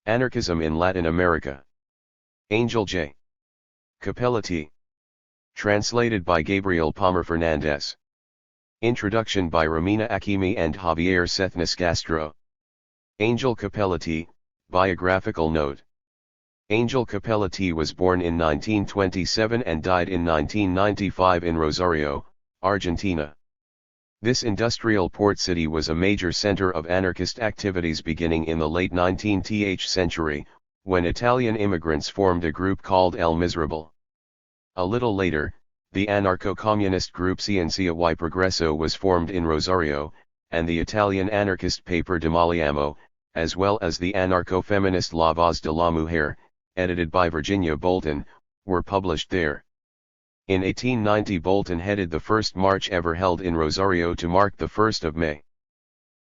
Anarchism in Latin America. Ángel J. Cappelletti. Translated by Gabriel Palmer Fernandez. Introduction by Romina Akimi and Javier Cethnis Castro. Ángel Cappelletti, biographical note. Ángel Cappelletti was born in 1927 and died in 1995 in Rosario, Argentina. This industrial port city was a major center of anarchist activities beginning in the late 19th century, when Italian immigrants formed a group called El Miserable. A little later, the anarcho-communist group Ciencia y Progreso was formed in Rosario, and the Italian anarchist paper Demoliamo, as well as the anarcho-feminist La Voz de la Mujer, edited by Virginia Bolton, were published there. In 1890 Bolton headed the first march ever held in Rosario to mark the 1st of May.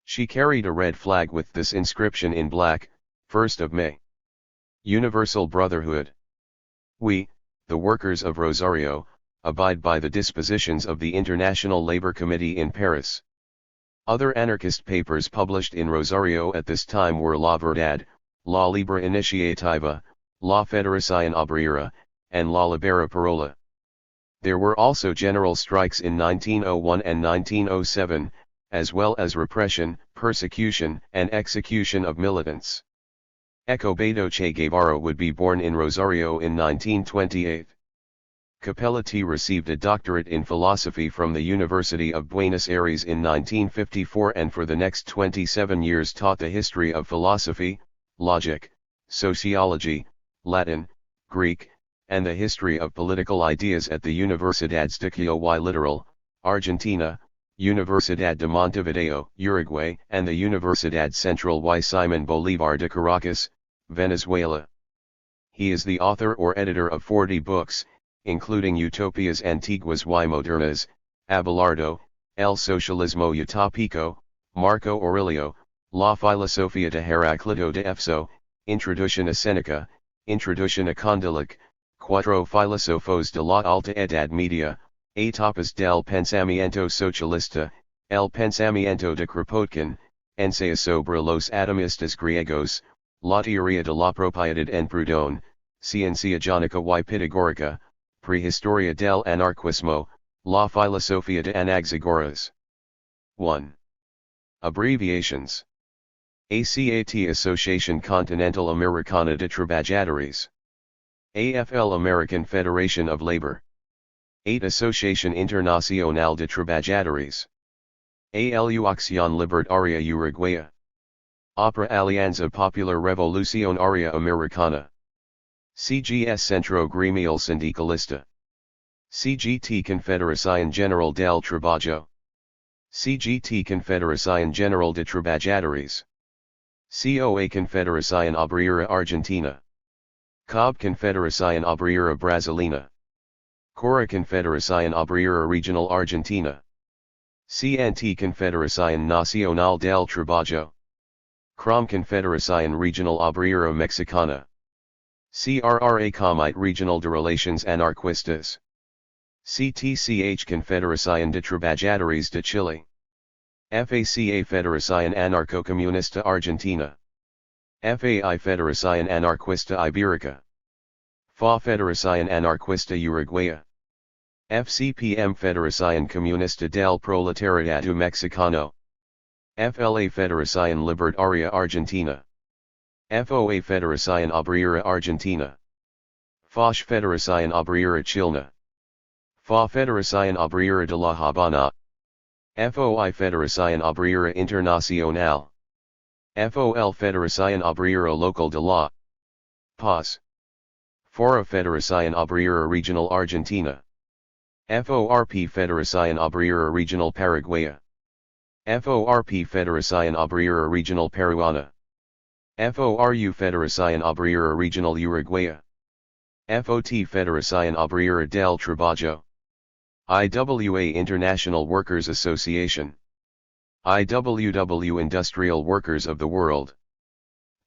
She carried a red flag with this inscription in black, 1st of May. Universal Brotherhood. We, the workers of Rosario, abide by the dispositions of the International Labor Committee in Paris. Other anarchist papers published in Rosario at this time were La Verdad, La Libre Iniciativa, La Federación Obrera, and La Libera Parola. There were also general strikes in 1901 and 1907, as well as repression, persecution, and execution of militants. Ecobedo Che Guevara would be born in Rosario in 1928. Cappelletti received a doctorate in philosophy from the University of Buenos Aires in 1954 and for the next 27 years taught the history of philosophy, logic, sociology, Latin, Greek, and the history of political ideas at the Universidad Sticcio y Litoral, Argentina, Universidad de Montevideo, Uruguay, and the Universidad Central y Simón Bolívar de Caracas, Venezuela. He is the author or editor of 40 books, including Utopias Antiguas y Modernas, Abelardo, El Socialismo Utópico, Marco Aurelio, La Filosofía de Heraclito de Éfeso, Introducción a Seneca, Introducción a Condillac, Cuatro Filósofos de la Alta Edad Media, Etapas del Pensamiento Socialista, El Pensamiento de Kropotkin, Ensayo sobre los Atomistas Griegos, La Teoría de la Propiedad en Proudhon, Ciencia Jónica y Pitagórica, Prehistoria del Anarquismo, La Filosofía de Anaxagoras. 1. Abbreviations. ACAT Asociación Continental Americana de Trabajadores. AFL American Federation of Labor. 8 Asociación Internacional de Trabajadores. ALU Acción Libertaria Uruguaya. APRA Alianza Popular Revolucionaria Americana. CGS Centro Gremial Sindicalista. CGT Confederación General del Trabajo. CGT Confederación General de Trabajadores. COA Confederación Obrera Argentina. COB Confederación Obrera Brasilina. CORA Confederación Obrera Regional Argentina. CNT Confederación Nacional del Trabajo. CROM Confederación Regional Obrera Mexicana. CRRA Comite Regional de Relaciones Anarquistas. CTCH Confederación de Trabajadores de Chile. FACA Federación Anarco-Comunista Argentina. FAI Federación Anarquista Ibérica. FA Federación Anarquista Uruguaya. FCPM Federación Comunista del Proletariado Mexicano. FLA Federación Libertaria Argentina. FOA Federación Obrera Argentina. FOSH Federación Obrera Chilena. FA Federación Obrera de la Habana. FOI Federación Obrera Internacional. FOL Federación Obrera Local de la Paz. FORA Federación Obrera Regional Argentina. FORP Federación Obrera Regional Paraguaya. FORP Federación Obrera Regional Peruana. FORU Federación Obrera Regional Uruguaya. FOT Federación Obrera del Trabajo. IWA International Workers Association. IWW Industrial Workers of the World.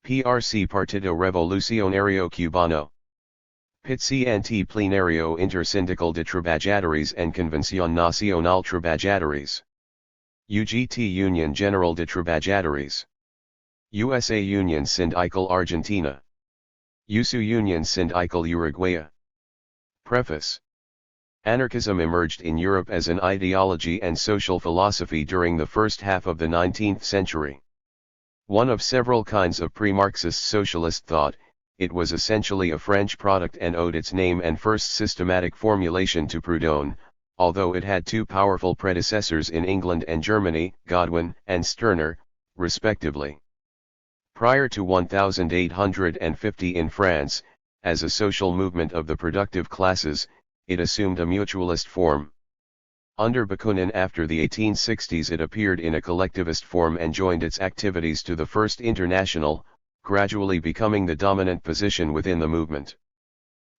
PRC Partido Revolucionario Cubano. PIT-CNT Plenario Intersindical de Trabajadores en Convención Nacional Trabajadores. UGT Union General de Trabajadores. USA Union Sindical Argentina. USU Union Sindical Uruguaya. Preface. Anarchism emerged in Europe as an ideology and social philosophy during the first half of the 19th century. One of several kinds of pre-Marxist socialist thought, it was essentially a French product and owed its name and first systematic formulation to Proudhon, although it had two powerful predecessors in England and Germany, Godwin and Stirner, respectively. Prior to 1850 in France, as a social movement of the productive classes, it assumed a mutualist form. Under Bakunin after the 1860s it appeared in a collectivist form and joined its activities to the First International, gradually becoming the dominant position within the movement.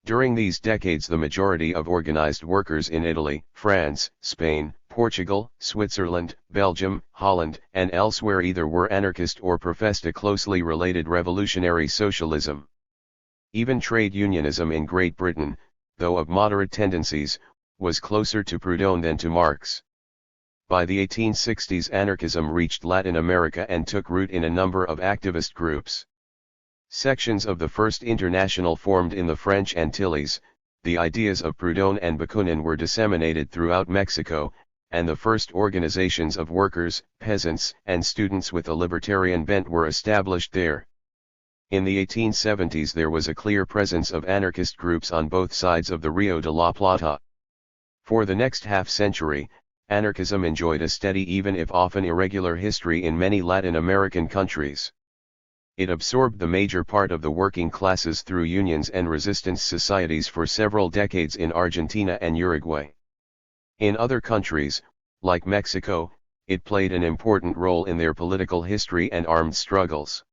During these decades the majority of organized workers in Italy, France, Spain, Portugal, Switzerland, Belgium, Holland, and elsewhere either were anarchist or professed a closely related revolutionary socialism. Even trade unionism in Great Britain, though of moderate tendencies, was closer to Proudhon than to Marx. By the 1860s anarchism reached Latin America and took root in a number of activist groups. Sections of the First International formed in the French Antilles, the ideas of Proudhon and Bakunin were disseminated throughout Mexico, and the first organizations of workers, peasants, and students with a libertarian bent were established there. In the 1870s there was a clear presence of anarchist groups on both sides of the Rio de la Plata. For the next half-century, anarchism enjoyed a steady even if often irregular history in many Latin American countries. It absorbed the major part of the working classes through unions and resistance societies for several decades in Argentina and Uruguay. In other countries, like Mexico, it played an important role in their political history and armed struggles.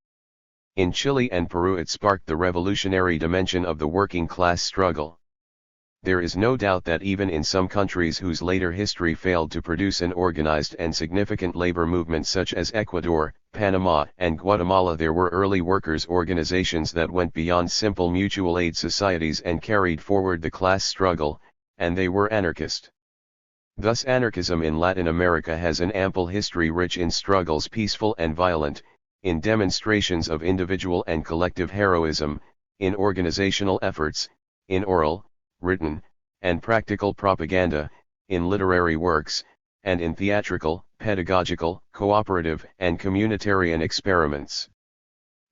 In Chile and Peru it sparked the revolutionary dimension of the working class struggle. There is no doubt that even in some countries whose later history failed to produce an organized and significant labor movement such as Ecuador, Panama, and Guatemala there were early workers' organizations that went beyond simple mutual aid societies and carried forward the class struggle, and they were anarchist. Thus anarchism in Latin America has an ample history rich in struggles peaceful and violent, in demonstrations of individual and collective heroism, in organizational efforts, in oral, written, and practical propaganda, in literary works, and in theatrical, pedagogical, cooperative, and communitarian experiments.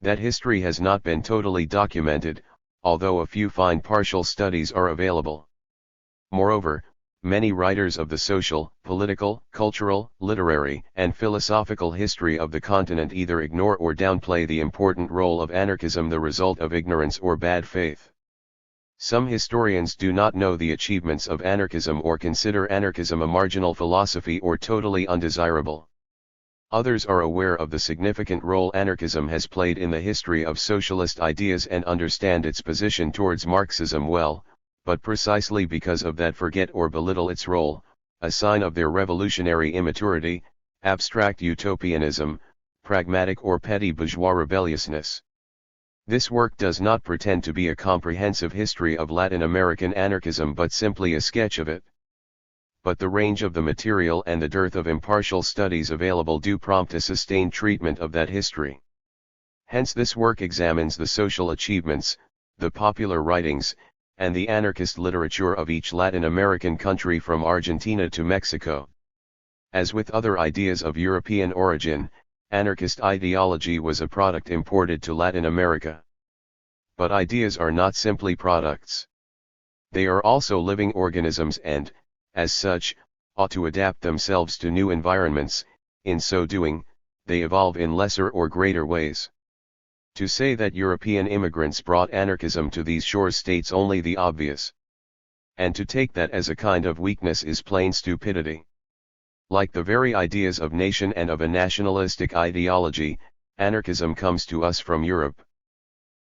That history has not been totally documented, although a few fine partial studies are available. Moreover, many writers of the social, political, cultural, literary, and philosophical history of the continent either ignore or downplay the important role of anarchism, the result of ignorance or bad faith. Some historians do not know the achievements of anarchism or consider anarchism a marginal philosophy or totally undesirable. Others are aware of the significant role anarchism has played in the history of socialist ideas and understand its position towards Marxism well, but precisely because of that forget or belittle its role, a sign of their revolutionary immaturity, abstract utopianism, pragmatic or petty bourgeois rebelliousness. This work does not pretend to be a comprehensive history of Latin American anarchism but simply a sketch of it. But the range of the material and the dearth of impartial studies available do prompt a sustained treatment of that history. Hence this work examines the social achievements, the popular writings, and the anarchist literature of each Latin American country from Argentina to Mexico. As with other ideas of European origin, anarchist ideology was a product imported to Latin America. But ideas are not simply products. They are also living organisms and, as such, ought to adapt themselves to new environments. In so doing, they evolve in lesser or greater ways. To say that European immigrants brought anarchism to these shores states only the obvious. And to take that as a kind of weakness is plain stupidity. Like the very ideas of nation and of a nationalistic ideology, anarchism comes to us from Europe.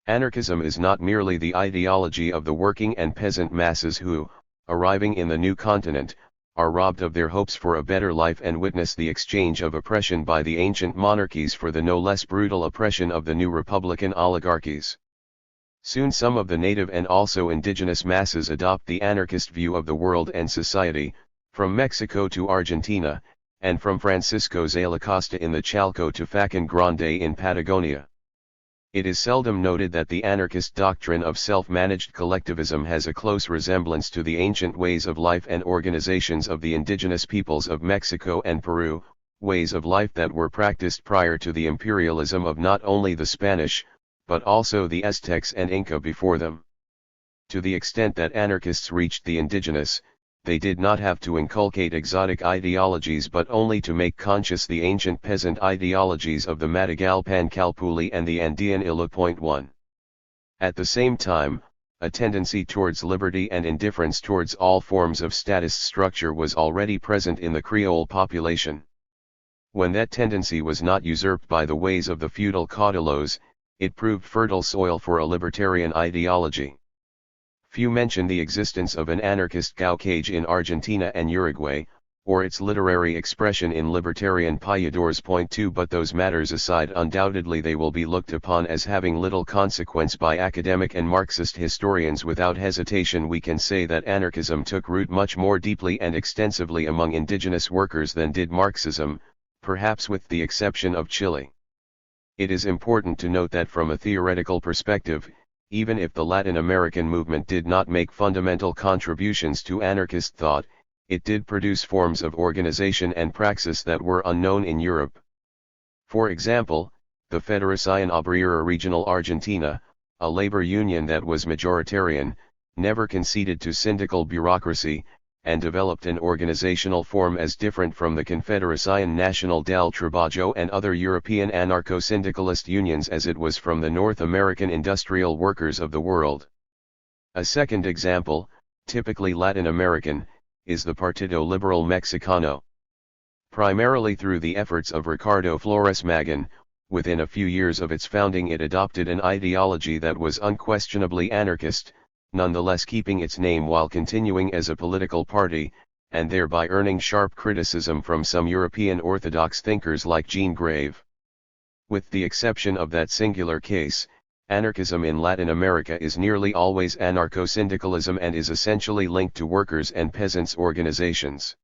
Anarchism is not merely the ideology of the working and peasant masses who, arriving in the new continent, are robbed of their hopes for a better life and witness the exchange of oppression by the ancient monarchies for the no less brutal oppression of the new republican oligarchies. Soon some of the native and also indigenous masses adopt the anarchist view of the world and society, from Mexico to Argentina, and from Francisco Zala Costa in the Chalco to Facón Grande in Patagonia. It is seldom noted that the anarchist doctrine of self-managed collectivism has a close resemblance to the ancient ways of life and organizations of the indigenous peoples of Mexico and Peru, ways of life that were practiced prior to the imperialism of not only the Spanish, but also the Aztecs and Inca before them. To the extent that anarchists reached the indigenous, they did not have to inculcate exotic ideologies but only to make conscious the ancient peasant ideologies of the Matagalpan Calpulli and the Andean Ilopoint. At the same time, a tendency towards liberty and indifference towards all forms of status structure was already present in the Creole population. When that tendency was not usurped by the ways of the feudal caudilos, it proved fertile soil for a libertarian ideology. Few mention the existence of an anarchist gauchage in Argentina and Uruguay, or its literary expression in libertarian payadores. 2 But those matters aside, undoubtedly they will be looked upon as having little consequence by academic and Marxist historians. Without hesitation we can say that anarchism took root much more deeply and extensively among indigenous workers than did Marxism, perhaps with the exception of Chile. It is important to note that from a theoretical perspective, even if the Latin American movement did not make fundamental contributions to anarchist thought, it did produce forms of organization and praxis that were unknown in Europe. For example, the Federación Obrera Regional Argentina, a labor union that was majoritarian, never conceded to syndical bureaucracy, and developed an organizational form as different from the Confederación Nacional del Trabajo and other European anarcho-syndicalist unions as it was from the North American industrial workers of the world. A second example, typically Latin American, is the Partido Liberal Mexicano. Primarily through the efforts of Ricardo Flores Magón, within a few years of its founding it adopted an ideology that was unquestionably anarchist, nonetheless keeping its name while continuing as a political party, and thereby earning sharp criticism from some European orthodox thinkers like Jean Grave. With the exception of that singular case, anarchism in Latin America is nearly always anarcho-syndicalism and is essentially linked to workers' and peasants' organizations.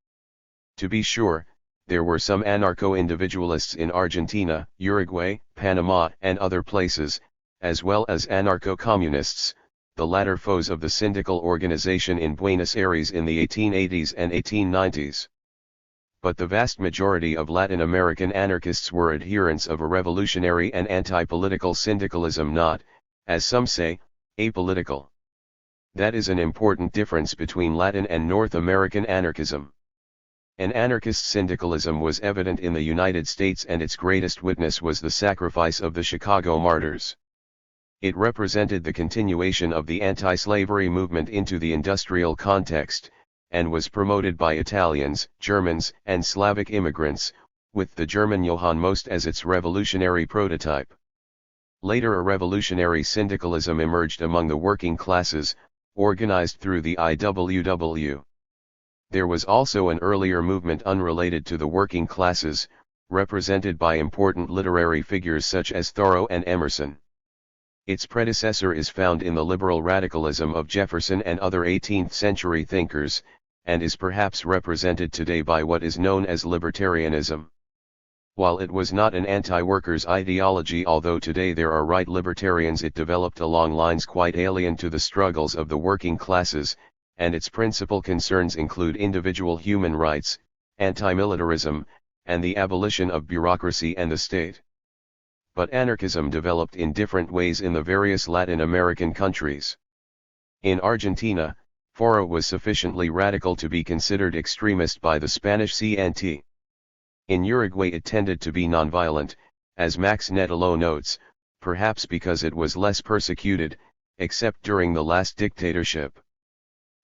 To be sure, there were some anarcho-individualists in Argentina, Uruguay, Panama and other places, as well as anarcho-communists, the latter foes of the syndical organization in Buenos Aires in the 1880s and 1890s. But the vast majority of Latin American anarchists were adherents of a revolutionary and anti-political syndicalism, not, as some say, apolitical. That is an important difference between Latin and North American anarchism. An anarchist syndicalism was evident in the United States, and its greatest witness was the sacrifice of the Chicago martyrs. It represented the continuation of the anti-slavery movement into the industrial context, and was promoted by Italians, Germans, and Slavic immigrants, with the German Johann Most as its revolutionary prototype. Later a revolutionary syndicalism emerged among the working classes, organized through the IWW. There was also an earlier movement unrelated to the working classes, represented by important literary figures such as Thoreau and Emerson. Its predecessor is found in the liberal radicalism of Jefferson and other 18th-century thinkers, and is perhaps represented today by what is known as libertarianism. While it was not an anti-workers ideology, although today there are right libertarians, it developed along lines quite alien to the struggles of the working classes, and its principal concerns include individual human rights, anti-militarism, and the abolition of bureaucracy and the state. But anarchism developed in different ways in the various Latin American countries. In Argentina, Fourier was sufficiently radical to be considered extremist by the Spanish CNT. In Uruguay it tended to be nonviolent, as Max Nettolo notes, perhaps because it was less persecuted, except during the last dictatorship.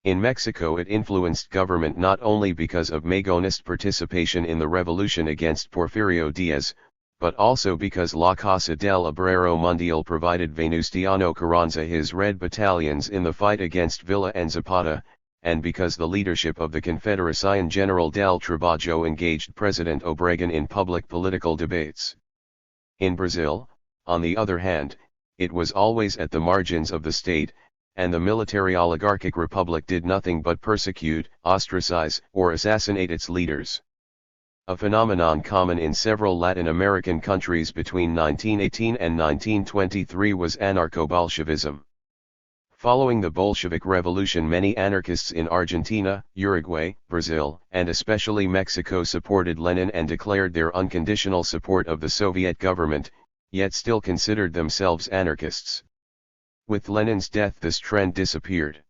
In Mexico it influenced government not only because of Magonist participation in the revolution against Porfirio Diaz, but also because La Casa del Obrero Mundial provided Venustiano Carranza his Red Battalions in the fight against Villa and Zapata, and because the leadership of the Confederación General del Trabajo engaged President Obregón in public political debates. In Brazil, on the other hand, it was always at the margins of the state, and the military oligarchic republic did nothing but persecute, ostracize, or assassinate its leaders. A phenomenon common in several Latin American countries between 1918 and 1923 was anarcho-Bolshevism. Following the Bolshevik Revolution, many anarchists in Argentina, Uruguay, Brazil, and especially Mexico supported Lenin and declared their unconditional support of the Soviet government, yet still considered themselves anarchists. With Lenin's death, this trend disappeared.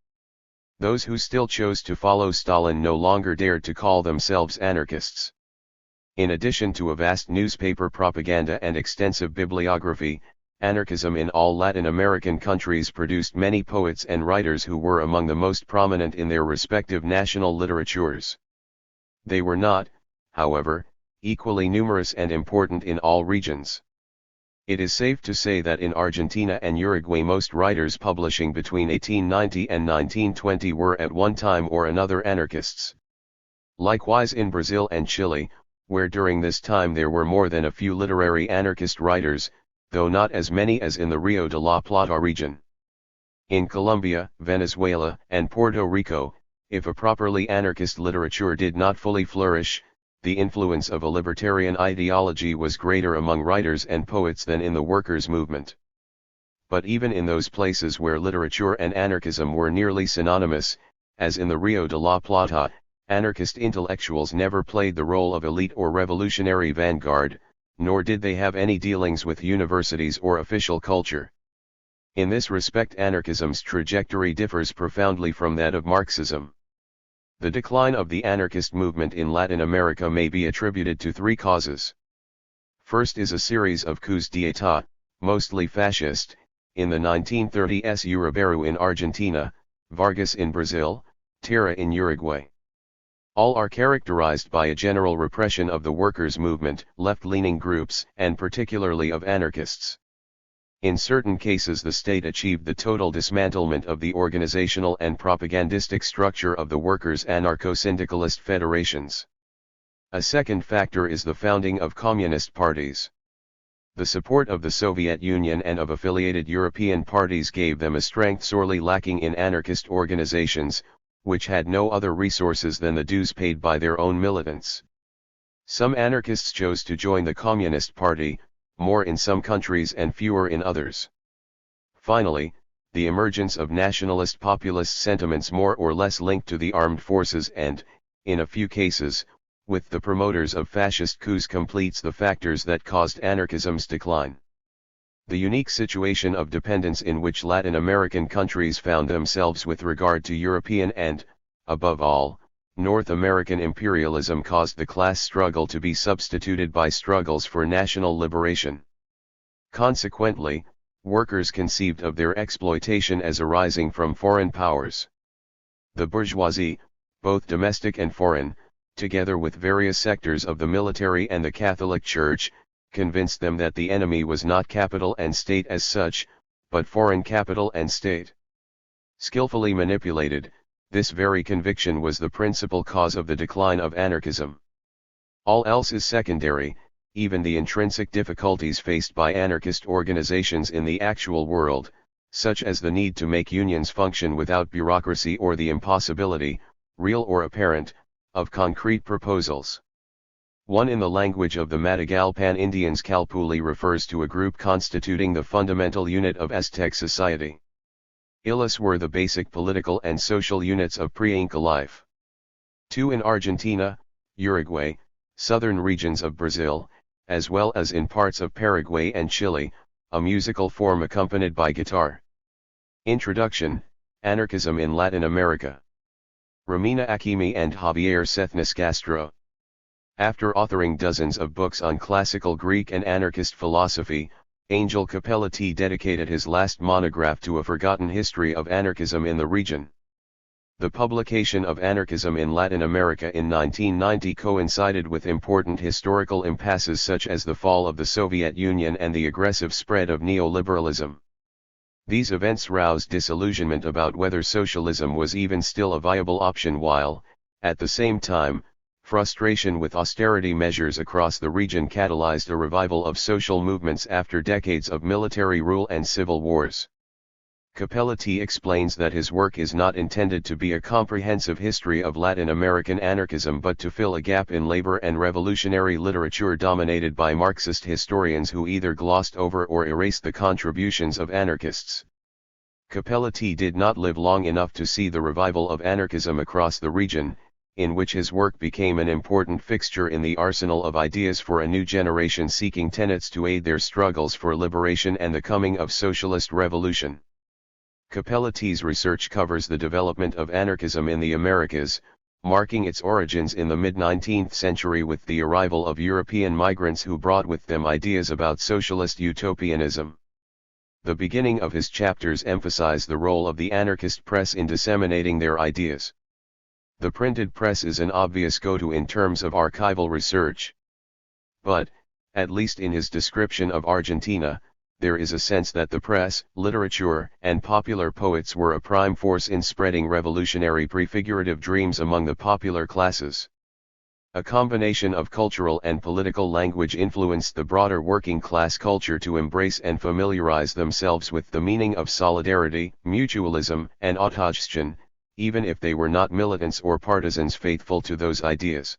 Those who still chose to follow Stalin no longer dared to call themselves anarchists. In addition to a vast newspaper propaganda and extensive bibliography, anarchism in all Latin American countries produced many poets and writers who were among the most prominent in their respective national literatures. They were not, however, equally numerous and important in all regions. It is safe to say that in Argentina and Uruguay most writers publishing between 1890 and 1920 were at one time or another anarchists. Likewise in Brazil and Chile, where during this time there were more than a few literary anarchist writers, though not as many as in the Rio de la Plata region. In Colombia, Venezuela, and Puerto Rico, if a properly anarchist literature did not fully flourish, the influence of a libertarian ideology was greater among writers and poets than in the workers' movement. But even in those places where literature and anarchism were nearly synonymous, as in the Rio de la Plata, anarchist intellectuals never played the role of elite or revolutionary vanguard, nor did they have any dealings with universities or official culture. In this respect, anarchism's trajectory differs profoundly from that of Marxism. The decline of the anarchist movement in Latin America may be attributed to three causes. First is a series of coups d'état, mostly fascist, in the 1930s: Uriberu in Argentina, Vargas in Brazil, Terra in Uruguay. All are characterized by a general repression of the workers' movement, left-leaning groups, and particularly of anarchists. In certain cases the state achieved the total dismantlement of the organizational and propagandistic structure of the workers' anarcho-syndicalist federations. A second factor is the founding of communist parties. The support of the Soviet Union and of affiliated European parties gave them a strength sorely lacking in anarchist organizations, which had no other resources than the dues paid by their own militants. Some anarchists chose to join the Communist Party, more in some countries and fewer in others. Finally, the emergence of nationalist populist sentiments more or less linked to the armed forces and, in a few cases, with the promoters of fascist coups completes the factors that caused anarchism's decline. The unique situation of dependence in which Latin American countries found themselves with regard to European and, above all, North American imperialism caused the class struggle to be substituted by struggles for national liberation. Consequently, workers conceived of their exploitation as arising from foreign powers. The bourgeoisie, both domestic and foreign, together with various sectors of the military and the Catholic Church, convinced them that the enemy was not capital and state as such, but foreign capital and state. Skillfully manipulated, this very conviction was the principal cause of the decline of anarchism. All else is secondary, even the intrinsic difficulties faced by anarchist organizations in the actual world, such as the need to make unions function without bureaucracy or the impossibility, real or apparent, of concrete proposals. One in the language of the Matagalpan Indians, Calpuli refers to a group constituting the fundamental unit of Aztec society. Illas were the basic political and social units of pre-Inca life. 2. In Argentina, Uruguay, southern regions of Brazil, as well as in parts of Paraguay and Chile, a musical form accompanied by guitar. Introduction: Anarchism in Latin America. Romina Akimi and Javier Cethnis Castro. After authoring dozens of books on classical Greek and anarchist philosophy, Ángel Cappelletti dedicated his last monograph to a forgotten history of anarchism in the region. The publication of Anarchism in Latin America in 1990 coincided with important historical impasses such as the fall of the Soviet Union and the aggressive spread of neoliberalism. These events roused disillusionment about whether socialism was even still a viable option while, at the same time, frustration with austerity measures across the region catalyzed a revival of social movements after decades of military rule and civil wars. Cappelletti explains that his work is not intended to be a comprehensive history of Latin American anarchism but to fill a gap in labor and revolutionary literature dominated by Marxist historians who either glossed over or erased the contributions of anarchists. Cappelletti did not live long enough to see the revival of anarchism across the region, in which his work became an important fixture in the arsenal of ideas for a new generation seeking tenets to aid their struggles for liberation and the coming of socialist revolution. Cappelletti's research covers the development of anarchism in the Americas, marking its origins in the mid-19th century with the arrival of European migrants who brought with them ideas about socialist utopianism. The beginning of his chapters emphasize the role of the anarchist press in disseminating their ideas. The printed press is an obvious go-to in terms of archival research. But, at least in his description of Argentina, there is a sense that the press, literature, and popular poets were a prime force in spreading revolutionary prefigurative dreams among the popular classes. A combination of cultural and political language influenced the broader working class culture to embrace and familiarize themselves with the meaning of solidarity, mutualism, and autogestion, even if they were not militants or partisans faithful to those ideas.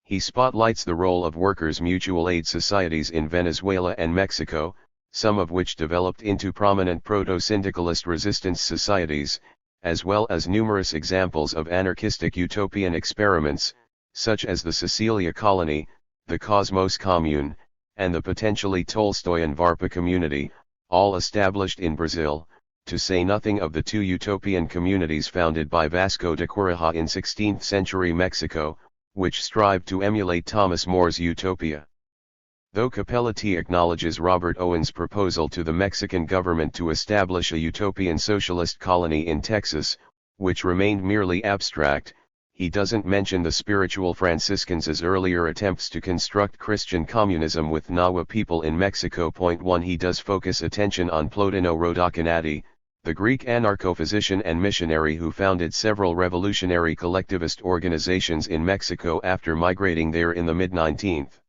He spotlights the role of workers' mutual aid societies in Venezuela and Mexico, some of which developed into prominent proto-syndicalist resistance societies, as well as numerous examples of anarchistic utopian experiments, such as the Sicilia Colony, the Cosmos Commune, and the potentially Tolstoyan Varpa community, all established in Brazil, to say nothing of the two utopian communities founded by Vasco de Quiroga in 16th-century Mexico, which strived to emulate Thomas More's utopia. Though Cappelletti acknowledges Robert Owen's proposal to the Mexican government to establish a utopian socialist colony in Texas, which remained merely abstract, he doesn't mention the spiritual Franciscans' earlier attempts to construct Christian communism with Nahua people in Mexico. 1 He does focus attention on Plotino Rodocanati, the Greek anarcho-physician and missionary who founded several revolutionary collectivist organizations in Mexico after migrating there in the mid-19th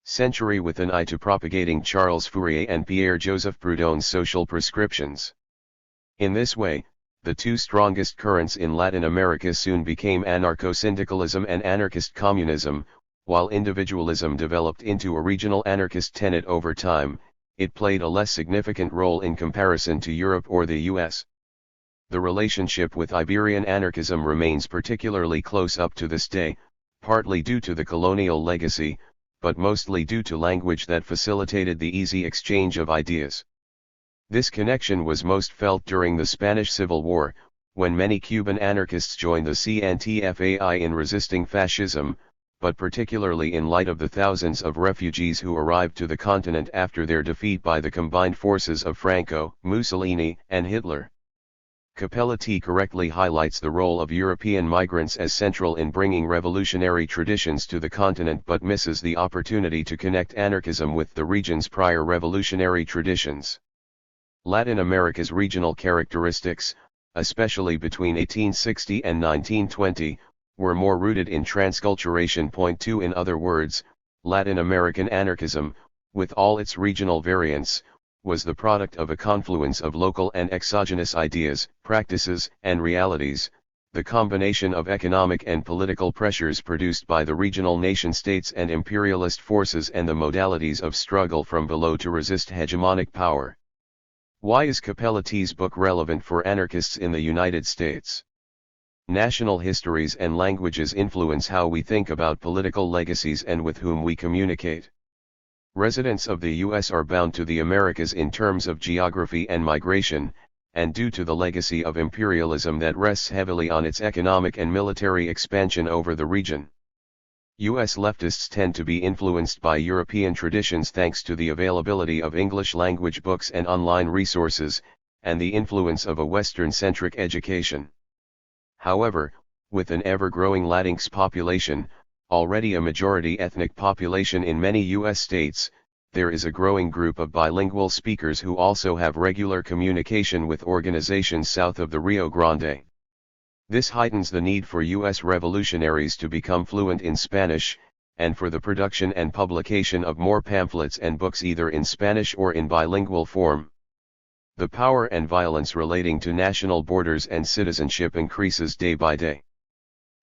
century with an eye to propagating Charles Fourier and Pierre-Joseph Proudhon's social prescriptions. In this way, the two strongest currents in Latin America soon became anarcho-syndicalism and anarchist communism. While individualism developed into a regional anarchist tenet over time, it played a less significant role in comparison to Europe or the US. The relationship with Iberian anarchism remains particularly close up to this day, partly due to the colonial legacy, but mostly due to language that facilitated the easy exchange of ideas. This connection was most felt during the Spanish Civil War, when many Cuban anarchists joined the CNTFAI in resisting fascism, but particularly in light of the thousands of refugees who arrived to the continent after their defeat by the combined forces of Franco, Mussolini, and Hitler. Cappelletti correctly highlights the role of European migrants as central in bringing revolutionary traditions to the continent but misses the opportunity to connect anarchism with the region's prior revolutionary traditions. Latin America's regional characteristics, especially between 1860 and 1920, were more rooted in transculturation. 2 In other words, Latin American anarchism, with all its regional variants, was the product of a confluence of local and exogenous ideas, practices, and realities. The combination of economic and political pressures produced by the regional nation-states and imperialist forces and the modalities of struggle from below to resist hegemonic power. Why is Cappelletti's book relevant for anarchists in the United States? National histories and languages influence how we think about political legacies and with whom we communicate. Residents of the U.S. are bound to the Americas in terms of geography and migration, and due to the legacy of imperialism that rests heavily on its economic and military expansion over the region. U.S. leftists tend to be influenced by European traditions thanks to the availability of English-language books and online resources, and the influence of a Western-centric education. However, with an ever-growing Latinx population, already a majority ethnic population in many U.S. states, there is a growing group of bilingual speakers who also have regular communication with organizations south of the Rio Grande. This heightens the need for U.S. revolutionaries to become fluent in Spanish, and for the production and publication of more pamphlets and books either in Spanish or in bilingual form. The power and violence relating to national borders and citizenship increases day by day.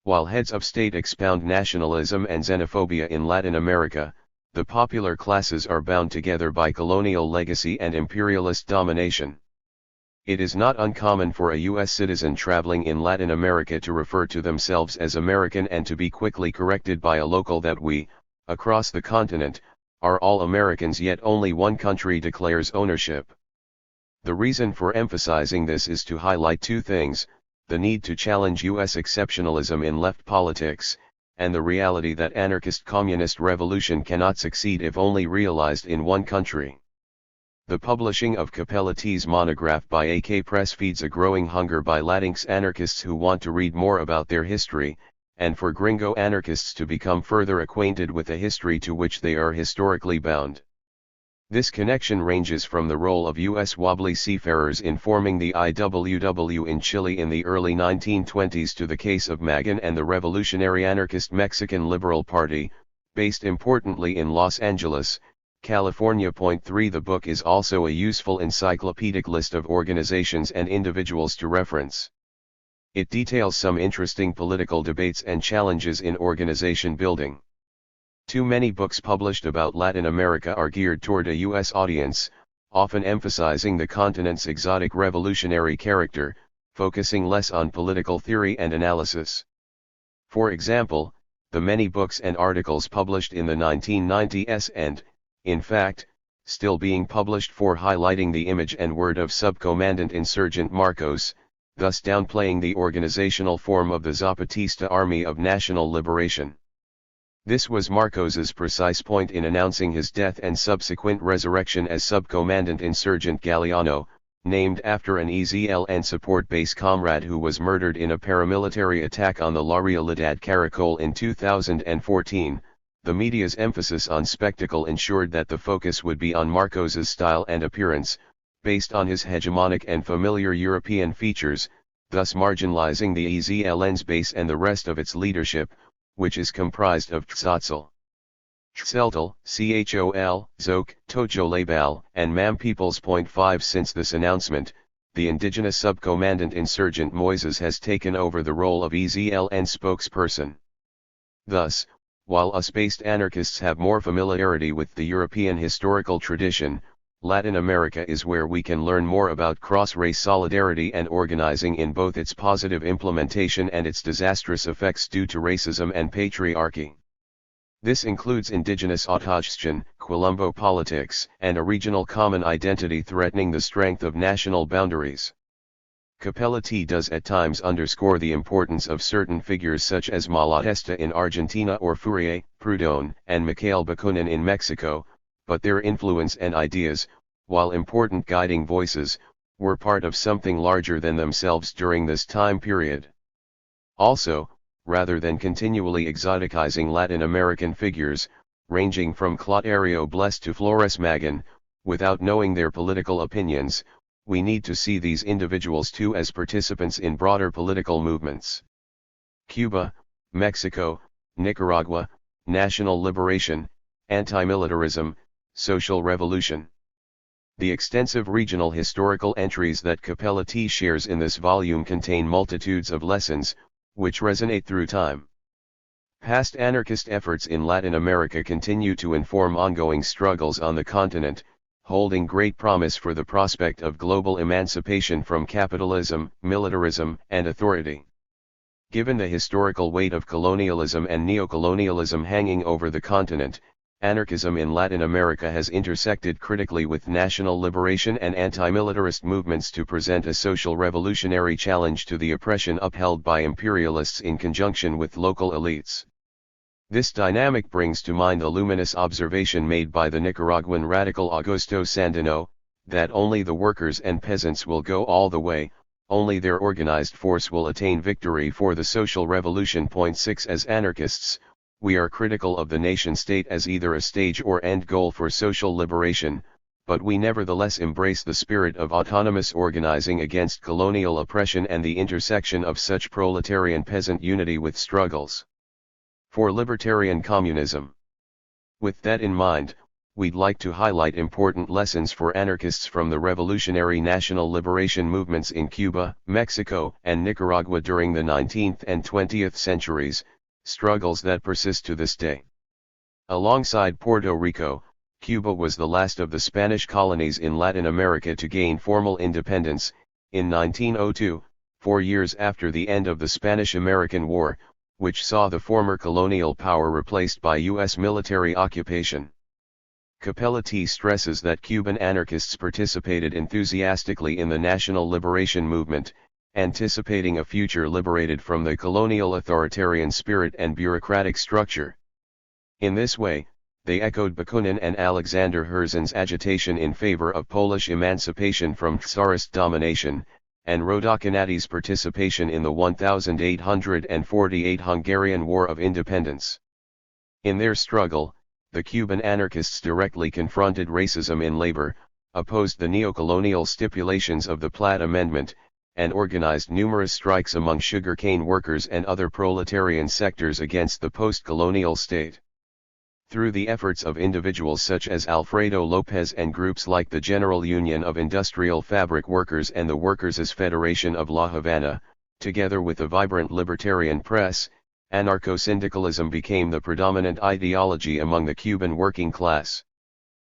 While heads of state expound nationalism and xenophobia in Latin America, the popular classes are bound together by colonial legacy and imperialist domination. It is not uncommon for a U.S. citizen traveling in Latin America to refer to themselves as American and to be quickly corrected by a local that we, across the continent, are all Americans, yet only one country declares ownership. The reason for emphasizing this is to highlight two things: the need to challenge U.S. exceptionalism in left politics, and the reality that anarchist communist revolution cannot succeed if only realized in one country. The publishing of Cappelletti's monograph by AK Press feeds a growing hunger by Latinx anarchists who want to read more about their history, and for gringo anarchists to become further acquainted with a history to which they are historically bound. This connection ranges from the role of U.S. wobbly seafarers in forming the IWW in Chile in the early 1920s to the case of Magan and the revolutionary anarchist Mexican Liberal Party, based importantly in Los Angeles, California. 3 The book is also a useful encyclopedic list of organizations and individuals to reference. It details some interesting political debates and challenges in organization building. Too many books published about Latin America are geared toward a U.S. audience, often emphasizing the continent's exotic revolutionary character, focusing less on political theory and analysis. For example, the many books and articles published in the 1990s and, in fact, still being published for highlighting the image and word of Subcommandant Insurgent Marcos, thus downplaying the organizational form of the Zapatista Army of National Liberation. This was Marcos's precise point in announcing his death and subsequent resurrection as Subcommandant Insurgent Galeano, named after an EZLN support base comrade who was murdered in a paramilitary attack on the La Realidad Caracol in 2014. The media's emphasis on spectacle ensured that the focus would be on Marcos's style and appearance, based on his hegemonic and familiar European features, thus marginalizing the EZLN's base and the rest of its leadership, which is comprised of Tzotzil, Xeltal, Chol, Zoc, Tojolabal, and Mam Peoples. 5 Since this announcement, the indigenous Subcommandant Insurgent Moises has taken over the role of EZLN spokesperson. Thus, while US-based anarchists have more familiarity with the European historical tradition, Latin America is where we can learn more about cross-race solidarity and organizing in both its positive implementation and its disastrous effects due to racism and patriarchy. This includes indigenous autogestion, Quilombo politics, and a regional common identity threatening the strength of national boundaries. Cappelletti does at times underscore the importance of certain figures such as Malatesta in Argentina or Fourier, Proudhon, and Mikhail Bakunin in Mexico, but their influence and ideas, while important guiding voices, were part of something larger than themselves during this time period. Also, rather than continually exoticizing Latin American figures, ranging from Clotario Blest to Flores Magón, without knowing their political opinions, we need to see these individuals too as participants in broader political movements. Cuba, Mexico, Nicaragua, national liberation, anti-militarism, social revolution. The extensive regional historical entries that Cappelletti shares in this volume contain multitudes of lessons, which resonate through time. Past anarchist efforts in Latin America continue to inform ongoing struggles on the continent, holding great promise for the prospect of global emancipation from capitalism, militarism, and authority. Given the historical weight of colonialism and neocolonialism hanging over the continent, anarchism in Latin America has intersected critically with national liberation and anti-militarist movements to present a social revolutionary challenge to the oppression upheld by imperialists in conjunction with local elites. This dynamic brings to mind a luminous observation made by the Nicaraguan radical Augusto Sandino, that only the workers and peasants will go all the way, only their organized force will attain victory for the social revolution. 6 As anarchists, we are critical of the nation-state as either a stage or end goal for social liberation, but we nevertheless embrace the spirit of autonomous organizing against colonial oppression and the intersection of such proletarian-peasant unity with struggles for libertarian communism. With that in mind, we'd like to highlight important lessons for anarchists from the revolutionary national liberation movements in Cuba, Mexico, and Nicaragua during the 19th and 20th centuries, struggles that persist to this day. Alongside Puerto Rico, Cuba was the last of the Spanish colonies in Latin America to gain formal independence, in 1902, 4 years after the end of the Spanish-American War, which saw the former colonial power replaced by U.S. military occupation. Cappelletti stresses that Cuban anarchists participated enthusiastically in the national liberation movement, anticipating a future liberated from the colonial authoritarian spirit and bureaucratic structure. In this way, they echoed Bakunin and Alexander Herzen's agitation in favor of Polish emancipation from Tsarist domination, and Rodokanati's participation in the 1848 Hungarian War of Independence. In their struggle, the Cuban anarchists directly confronted racism in labor, opposed the neocolonial stipulations of the Platt Amendment, and organized numerous strikes among sugarcane workers and other proletarian sectors against the post-colonial state. Through the efforts of individuals such as Alfredo Lopez and groups like the General Union of Industrial Fabric Workers and the Workers' Federation of La Habana, together with a vibrant libertarian press, anarcho-syndicalism became the predominant ideology among the Cuban working class.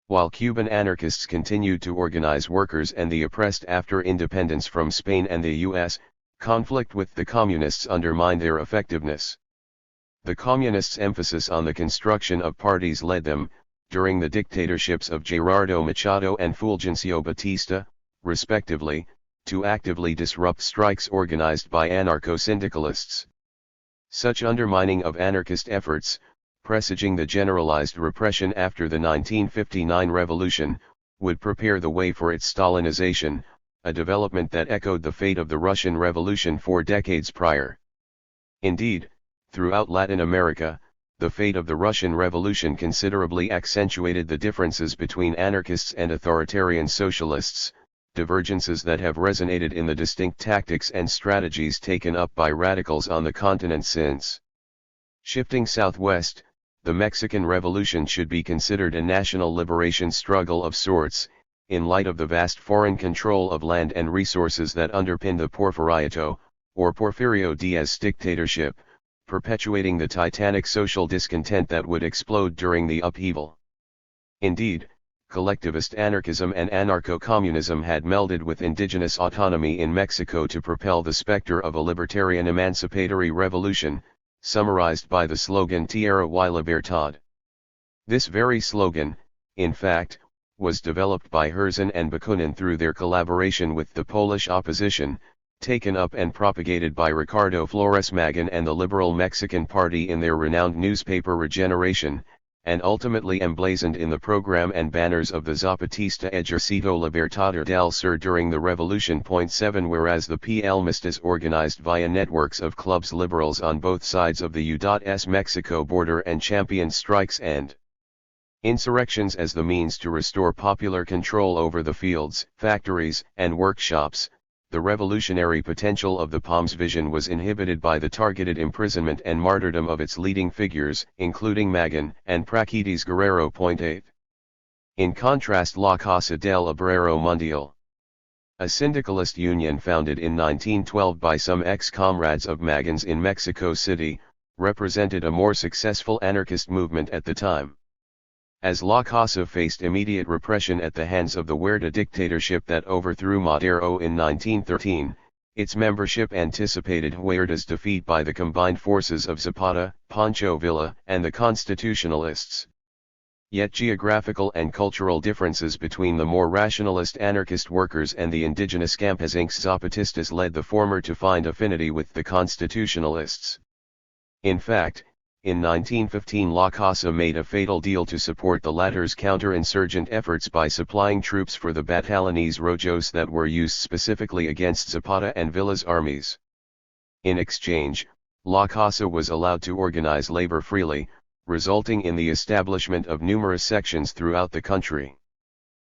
While Cuban anarchists continued to organize workers and the oppressed after independence from Spain and the U.S., conflict with the communists undermined their effectiveness. The communists' emphasis on the construction of parties led them, during the dictatorships of Gerardo Machado and Fulgencio Batista, respectively, to actively disrupt strikes organized by anarcho-syndicalists. Such undermining of anarchist efforts, presaging the generalized repression after the 1959 revolution, would prepare the way for its Stalinization, a development that echoed the fate of the Russian Revolution 4 decades prior. Indeed, throughout Latin America, the fate of the Russian Revolution considerably accentuated the differences between anarchists and authoritarian socialists, divergences that have resonated in the distinct tactics and strategies taken up by radicals on the continent since. Shifting southwest, the Mexican Revolution should be considered a national liberation struggle of sorts, in light of the vast foreign control of land and resources that underpinned the Porfiriato, or Porfirio Diaz dictatorship, perpetuating the titanic social discontent that would explode during the upheaval. Indeed, collectivist anarchism and anarcho-communism had melded with indigenous autonomy in Mexico to propel the specter of a libertarian emancipatory revolution, summarized by the slogan Tierra y Libertad. This very slogan, in fact, was developed by Herzen and Bakunin through their collaboration with the Polish opposition, taken up and propagated by Ricardo Flores Magón and the Liberal Mexican Party in their renowned newspaper Regeneration, and ultimately emblazoned in the program and banners of the Zapatista Ejército Libertador del Sur during the Revolution. 7 Whereas the PLmistas organized via networks of clubs liberals on both sides of the U.S. Mexico border and championed strikes and insurrections as the means to restore popular control over the fields, factories, and workshops, the revolutionary potential of the PAM's vision was inhibited by the targeted imprisonment and martyrdom of its leading figures, including Magón and Praxedis Guerrero. 8. In contrast, La Casa del Obrero Mundial, a syndicalist union founded in 1912 by some ex-comrades of Magón's in Mexico City, represented a more successful anarchist movement at the time. As La Casa faced immediate repression at the hands of the Huerta dictatorship that overthrew Madero in 1913, its membership anticipated Huerta's defeat by the combined forces of Zapata, Pancho Villa, and the Constitutionalists. Yet geographical and cultural differences between the more rationalist anarchist workers and the indigenous Campesinos Zapatistas led the former to find affinity with the Constitutionalists. In fact, in 1915 La Casa made a fatal deal to support the latter's counterinsurgent efforts by supplying troops for the Batallones Rojos that were used specifically against Zapata and Villa's armies. In exchange, La Casa was allowed to organize labor freely, resulting in the establishment of numerous sections throughout the country.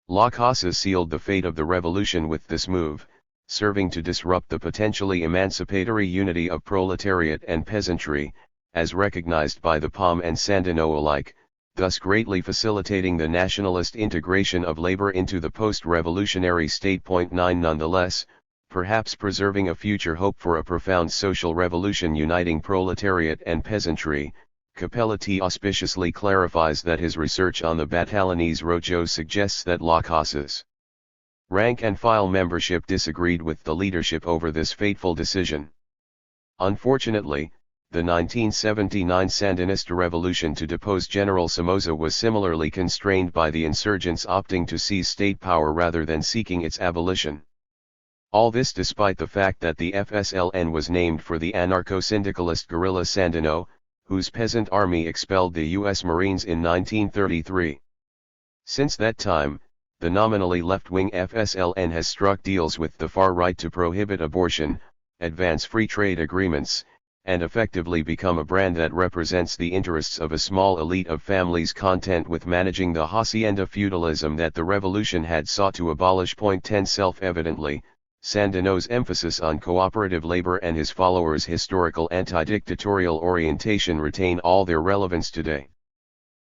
La Casa sealed the fate of the revolution with this move, serving to disrupt the potentially emancipatory unity of proletariat and peasantry, as recognized by the PAM and Sandino alike. thus greatly facilitating the nationalist integration of labor into the post-revolutionary state. 9 Nonetheless, perhaps preserving a future hope for a profound social revolution uniting proletariat and peasantry, Cappelletti auspiciously clarifies that his research on the Batalonese Rojo suggests that La Casa's rank-and-file membership disagreed with the leadership over this fateful decision. Unfortunately, the 1979 Sandinista revolution to depose General Somoza was similarly constrained by the insurgents opting to seize state power rather than seeking its abolition. All this despite the fact that the FSLN was named for the anarcho-syndicalist guerrilla Sandino, whose peasant army expelled the U.S. Marines in 1933. Since that time, the nominally left-wing FSLN has struck deals with the far right to prohibit abortion, advance free trade agreements, and effectively become a brand that represents the interests of a small elite of families content with managing the hacienda feudalism that the revolution had sought to abolish. 10 Self-evidently, Sandino's emphasis on cooperative labor and his followers' historical anti-dictatorial orientation retain all their relevance today.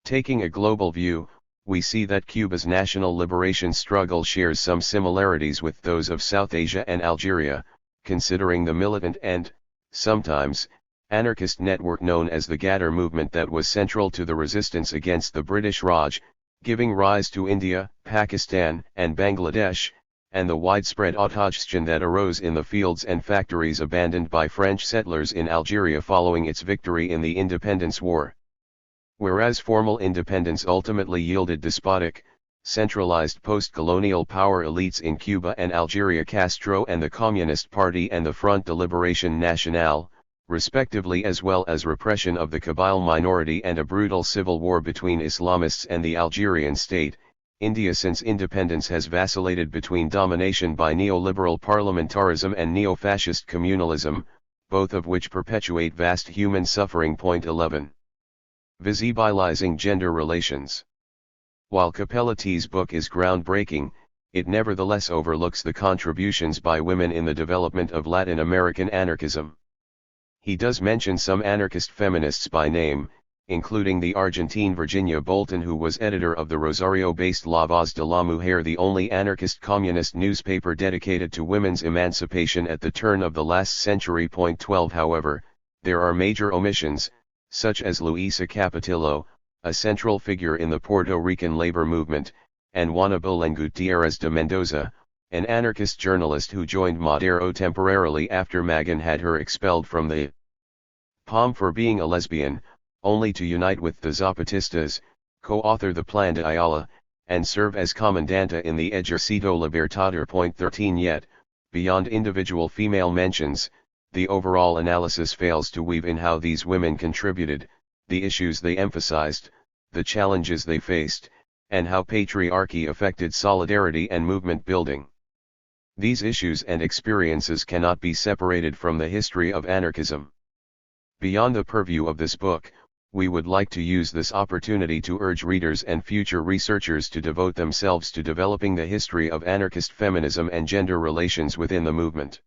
Taking a global view, we see that Cuba's national liberation struggle shares some similarities with those of South Asia and Algeria, considering the militant and, sometimes, anarchist network known as the Ghadar movement that was central to the resistance against the British Raj, giving rise to India, Pakistan, and Bangladesh, and the widespread autogestion that arose in the fields and factories abandoned by French settlers in Algeria following its victory in the Independence War. Whereas formal independence ultimately yielded despotic, centralized post-colonial power elites in Cuba and Algeria, Castro and the Communist Party and the Front de Libération Nationale, respectively, as well as repression of the Kabyle minority and a brutal civil war between Islamists and the Algerian state, India since independence has vacillated between domination by neoliberal parliamentarism and neo-fascist communalism, both of which perpetuate vast human suffering. 11. Visibilizing gender relations. While Cappelletti's book is groundbreaking, it nevertheless overlooks the contributions by women in the development of Latin American anarchism. He does mention some anarchist feminists by name, including the Argentine Virginia Bolton, who was editor of the Rosario-based La Voz de la Mujer, the only anarchist communist newspaper dedicated to women's emancipation at the turn of the last century. 12 However, there are major omissions, such as Luisa Capetillo, a central figure in the Puerto Rican labor movement, and Juana Belén Gutiérrez de Mendoza, an anarchist journalist who joined Madero temporarily after Magan had her expelled from the POM for being a lesbian, only to unite with the Zapatistas, co-author the Plan de Ayala, and serve as comandanta in the Ejército Libertador. 13 Yet, beyond individual female mentions, the overall analysis fails to weave in how these women contributed, the issues they emphasized, the challenges they faced, and how patriarchy affected solidarity and movement building. These issues and experiences cannot be separated from the history of anarchism. Beyond the purview of this book, we would like to use this opportunity to urge readers and future researchers to devote themselves to developing the history of anarchist feminism and gender relations within the movement.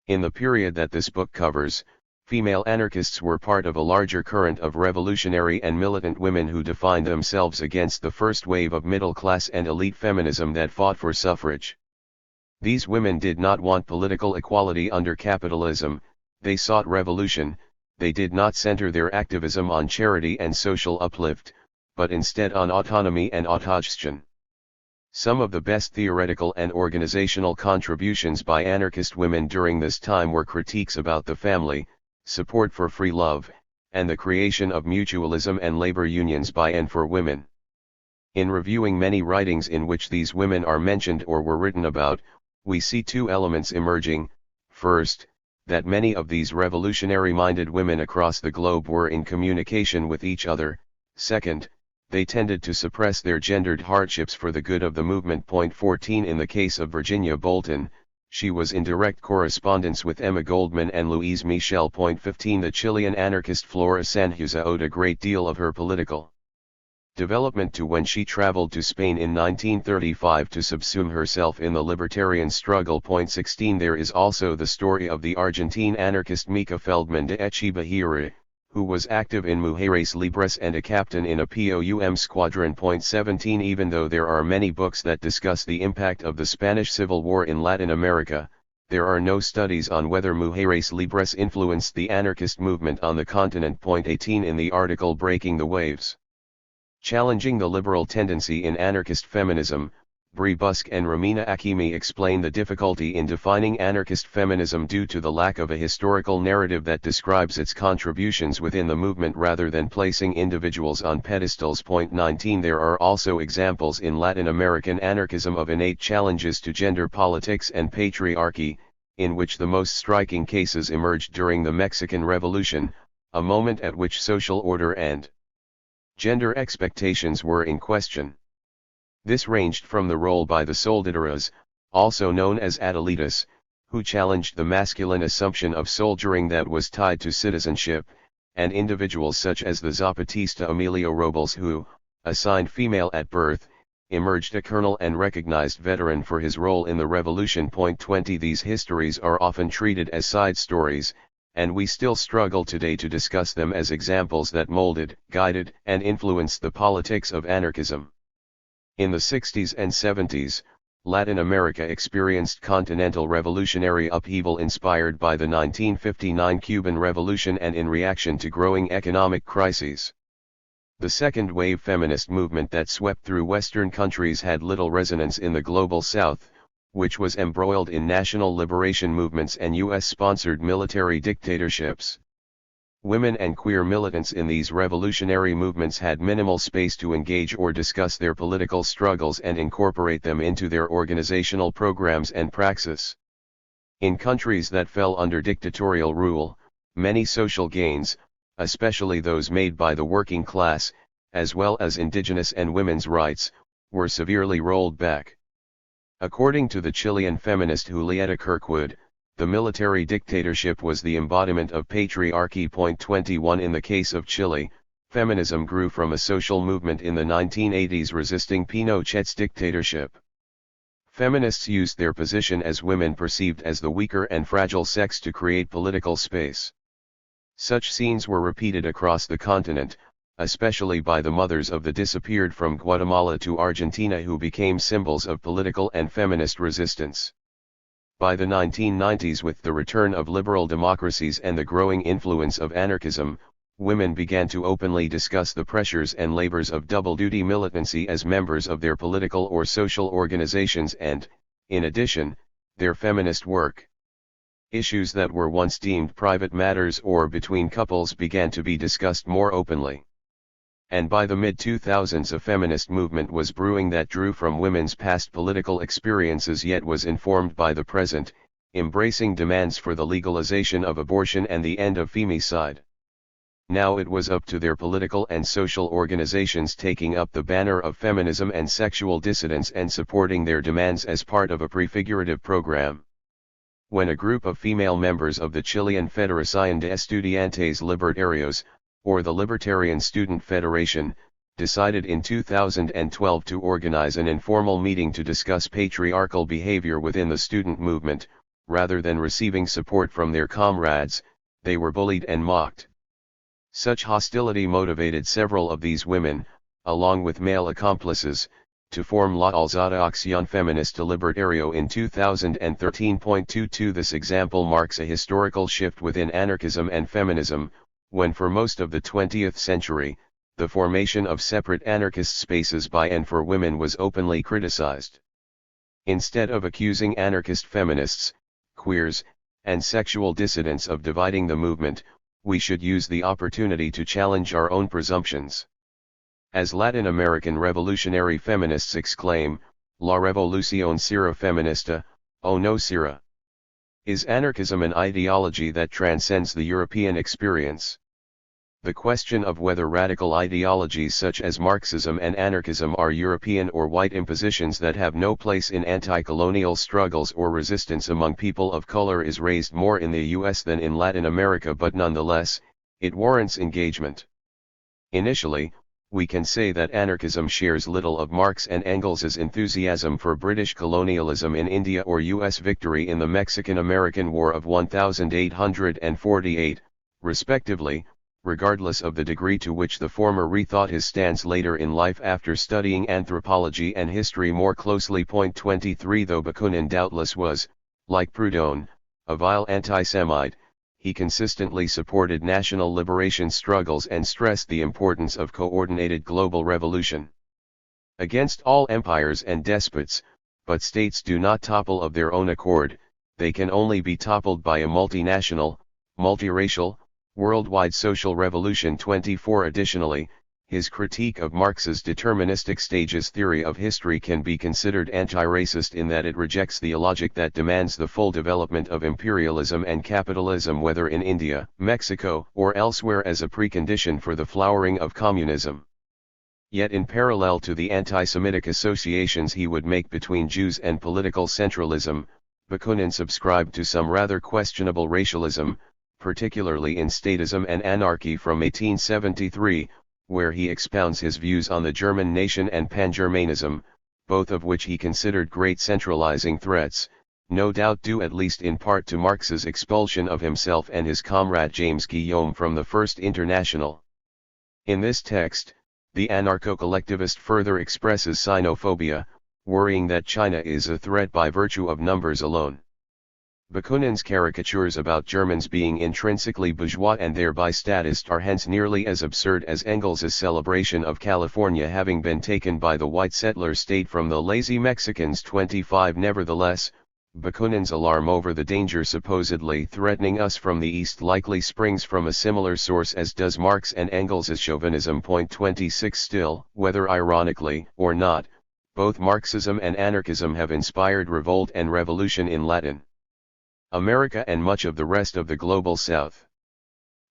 In the period that this book covers, female anarchists were part of a larger current of revolutionary and militant women who defined themselves against the first wave of middle-class and elite feminism that fought for suffrage. These women did not want political equality under capitalism, they sought revolution. They did not center their activism on charity and social uplift, but instead on autonomy and autogestion. Some of the best theoretical and organizational contributions by anarchist women during this time were critiques about the family, support for free love, and the creation of mutualism and labor unions by and for women. In reviewing many writings in which these women are mentioned or were written about, we see two elements emerging. First, that many of these revolutionary-minded women across the globe were in communication with each other. Second, they tended to suppress their gendered hardships for the good of the movement. 14 In the case of Virginia Bolton, she was in direct correspondence with Emma Goldman and Louise Michel. 15 The Chilean anarchist Flora Sanhueza owed a great deal of her political development to when she traveled to Spain in 1935 to subsume herself in the libertarian struggle. 16 There is also the story of the Argentine anarchist Mica Feldman de Echeverría, who was active in Mujeres Libres and a captain in a POUM squadron. 17 Even though there are many books that discuss the impact of the Spanish Civil War in Latin America, there are no studies on whether Mujeres Libres influenced the anarchist movement on the continent. 18 In the article Breaking the Waves, Challenging the Liberal Tendency in Anarchist Feminism, Bree Busk and Romina Hakimi explain the difficulty in defining anarchist feminism due to the lack of a historical narrative that describes its contributions within the movement rather than placing individuals on pedestals. 19 There are also examples in Latin American anarchism of innate challenges to gender politics and patriarchy, in which the most striking cases emerged during the Mexican Revolution, a moment at which social order and gender expectations were in question. This ranged from the role by the soldaderas, also known as adelitas, who challenged the masculine assumption of soldiering that was tied to citizenship, and individuals such as the Zapatista Emilio Robles who, assigned female at birth, emerged a colonel and recognized veteran for his role in the revolution. 20 These histories are often treated as side stories, and we still struggle today to discuss them as examples that molded, guided, and influenced the politics of anarchism. In the 60s and 70s, Latin America experienced continental revolutionary upheaval inspired by the 1959 Cuban Revolution and in reaction to growing economic crises. The second-wave feminist movement that swept through Western countries had little resonance in the global South, which was embroiled in national liberation movements and US-sponsored military dictatorships. Women and queer militants in these revolutionary movements had minimal space to engage or discuss their political struggles and incorporate them into their organizational programs and praxis. In countries that fell under dictatorial rule, many social gains, especially those made by the working class, as well as indigenous and women's rights, were severely rolled back. According to the Chilean feminist Julieta Kirkwood, the military dictatorship was the embodiment of patriarchy. 21 In the case of Chile, feminism grew from a social movement in the 1980s resisting Pinochet's dictatorship. Feminists used their position as women perceived as the weaker and fragile sex to create political space. Such scenes were repeated across the continent, especially by the mothers of the disappeared from Guatemala to Argentina who became symbols of political and feminist resistance. By the 1990s, with the return of liberal democracies and the growing influence of anarchism, women began to openly discuss the pressures and labors of double-duty militancy as members of their political or social organizations and, in addition, their feminist work. Issues that were once deemed private matters or between couples began to be discussed more openly. And by the mid-2000s a feminist movement was brewing that drew from women's past political experiences yet was informed by the present, embracing demands for the legalization of abortion and the end of femicide. Now it was up to their political and social organizations taking up the banner of feminism and sexual dissidence and supporting their demands as part of a prefigurative program. When a group of female members of the Chilean Federación de Estudiantes Libertarios, or the Libertarian Student Federation, decided in 2012 to organize an informal meeting to discuss patriarchal behavior within the student movement, rather than receiving support from their comrades, they were bullied and mocked. Such hostility motivated several of these women, along with male accomplices, to form La Alzada Acción Feminista Libertario in 2013. 22 This example marks a historical shift within anarchism and feminism, when for most of the 20th century, the formation of separate anarchist spaces by and for women was openly criticized. Instead of accusing anarchist feminists, queers, and sexual dissidents of dividing the movement, we should use the opportunity to challenge our own presumptions. As Latin American revolutionary feminists exclaim, La revolución será feminista, o no será. Is anarchism an ideology that transcends the European experience? The question of whether radical ideologies such as Marxism and anarchism are European or white impositions that have no place in anti-colonial struggles or resistance among people of color is raised more in the US than in Latin America, but nonetheless, it warrants engagement. Initially, we can say that anarchism shares little of Marx and Engels's enthusiasm for British colonialism in India or US victory in the Mexican-American War of 1848, respectively, regardless of the degree to which the former rethought his stance later in life after studying anthropology and history more closely. Point 23 Though Bakunin doubtless was, like Proudhon, a vile anti-Semite, he consistently supported national liberation struggles and stressed the importance of coordinated global revolution against all empires and despots, but states do not topple of their own accord, they can only be toppled by a multinational, multiracial, worldwide social revolution. 24 Additionally, his critique of Marx's deterministic stages theory of history can be considered anti-racist in that it rejects the logic that demands the full development of imperialism and capitalism whether in India, Mexico, or elsewhere as a precondition for the flowering of communism. Yet in parallel to the anti-Semitic associations he would make between Jews and political centralism, Bakunin subscribed to some rather questionable racialism, particularly in Statism and Anarchy from 1873, where he expounds his views on the German nation and Pan-Germanism, both of which he considered great centralizing threats, no doubt due at least in part to Marx's expulsion of himself and his comrade James Guillaume from the First International. In this text, the anarcho-collectivist further expresses xenophobia, worrying that China is a threat by virtue of numbers alone. Bakunin's caricatures about Germans being intrinsically bourgeois and thereby statist are hence nearly as absurd as Engels' celebration of California having been taken by the white settler state from the lazy Mexicans. 25 Nevertheless, Bakunin's alarm over the danger supposedly threatening us from the East likely springs from a similar source as does Marx and Engels' chauvinism. 26 Still, whether ironically or not, both Marxism and anarchism have inspired revolt and revolution in Latin America and much of the rest of the global South.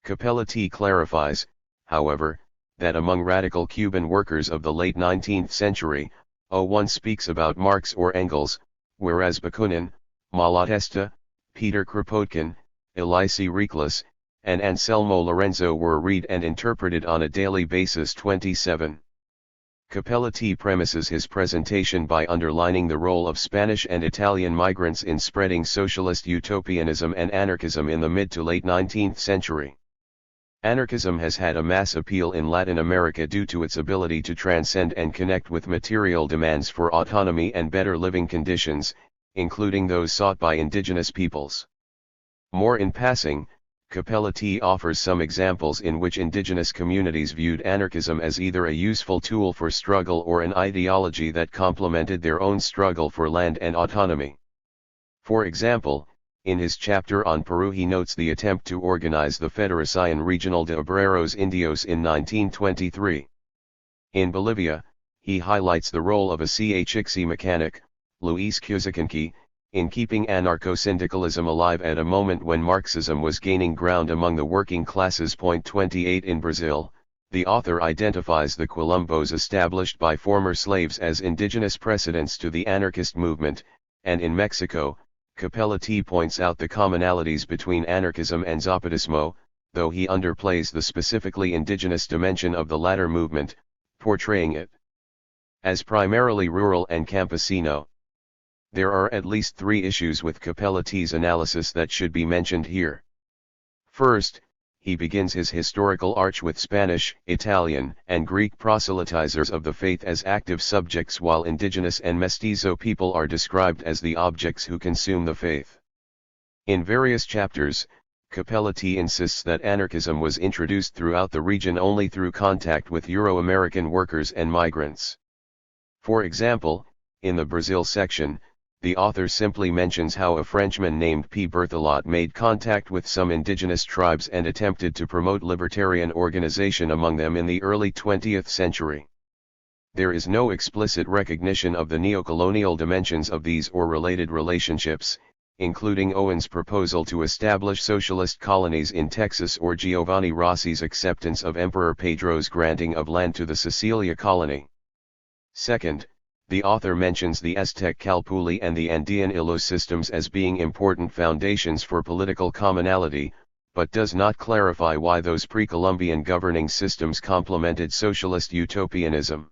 Cappelletti clarifies, however, that among radical Cuban workers of the late 19th century, one speaks about Marx or Engels, whereas Bakunin, Malatesta, Peter Kropotkin, Elisee Reclus, and Anselmo Lorenzo were read and interpreted on a daily basis. 27. Cappelletti premises his presentation by underlining the role of Spanish and Italian migrants in spreading socialist utopianism and anarchism in the mid to late 19th century. Anarchism has had a mass appeal in Latin America due to its ability to transcend and connect with material demands for autonomy and better living conditions, including those sought by indigenous peoples. More in passing, Cappelletti offers some examples in which indigenous communities viewed anarchism as either a useful tool for struggle or an ideology that complemented their own struggle for land and autonomy. For example, in his chapter on Peru he notes the attempt to organize the Federación Regional de Obreros Indios in 1923. In Bolivia, he highlights the role of a CHXC mechanic, Luis Cusicanqui, in keeping anarcho-syndicalism alive at a moment when Marxism was gaining ground among the working classes. 28 In Brazil, the author identifies the quilombos established by former slaves as indigenous precedents to the anarchist movement, and in Mexico, Cappelletti points out the commonalities between anarchism and zapatismo, though he underplays the specifically indigenous dimension of the latter movement, portraying it as primarily rural and campesino. There are at least three issues with Cappelletti's analysis that should be mentioned here. First, he begins his historical arch with Spanish, Italian, and Greek proselytizers of the faith as active subjects while indigenous and mestizo people are described as the objects who consume the faith. In various chapters, Cappelletti insists that anarchism was introduced throughout the region only through contact with Euro-American workers and migrants. For example, in the Brazil section, the author simply mentions how a Frenchman named P. Berthelot made contact with some indigenous tribes and attempted to promote libertarian organization among them in the early 20th century. There is no explicit recognition of the neocolonial dimensions of these or related relationships, including Owen's proposal to establish socialist colonies in Texas or Giovanni Rossi's acceptance of Emperor Pedro's granting of land to the Sicilia colony. Second, the author mentions the Aztec Calpulli and the Andean Ilo systems as being important foundations for political commonality, but does not clarify why those pre-Columbian governing systems complemented socialist utopianism.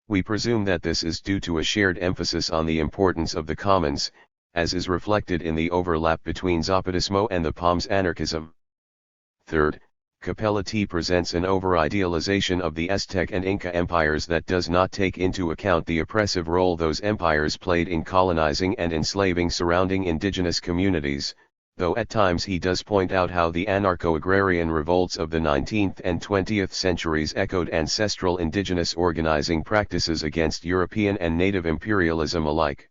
We presume that this is due to a shared emphasis on the importance of the commons, as is reflected in the overlap between Zapatismo and the POM's anarchism. Third, Cappelletti presents an over-idealization of the Aztec and Inca empires that does not take into account the oppressive role those empires played in colonizing and enslaving surrounding indigenous communities, though at times he does point out how the anarcho-agrarian revolts of the 19th and 20th centuries echoed ancestral indigenous organizing practices against European and native imperialism alike.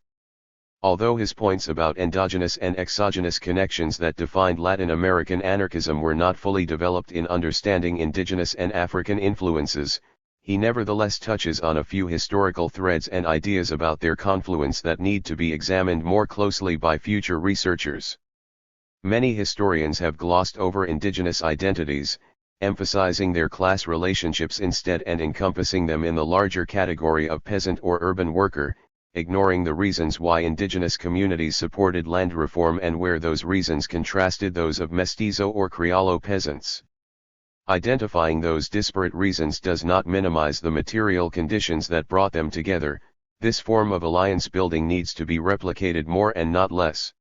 Although his points about endogenous and exogenous connections that defined Latin American anarchism were not fully developed in understanding indigenous and African influences, he nevertheless touches on a few historical threads and ideas about their confluence that need to be examined more closely by future researchers. Many historians have glossed over indigenous identities, emphasizing their class relationships instead and encompassing them in the larger category of peasant or urban worker, ignoring the reasons why indigenous communities supported land reform and where those reasons contrasted those of mestizo or criollo peasants. Identifying those disparate reasons does not minimize the material conditions that brought them together. This form of alliance building needs to be replicated more and not less.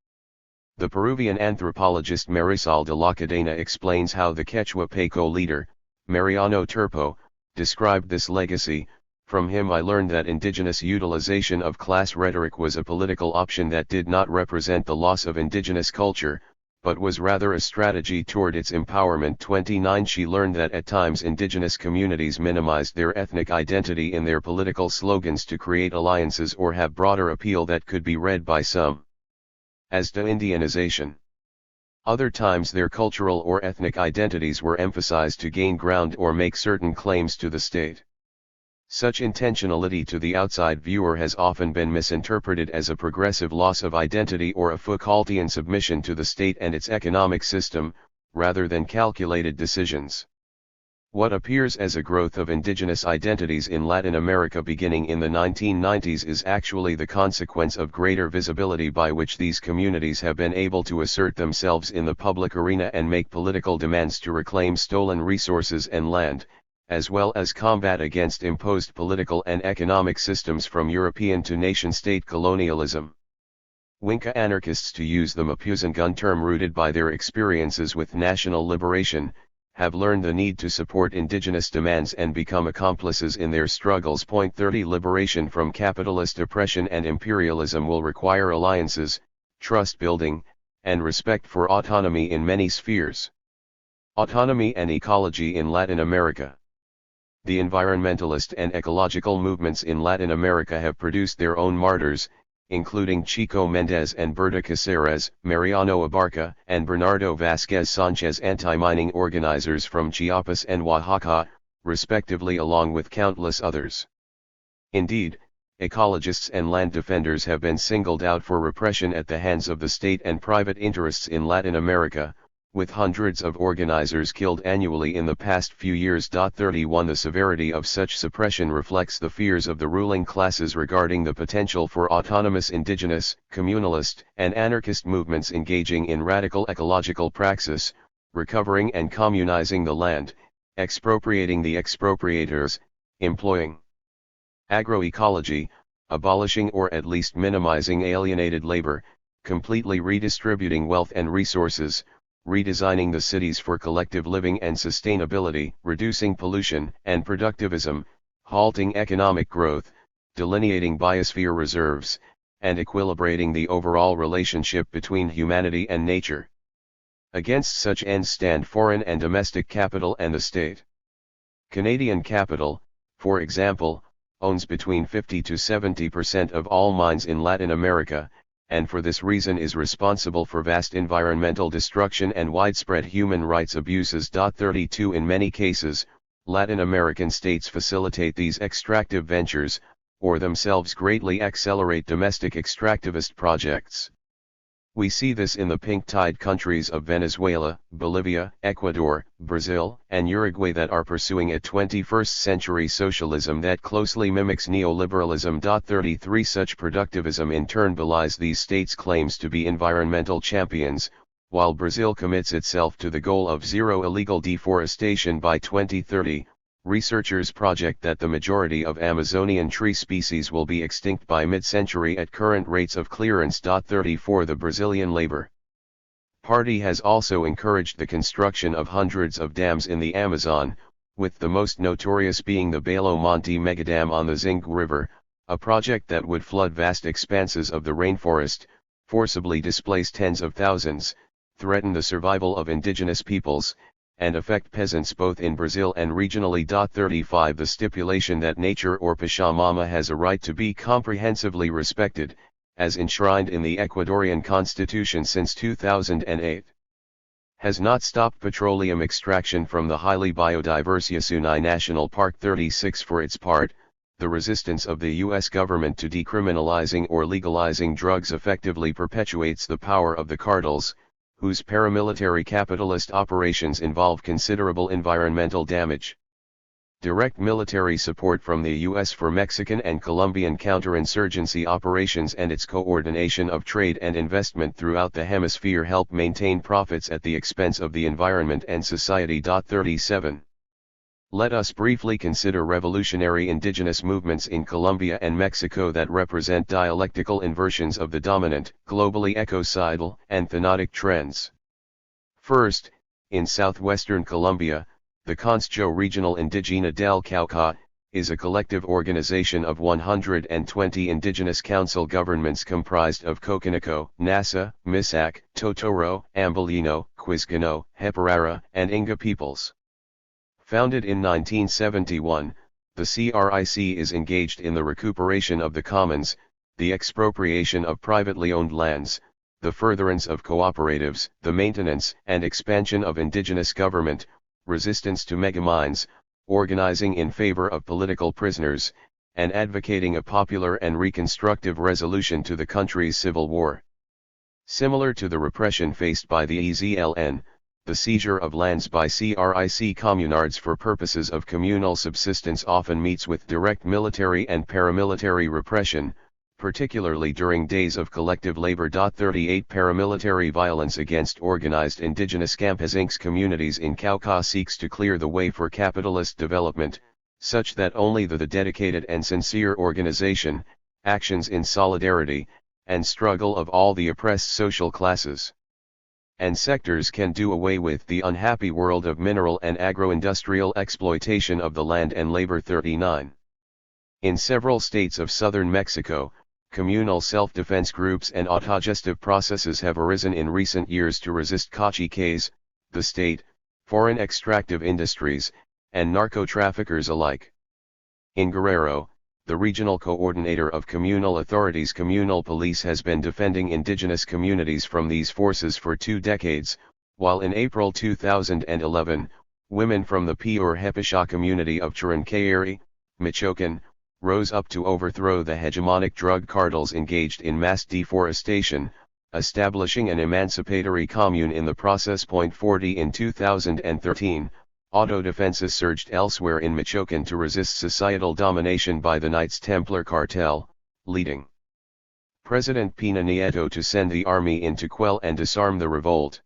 The Peruvian anthropologist Marisol de la Cadena explains how the Quechua Paco leader, Mariano Turpo, described this legacy. From him I learned that indigenous utilization of class rhetoric was a political option that did not represent the loss of indigenous culture, but was rather a strategy toward its empowerment. 29 She learned that at times indigenous communities minimized their ethnic identity in their political slogans to create alliances or have broader appeal that could be read by some as de-Indianization. Other times their cultural or ethnic identities were emphasized to gain ground or make certain claims to the state. Such intentionality to the outside viewer has often been misinterpreted as a progressive loss of identity or a Foucaultian submission to the state and its economic system, rather than calculated decisions. What appears as a growth of indigenous identities in Latin America beginning in the 1990s is actually the consequence of greater visibility by which these communities have been able to assert themselves in the public arena and make political demands to reclaim stolen resources and land, as well as combat against imposed political and economic systems from European to nation-state colonialism. Winca anarchists, to use the Mapuzungun term rooted by their experiences with national liberation, have learned the need to support indigenous demands and become accomplices in their struggles. 30 Liberation from capitalist oppression and imperialism will require alliances, trust building, and respect for autonomy in many spheres. Autonomy and ecology in Latin America. The environmentalist and ecological movements in Latin America have produced their own martyrs, including Chico Mendes and Berta Cáceres, Mariano Abarca and Bernardo Vázquez Sánchez, anti-mining organizers from Chiapas and Oaxaca, respectively, along with countless others. Indeed, ecologists and land defenders have been singled out for repression at the hands of the state and private interests in Latin America, with hundreds of organizers killed annually in the past few years. 31 The severity of such suppression reflects the fears of the ruling classes regarding the potential for autonomous indigenous, communalist, and anarchist movements engaging in radical ecological praxis, recovering and communizing the land, expropriating the expropriators, employing agroecology, abolishing or at least minimizing alienated labor, completely redistributing wealth and resources, redesigning the cities for collective living and sustainability, reducing pollution and productivism, halting economic growth, delineating biosphere reserves, and equilibrating the overall relationship between humanity and nature. Against such ends stand foreign and domestic capital and the state. Canadian capital, for example, owns between 50 to 70% of all mines in Latin America, and for this reason is responsible for vast environmental destruction and widespread human rights abuses. 32 In many cases, Latin American states facilitate these extractive ventures, or themselves greatly accelerate domestic extractivist projects. We see this in the pink tide countries of Venezuela, Bolivia, Ecuador, Brazil, and Uruguay that are pursuing a 21st century socialism that closely mimics neoliberalism. 33 Such productivism in turn belies these states' claims to be environmental champions, while Brazil commits itself to the goal of zero illegal deforestation by 2030. Researchers project that the majority of Amazonian tree species will be extinct by mid-century at current rates of clearance. 34 The Brazilian labor party has also encouraged the construction of hundreds of dams in the Amazon, with the most notorious being the Belo Monte megadam on the Zinc River, a project that would flood vast expanses of the rainforest, forcibly displace tens of thousands, threaten the survival of indigenous peoples, and affect peasants both in Brazil and regionally. 35 The stipulation that nature or Pachamama has a right to be comprehensively respected, as enshrined in the Ecuadorian constitution since 2008. Has not stopped petroleum extraction from the highly biodiverse Yasuni National Park. 36 For its part, the resistance of the U.S. government to decriminalizing or legalizing drugs effectively perpetuates the power of the cartels, whose paramilitary capitalist operations involve considerable environmental damage. Direct military support from the U.S. for Mexican and Colombian counterinsurgency operations and its coordination of trade and investment throughout the hemisphere help maintain profits at the expense of the environment and society. 37. Let us briefly consider revolutionary indigenous movements in Colombia and Mexico that represent dialectical inversions of the dominant, globally ecocidal and thanatic trends. First, in southwestern Colombia, the Constjo Regional Indigena del Cauca is a collective organization of 120 indigenous council governments comprised of Cocanaco, Nasa, Misak, Totoro, Ambalino, Quizquino, Heparara, and Inga peoples. Founded in 1971, the CRIC is engaged in the recuperation of the commons, the expropriation of privately owned lands, the furtherance of cooperatives, the maintenance and expansion of indigenous government, resistance to megamines, organizing in favor of political prisoners, and advocating a popular and reconstructive resolution to the country's civil war. Similar to the repression faced by the EZLN, the seizure of lands by CRIC communards for purposes of communal subsistence often meets with direct military and paramilitary repression, particularly during days of collective labor. 38 Paramilitary violence against organized indigenous campesines communities in Cauca seeks to clear the way for capitalist development, such that only the dedicated and sincere organization, actions in solidarity, and struggle of all the oppressed social classes and sectors can do away with the unhappy world of mineral and agro-industrial exploitation of the land and labor. 39. In several states of southern Mexico, communal self-defense groups and autogestive processes have arisen in recent years to resist caciques, the state, foreign extractive industries, and narco-traffickers alike. In Guerrero, the regional coordinator of communal authorities Communal Police has been defending indigenous communities from these forces for 2 decades, while in April 2011, women from the Pure Hepisha community of Chirincayeri, Michoacan, rose up to overthrow the hegemonic drug cartels engaged in mass deforestation, establishing an emancipatory commune in the process. 40 In 2013, autodefenses surged elsewhere in Michoacan to resist societal domination by the Knights Templar cartel, leading President Pena Nieto to send the army in to quell and disarm the revolt.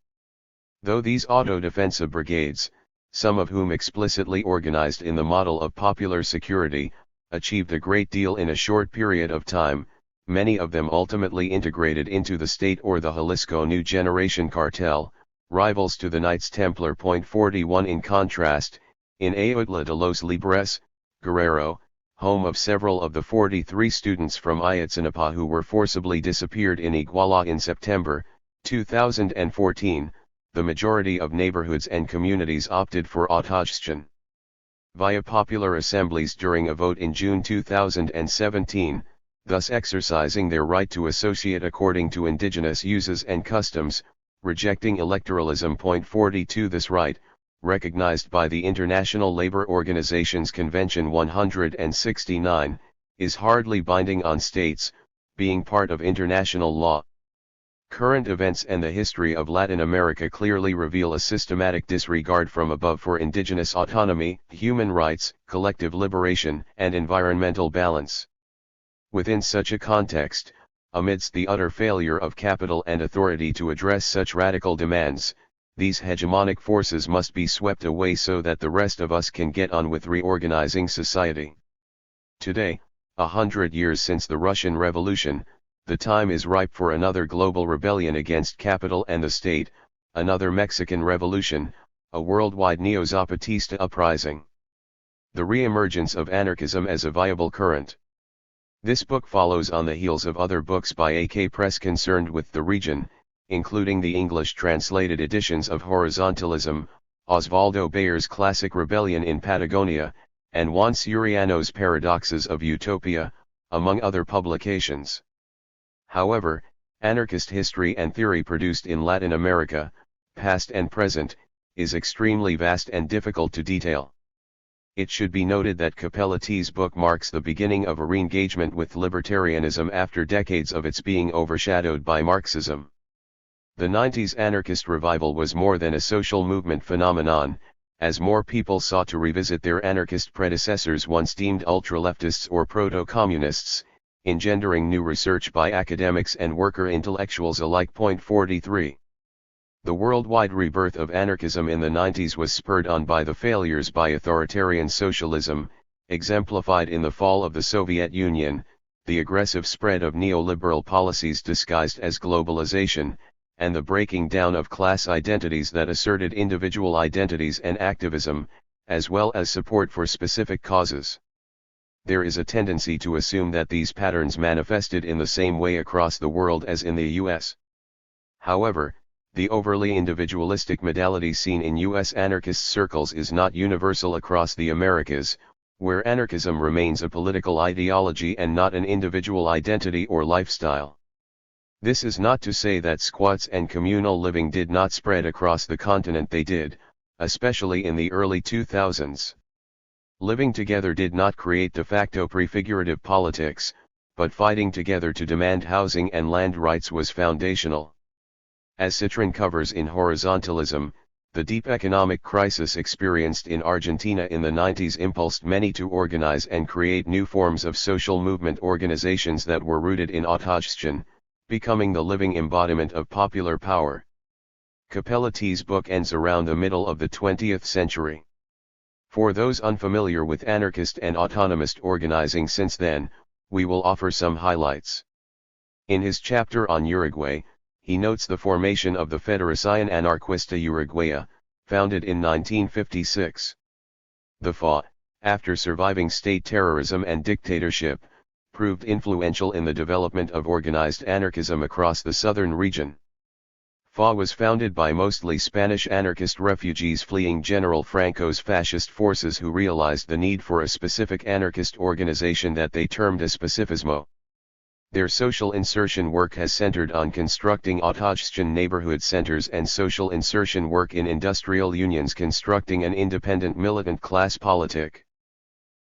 Though these autodefensive brigades, some of whom explicitly organized in the model of popular security, achieved a great deal in a short period of time, many of them ultimately integrated into the state or the Jalisco New Generation cartel, rivals to the Knights Templar. 41 In contrast, in Ayutla de los Libres, Guerrero, home of several of the 43 students from Ayotzinapa who were forcibly disappeared in Iguala in September 2014, the majority of neighborhoods and communities opted for autogestion. Via popular assemblies during a vote in June 2017, thus exercising their right to associate according to indigenous uses and customs, rejecting electoralism. 42 This right, recognized by the International Labour Organization's Convention 169, is hardly binding on states, being part of international law. Current events and the history of Latin America clearly reveal a systematic disregard from above for indigenous autonomy, human rights, collective liberation, and environmental balance. Within such a context, amidst the utter failure of capital and authority to address such radical demands, these hegemonic forces must be swept away so that the rest of us can get on with reorganizing society. Today, 100 years since the Russian Revolution, the time is ripe for another global rebellion against capital and the state, Another Mexican Revolution, a worldwide neo-Zapatista uprising. The re-emergence of anarchism as a viable current. This book follows on the heels of other books by AK Press concerned with the region, including the English translated editions of Horizontalism, Osvaldo Bayer's classic Rebellion in Patagonia, and Juan Suriano's Paradoxes of Utopia, among other publications. However, anarchist history and theory produced in Latin America, past and present, is extremely vast and difficult to detail. It should be noted that Cappelletti's book marks the beginning of a re-engagement with libertarianism after decades of its being overshadowed by Marxism. The 90s anarchist revival was more than a social movement phenomenon, as more people sought to revisit their anarchist predecessors once deemed ultra-leftists or proto-communists, engendering new research by academics and worker intellectuals alike. 43. The worldwide rebirth of anarchism in the 90s was spurred on by the failures by authoritarian socialism, exemplified in the fall of the Soviet Union, the aggressive spread of neoliberal policies disguised as globalization, and the breaking down of class identities that asserted individual identities and activism, as well as support for specific causes. There is a tendency to assume that these patterns manifested in the same way across the world as in the US. However, the overly individualistic modality seen in US anarchist circles is not universal across the Americas, where anarchism remains a political ideology and not an individual identity or lifestyle. This is not to say that squats and communal living did not spread across the continent. They did, especially in the early 2000s. Living together did not create de facto prefigurative politics, but fighting together to demand housing and land rights was foundational. As Citrin covers in Horizontalism, the deep economic crisis experienced in Argentina in the 90s impulsed many to organize and create new forms of social movement organizations that were rooted in autogestion, becoming the living embodiment of popular power. Cappelletti's book ends around the middle of the 20th century. For those unfamiliar with anarchist and autonomist organizing since then, we will offer some highlights. In his chapter on Uruguay, he notes the formation of the Federación Anarquista Uruguaya, founded in 1956. The FA, after surviving state terrorism and dictatorship, proved influential in the development of organized anarchism across the southern region. FA was founded by mostly Spanish anarchist refugees fleeing General Franco's fascist forces who realized the need for a specific anarchist organization that they termed especifismo. Their social insertion work has centered on constructing autogestion neighborhood centers and social insertion work in industrial unions constructing an independent militant class politic.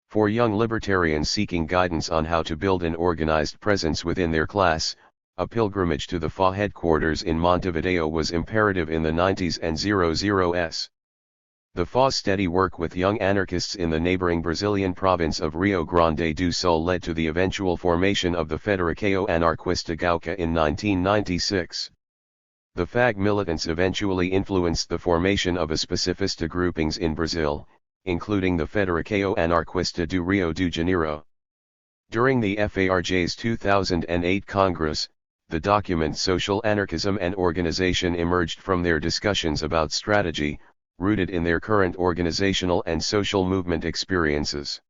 For young libertarians seeking guidance on how to build an organized presence within their class, a pilgrimage to the FA headquarters in Montevideo was imperative in the 90s and 00s. The FA's steady work with young anarchists in the neighboring Brazilian province of Rio Grande do Sul led to the eventual formation of the Federação Anarquista Gauca in 1996. The FAG militants eventually influenced the formation of especifista groupings in Brazil, including the Federação Anarquista do Rio de Janeiro. During the FARJ's 2008 Congress, the document Social Anarchism and Organization emerged from their discussions about strategy, rooted in their current organizational and social movement experiences.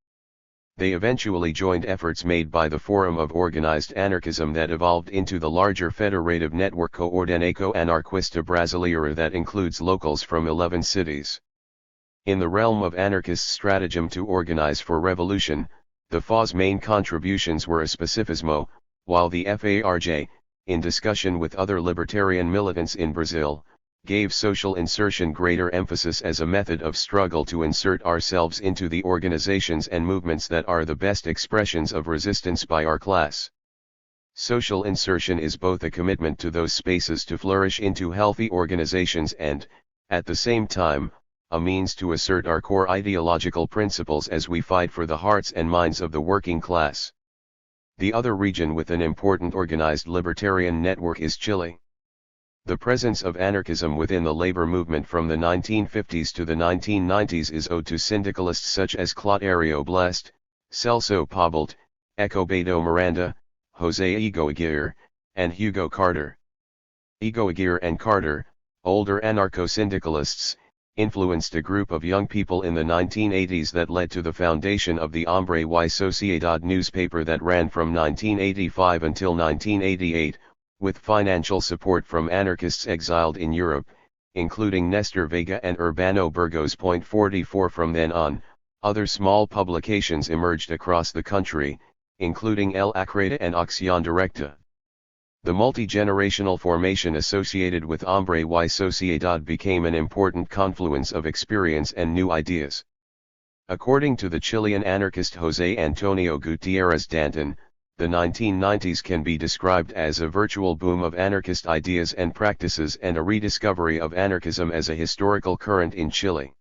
They eventually joined efforts made by the Forum of Organized Anarchism that evolved into the larger federative network Coordenação Anarquista Brasileira that includes locals from 11 cities. In the realm of anarchist stratagem to organize for revolution, the FA's main contributions were especifismo, while the FARJ, in discussion with other libertarian militants in Brazil, gave social insertion greater emphasis as a method of struggle to insert ourselves into the organizations and movements that are the best expressions of resistance by our class. Social insertion is both a commitment to those spaces to flourish into healthy organizations and, at the same time, a means to assert our core ideological principles as we fight for the hearts and minds of the working class. The other region with an important organized libertarian network is Chile. The presence of anarchism within the labor movement from the 1950s to the 1990s is owed to syndicalists such as Clotario Blest, Celso Pobalt, Ecobedo Miranda, José Ego Aguirre, and Hugo Carter. Ego Aguirre and Carter, older anarcho-syndicalists, influenced a group of young people in the 1980s that led to the foundation of the Hombre y Sociedad newspaper that ran from 1985 until 1988, with financial support from anarchists exiled in Europe, including Nestor Vega and Urbano Burgos. 44 From then on, other small publications emerged across the country, including El Acreta and Acción Directa. The multi-generational formation associated with Hombre y Sociedad became an important confluence of experience and new ideas. According to the Chilean anarchist José Antonio Gutiérrez Danton, the 1990s can be described as a virtual boom of anarchist ideas and practices and a rediscovery of anarchism as a historical current in Chile.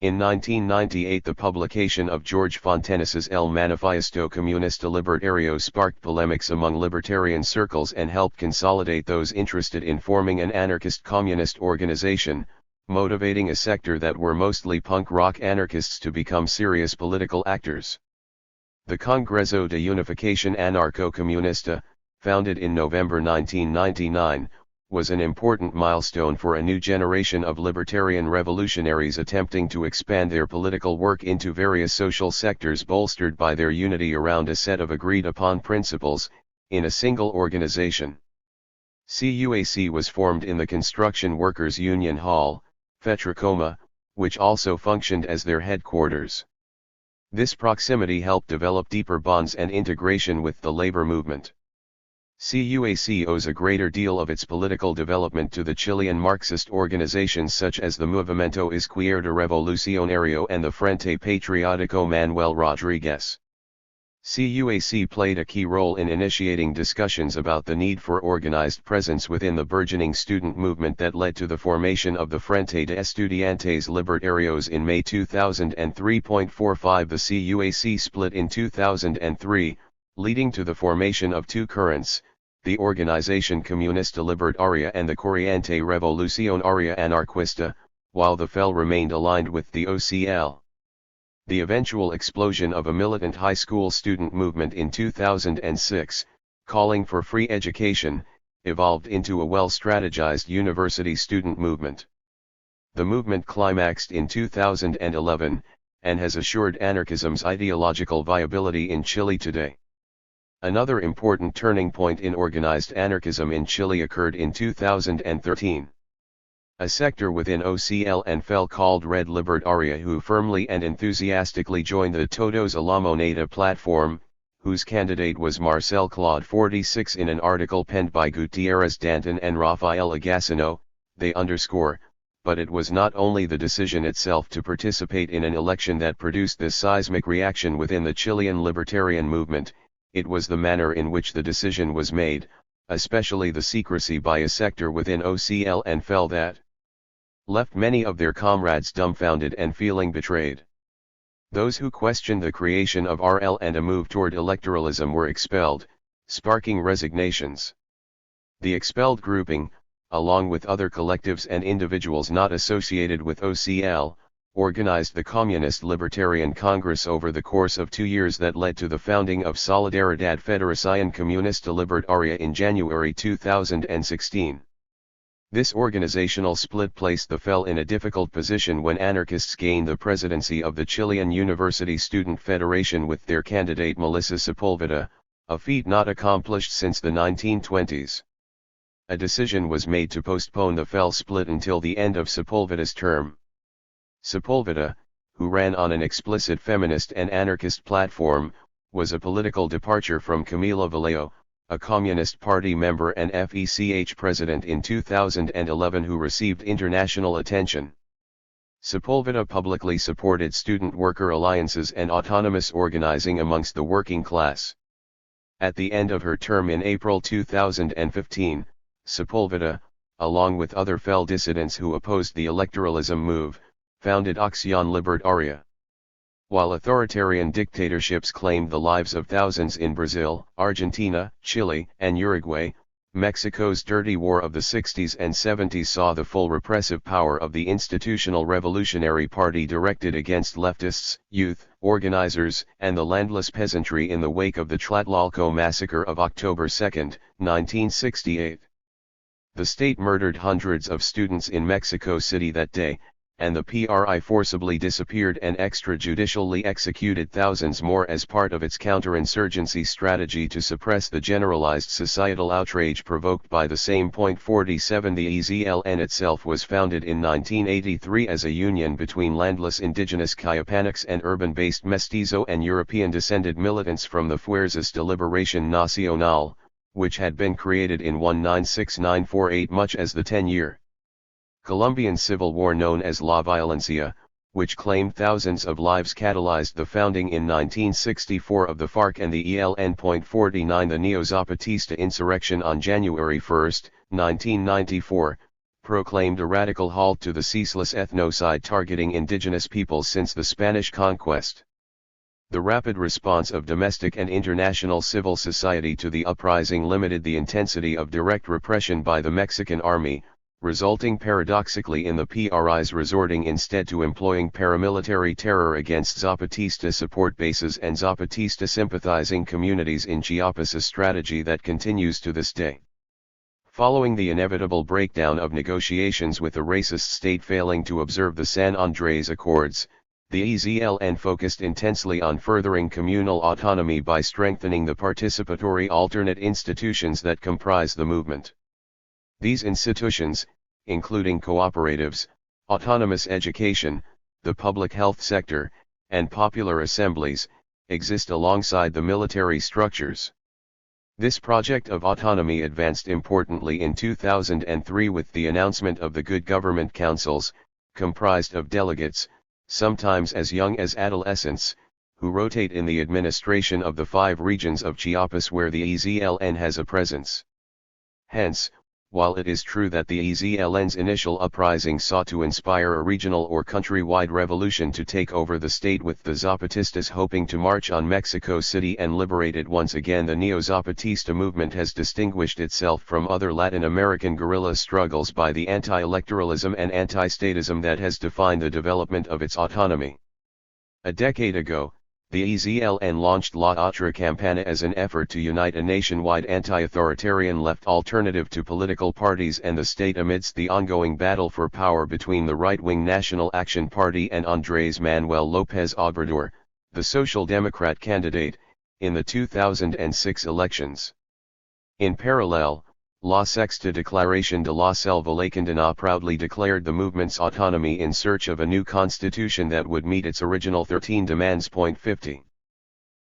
In 1998, the publication of Jorge Fontanes's El Manifiesto Comunista Libertario sparked polemics among libertarian circles and helped consolidate those interested in forming an anarchist communist organization, motivating a sector that were mostly punk rock anarchists to become serious political actors. The Congreso de Unificación Anarco-Comunista, founded in November 1999, was an important milestone for a new generation of libertarian revolutionaries attempting to expand their political work into various social sectors bolstered by their unity around a set of agreed-upon principles, in a single organization. CUAC was formed in the Construction Workers' Union Hall, Fetracoma, which also functioned as their headquarters. This proximity helped develop deeper bonds and integration with the labor movement. CUAC owes a greater deal of its political development to the Chilean Marxist organizations such as the Movimiento Izquierda Revolucionario and the Frente Patriótico Manuel Rodríguez. CUAC played a key role in initiating discussions about the need for organized presence within the burgeoning student movement that led to the formation of the Frente de Estudiantes Libertarios in May 2003. 45 The CUAC split in 2003, leading to the formation of two currents, the Organización Comunista Libertaria and the Corriente Revolucionaria Anarquista, while the FEL remained aligned with the OCL. The eventual explosion of a militant high school student movement in 2006, calling for free education, evolved into a well-strategized university student movement. The movement climaxed in 2011, and has assured anarchism's ideological viability in Chile today. Another important turning point in organized anarchism in Chile occurred in 2013. A sector within OCL and FEL called Red Libertaria, who firmly and enthusiastically joined the Todos a la Moneda platform, whose candidate was Marcel Claude 46 in an article penned by Gutiérrez Danton and Rafael Agassino, they underscore, but it was not only the decision itself to participate in an election that produced this seismic reaction within the Chilean libertarian movement, it was the manner in which the decision was made, especially the secrecy by a sector within OCL and FEL that left many of their comrades dumbfounded and feeling betrayed. Those who questioned the creation of RL and a move toward electoralism were expelled, sparking resignations. The expelled grouping, along with other collectives and individuals not associated with OCL, organized the Communist Libertarian Congress over the course of 2 years that led to the founding of Solidaridad Federación Comunista Libertaria in January 2016. This organizational split placed the FEL in a difficult position when anarchists gained the presidency of the Chilean University Student Federation with their candidate Melissa Sepulveda, a feat not accomplished since the 1920s. A decision was made to postpone the FEL split until the end of Sepulveda's term. Sepulveda, who ran on an explicit feminist and anarchist platform, was a political departure from Camilo Vallejo, a Communist Party member and FECH president in 2011 who received international attention. Sepulveda publicly supported student worker alliances and autonomous organizing amongst the working class. At the end of her term in April 2015, Sepulveda, along with other FEL dissidents who opposed the electoralism move, founded Acción Libertaria. While authoritarian dictatorships claimed the lives of thousands in Brazil, Argentina, Chile, and Uruguay, Mexico's dirty war of the 60s and 70s saw the full repressive power of the institutional Revolutionary Party directed against leftists, youth, organizers, and the landless peasantry in the wake of the Tlatelolco massacre of October 2, 1968. The state murdered hundreds of students in Mexico City that day, and the PRI forcibly disappeared and extrajudicially executed thousands more as part of its counterinsurgency strategy to suppress the generalized societal outrage provoked by the same. 47 The EZLN itself was founded in 1983 as a union between landless indigenous Chiapanecs and urban-based Mestizo and European-descended militants from the Fuerzas de Liberación Nacional, which had been created in 1969-48 much as the 10-year Colombian Civil War known as La Violencia, which claimed thousands of lives catalyzed the founding in 1964 of the FARC and the ELN. 49 The Neo-Zapatista insurrection on January 1, 1994, proclaimed a radical halt to the ceaseless ethnocide targeting indigenous peoples since the Spanish conquest. The rapid response of domestic and international civil society to the uprising limited the intensity of direct repression by the Mexican army, resulting paradoxically in the PRIs resorting instead to employing paramilitary terror against Zapatista support bases and Zapatista sympathizing communities in Chiapas, a strategy that continues to this day. Following the inevitable breakdown of negotiations with the racist state failing to observe the San Andrés Accords, the EZLN focused intensely on furthering communal autonomy by strengthening the participatory alternate institutions that comprise the movement. These institutions, including cooperatives, autonomous education, the public health sector, and popular assemblies, exist alongside the military structures. This project of autonomy advanced importantly in 2003 with the announcement of the Good Government Councils, comprised of delegates, sometimes as young as adolescents, who rotate in the administration of the 5 regions of Chiapas where the EZLN has a presence. Hence, while it is true that the EZLN's initial uprising sought to inspire a regional or country-wide revolution to take over the state with the Zapatistas hoping to march on Mexico City and liberate it once again, the Neo-Zapatista movement has distinguished itself from other Latin American guerrilla struggles by the anti-electoralism and anti-statism that has defined the development of its autonomy. A decade ago, the EZLN launched La Otra Campana as an effort to unite a nationwide anti-authoritarian left alternative to political parties and the state amidst the ongoing battle for power between the right-wing National Action Party and Andrés Manuel López Obrador, the Social Democrat candidate, in the 2006 elections. In parallel, La Sexta Declaración de la Selva Lacandona proudly declared the movement's autonomy in search of a new constitution that would meet its original 13 demands. 50.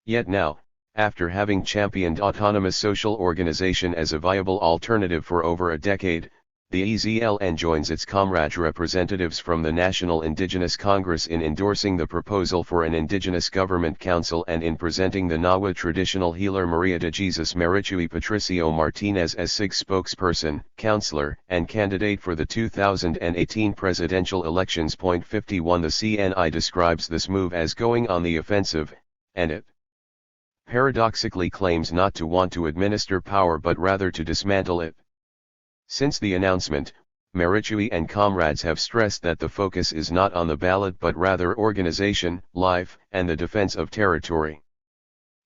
Yet now, after having championed autonomous social organization as a viable alternative for over a decade, the EZLN joins its comrade representatives from the National Indigenous Congress in endorsing the proposal for an Indigenous Government Council and in presenting the Nahua traditional healer Maria de Jesus Marichui Patricio Martinez as SIG spokesperson, counselor, and candidate for the 2018 presidential elections. 51 The CNI describes this move as going on the offensive, and it paradoxically claims not to want to administer power but rather to dismantle it. Since the announcement, Marichui and comrades have stressed that the focus is not on the ballot but rather organization, life, and the defense of territory.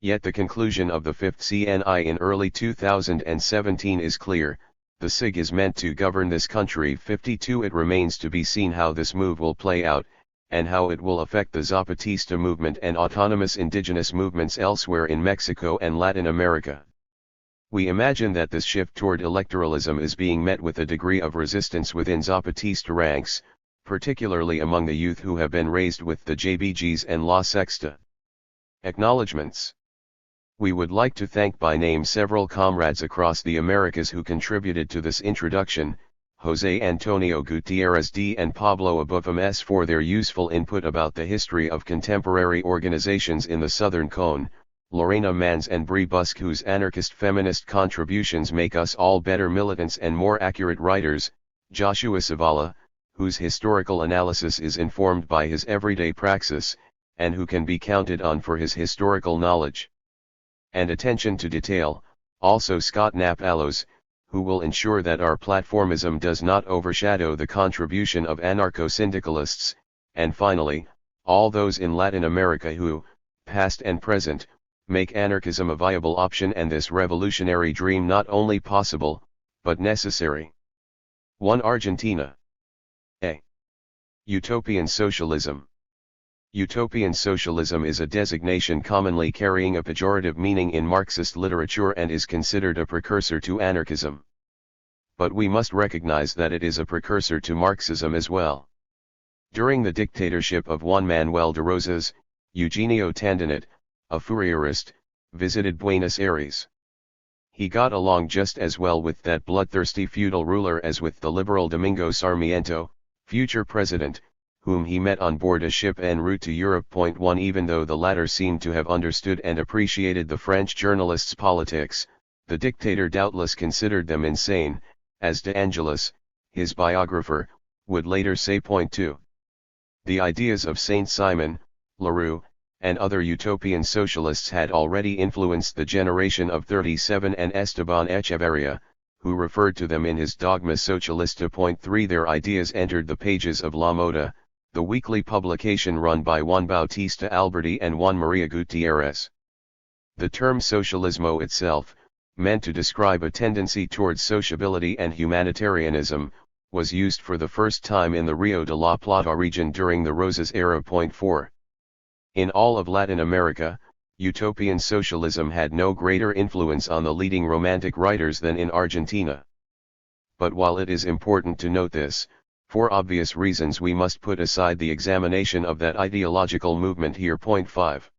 Yet the conclusion of the 5th CNI in early 2017 is clear: the SIG is meant to govern this country. 52 It remains to be seen how this move will play out, and how it will affect the Zapatista movement and autonomous indigenous movements elsewhere in Mexico and Latin America. We imagine that this shift toward electoralism is being met with a degree of resistance within Zapatista ranks, particularly among the youth who have been raised with the JBGs and La Sexta. Acknowledgements. We would like to thank by name several comrades across the Americas who contributed to this introduction: José Antonio Gutiérrez D. and Pablo Abufam S. for their useful input about the history of contemporary organizations in the Southern Cone, Lorena Mans and Brie Busk, whose anarchist feminist contributions make us all better militants and more accurate writers, Joshua Savala, whose historical analysis is informed by his everyday praxis, and who can be counted on for his historical knowledge and attention to detail, also Scott Knapp-Allows, who will ensure that our platformism does not overshadow the contribution of anarcho-syndicalists, and finally, all those in Latin America who, past and present, make anarchism a viable option and this revolutionary dream not only possible, but necessary. 1. Argentina. A. Utopian socialism. Utopian socialism is a designation commonly carrying a pejorative meaning in Marxist literature and is considered a precursor to anarchism. But we must recognize that it is a precursor to Marxism as well. During the dictatorship of Juan Manuel de Rosas, Eugenio Tandinat, a Fourierist, visited Buenos Aires. He got along just as well with that bloodthirsty feudal ruler as with the liberal Domingo Sarmiento, future president, whom he met on board a ship en route to Europe. 1 Even though the latter seemed to have understood and appreciated the French journalists' politics, the dictator doubtless considered them insane, as De Angelis, his biographer, would later say. 2. The ideas of Saint-Simon, Leroux, and other utopian socialists had already influenced the generation of 37 and Esteban Echeverría, who referred to them in his Dogma Socialista. 3 Their ideas entered the pages of La Moda, the weekly publication run by Juan Bautista Alberti and Juan María Gutiérrez. The term socialismo itself, meant to describe a tendency towards sociability and humanitarianism, was used for the first time in the Rio de la Plata region during the Rosas era. 4. In all of Latin America, utopian socialism had no greater influence on the leading Romantic writers than in Argentina. But while it is important to note this, for obvious reasons we must put aside the examination of that ideological movement here. 5.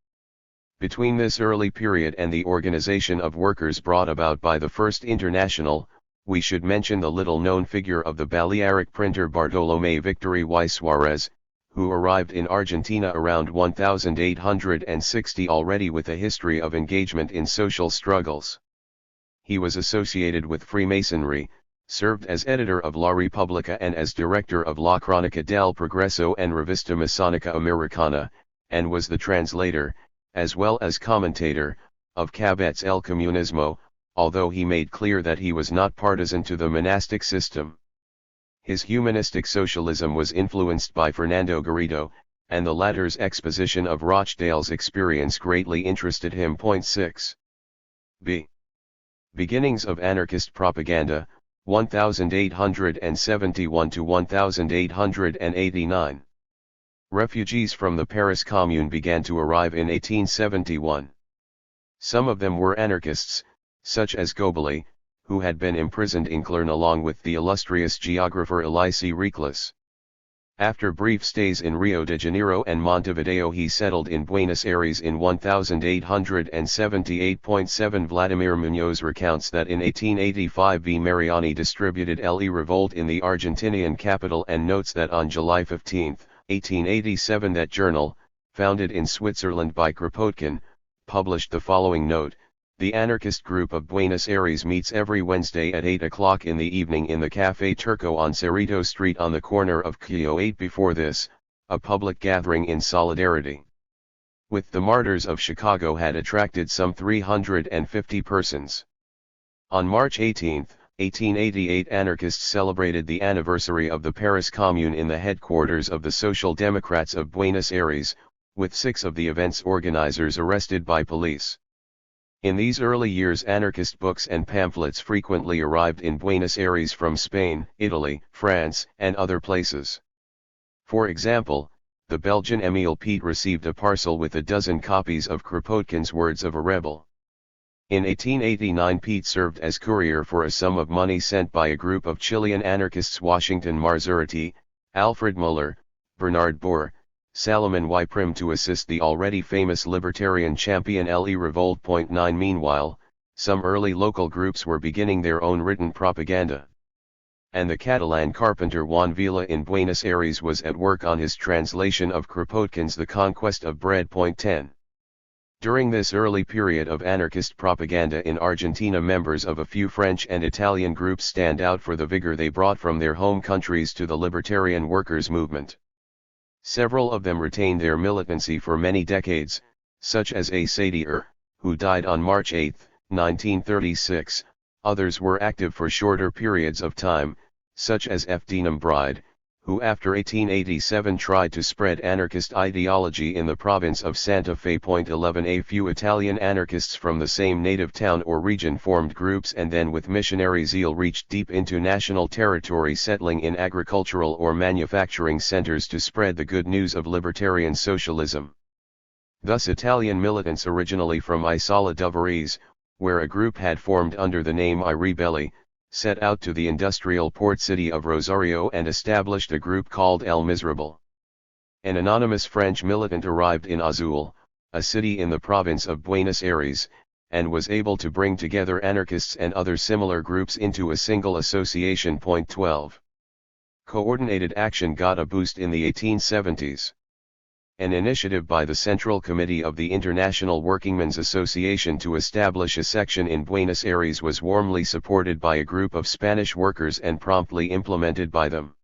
Between this early period and the organization of workers brought about by the First International, we should mention the little-known figure of the Balearic printer Bartolomé Victor y Suárez, who arrived in Argentina around 1860 already with a history of engagement in social struggles. He was associated with Freemasonry, served as editor of La República and as director of La Crónica del Progreso and Revista Masónica Americana, and was the translator, as well as commentator, of Cabet's El Comunismo, although he made clear that he was not partisan to the monastic system. His humanistic socialism was influenced by Fernando Garrido, and the latter's exposition of Rochdale's experience greatly interested him. 6. B. Beginnings of anarchist propaganda, 1871 to 1889. Refugees from the Paris Commune began to arrive in 1871. Some of them were anarchists, such as Goebbels, who had been imprisoned in Clerne along with the illustrious geographer Elisée Reclus. After brief stays in Rio de Janeiro and Montevideo, he settled in Buenos Aires in 1878. 7 Vladimir Muñoz recounts that in 1885 V. Mariani distributed Le Revolt in the Argentinian capital and notes that on July 15, 1887 that journal, founded in Switzerland by Kropotkin, published the following note: the anarchist group of Buenos Aires meets every Wednesday at 8 o'clock in the evening in the Café Turco on Cerrito Street on the corner of Quio 8. Before this, a public gathering in solidarity with the Martyrs of Chicago had attracted some 350 persons. On March 18, 1888, anarchists celebrated the anniversary of the Paris Commune in the headquarters of the Social Democrats of Buenos Aires, with 6 of the event's organizers arrested by police. In these early years, anarchist books and pamphlets frequently arrived in Buenos Aires from Spain, Italy, France, and other places. For example, the Belgian Émile Piet received a parcel with a dozen copies of Kropotkin's Words of a Rebel. In 1889, Piet served as courier for a sum of money sent by a group of Chilean anarchists: Washington Marzurati, Alfred Muller, Bernard Boer, Salomon Y. Prim, to assist the already famous libertarian champion Le Revolt. 9 Meanwhile, some early local groups were beginning their own written propaganda. And the Catalan carpenter Juan Vila in Buenos Aires was at work on his translation of Kropotkin's The Conquest of Bread. 10. During this early period of anarchist propaganda in Argentina, members of a few French and Italian groups stand out for the vigor they brought from their home countries to the libertarian workers' movement. Several of them retained their militancy for many decades, such as A. Sadier, who died on March 8, 1936, others were active for shorter periods of time, such as F. Denham Bride, who after 1887 tried to spread anarchist ideology in the province of Santa Fe. 11 A few Italian anarchists from the same native town or region formed groups and then with missionary zeal reached deep into national territory, settling in agricultural or manufacturing centers to spread the good news of libertarian socialism. Thus Italian militants originally from Isola do Varese, where a group had formed under the name I Ribelli, set out to the industrial port city of Rosario and established a group called El Miserable. An anonymous French militant arrived in Azul, a city in the province of Buenos Aires, and was able to bring together anarchists and other similar groups into a single association. 12. Coordinated action got a boost in the 1870s. An initiative by the Central Committee of the International Workingmen's Association to establish a section in Buenos Aires was warmly supported by a group of Spanish workers and promptly implemented by them.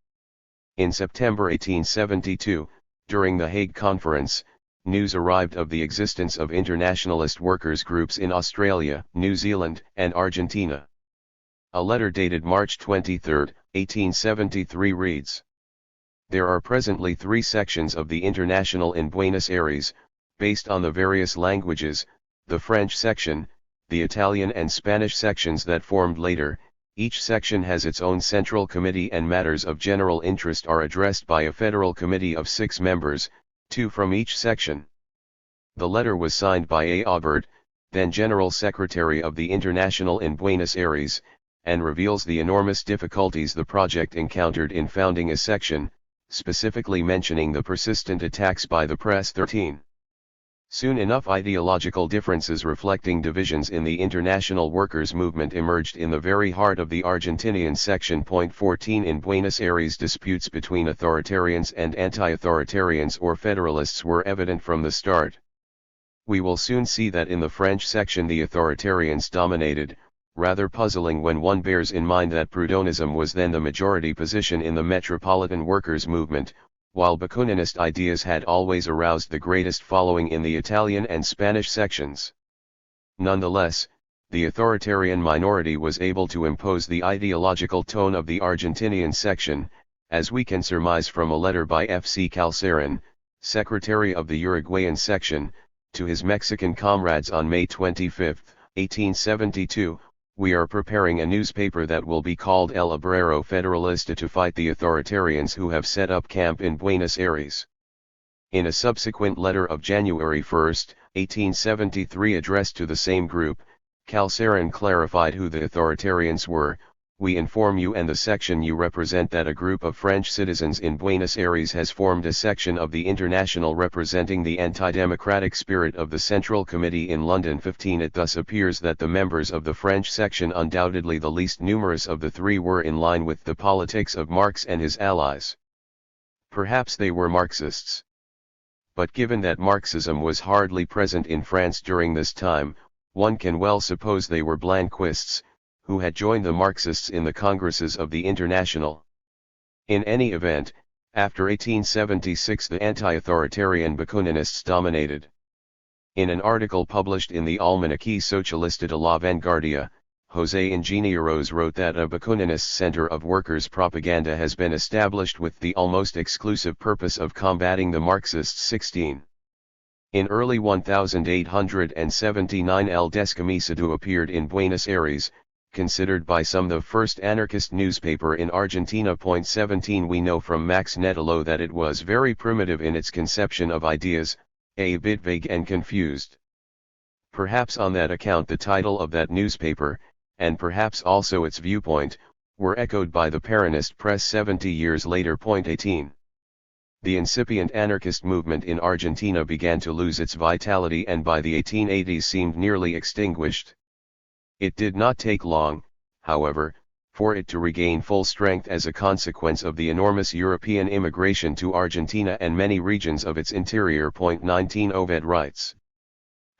In September 1872, during the Hague Conference, news arrived of the existence of internationalist workers' groups in Australia, New Zealand, and Argentina. A letter dated March 23, 1873 reads: "There are presently 3 sections of the International in Buenos Aires, based on the various languages, the French section, the Italian and Spanish sections that formed later. Each section has its own central committee and matters of general interest are addressed by a federal committee of 6 members, 2 from each section." The letter was signed by A. Aubert, then General Secretary of the International in Buenos Aires, and reveals the enormous difficulties the project encountered in founding a section, specifically mentioning the persistent attacks by the press. 13. Soon enough ideological differences reflecting divisions in the international workers' movement emerged in the very heart of the Argentinian section. 14 In Buenos Aires disputes between authoritarians and anti-authoritarians or federalists were evident from the start. We will soon see that in the French section the authoritarians dominated, rather puzzling when one bears in mind that Prudhonism was then the majority position in the metropolitan workers' movement, while Bakuninist ideas had always aroused the greatest following in the Italian and Spanish sections. Nonetheless, the authoritarian minority was able to impose the ideological tone of the Argentinian section, as we can surmise from a letter by F.C. Calcerin, secretary of the Uruguayan section, to his Mexican comrades on May 25, 1872, "We are preparing a newspaper that will be called El Obrero Federalista to fight the authoritarians who have set up camp in Buenos Aires." In a subsequent letter of January 1, 1873 addressed to the same group, Calcerin clarified who the authoritarians were: "We inform you and the section you represent that a group of French citizens in Buenos Aires has formed a section of the International representing the anti-democratic spirit of the Central Committee in London. 15 It thus appears that the members of the French section, undoubtedly the least numerous of the 3, were in line with the politics of Marx and his allies. Perhaps they were Marxists. But given that Marxism was hardly present in France during this time, one can well suppose they were Blanquists, who had joined the Marxists in the congresses of the International. In any event, after 1876 the anti-authoritarian Bakuninists dominated. In an article published in the Almanaque Socialista de la Vanguardia, José Ingenieros wrote that a Bakuninist center of workers' propaganda has been established with the almost exclusive purpose of combating the Marxists. 16. In early 1879 El Descamisado appeared in Buenos Aires, considered by some the first anarchist newspaper in Argentina. 17 We know from Max Nettolo that it was very primitive in its conception of ideas, a bit vague and confused. Perhaps on that account the title of that newspaper, and perhaps also its viewpoint, were echoed by the Peronist press 70 years later. 18. The incipient anarchist movement in Argentina began to lose its vitality and by the 1880s seemed nearly extinguished. It did not take long, however, for it to regain full strength as a consequence of the enormous European immigration to Argentina and many regions of its interior. 19 Oved writes: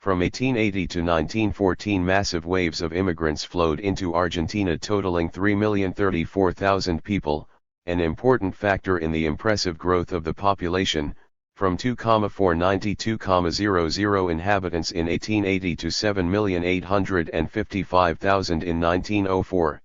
"From 1880 to 1914 massive waves of immigrants flowed into Argentina totaling 3,034,000 people, an important factor in the impressive growth of the population, from 2,492,000 inhabitants in 1880 to 7,855,000 in 1904.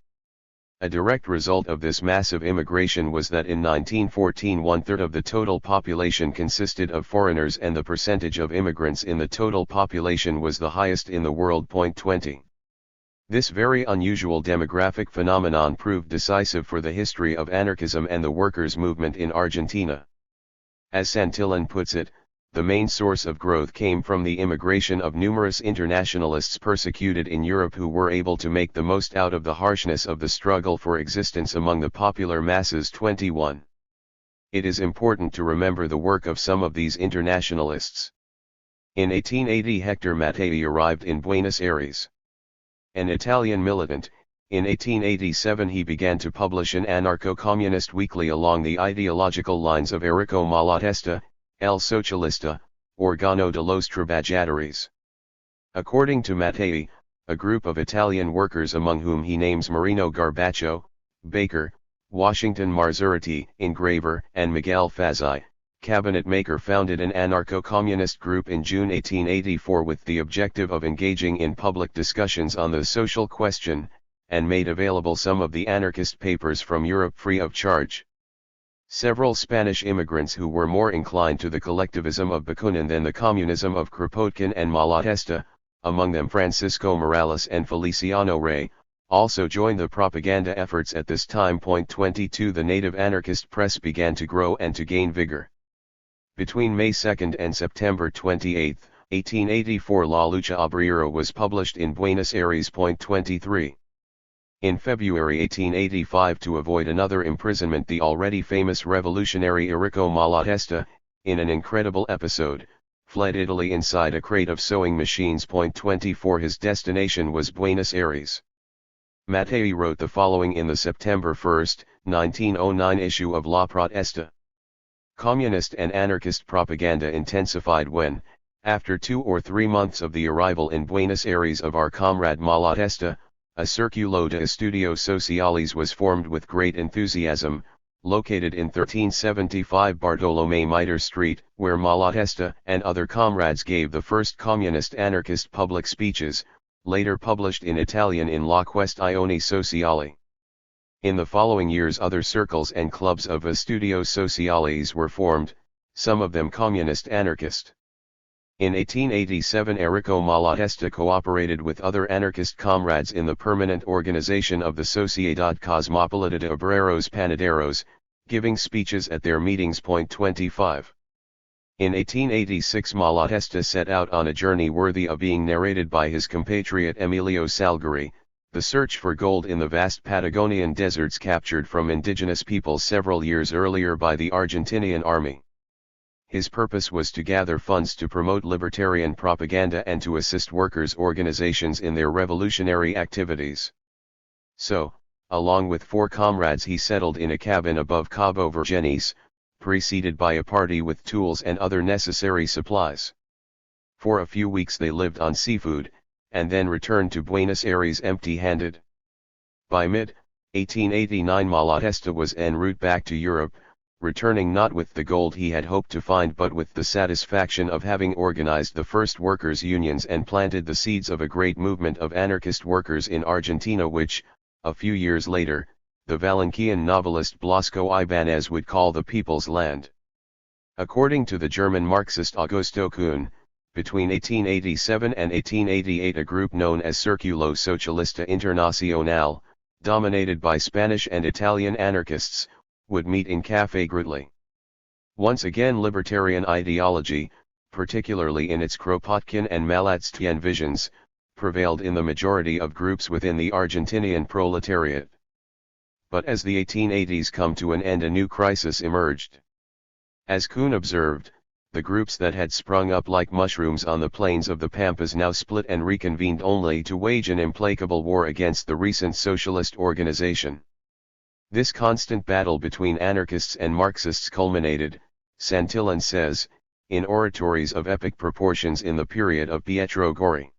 A direct result of this massive immigration was that in 1914 one-third of the total population consisted of foreigners and the percentage of immigrants in the total population was the highest in the world. 20. This very unusual demographic phenomenon proved decisive for the history of anarchism and the workers' movement in Argentina. As Santillan puts it, the main source of growth came from the immigration of numerous internationalists persecuted in Europe who were able to make the most out of the harshness of the struggle for existence among the popular masses. 21. It is important to remember the work of some of these internationalists. In 1880 Hector Mattei arrived in Buenos Aires. An Italian militant, in 1887 he began to publish an anarcho-communist weekly along the ideological lines of Errico Malatesta, El Socialista, Organo de los Trabajadores. According to Mattei, a group of Italian workers among whom he names Marino Garbacho, baker, Washington Marzurati, engraver, and Miguel Fazzi, cabinet maker founded an anarcho-communist group in June 1884 with the objective of engaging in public discussions on the social question, and made available some of the anarchist papers from Europe free of charge. Several Spanish immigrants who were more inclined to the collectivism of Bakunin than the communism of Kropotkin and Malatesta, among them Francisco Morales and Feliciano Rey, also joined the propaganda efforts at this time. 22 The native anarchist press began to grow and to gain vigor. Between May 2 and September 28, 1884 La Lucha Obrera was published in Buenos Aires. 23. In February 1885 to avoid another imprisonment the already famous revolutionary Errico Malatesta, in an incredible episode, fled Italy inside a crate of sewing machines. 24 His destination was Buenos Aires. Mattei wrote the following in the September 1, 1909 issue of La Protesta. Communist and anarchist propaganda intensified when, after 2 or 3 months of the arrival in Buenos Aires of our comrade Malatesta, a Circulo de Estudios Sociales was formed with great enthusiasm, located in 1375 Bartolomé Mitre Street, where Malatesta and other comrades gave the first communist anarchist public speeches, later published in Italian in La Questione Sociale. In the following years other circles and clubs of Estudios Sociales were formed, some of them communist anarchist. In 1887 Errico Malatesta cooperated with other anarchist comrades in the permanent organization of the Sociedad Cosmopolita de Obreros Panaderos, giving speeches at their meetings. 25. In 1886 Malatesta set out on a journey worthy of being narrated by his compatriot Emilio Salgari, the search for gold in the vast Patagonian deserts captured from indigenous peoples several years earlier by the Argentinian army. His purpose was to gather funds to promote libertarian propaganda and to assist workers' organizations in their revolutionary activities. So, along with 4 comrades he settled in a cabin above Cabo Vergenes, preceded by a party with tools and other necessary supplies. For a few weeks they lived on seafood, and then returned to Buenos Aires empty-handed. By mid-1889 Malatesta was en route back to Europe, returning not with the gold he had hoped to find but with the satisfaction of having organized the first workers' unions and planted the seeds of a great movement of anarchist workers in Argentina which, a few years later, the Valencian novelist Blasco Ibáñez would call the People's Land. According to the German Marxist Augusto Kuhn, between 1887 and 1888 a group known as Circulo Socialista Internacional, dominated by Spanish and Italian anarchists, would meet in Café Grutli. Once again libertarian ideology, particularly in its Kropotkin and Malatstian visions, prevailed in the majority of groups within the Argentinian proletariat. But as the 1880s come to an end a new crisis emerged. As Kuhn observed, the groups that had sprung up like mushrooms on the plains of the Pampas now split and reconvened only to wage an implacable war against the recent socialist organization. This constant battle between anarchists and Marxists culminated, Santillan says, in oratories of epic proportions in the period of Pietro Gori.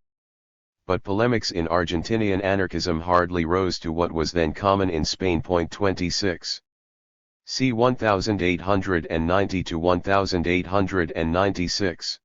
But polemics in Argentinian anarchism hardly rose to what was then common in Spain. 26. C 1890 to 1896.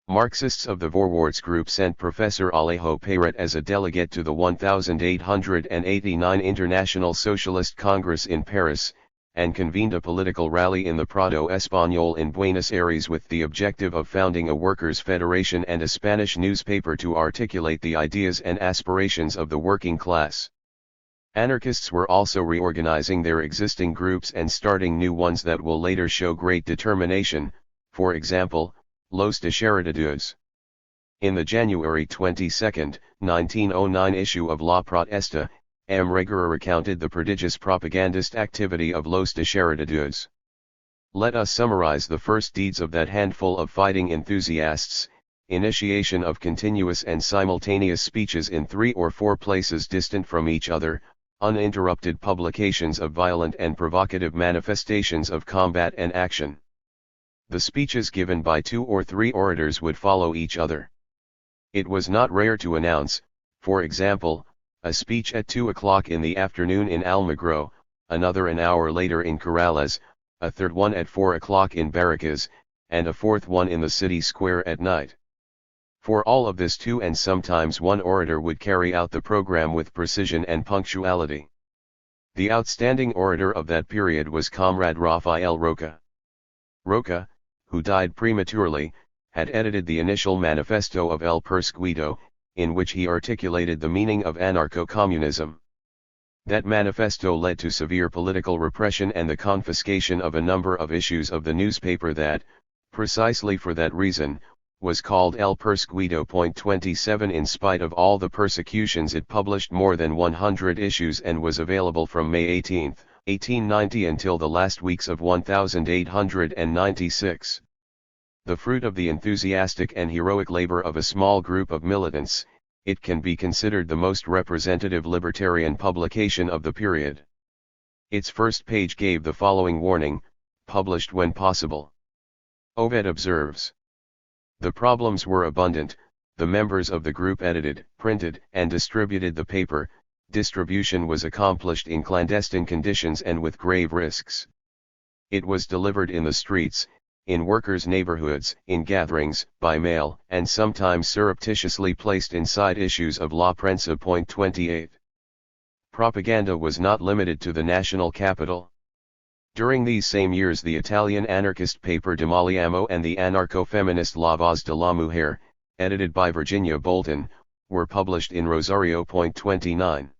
Marxists of the Vorwärts group sent Professor Alejo Peyret as a delegate to the 1889 International Socialist Congress in Paris, and convened a political rally in the Prado Español in Buenos Aires with the objective of founding a workers' federation and a Spanish newspaper to articulate the ideas and aspirations of the working class. Anarchists were also reorganizing their existing groups and starting new ones that will later show great determination, for example, Los Descheradedos. In the January 22, 1909 issue of La Protesta, M. Reguera recounted the prodigious propagandist activity of Los Descheradedos. Let us summarize the first deeds of that handful of fighting enthusiasts: initiation of continuous and simultaneous speeches in 3 or 4 places distant from each other, uninterrupted publications of violent and provocative manifestations of combat and action. The speeches given by 2 or 3 orators would follow each other. It was not rare to announce, for example, a speech at 2 o'clock in the afternoon in Almagro, another an hour later in Corrales, a third one at 4 o'clock in Barracas, and a fourth one in the city square at night. For all of this 2 and sometimes 1 orator would carry out the program with precision and punctuality. The outstanding orator of that period was Comrade Rafael Roca. Roca, who died prematurely, had edited the initial manifesto of El Perseguido, in which he articulated the meaning of anarcho-communism. That manifesto led to severe political repression and the confiscation of a number of issues of the newspaper that, precisely for that reason, was called El Perseguido. 27 In spite of all the persecutions, it published more than 100 issues and was available from May 18, 1890 until the last weeks of 1896. The fruit of the enthusiastic and heroic labor of a small group of militants, it can be considered the most representative libertarian publication of the period. Its first page gave the following warning: published when possible. Ovid observes. The problems were abundant. The members of the group edited, printed, and distributed the paper. Distribution was accomplished in clandestine conditions and with grave risks. It was delivered in the streets, in workers' neighborhoods, in gatherings, by mail, and sometimes surreptitiously placed inside issues of La Prensa. 28. Propaganda was not limited to the national capital. During these same years, the Italian anarchist paper Demoliamo and the anarcho-feminist La Voz de la Mujer, edited by Virginia Bolton, were published in Rosario. 29.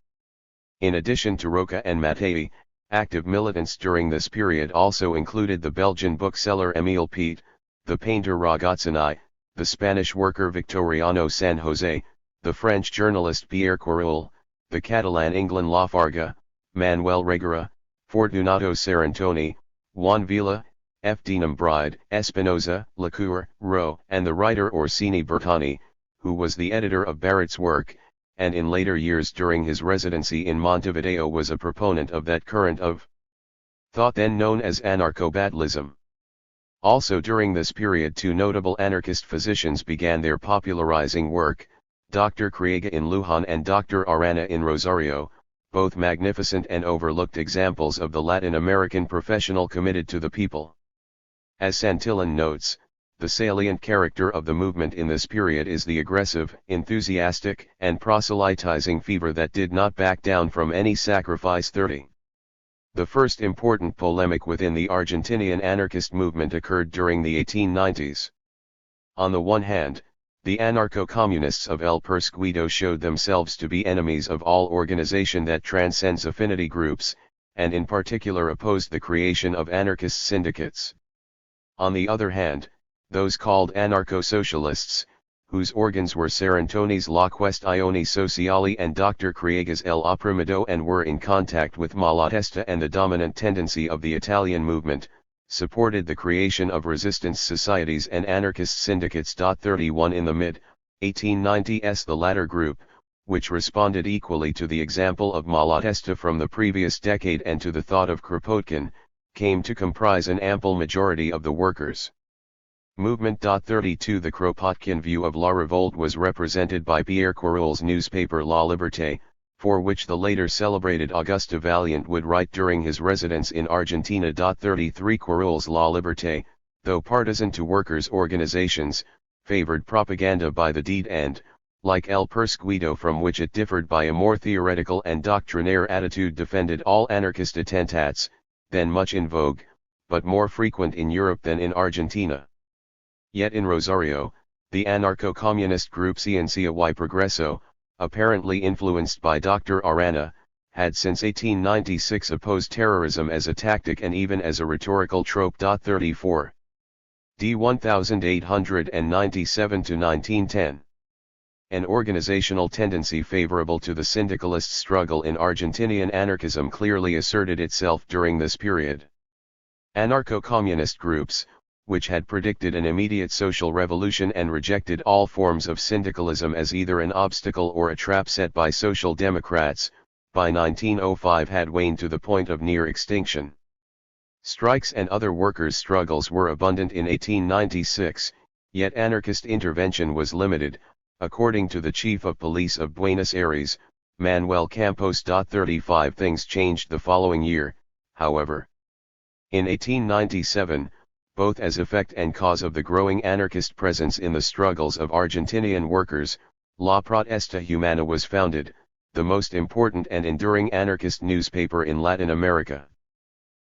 In addition to Roca and Mattei, active militants during this period also included the Belgian bookseller Émile Pete, the painter Ragazzini, the Spanish worker Victoriano San Jose, the French journalist Pierre Correul, the Catalan England Lafarga, Manuel Reguera, Fortunato Serentoni, Juan Villa, F. Dinam Bride, Espinoza, Lacour, Rowe, and the writer Orsini Bertani, who was the editor of Barrett's work, and in later years during his residency in Montevideo was a proponent of that current of thought then known as anarcho-battlism. Also during this period 2 notable anarchist physicians began their popularizing work, Dr. Criega in Luján and Dr. Arana in Rosario, both magnificent and overlooked examples of the Latin American professional committed to the people. As Santillan notes, the salient character of the movement in this period is the aggressive, enthusiastic, and proselytizing fever that did not back down from any sacrifice. 30. The first important polemic within the Argentinian anarchist movement occurred during the 1890s. On the one hand, the anarcho-communists of El Perseguido showed themselves to be enemies of all organization that transcends affinity groups, and in particular opposed the creation of anarchist syndicates. On the other hand, those called anarcho-socialists, whose organs were Serentoni's La Questione Sociale and Dr. Criega's El Oprimido and were in contact with Malatesta and the dominant tendency of the Italian movement, supported the creation of resistance societies and anarchist syndicates. 31 In the mid-1890s the latter group, which responded equally to the example of Malatesta from the previous decade and to the thought of Kropotkin, came to comprise an ample majority of the workers' movement. 32 The Kropotkin view of La Revolte was represented by Pierre Correul's newspaper La Liberté, for which the later celebrated Auguste Valiant would write during his residence in Argentina. 33 Correul's La Liberté, though partisan to workers' organizations, favored propaganda by the deed and, like El Perseguido, from which it differed by a more theoretical and doctrinaire attitude, defended all anarchist attentats, then much in vogue, but more frequent in Europe than in Argentina. Yet in Rosario, the anarcho-communist group Ciencia y Progreso, apparently influenced by Dr. Arana, had since 1896 opposed terrorism as a tactic and even as a rhetorical trope. 34. D 1897 to 1910. An organizational tendency favorable to the syndicalist struggle in Argentinian anarchism clearly asserted itself during this period. Anarcho-communist groups, which had predicted an immediate social revolution and rejected all forms of syndicalism as either an obstacle or a trap set by social democrats, by 1905 had waned to the point of near extinction. Strikes and other workers' struggles were abundant in 1896, yet anarchist intervention was limited, according to the chief of police of Buenos Aires, Manuel Campos. 35 Things changed the following year, however. In 1897, both as effect and cause of the growing anarchist presence in the struggles of Argentinian workers, La Protesta Humana was founded, the most important and enduring anarchist newspaper in Latin America.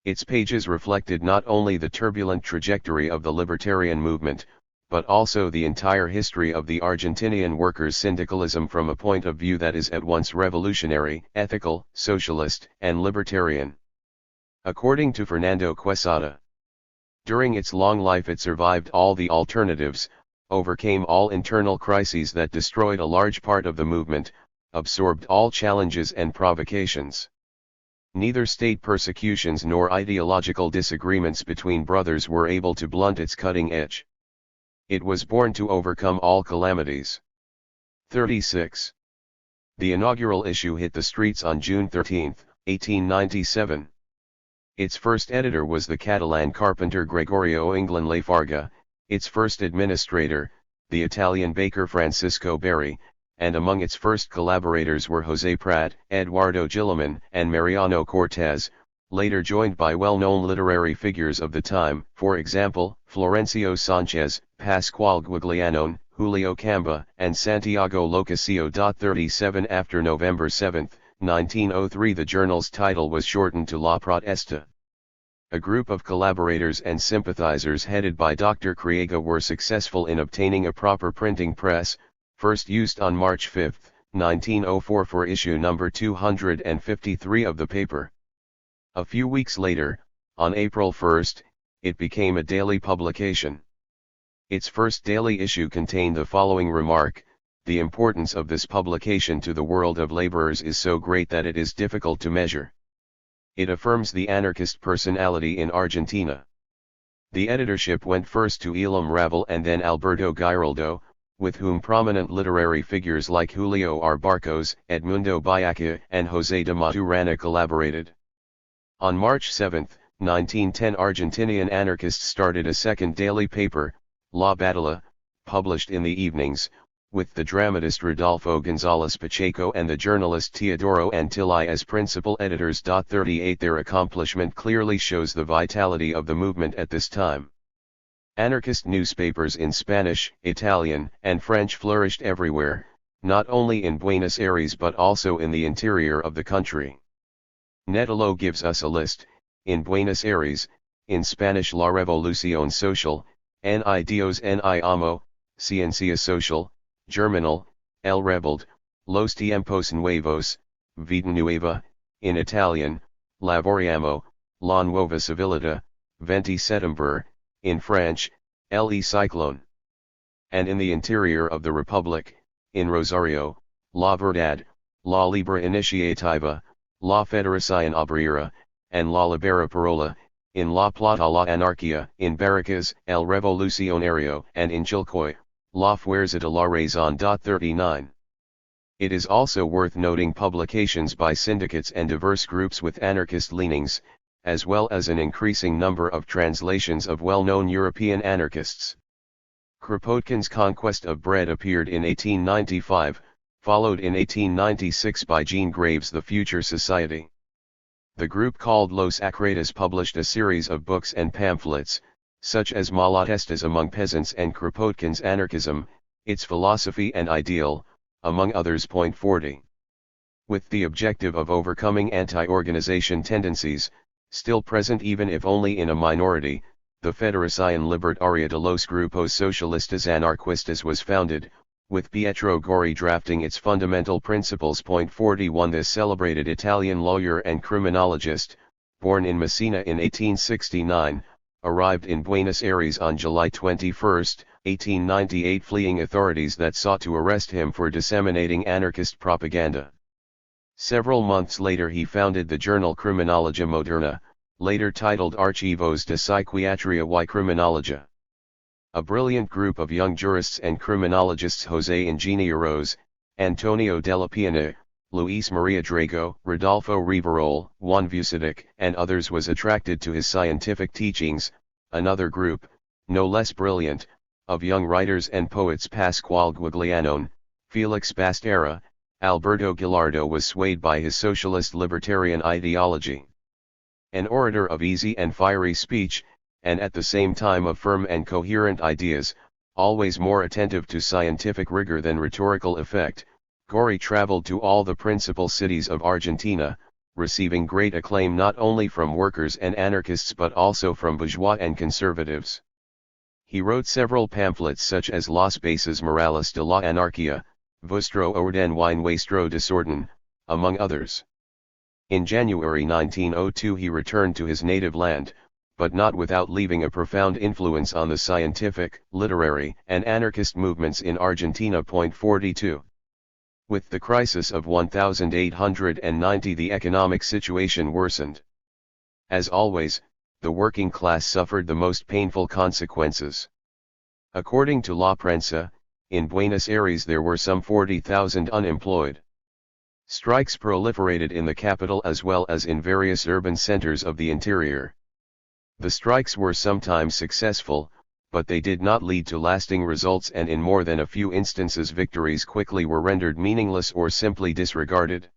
Its pages reflected not only the turbulent trajectory of the libertarian movement, but also the entire history of the Argentinian workers' syndicalism from a point of view that is at once revolutionary, ethical, socialist, and libertarian. According to Fernando Quesada, during its long life it survived all the alternatives, overcame all internal crises that destroyed a large part of the movement, absorbed all challenges and provocations. Neither state persecutions nor ideological disagreements between brothers were able to blunt its cutting edge. It was born to overcome all calamities. 36. The inaugural issue hit the streets on June 13, 1897. Its first editor was the Catalan carpenter Gregorio England Lafarga, its first administrator, the Italian baker Francisco Berri, and among its first collaborators were José Prat, Eduardo Gilliman, and Mariano Cortés, later joined by well-known literary figures of the time, for example, Florencio Sánchez, Pascual Guglielmo, Julio Camba, and Santiago Locasio. 37 After November 7, 1903 the journal's title was shortened to La Protesta. A group of collaborators and sympathizers headed by Dr. Criega were successful in obtaining a proper printing press, first used on March 5, 1904 for issue number 253 of the paper. A few weeks later, on April 1, it became a daily publication. Its first daily issue contained the following remark: "The importance of this publication to the world of laborers is so great that it is difficult to measure. It affirms the anarchist personality in Argentina." The editorship went first to Elam Ravel and then Alberto Giraldo, with whom prominent literary figures like Julio R. Barcos, Edmundo Bayaca, and José de Maturana collaborated. On March 7, 1910 Argentinian anarchists started a second daily paper, La Batalla, published in the evenings, with the dramatist Rodolfo González Pacheco and the journalist Teodoro Antilli as principal editors. 38 Their accomplishment clearly shows the vitality of the movement at this time. Anarchist newspapers in Spanish, Italian, and French flourished everywhere, not only in Buenos Aires but also in the interior of the country. Netelo gives us a list: in Buenos Aires, in Spanish La Revolución Social, Ni Dios ni Amo, Ciencia Social, Germinal, El Rebelde, Los Tiempos Nuevos, Vida Nueva, in Italian, Lavoriamo, La Nuova Civiltà, 20 Settembre, in French, Le Cyclone. And in the interior of the Republic, in Rosario, La Verdad, La Libra Iniciativa, La Federación Obrera, and La Libera Parola, in La Plata La Anarquía, in Barracas, El Revolucionario, and in Chilcoy, La Fuerza de la Razón. 39. It is also worth noting publications by syndicates and diverse groups with anarchist leanings, as well as an increasing number of translations of well-known European anarchists. Kropotkin's Conquest of Bread appeared in 1895, followed in 1896 by Jean Graves' The Future Society. The group called Los Acratas published a series of books and pamphlets, such as Malatesta's among peasants and Kropotkin's anarchism, its philosophy and ideal, among others. 40. With the objective of overcoming anti-organization tendencies, still present even if only in a minority, the Federación Libertaria de los Grupos Socialistas Anarquistas was founded, with Pietro Gori drafting its fundamental principles. 41. This celebrated Italian lawyer and criminologist, born in Messina in 1869, arrived in Buenos Aires on July 21, 1898, fleeing authorities that sought to arrest him for disseminating anarchist propaganda. Several months later he founded the journal Criminologia Moderna, later titled Archivos de Psiquiatria y Criminologia. A brilliant group of young jurists and criminologists, José Ingenieros, Antonio Della Piana, Luis Maria Drago, Rodolfo Rivarol, Juan Vucedic, and others, was attracted to his scientific teachings. Another group, no less brilliant, of young writers and poets, Pasquale Guglielmone, Felix Bastera, Alberto Gallardo, was swayed by his socialist libertarian ideology. An orator of easy and fiery speech, and at the same time of firm and coherent ideas, always more attentive to scientific rigor than rhetorical effect, Gori traveled to all the principal cities of Argentina, receiving great acclaim not only from workers and anarchists but also from bourgeois and conservatives. He wrote several pamphlets such as Las Bases Morales de la Anarquía, Vuestro orden y nuestro desorden, among others. In January 1902 he returned to his native land, but not without leaving a profound influence on the scientific, literary, and anarchist movements in Argentina. 42. With the crisis of 1890 the economic situation worsened. As always, the working class suffered the most painful consequences. According to La Prensa, in Buenos Aires there were some 40,000 unemployed. Strikes proliferated in the capital as well as in various urban centers of the interior. The strikes were sometimes successful, but they did not lead to lasting results, and in more than a few instances victories quickly were rendered meaningless or simply disregarded.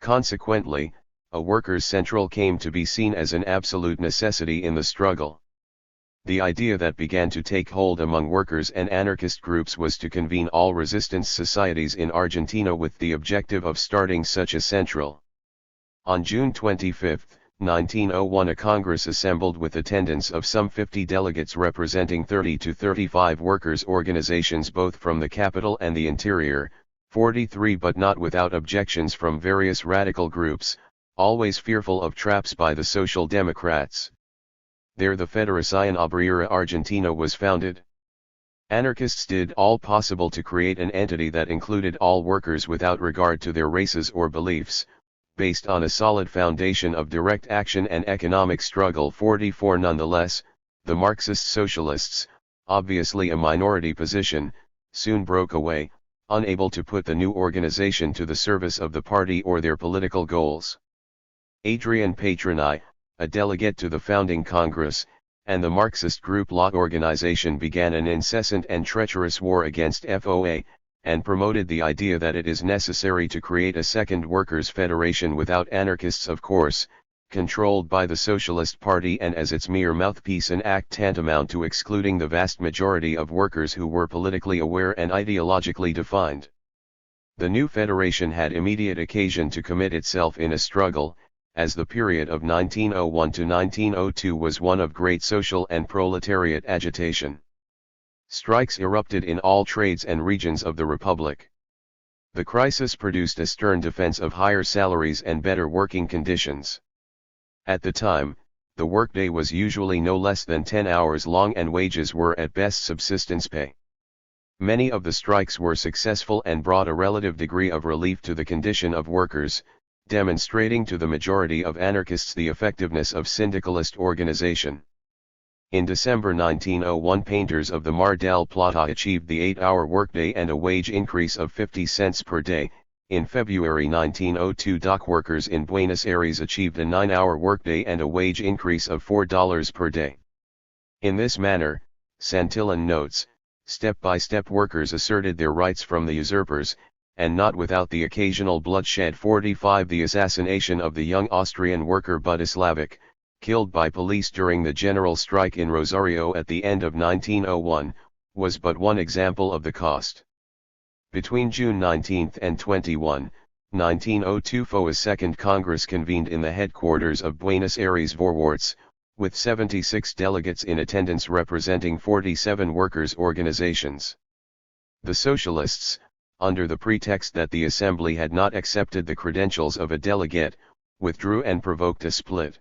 Consequently, a workers' central came to be seen as an absolute necessity in the struggle. The idea that began to take hold among workers and anarchist groups was to convene all resistance societies in Argentina with the objective of starting such a central. On June 25, 1901 a Congress assembled with attendance of some 50 delegates representing 30 to 35 workers' organizations both from the capital and the interior, 43 but not without objections from various radical groups, always fearful of traps by the Social Democrats. There the Federación Obrera Argentina was founded. Anarchists did all possible to create an entity that included all workers without regard to their races or beliefs, based on a solid foundation of direct action and economic struggle. 44 Nonetheless, the Marxist socialists, obviously a minority position, soon broke away, unable to put the new organization to the service of the party or their political goals. Adrian Patroni, a delegate to the founding Congress, and the Marxist group La Organization began an incessant and treacherous war against FOA, and promoted the idea that it is necessary to create a second workers' federation without anarchists, of course, controlled by the Socialist Party and as its mere mouthpiece, an act tantamount to excluding the vast majority of workers who were politically aware and ideologically defined. The new federation had immediate occasion to commit itself in a struggle, as the period of 1901 to 1902 was one of great social and proletariat agitation. Strikes erupted in all trades and regions of the Republic. The crisis produced a stern defense of higher salaries and better working conditions. At the time, the workday was usually no less than 10 hours long and wages were at best subsistence pay. Many of the strikes were successful and brought a relative degree of relief to the condition of workers, demonstrating to the majority of anarchists the effectiveness of syndicalist organization. In December 1901 painters of the Mar del Plata achieved the 8-hour workday and a wage increase of 50 cents per day. In February 1902 dock workers in Buenos Aires achieved a 9-hour workday and a wage increase of $4 per day. In this manner, Santillan notes, step-by-step workers asserted their rights from the usurpers, and not without the occasional bloodshed. 45 The assassination of the young Austrian worker Budislavic, killed by police during the general strike in Rosario at the end of 1901, was but one example of the cost. Between June 19 and 21, 1902 FOA's Second Congress convened in the headquarters of Buenos Aires Vorwärts, with 76 delegates in attendance representing 47 workers' organizations. The Socialists, under the pretext that the Assembly had not accepted the credentials of a delegate, withdrew and provoked a split.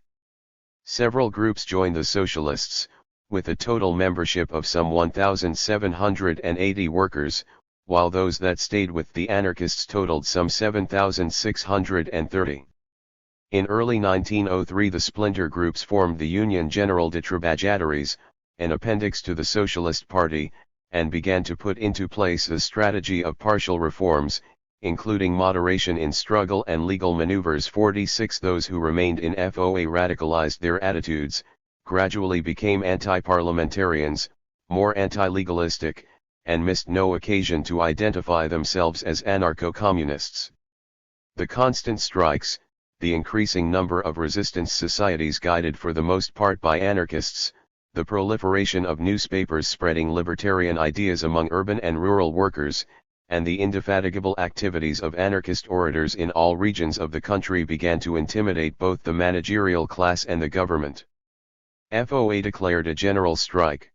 Several groups joined the Socialists, with a total membership of some 1,780 workers, while those that stayed with the Anarchists totaled some 7,630. In early 1903 the splinter groups formed the Union General de Trabajadores, an appendix to the Socialist Party, and began to put into place a strategy of partial reforms, including moderation in struggle and legal maneuvers. 46 Those who remained in FOA radicalized their attitudes, gradually became anti-parliamentarians, more anti-legalistic, and missed no occasion to identify themselves as anarcho-communists. The constant strikes, the increasing number of resistance societies guided for the most part by anarchists, the proliferation of newspapers spreading libertarian ideas among urban and rural workers, and the indefatigable activities of anarchist orators in all regions of the country began to intimidate both the managerial class and the government. FOA declared a general strike.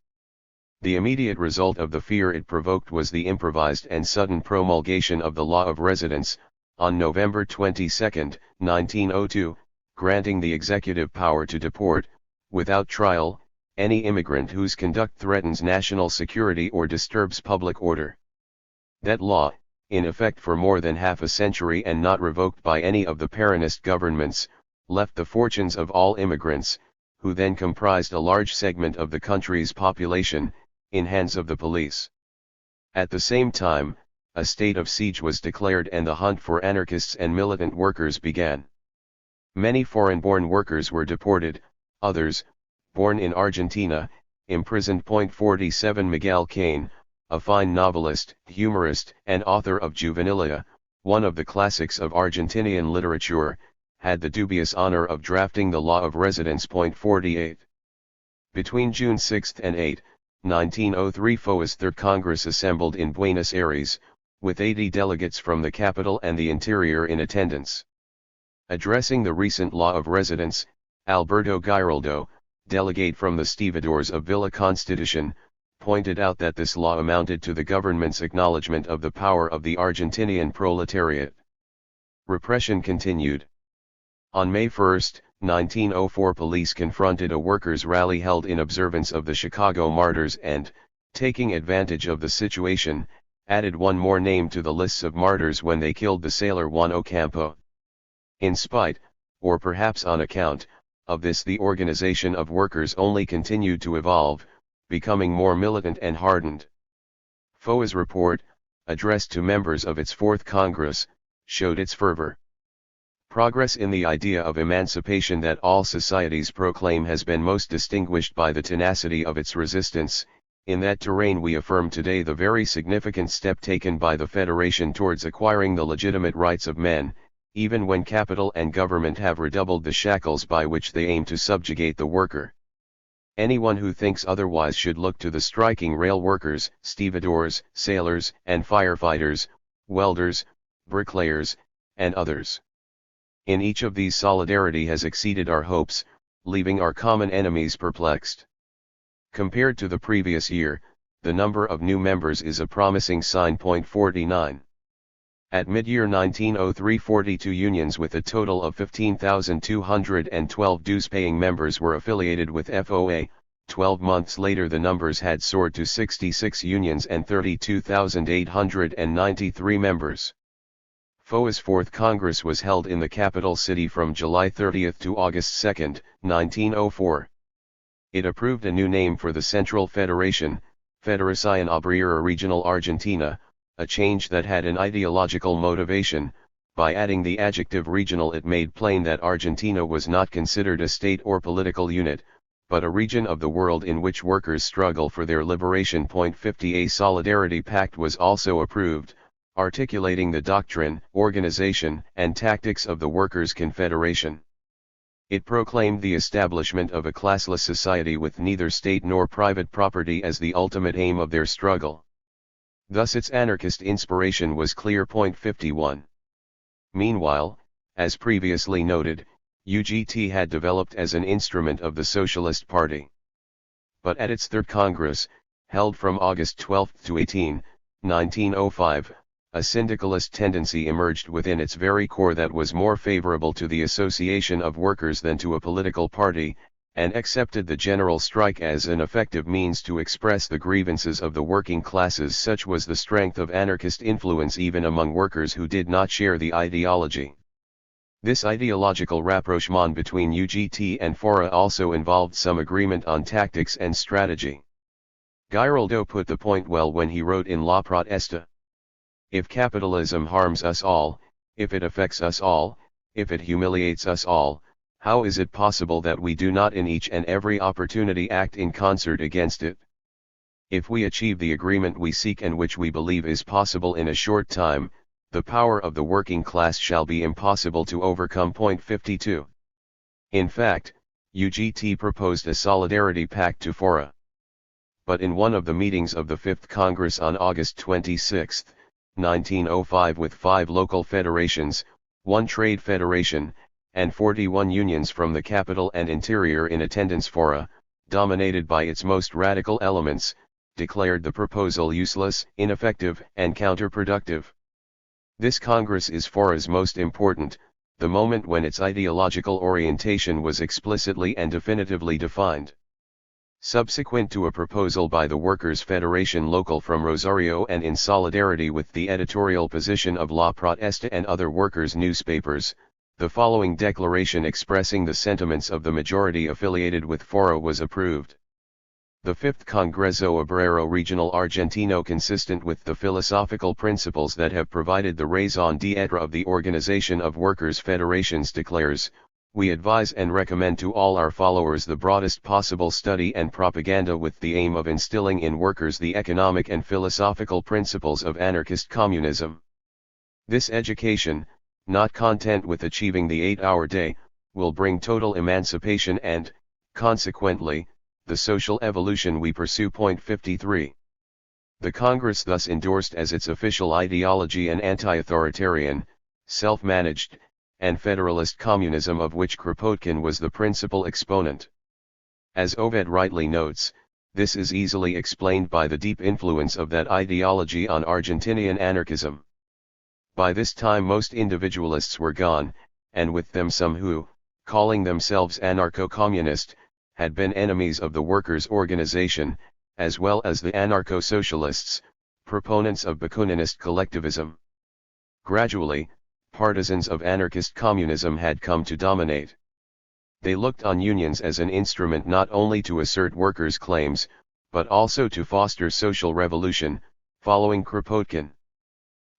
The immediate result of the fear it provoked was the improvised and sudden promulgation of the Law of Residence, on November 22, 1902, granting the executive power to deport, without trial, any immigrant whose conduct threatens national security or disturbs public order. That law, in effect for more than half a century and not revoked by any of the Peronist governments, left the fortunes of all immigrants, who then comprised a large segment of the country's population, in hands of the police. At the same time, a state of siege was declared and the hunt for anarchists and militant workers began. Many foreign-born workers were deported, others, born in Argentina, imprisoned. 47 Miguel Cain, a fine novelist, humorist, and author of Juvenilia, one of the classics of Argentinian literature, had the dubious honor of drafting the Law of Residence. 48. Between June 6 and 8, 1903 FOA's Third Congress assembled in Buenos Aires, with 80 delegates from the capital and the interior in attendance. Addressing the recent Law of Residence, Alberto Giraldo, delegate from the stevedores of Villa Constitution, pointed out that this law amounted to the government's acknowledgement of the power of the Argentinian proletariat. Repression continued. On May 1, 1904 police confronted a workers' rally held in observance of the Chicago Martyrs and, taking advantage of the situation, added one more name to the lists of martyrs when they killed the sailor Juan Ocampo. In spite, or perhaps on account, of this the organization of workers only continued to evolve, becoming more militant and hardened. FOA's report, addressed to members of its Fourth Congress, showed its fervor. Progress in the idea of emancipation that all societies proclaim has been most distinguished by the tenacity of its resistance. In that terrain we affirm today the very significant step taken by the Federation towards acquiring the legitimate rights of men, even when capital and government have redoubled the shackles by which they aim to subjugate the worker. Anyone who thinks otherwise should look to the striking rail workers, stevedores, sailors, and firefighters, welders, bricklayers, and others. In each of these solidarity has exceeded our hopes, leaving our common enemies perplexed. Compared to the previous year, the number of new members is a promising sign. 49. At mid-year 1903 42 unions with a total of 15,212 dues-paying members were affiliated with FOA. 12 months later the numbers had soared to 66 unions and 32,893 members. FOA's Fourth Congress was held in the capital city from July 30 to August 2, 1904. It approved a new name for the Central Federation, Federación Obrera Regional Argentina, a change that had an ideological motivation. By adding the adjective regional it made plain that Argentina was not considered a state or political unit, but a region of the world in which workers struggle for their liberation. 50 A Solidarity Pact was also approved, articulating the doctrine, organization, and tactics of the Workers' Confederation. It proclaimed the establishment of a classless society with neither state nor private property as the ultimate aim of their struggle. Thus its anarchist inspiration was clear. 51. Meanwhile, as previously noted, UGT had developed as an instrument of the Socialist Party. But at its third Congress, held from August 12 to 18, 1905, a syndicalist tendency emerged within its very core that was more favorable to the association of workers than to a political party, and accepted the general strike as an effective means to express the grievances of the working classes. Such was the strength of anarchist influence even among workers who did not share the ideology. This ideological rapprochement between UGT and FORA also involved some agreement on tactics and strategy. Giraldo put the point well when he wrote in La Protesta: "If capitalism harms us all, if it affects us all, if it humiliates us all, how is it possible that we do not in each and every opportunity act in concert against it? If we achieve the agreement we seek and which we believe is possible in a short time, the power of the working class shall be impossible to overcome." 52. In fact, UGT proposed a solidarity pact to FORA. But in one of the meetings of the Fifth Congress on August 26, 1905, with 5 local federations, 1 trade federation, and 41 unions from the capital and interior in attendance, FORA, dominated by its most radical elements, declared the proposal useless, ineffective, and counterproductive. This Congress is FORA's most important, the moment when its ideological orientation was explicitly and definitively defined. Subsequent to a proposal by the Workers' Federation Local from Rosario and in solidarity with the editorial position of La Protesta and other workers' newspapers, the following declaration expressing the sentiments of the majority affiliated with FORA was approved. The Fifth Congreso Obrero Regional Argentino, consistent with the philosophical principles that have provided the raison d'etre of the organization of workers' federations, declares, "We advise and recommend to all our followers the broadest possible study and propaganda with the aim of instilling in workers the economic and philosophical principles of anarchist communism. This education, not content with achieving the 8-hour day, will bring total emancipation and, consequently, the social evolution we pursue." 53. The Congress thus endorsed as its official ideology an anti-authoritarian, self-managed, and federalist communism of which Kropotkin was the principal exponent. As Oved rightly notes, this is easily explained by the deep influence of that ideology on Argentinian anarchism. By this time most individualists were gone, and with them some who, calling themselves anarcho-communist, had been enemies of the workers' organization, as well as the anarcho-socialists, proponents of Bakuninist collectivism. Gradually, partisans of anarchist communism had come to dominate. They looked on unions as an instrument not only to assert workers' claims, but also to foster social revolution, following Kropotkin.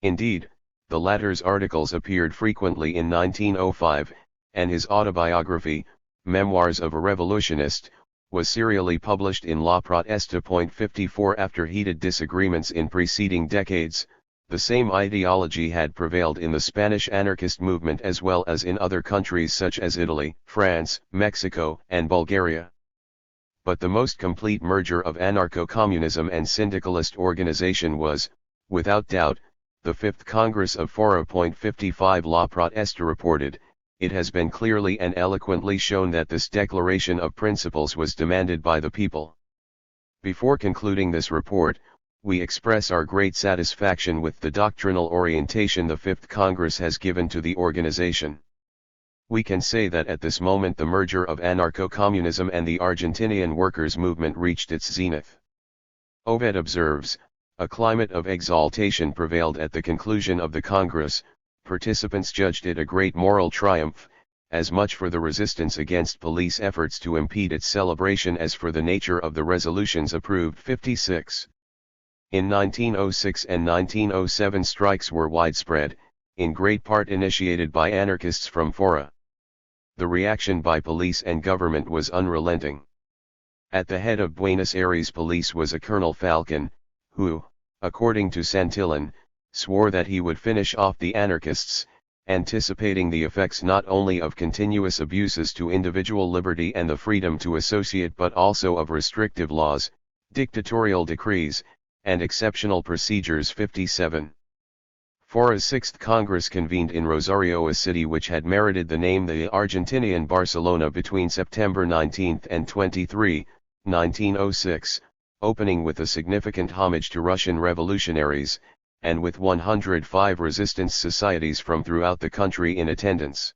Indeed, the latter's articles appeared frequently in 1905, and his autobiography, Memoirs of a Revolutionist, was serially published in La Protesta. 54. After heated disagreements in preceding decades, the same ideology had prevailed in the Spanish anarchist movement as well as in other countries such as Italy, France, Mexico, and Bulgaria. But the most complete merger of anarcho-communism and syndicalist organization was, without doubt, the Fifth Congress of FORA. 55. La Protesta reported, "It has been clearly and eloquently shown that this declaration of principles was demanded by the people. Before concluding this report, we express our great satisfaction with the doctrinal orientation the Fifth Congress has given to the organization. We can say that at this moment the merger of anarcho-communism and the Argentinian workers' movement reached its zenith." Oved observes, "A climate of exaltation prevailed at the conclusion of the Congress. Participants judged it a great moral triumph, as much for the resistance against police efforts to impede its celebration as for the nature of the resolutions approved." 56. In 1906 and 1907 strikes were widespread, in great part initiated by anarchists from FORA. The reaction by police and government was unrelenting. At the head of Buenos Aires police was a Colonel Falcon, who, according to Santillan, swore that he would finish off the anarchists, anticipating the effects not only of continuous abuses to individual liberty and the freedom to associate but also of restrictive laws, dictatorial decrees, and exceptional procedures. 57. FORA's 6th Congress convened in Rosario, a city which had merited the name the Argentinian Barcelona between September 19 and 23, 1906, opening with a significant homage to Russian revolutionaries, and with 105 resistance societies from throughout the country in attendance.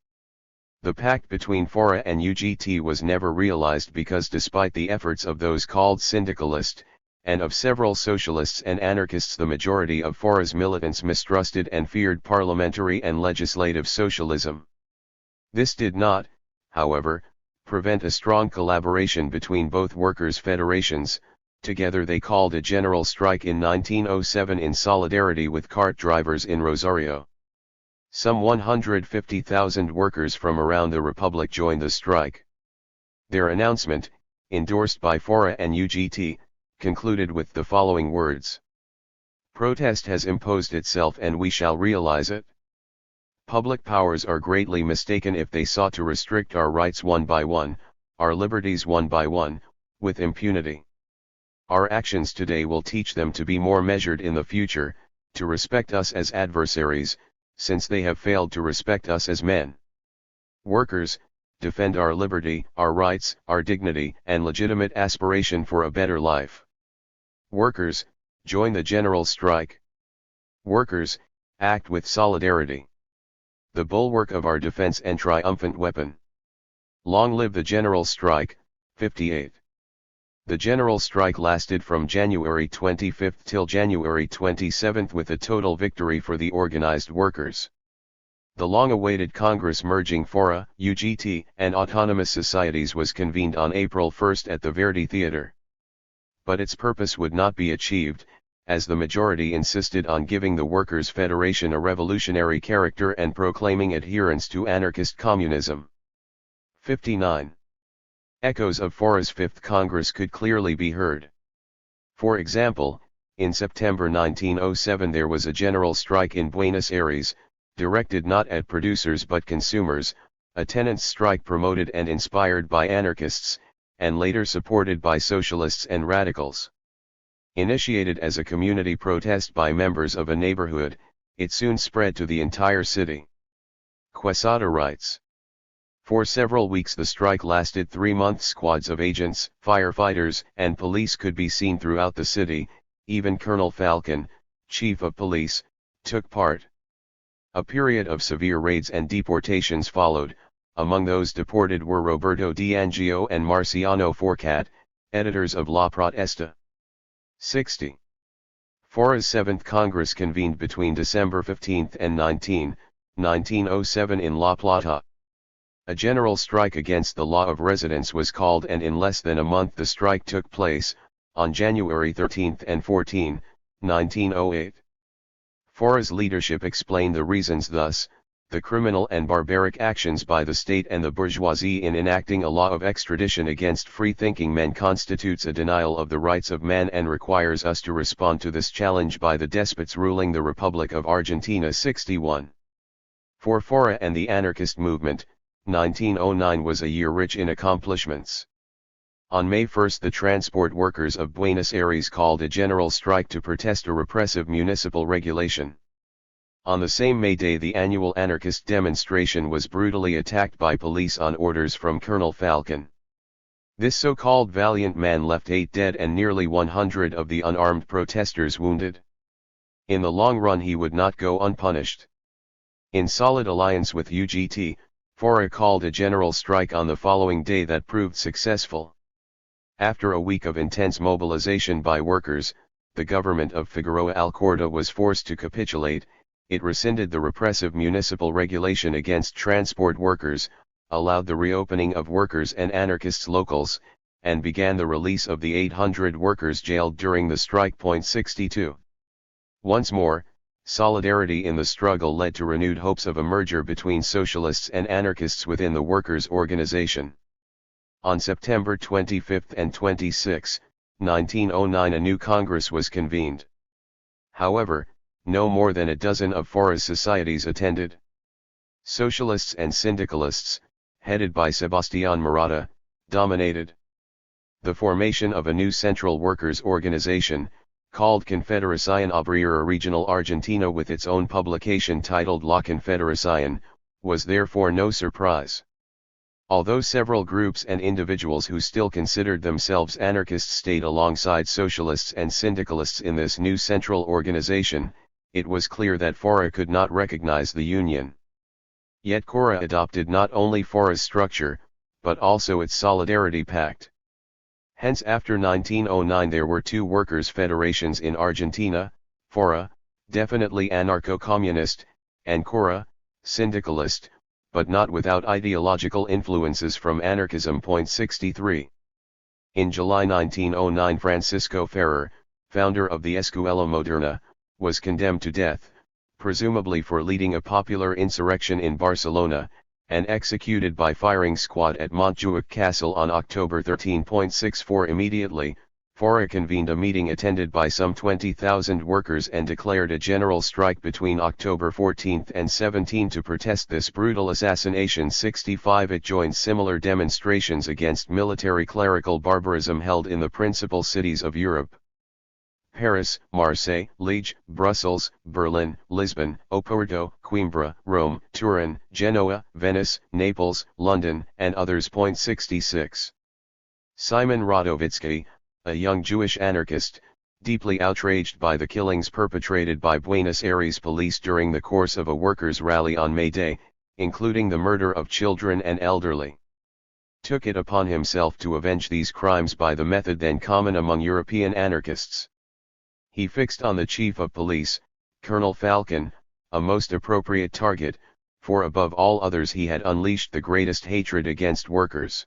The pact between FORA and UGT was never realized because despite the efforts of those called syndicalists, and of several socialists and anarchists, the majority of FORA's militants mistrusted and feared parliamentary and legislative socialism. This did not, however, prevent a strong collaboration between both workers' federations. Together they called a general strike in 1907 in solidarity with cart drivers in Rosario. Some 150,000 workers from around the republic joined the strike. Their announcement, endorsed by FORA and UGT, concluded with the following words: "Protest has imposed itself and we shall realize it. Public powers are greatly mistaken if they sought to restrict our rights one by one, our liberties one by one, with impunity. Our actions today will teach them to be more measured in the future, to respect us as adversaries, since they have failed to respect us as men. Workers, defend our liberty, our rights, our dignity, and legitimate aspiration for a better life. Workers, join the general strike. Workers, act with solidarity. The bulwark of our defense and triumphant weapon. Long live the general strike." 58. The general strike lasted from January 25 till January 27 with a total victory for the organized workers. The long-awaited Congress merging FORA, UGT, and autonomous societies was convened on April 1 at the Verdi Theater. But its purpose would not be achieved, as the majority insisted on giving the Workers' Federation a revolutionary character and proclaiming adherence to anarchist communism. 59. Echoes of FORA's 5th Congress could clearly be heard. For example, in September 1907 there was a general strike in Buenos Aires, directed not at producers but consumers, a tenants' strike promoted and inspired by anarchists, and later supported by socialists and radicals. Initiated as a community protest by members of a neighborhood, it soon spread to the entire city. Quesada writes, "For several weeks the strike lasted 3 months. Squads of agents, firefighters, and police could be seen throughout the city, even Colonel Falcon, chief of police, took part. A period of severe raids and deportations followed. Among those deported were Roberto D'Angio and Marciano Forcat, editors of La Protesta." 60. FORA's 7th Congress convened between December 15 and 19, 1907 in La Plata. A general strike against the law of residence was called, and in less than a month the strike took place, on January 13 and 14, 1908. FORA's leadership explained the reasons thus: the criminal and barbaric actions by the state and the bourgeoisie in enacting a law of extradition against free-thinking men constitutes a denial of the rights of man and requires us to respond to this challenge by the despots ruling the Republic of Argentina. 61. For FORA and the anarchist movement, 1909 was a year rich in accomplishments. On May 1 the transport workers of Buenos Aires called a general strike to protest a repressive municipal regulation. On the same May day the annual anarchist demonstration was brutally attacked by police on orders from Colonel Falcon. This so-called valiant man left 8 dead and nearly 100 of the unarmed protesters wounded. In the long run he would not go unpunished. In solid alliance with UGT, FORA called a general strike on the following day that proved successful. After a week of intense mobilization by workers, the government of Figueroa Alcorta was forced to capitulate. It rescinded the repressive municipal regulation against transport workers, allowed the reopening of workers and anarchists locals, and began the release of the 800 workers jailed during the strike. 62. Once more, solidarity in the struggle led to renewed hopes of a merger between socialists and anarchists within the workers' organization. On September 25 and 26, 1909 a new Congress was convened. However, no more than a dozen of FORA's societies attended. Socialists and syndicalists, headed by Sebastián Marotta, dominated. The formation of a new central workers' organization, called Confederación Obrera Regional Argentina with its own publication titled La Confederación, was therefore no surprise. Although several groups and individuals who still considered themselves anarchists stayed alongside socialists and syndicalists in this new central organization, it was clear that FORA could not recognize the union. Yet CORA adopted not only FORA's structure, but also its Solidarity Pact. Hence after 1909 there were two workers' federations in Argentina, FORA, definitely anarcho-communist, and CORA, syndicalist, but not without ideological influences from anarchism. 63. In July 1909 Francisco Ferrer, founder of the Escuela Moderna, was condemned to death, presumably for leading a popular insurrection in Barcelona, and executed by firing squad at Montjuic Castle on October 13. 64. Immediately, FORA convened a meeting attended by some 20,000 workers and declared a general strike between October 14 and 17 to protest this brutal assassination. 65. It joined similar demonstrations against military clerical barbarism held in the principal cities of Europe: Paris, Marseille, Liège, Brussels, Berlin, Lisbon, Oporto, Coimbra, Rome, Turin, Genoa, Venice, Naples, London, and others. 66. Simon Radowitzki, a young Jewish anarchist, deeply outraged by the killings perpetrated by Buenos Aires police during the course of a workers' rally on May Day, including the murder of children and elderly, took it upon himself to avenge these crimes by the method then common among European anarchists. He fixed on the chief of police, Colonel Falcon, a most appropriate target, for above all others he had unleashed the greatest hatred against workers.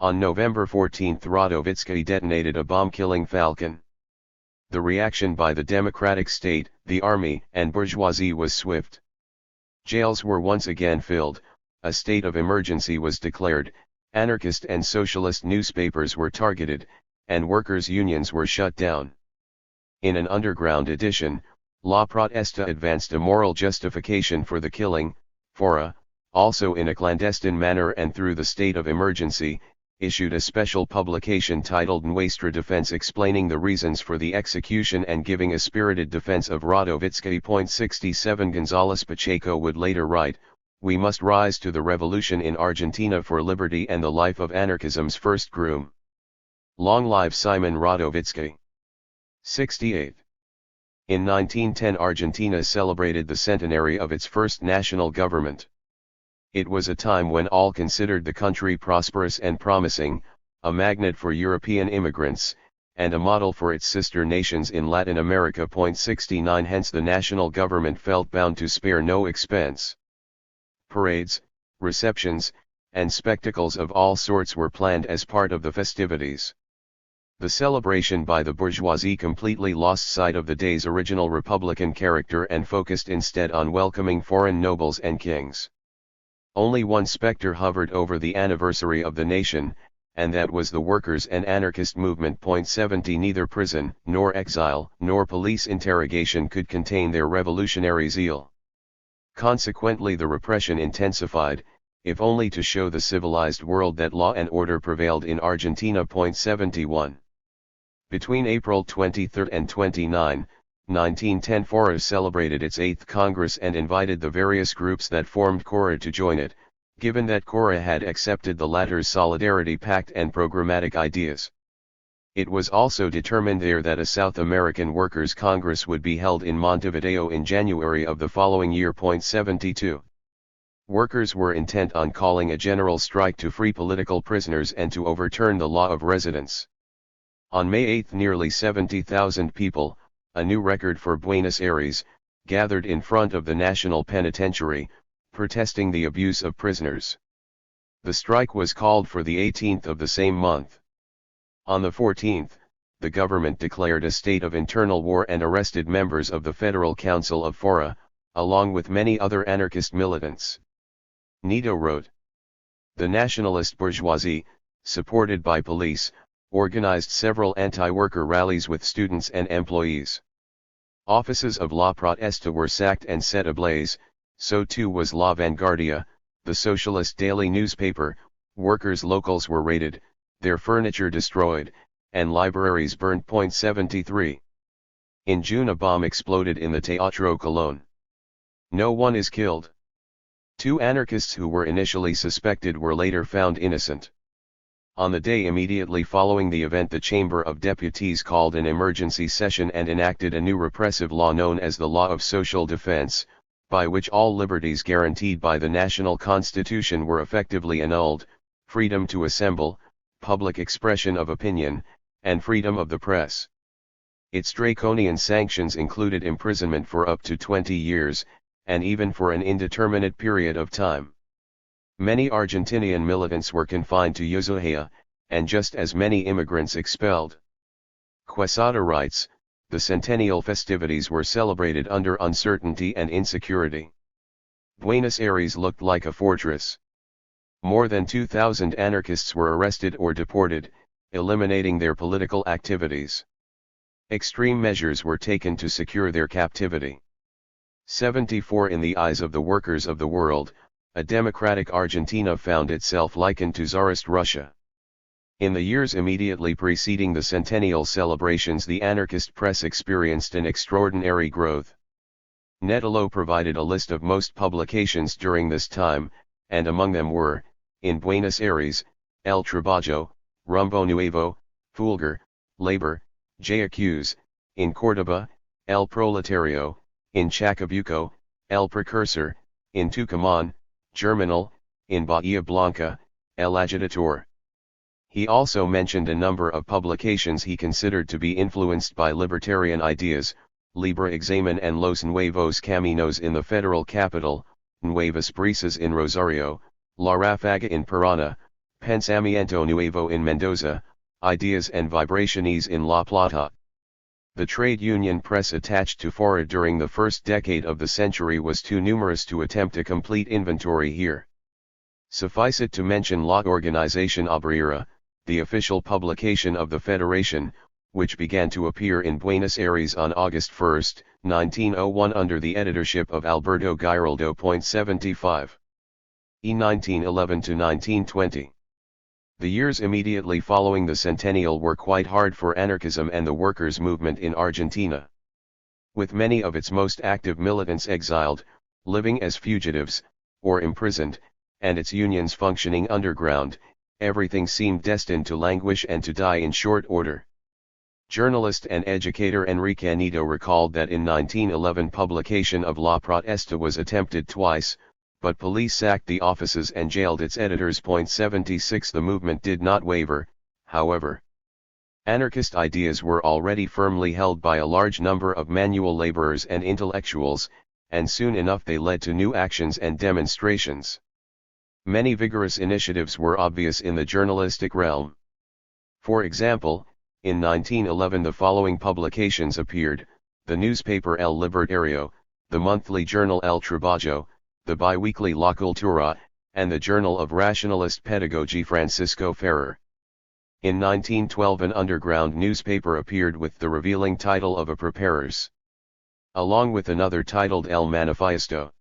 On November 14 Radowitzki detonated a bomb killing Falcon. The reaction by the democratic state, the army, and bourgeoisie was swift. Jails were once again filled, a state of emergency was declared, anarchist and socialist newspapers were targeted, and workers' unions were shut down. In an underground edition, La Protesta advanced a moral justification for the killing. FORA, also in a clandestine manner and through the state of emergency, issued a special publication titled Nuestra Defense explaining the reasons for the execution and giving a spirited defense of Radowitzki. 67. González Pacheco would later write, "We must rise to the revolution in Argentina for liberty and the life of anarchism's first groom. Long live Simon Radowitzki." 68. In 1910 Argentina celebrated the centenary of its first national government. It was a time when all considered the country prosperous and promising, a magnet for European immigrants, and a model for its sister nations in Latin America. 69. Hence the national government felt bound to spare no expense. Parades, receptions, and spectacles of all sorts were planned as part of the festivities. The celebration by the bourgeoisie completely lost sight of the day's original republican character and focused instead on welcoming foreign nobles and kings. Only one specter hovered over the anniversary of the nation, and that was the workers' and anarchist movement. 70. Neither prison, nor exile, nor police interrogation could contain their revolutionary zeal. Consequently the repression intensified, if only to show the civilized world that law and order prevailed in Argentina. 71. Between April 23 and 29, 1910 FORA celebrated its 8th Congress and invited the various groups that formed CORA to join it, given that CORA had accepted the latter's Solidarity Pact and programmatic ideas. It was also determined there that a South American Workers' Congress would be held in Montevideo in January of the following year. 72. Workers were intent on calling a general strike to free political prisoners and to overturn the law of residence. On May 8 nearly 70,000 people, a new record for Buenos Aires, gathered in front of the National Penitentiary, protesting the abuse of prisoners. The strike was called for the 18th of the same month. On the 14th, the government declared a state of internal war and arrested members of the Federal Council of FORA, along with many other anarchist militants. Nito wrote, "The nationalist bourgeoisie, supported by police, organized several anti-worker rallies with students and employees. Offices of La Protesta were sacked and set ablaze, So too was La Vanguardia, the socialist daily newspaper. Workers' locals were raided, their furniture destroyed, and libraries burned. 73. In June a bomb exploded in the Teatro Colón. No one is killed. 2 anarchists who were initially suspected were later found innocent. On the day immediately following the event, the Chamber of Deputies called an emergency session and enacted a new repressive law known as the Law of Social Defense, by which all liberties guaranteed by the national constitution were effectively annulled: freedom to assemble, public expression of opinion, and freedom of the press. Its draconian sanctions included imprisonment for up to 20 years, and even for an indeterminate period of time. Many Argentinian militants were confined to Ushuaia, and just as many immigrants expelled. Quesada writes, the centennial festivities were celebrated under uncertainty and insecurity. Buenos Aires looked like a fortress. More than 2,000 anarchists were arrested or deported, eliminating their political activities. Extreme measures were taken to secure their captivity. 74. In the eyes of the workers of the world, a democratic Argentina found itself likened to Tsarist Russia. In the years immediately preceding the centennial celebrations, the anarchist press experienced an extraordinary growth. Netelo provided a list of most publications during this time, and among them were, in Buenos Aires, El Trabajo, Rumbo Nuevo, Fulgur, Labor, Jayacuze; in Córdoba, El Proletario; in Chacabuco, El Precursor; in Tucumán, Germinal; in Bahía Blanca, El Agitador. He also mentioned a number of publications he considered to be influenced by libertarian ideas: Libre Examen and Los Nuevos Caminos in the federal capital, Nuevas Brisas in Rosario, La Ráfaga in Paraná, Pensamiento Nuevo in Mendoza, Ideas and Vibraciones in La Plata. The trade union press attached to FORA during the first decade of the century was too numerous to attempt a complete inventory here. Suffice it to mention La Organización Obrera, the official publication of the Federation, which began to appear in Buenos Aires on August 1, 1901 under the editorship of Alberto Giraldo. 75. 1911 to 1920. The years immediately following the centennial were quite hard for anarchism and the workers' movement in Argentina. With many of its most active militants exiled, living as fugitives, or imprisoned, and its unions functioning underground, everything seemed destined to languish and to die in short order. Journalist and educator Enrique Nieto recalled that in 1911 publication of La Protesta was attempted twice, but police sacked the offices and jailed its editors. 76. The movement did not waver, however. Anarchist ideas were already firmly held by a large number of manual laborers and intellectuals, and soon enough they led to new actions and demonstrations. Many vigorous initiatives were obvious in the journalistic realm. For example, in 1911 the following publications appeared: the newspaper El Libertario, the monthly journal El Trabajo, the biweekly La Cultura, and the Journal of Rationalist Pedagogy Francisco Ferrer. In 1912 an underground newspaper appeared with the revealing title of a preparers, along with another titled El Manifiesto.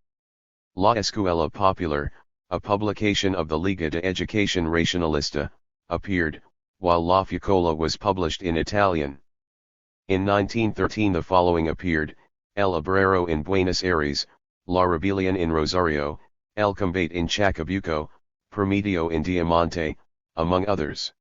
La Escuela Popular, a publication of the Liga de Educación Racionalista, appeared, while La Ficola was published in Italian. In 1913 the following appeared: El Obrero in Buenos Aires, La Rebelión in Rosario, El Combate in Chacabuco, Promedio in Diamante, among others.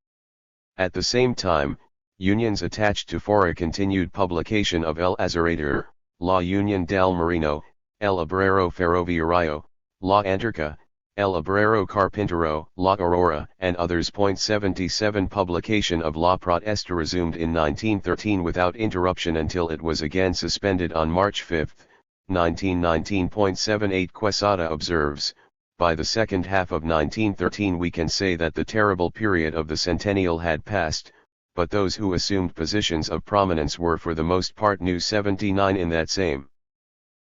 At the same time, unions attached to FORA continued publication of El Azerador, La Unión del Marino, El Obrero Ferroviario, La Anterca, El Obrero Carpintero, La Aurora, and others. 77 Publication of La Protesta resumed in 1913 without interruption until it was again suspended on March 5, 1919. 78 Quesada observes, by the second half of 1913 we can say that the terrible period of the centennial had passed, but those who assumed positions of prominence were for the most part new. 79 In that same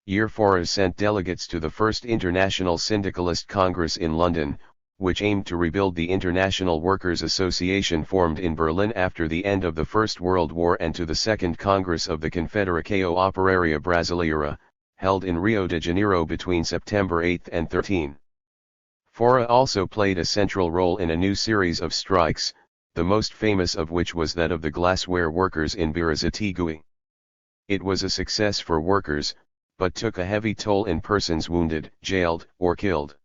year FORA sent delegates to the First International Syndicalist Congress in London, which aimed to rebuild the International Workers' Association formed in Berlin after the end of the First World War, and to the Second Congress of the Confederação Operaria Brasileira, held in Rio de Janeiro between September 8 and 13. Fora also played a central role in a new series of strikes, the most famous of which was that of the glassware workers in Birazatigui. It was a success for workers, but took a heavy toll in persons wounded, jailed, or killed.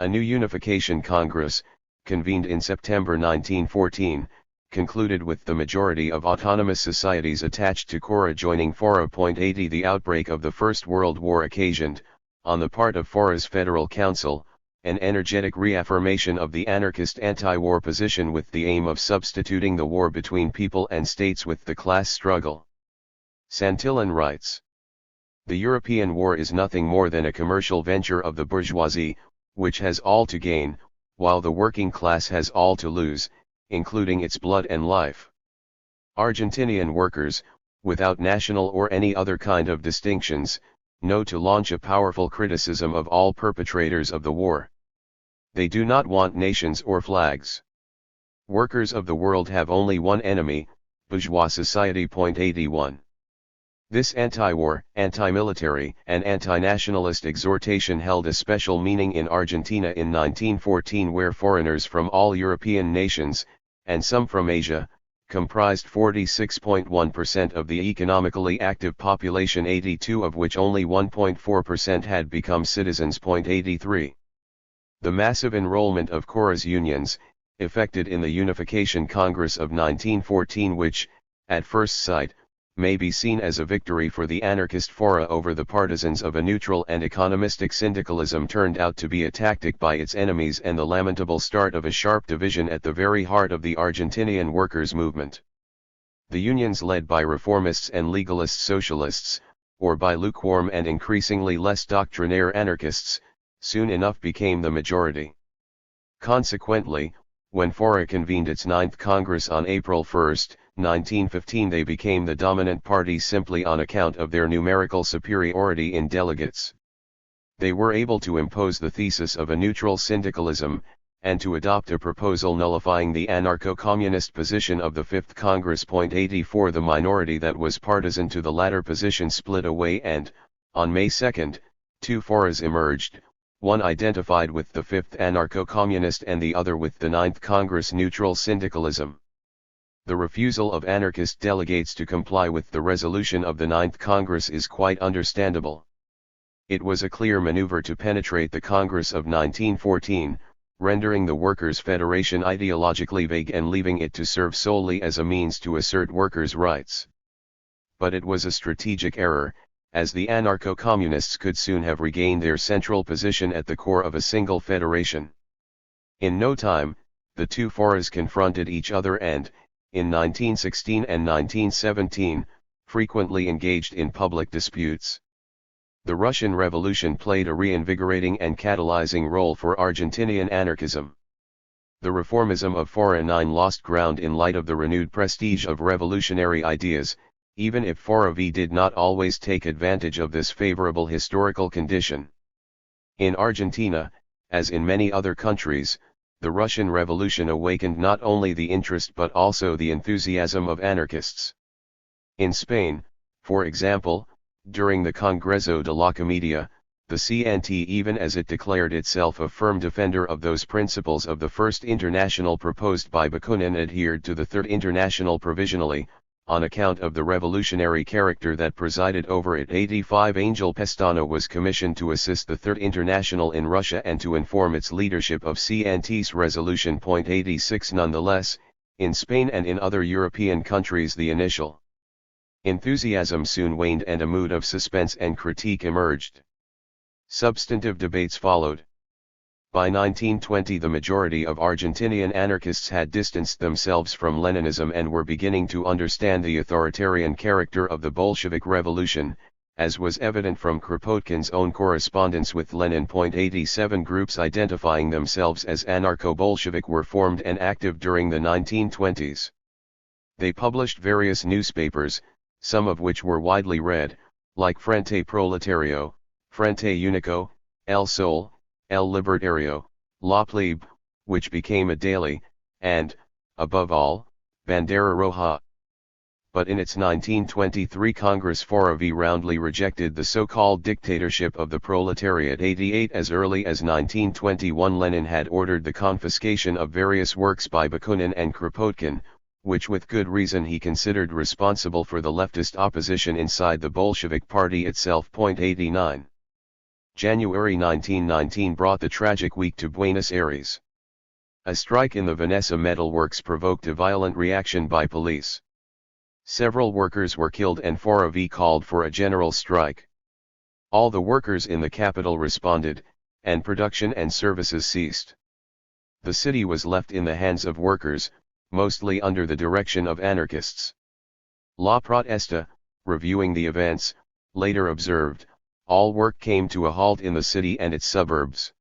A new Unification Congress, convened in September 1914, concluded with the majority of autonomous societies attached to Fora joining Fora. 80 The outbreak of the First World War occasioned, on the part of Fora's Federal Council, an energetic reaffirmation of the anarchist anti-war position with the aim of substituting the war between people and states with the class struggle. Santillan writes, "The European war is nothing more than a commercial venture of the bourgeoisie, which has all to gain, while the working class has all to lose, including its blood and life. Argentinian workers, without national or any other kind of distinctions, know to launch a powerful criticism of all perpetrators of the war. They do not want nations or flags. Workers of the world have only one enemy, bourgeois society. 81. This anti-war, anti-military, and anti-nationalist exhortation held a special meaning in Argentina in 1914, where foreigners from all European nations, and some from Asia, comprised 46.1% of the economically active population, 82 of which only 1.4% had become citizens. 83. The massive enrollment of Fora's unions, effected in the Unification Congress of 1914, which, at first sight, may be seen as a victory for the anarchist Fora over the partisans of a neutral and economistic syndicalism, turned out to be a tactic by its enemies and the lamentable start of a sharp division at the very heart of the Argentinian workers' movement. The unions led by reformists and legalist socialists, or by lukewarm and increasingly less doctrinaire anarchists, soon enough became the majority. Consequently, when Fora convened its 9th Congress on April 1, 1915, they became the dominant party simply on account of their numerical superiority in delegates. They were able to impose the thesis of a neutral syndicalism, and to adopt a proposal nullifying the anarcho-communist position of the 5th Congress. 84 The minority that was partisan to the latter position split away and, on May 2, two Foras emerged, one identified with the 5th anarcho-communist and the other with the 9th Congress neutral syndicalism. The refusal of anarchist delegates to comply with the resolution of the 9th Congress is quite understandable. It was a clear maneuver to penetrate the Congress of 1914, rendering the Workers' Federation ideologically vague and leaving it to serve solely as a means to assert workers' rights. But it was a strategic error, as the anarcho-communists could soon have regained their central position at the core of a single federation. In no time, the two Foras confronted each other and, in 1916 and 1917, frequently engaged in public disputes. The Russian Revolution played a reinvigorating and catalyzing role for Argentinian anarchism. The reformism of Fora 9 lost ground in light of the renewed prestige of revolutionary ideas, even if Fora V did not always take advantage of this favorable historical condition. In Argentina, as in many other countries, the Russian Revolution awakened not only the interest but also the enthusiasm of anarchists. In Spain, for example, during the Congreso de la Comedia, the CNT, even as it declared itself a firm defender of those principles of the First International proposed by Bakunin, adhered to the Third International provisionally, on account of the revolutionary character that presided over it. 85 Ángel Pestana was commissioned to assist the Third International in Russia and to inform its leadership of CNT's resolution. 86 Nonetheless, in Spain and in other European countries the initial enthusiasm soon waned and a mood of suspense and critique emerged. Substantive debates followed. By 1920 the majority of Argentinian anarchists had distanced themselves from Leninism and were beginning to understand the authoritarian character of the Bolshevik Revolution, as was evident from Kropotkin's own correspondence with Lenin. 87 Groups identifying themselves as anarcho-Bolshevik were formed and active during the 1920s. They published various newspapers, some of which were widely read, like Frente Proletario, Frente Unico, El Sol, El Libertario, La Plebe, which became a daily, and, above all, Bandera Roja. but in its 1923 Congress Forovi roundly rejected the so-called dictatorship of the proletariat. 88 As early as 1921 Lenin had ordered the confiscation of various works by Bakunin and Kropotkin, which with good reason he considered responsible for the leftist opposition inside the Bolshevik Party itself. 89. January 1919 brought the tragic week to Buenos Aires. A strike in the Vanessa Metal Works provoked a violent reaction by police. Several workers were killed and Forovi called for a general strike. All the workers in the capital responded, and production and services ceased. The city was left in the hands of workers, mostly under the direction of anarchists. La Protesta, reviewing the events, later observed, all work came to a halt in the city and its suburbs.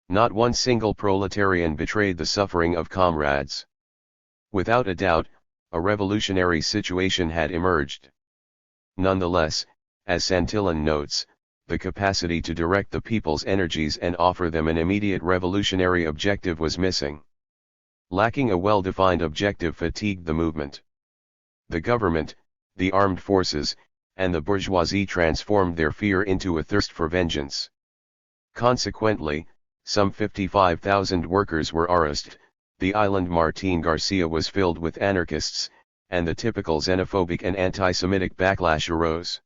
Not one single proletarian betrayed the suffering of comrades. Without a doubt, a revolutionary situation had emerged. Nonetheless, as Santillan notes, the capacity to direct the people's energies and offer them an immediate revolutionary objective was missing. Lacking a well-defined objective fatigued the movement. The government, the armed forces, and the bourgeoisie transformed their fear into a thirst for vengeance. Consequently, some 55,000 workers were arrested, the island Martín Garcia was filled with anarchists, and the typical xenophobic and anti-Semitic backlash arose.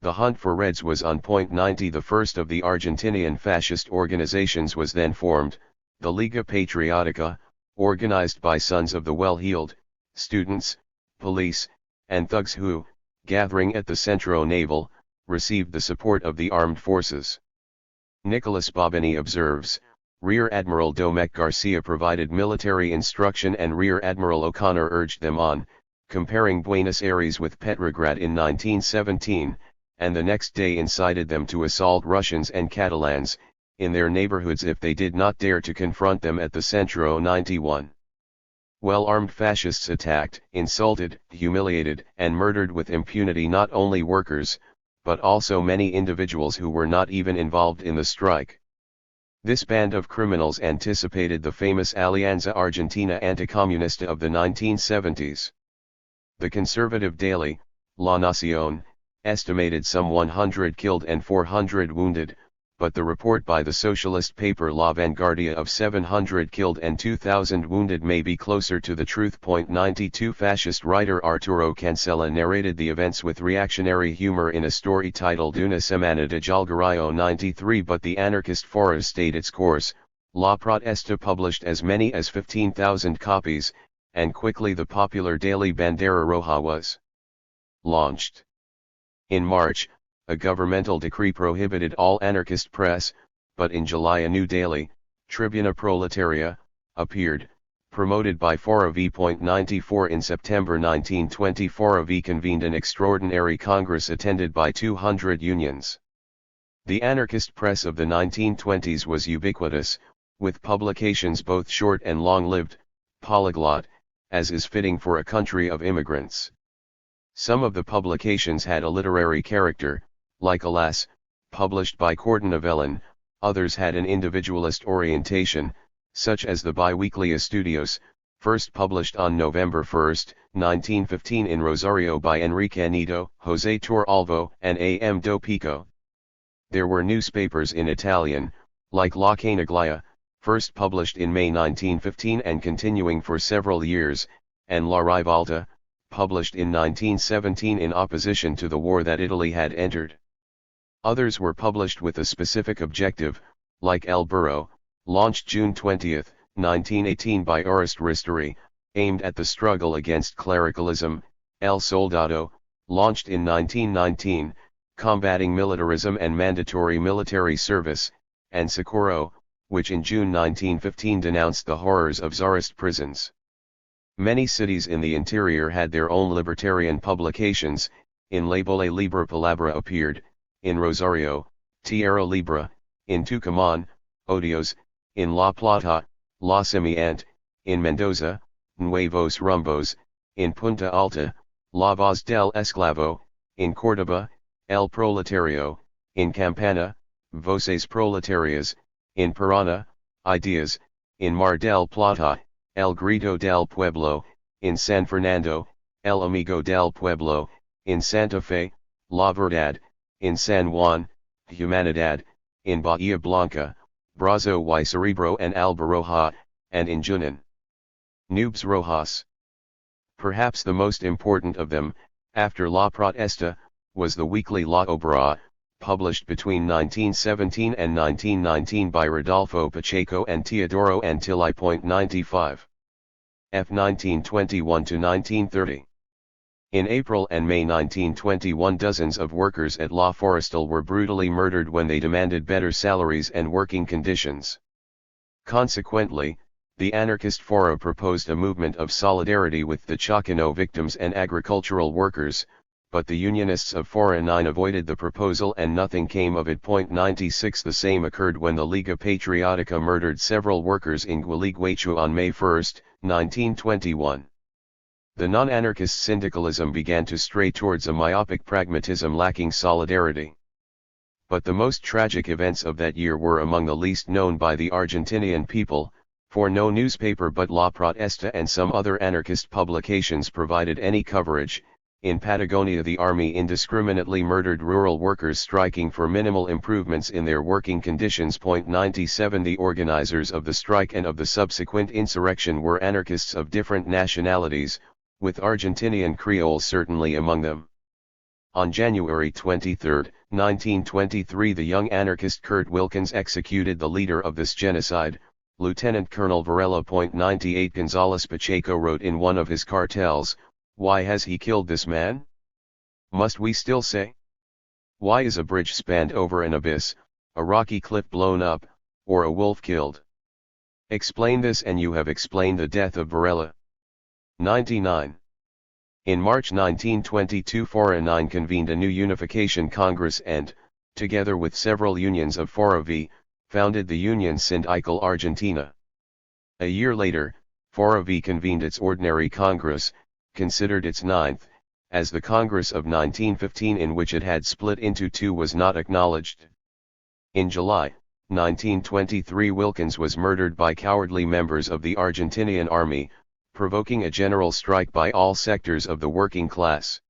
The hunt for Reds was on point. 90 The first of the Argentinian fascist organizations was then formed, the Liga Patriotica, organized by sons of the well-heeled, students, police, and thugs who, gathering at the Centro Naval, received the support of the armed forces. Nicolas Bobigny observes, Rear Admiral Domecq Garcia provided military instruction and Rear Admiral O'Connor urged them on, comparing Buenos Aires with Petrograd in 1917, and the next day incited them to assault Russians and Catalans, in their neighborhoods if they did not dare to confront them at the Centro. 91. Well-armed fascists attacked, insulted, humiliated, and murdered with impunity not only workers, but also many individuals who were not even involved in the strike. This band of criminals anticipated the famous Alianza Argentina Anticomunista of the 1970s. The conservative daily, La Nación, estimated some 100 killed and 400 wounded, but the report by the socialist paper La Vanguardia of 700 killed and 2,000 wounded may be closer to the truth. 92 Fascist writer Arturo Cancella narrated the events with reactionary humor in a story titled Una Semana de Jalgarillo. 93 But the anarchist force stayed its course. La Protesta published as many as 15,000 copies, and quickly the popular daily Bandera Roja was launched. In March, a governmental decree prohibited all anarchist press, but in July a new daily, Tribuna Proletaria, appeared, promoted by Forovi. 94 In September 1920 Forovi convened an extraordinary congress attended by 200 unions. The anarchist press of the 1920s was ubiquitous, with publications both short and long-lived, polyglot, as is fitting for a country of immigrants. Some of the publications had a literary character, like Alas, published by Cordonavellan, others had an individualist orientation, such as the biweekly Estudios, first published on November 1, 1915 in Rosario by Enrique Nido, José Torralvo, and A. M. do Pico. There were newspapers in Italian, like La Canaglia, first published in May 1915 and continuing for several years, and La Rivolta, published in 1917 in opposition to the war that Italy had entered. Others were published with a specific objective, like El Burro, launched June 20, 1918 by Orest Ristori, aimed at the struggle against clericalism, El Soldado, launched in 1919, combating militarism and mandatory military service, and Socorro, which in June 1915 denounced the horrors of Tsarist prisons. Many cities in the interior had their own libertarian publications. In Labole Libre Palabra appeared, in Rosario, Tierra Libre, in Tucumán, Odios, in La Plata, La Semiente, in Mendoza, Nuevos Rumbos, in Punta Alta, La Voz del Esclavo, in Córdoba, El Proletario, in Campana, Voces Proletarias, in Parana, Ideas, in Mar del Plata, El Grito del Pueblo, in San Fernando, El Amigo del Pueblo, in Santa Fe, La Verdad, in San Juan, Humanidad, in Bahía Blanca, Brazo y Cerebro and Albaroja, and in Junin. Nubes Rojas. Perhaps the most important of them, after La Protesta, was the weekly La Obra, published between 1917 and 1919 by Rodolfo Pacheco and Teodoro Antilli. 95. F 1921 to 1930. In April and May 1921, dozens of workers at La Forestal were brutally murdered when they demanded better salaries and working conditions. Consequently, the anarchist Fora proposed a movement of solidarity with the Chocano victims and agricultural workers, but the Unionists of Fora 9 avoided the proposal and nothing came of it. 96. The same occurred when the Liga Patriotica murdered several workers in Gualeguaychú on May 1, 1921. The non-anarchist syndicalism began to stray towards a myopic pragmatism lacking solidarity. But the most tragic events of that year were among the least known by the Argentinian people, for no newspaper but La Protesta and some other anarchist publications provided any coverage. In Patagonia, the army indiscriminately murdered rural workers striking for minimal improvements in their working conditions. 97. The organizers of the strike and of the subsequent insurrection were anarchists of different nationalities, with Argentinian Creoles certainly among them. On January 23, 1923, the young anarchist Kurt Wilkins executed the leader of this genocide, Lieutenant Colonel Varela. 98. González Pacheco wrote in one of his cartels, "Why has he killed this man? Must we still say? Why is a bridge spanned over an abyss, a rocky cliff blown up, or a wolf killed? Explain this and you have explained the death of Varela." 99. In March 1922, Fora 9 convened a new Unification Congress and, together with several unions of Fora V, founded the Union Sindical Argentina. A year later, Fora V convened its ordinary Congress, considered its ninth, as the Congress of 1915 in which it had split into two was not acknowledged. In July 1923, Wilkins was murdered by cowardly members of the Argentinian army, provoking a general strike by all sectors of the working class.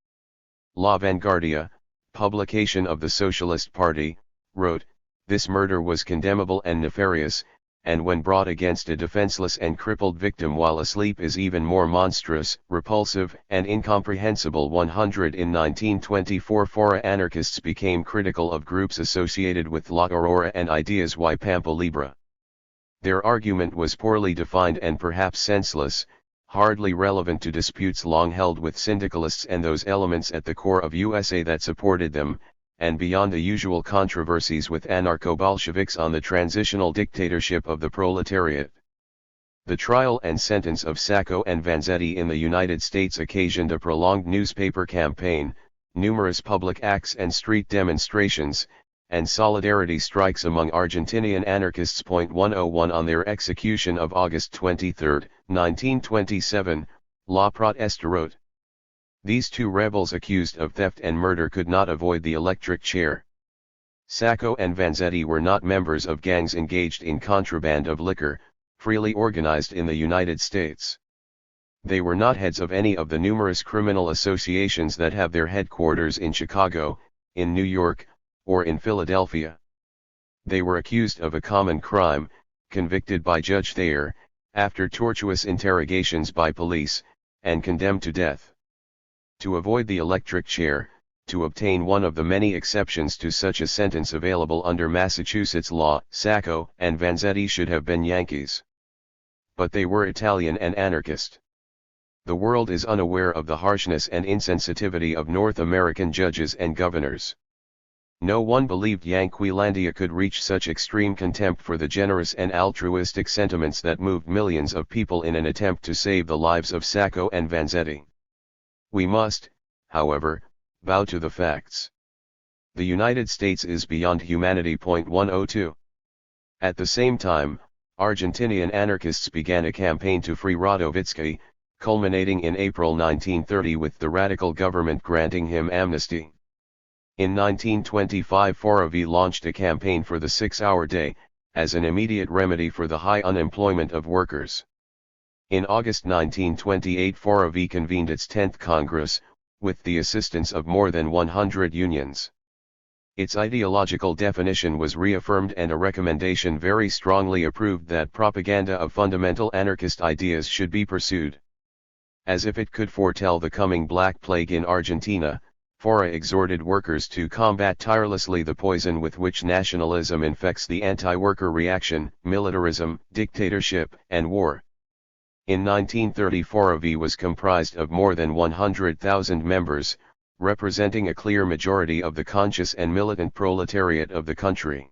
La Vanguardia, publication of the Socialist Party, wrote, "This murder was condemnable and nefarious, and when brought against a defenseless and crippled victim while asleep is even more monstrous, repulsive, and incomprehensible." 100. In 1924, Fora anarchists became critical of groups associated with La Aurora and Ideas y Pampa Libre. Their argument was poorly defined and perhaps senseless, hardly relevant to disputes long held with syndicalists and those elements at the core of USA that supported them, and beyond the usual controversies with anarcho-Bolsheviks on the transitional dictatorship of the proletariat. The trial and sentence of Sacco and Vanzetti in the United States occasioned a prolonged newspaper campaign, numerous public acts and street demonstrations, and solidarity strikes among Argentinian anarchists. 101. On their execution of August 23, 1927, La Protesta wrote, "These two rebels accused of theft and murder could not avoid the electric chair. Sacco and Vanzetti were not members of gangs engaged in contraband of liquor, freely organized in the United States. They were not heads of any of the numerous criminal associations that have their headquarters in Chicago, in New York, or in Philadelphia. They were accused of a common crime, convicted by Judge Thayer, after tortuous interrogations by police, and condemned to death. To avoid the electric chair, to obtain one of the many exceptions to such a sentence available under Massachusetts law, Sacco and Vanzetti should have been Yankees. But they were Italian and anarchist. The world is unaware of the harshness and insensitivity of North American judges and governors. No one believed Yanquilandia could reach such extreme contempt for the generous and altruistic sentiments that moved millions of people in an attempt to save the lives of Sacco and Vanzetti. We must, however, bow to the facts. The United States is beyond humanity. 102. At the same time, Argentinian anarchists began a campaign to free Radovitzky, culminating in April 1930 with the radical government granting him amnesty. In 1925, Fora V launched a campaign for the 6-hour day, as an immediate remedy for the high unemployment of workers. In August 1928 FORA convened its 10th Congress, with the assistance of more than 100 unions. Its ideological definition was reaffirmed and a recommendation very strongly approved that propaganda of fundamental anarchist ideas should be pursued. As if it could foretell the coming Black Plague in Argentina, FORA exhorted workers to combat tirelessly the poison with which nationalism infects the anti-worker reaction, militarism, dictatorship, and war. In 1930 FORA was comprised of more than 100,000 members, representing a clear majority of the conscious and militant proletariat of the country.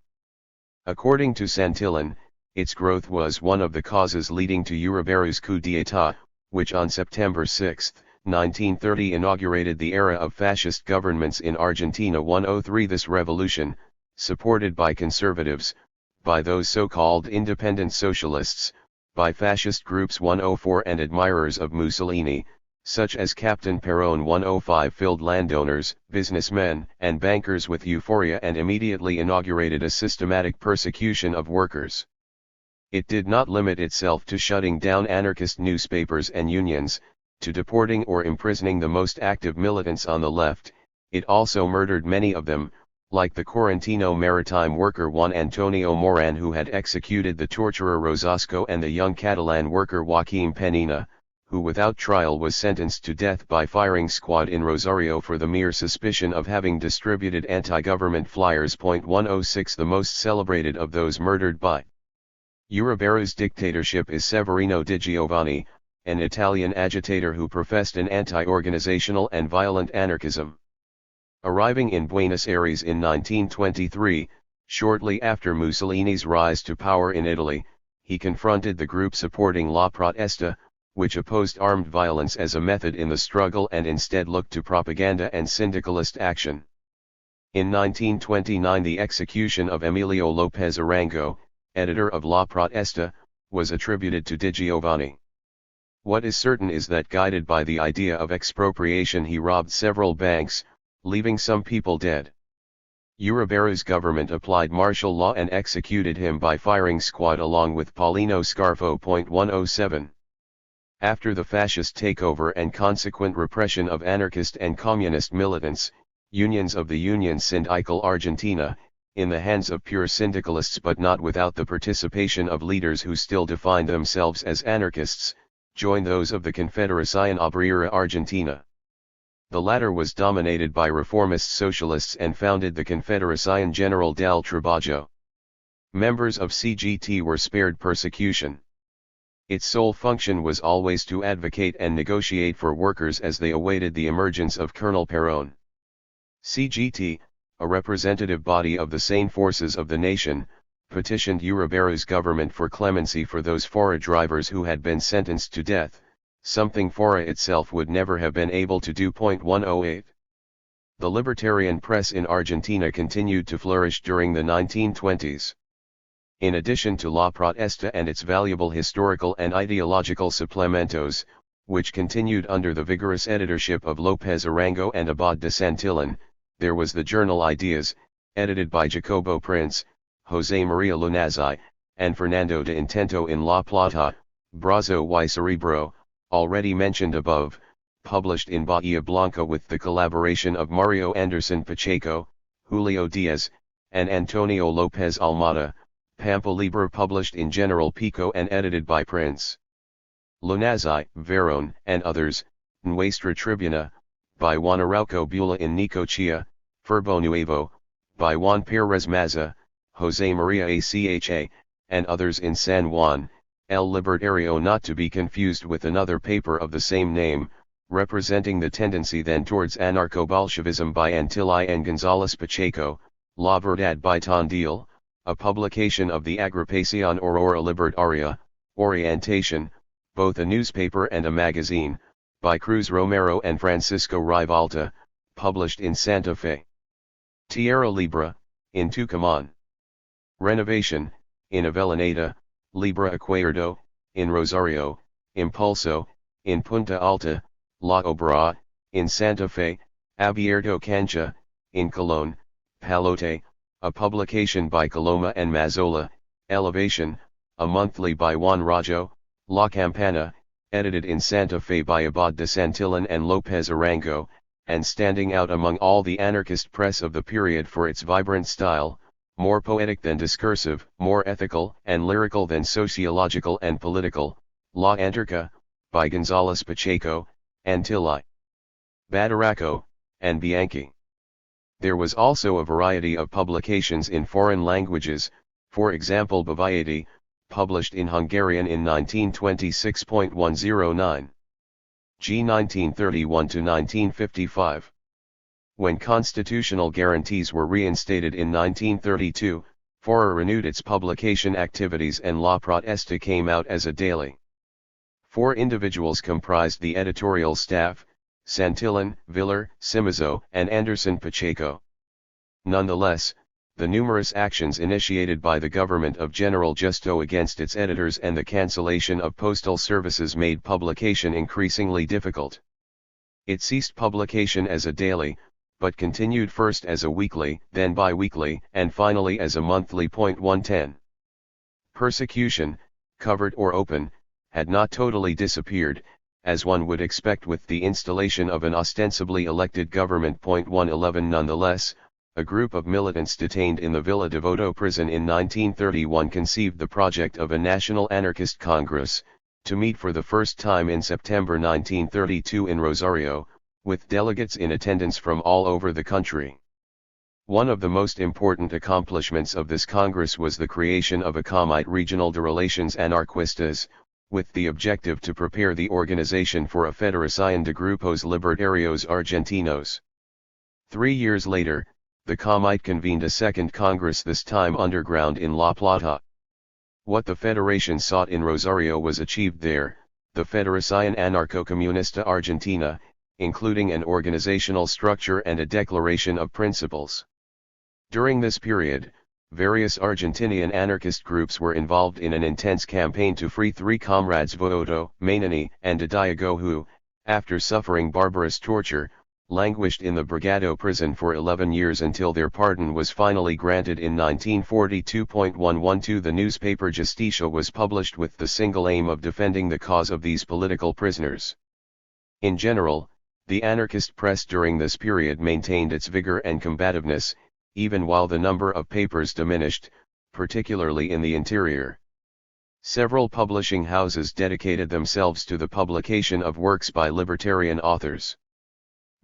According to Santillan, its growth was one of the causes leading to Uriberu's coup d'état, which on September 6, 1930 inaugurated the era of fascist governments in Argentina. 103 This revolution, supported by conservatives, by those so-called independent socialists, by fascist groups 104 and admirers of Mussolini, such as Captain Perón 105 filled landowners, businessmen, and bankers with euphoria and immediately inaugurated a systematic persecution of workers. It did not limit itself to shutting down anarchist newspapers and unions, to deporting or imprisoning the most active militants on the left. It also murdered many of them, like the Correntino maritime worker Juan Antonio Moran, who had executed the torturer Rosasco, and the young Catalan worker Joaquim Penina, who without trial was sentenced to death by firing squad in Rosario for the mere suspicion of having distributed anti-government flyers. 106 The most celebrated of those murdered by Uriberu's dictatorship is Severino di Giovanni, an Italian agitator who professed an anti-organizational and violent anarchism. Arriving in Buenos Aires in 1923, shortly after Mussolini's rise to power in Italy, he confronted the group supporting La Protesta, which opposed armed violence as a method in the struggle and instead looked to propaganda and syndicalist action. In 1929 the execution of Emilio López Arango, editor of La Protesta, was attributed to Di Giovanni. What is certain is that, guided by the idea of expropriation, he robbed several banks, leaving some people dead. Uriberu's government applied martial law and executed him by firing squad along with Paulino Scarfo. 107. After the fascist takeover and consequent repression of anarchist and communist militants, unions of the Union Sindical Argentina, in the hands of pure syndicalists but not without the participation of leaders who still defined themselves as anarchists, joined those of the Confederación Obrera Argentina. The latter was dominated by reformist socialists and founded the Confederación General del Trabajo. Members of CGT were spared persecution. Its sole function was always to advocate and negotiate for workers as they awaited the emergence of Colonel Perón. CGT, a representative body of the sane forces of the nation, petitioned Uriberu's government for clemency for those FORA drivers who had been sentenced to death, something FORA itself would never have been able to do. 108. The libertarian press in Argentina continued to flourish during the 1920s. In addition to La Protesta and its valuable historical and ideological suplementos, which continued under the vigorous editorship of López Arango and Abad de Santillan, there was the journal Ideas, edited by Jacobo Prince, José María Lunazzi, and Fernando de Intento in La Plata, Brazo y Cerebro, already mentioned above, published in Bahía Blanca with the collaboration of Mario Anderson Pacheco, Julio Díaz, and Antonio López Almada. Pampa Libre published in General Pico and edited by Prince. Lunazzi, Verón, and others. Nuestra Tribuna, by Juan Arauco Bula in Necochea, Ferbo Nuevo, by Juan Pérez Maza, José María Acha, and others in San Juan, El Libertario, not to be confused with another paper of the same name, representing the tendency then towards anarcho-Bolshevism by Antilli and González Pacheco, La Verdad by Tondil, a publication of the Agrupación Aurora Libertaria, Orientation, both a newspaper and a magazine, by Cruz Romero and Francisco Rivalta, published in Santa Fe. Tierra Libre, in Tucumán. Renovation, in Avellaneda, Libre Acuerdo, in Rosario, Impulso, in Punta Alta, La Obra, in Santa Fe, Abierto Cancha, in Colón, Palote, a publication by Coloma and Mazzola, Elevation, a monthly by Juan Rajo, La Campana, edited in Santa Fe by Abad de Santillan and Lopez Arango, and standing out among all the anarchist press of the period for its vibrant style, more poetic than discursive, more ethical and lyrical than sociological and political, La Anarca, by González Pacheco, Antilli, Badaraco, and Bianchi. There was also a variety of publications in foreign languages, for example Bavaieti, published in Hungarian in 1926.109. G 1931–1955. When constitutional guarantees were reinstated in 1932, Fora renewed its publication activities and La Protesta came out as a daily. 4 individuals comprised the editorial staff: Santillan, Viller, Simizo, and Anderson Pacheco. Nonetheless, the numerous actions initiated by the government of General Justo against its editors and the cancellation of postal services made publication increasingly difficult. It ceased publication as a daily, but continued first as a weekly, then bi-weekly, and finally as a monthly. 110. Persecution, covert or open, had not totally disappeared, as one would expect with the installation of an ostensibly elected government. 111. Nonetheless, a group of militants detained in the Villa Devoto prison in 1931 conceived the project of a National Anarchist Congress, to meet for the first time in September 1932 in Rosario, with delegates in attendance from all over the country. One of the most important accomplishments of this Congress was the creation of a Comité Regional de Relaciones Anarquistas, with the objective to prepare the organization for a Federación de Grupos Libertarios Argentinos. 3 years later, the Comité convened a second Congress, this time underground in La Plata. What the Federation sought in Rosario was achieved there, the Federación Anarco-Comunista Argentina, including an organizational structure and a declaration of principles. During this period, various Argentinian anarchist groups were involved in an intense campaign to free 3 comrades: Voto, Mainani, and Diego, who, after suffering barbarous torture, languished in the Brigado prison for 11 years until their pardon was finally granted in 1942. 112. The newspaper Justicia was published with the single aim of defending the cause of these political prisoners. In general, the anarchist press during this period maintained its vigor and combativeness, even while the number of papers diminished, particularly in the interior. Several publishing houses dedicated themselves to the publication of works by libertarian authors.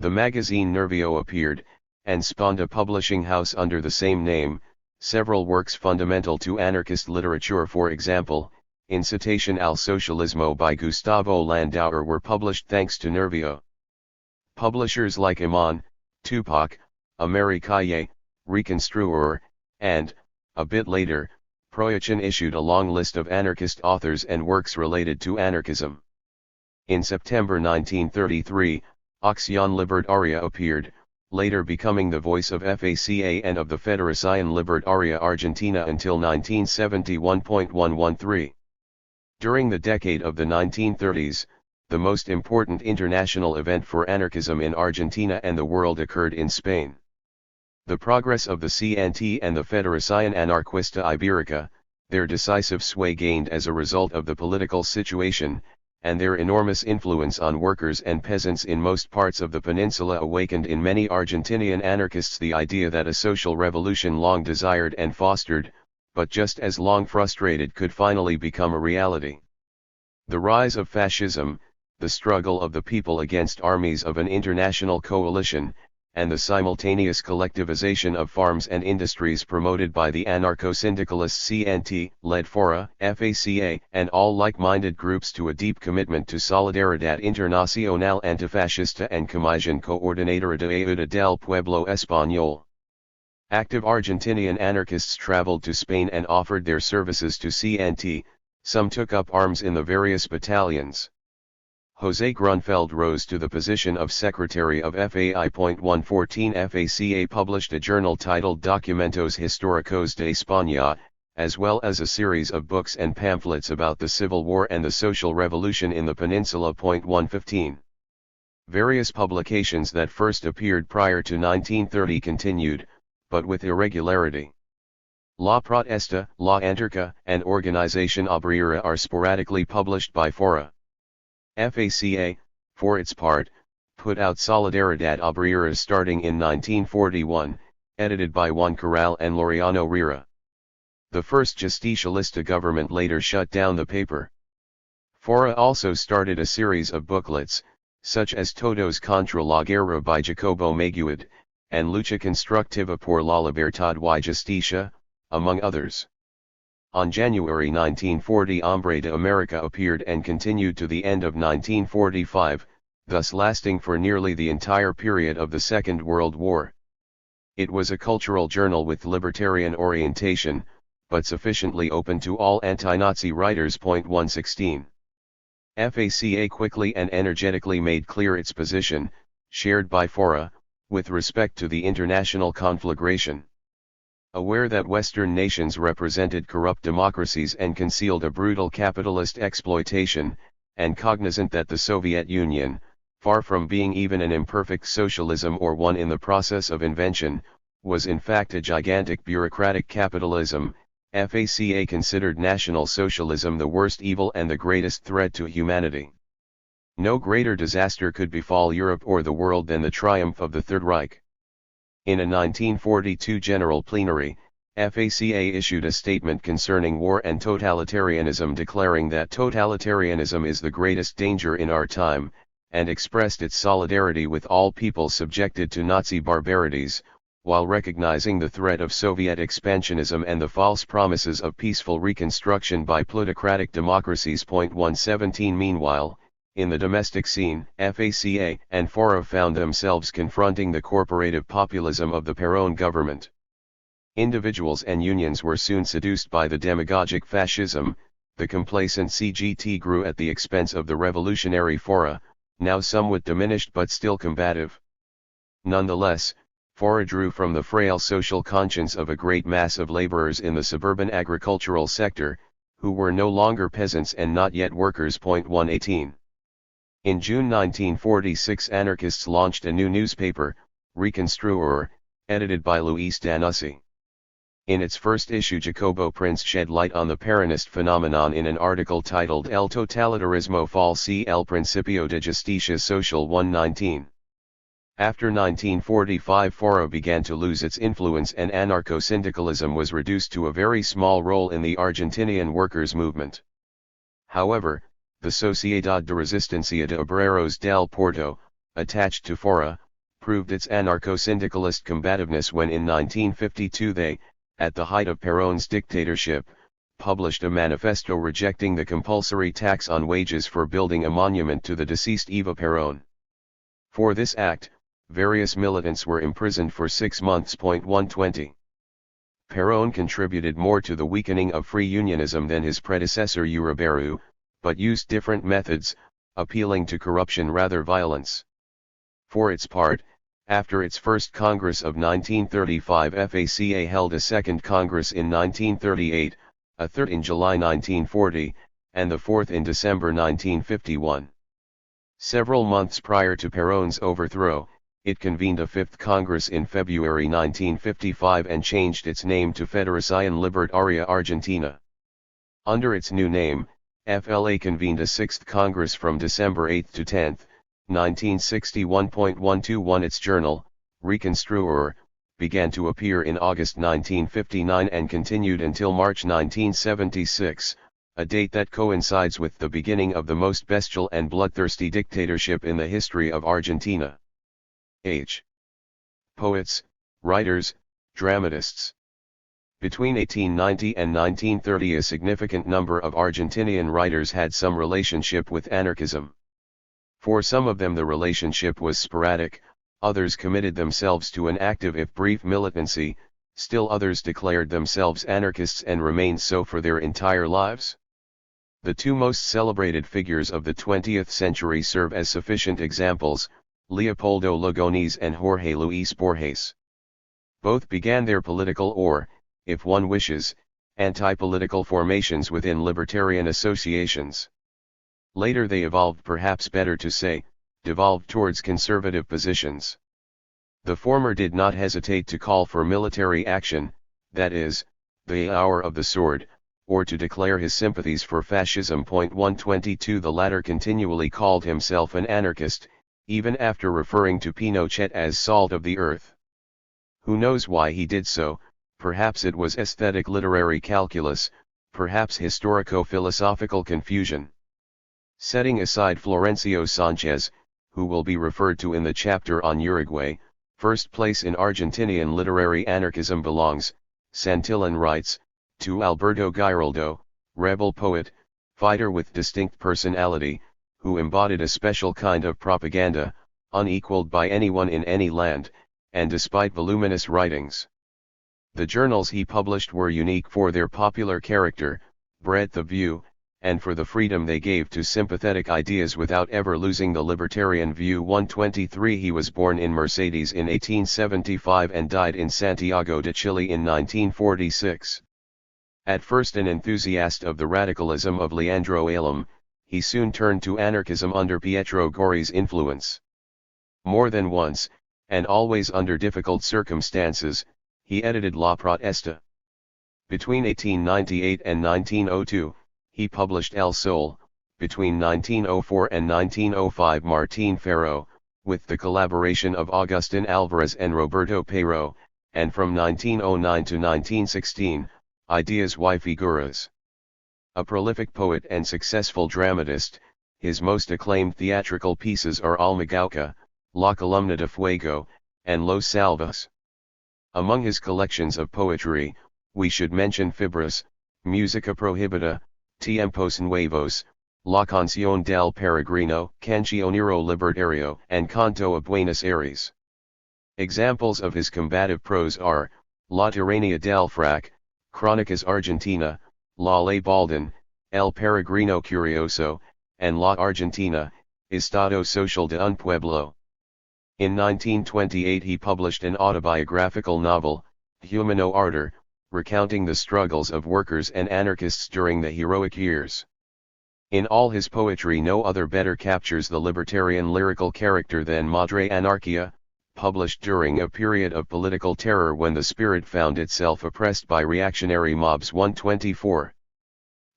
The magazine Nervio appeared, and spawned a publishing house under the same name. Several works fundamental to anarchist literature, for example, Incitation al Socialismo by Gustavo Landauer, were published thanks to Nervio. Publishers like Iman, Tupac, Americalle, Reconstruor, and, a bit later, Proyechin issued a long list of anarchist authors and works related to anarchism. In September 1933, Acción Libertaria appeared, later becoming the voice of FACA and of the Federación Libertaria Argentina until 1971. 113. During the decade of the 1930s, the most important international event for anarchism in Argentina and the world occurred in Spain. The progress of the CNT and the Federación Anarquista Ibérica, their decisive sway gained as a result of the political situation, and their enormous influence on workers and peasants in most parts of the peninsula awakened in many Argentinian anarchists the idea that a social revolution long desired and fostered, but just as long frustrated, could finally become a reality. The rise of fascism, the struggle of the people against armies of an international coalition, and the simultaneous collectivization of farms and industries promoted by the anarcho-syndicalist CNT, led Fora, FACA, and all like-minded groups to a deep commitment to Solidaridad Internacional Antifascista and Comisión Coordinadora de Ayuda del Pueblo Español. Active Argentinian anarchists traveled to Spain and offered their services to CNT, some took up arms in the various battalions. José Grunfeld rose to the position of secretary of FAI. 114. FACA published a journal titled Documentos Históricos de España, as well as a series of books and pamphlets about the Civil War and the Social Revolution in the Peninsula. 115. Various publications that first appeared prior to 1930 continued, but with irregularity. La Protesta, La Anarca, and Organización Obrera are sporadically published by Fora. FACA, for its part, put out Solidaridad Obrera starting in 1941, edited by Juan Corral and Laureano Riera. The first Justicialista government later shut down the paper. FORA also started a series of booklets, such as Todos contra la Guerra by Jacobo Maguid, and Lucha Constructiva por la Libertad y Justicia, among others. On January 1940 Hombre de America appeared and continued to the end of 1945, thus lasting for nearly the entire period of the Second World War. It was a cultural journal with libertarian orientation, but sufficiently open to all anti-Nazi writers. 116. FACA quickly and energetically made clear its position, shared by FORA, with respect to the international conflagration. Aware that Western nations represented corrupt democracies and concealed a brutal capitalist exploitation, and cognizant that the Soviet Union, far from being even an imperfect socialism or one in the process of invention, was in fact a gigantic bureaucratic capitalism, FACA considered National Socialism the worst evil and the greatest threat to humanity. No greater disaster could befall Europe or the world than the triumph of the Third Reich. In a 1942 General Plenary, FACA issued a statement concerning war and totalitarianism declaring that totalitarianism is the greatest danger in our time, and expressed its solidarity with all peoples subjected to Nazi barbarities, while recognizing the threat of Soviet expansionism and the false promises of peaceful reconstruction by plutocratic democracies. 117 Meanwhile, in the domestic scene, FACA and FORA found themselves confronting the corporative populism of the Perón government. Individuals and unions were soon seduced by the demagogic fascism, the complacent CGT grew at the expense of the revolutionary FORA, now somewhat diminished but still combative. Nonetheless, FORA drew from the frail social conscience of a great mass of laborers in the suburban agricultural sector, who were no longer peasants and not yet workers. 118. In June 1946 anarchists launched a new newspaper, Reconstruir, edited by Luis Danussi. In its first issue Jacobo Prince shed light on the Peronist phenomenon in an article titled El Totalitarismo Falso y el Principio de Justicia Social. 119. After 1945 FORA began to lose its influence and anarcho-syndicalism was reduced to a very small role in the Argentinian workers' movement. However, the Sociedad de Resistencia de Obreros del Porto, attached to FORA, proved its anarcho-syndicalist combativeness when in 1952 they, at the height of Perón's dictatorship, published a manifesto rejecting the compulsory tax on wages for building a monument to the deceased Eva Perón. For this act, various militants were imprisoned for 6 months. 120. Perón contributed more to the weakening of free unionism than his predecessor Uriberu, but used different methods, appealing to corruption rather violence. For its part, after its first Congress of 1935 FACA held a second Congress in 1938, a third in July 1940, and the fourth in December 1951. Several months prior to Perón's overthrow, it convened a fifth Congress in February 1955 and changed its name to Federación Libertaria Argentina. Under its new name, FLA convened a sixth Congress from December 8 to 10, 1961. Its journal, Reconstruir, began to appear in August 1959 and continued until March 1976, a date that coincides with the beginning of the most bestial and bloodthirsty dictatorship in the history of Argentina. Poets, writers, dramatists. Between 1890 and 1930 a significant number of Argentinian writers had some relationship with anarchism. For some of them the relationship was sporadic, others committed themselves to an active if brief militancy, still others declared themselves anarchists and remained so for their entire lives. The two most celebrated figures of the 20th century serve as sufficient examples, Leopoldo Lugones and Jorge Luis Borges. Both began their political or, if one wishes, anti-political formations within libertarian associations. Later they evolved, perhaps better to say, devolved towards conservative positions. The former did not hesitate to call for military action, that is, the hour of the sword, or to declare his sympathies for fascism. 122 The latter continually called himself an anarchist, even after referring to Pinochet as salt of the earth. Who knows why he did so? Perhaps it was aesthetic literary calculus, perhaps historico-philosophical confusion. Setting aside Florencio Sanchez, who will be referred to in the chapter on Uruguay, first place in Argentinian literary anarchism belongs, Santillan writes, to Alberto Giraldo, rebel poet, fighter with distinct personality, who embodied a special kind of propaganda, unequaled by anyone in any land, and despite voluminous writings. The journals he published were unique for their popular character, breadth of view, and for the freedom they gave to sympathetic ideas without ever losing the libertarian view. 123 He was born in Mercedes in 1875 and died in Santiago de Chile in 1946. At first an enthusiast of the radicalism of Leandro Alem, he soon turned to anarchism under Pietro Gori's influence. More than once, and always under difficult circumstances, he edited La Protesta. Between 1898 and 1902, he published El Sol. Between 1904 and 1905 Martín Fierro, with the collaboration of Agustín Álvarez and Roberto Peiro, and from 1909 to 1916, Ideas y Figuras. A prolific poet and successful dramatist, his most acclaimed theatrical pieces are Almagauca, La Columna de Fuego, and Los Salvas. Among his collections of poetry, we should mention Fibras, Música Prohibida, Tiempos Nuevos, La Canción del Peregrino, Cancionero Libertario, and Canto a Buenos Aires. Examples of his combative prose are, La Tirania del Frac, Crónicas Argentina, La Ley Baldin, El Peregrino Curioso, and La Argentina, Estado Social de un Pueblo. In 1928 he published an autobiographical novel, Humano Ardor, recounting the struggles of workers and anarchists during the heroic years. In all his poetry no other better captures the libertarian lyrical character than Madre Anarquía, published during a period of political terror when the spirit found itself oppressed by reactionary mobs. 124.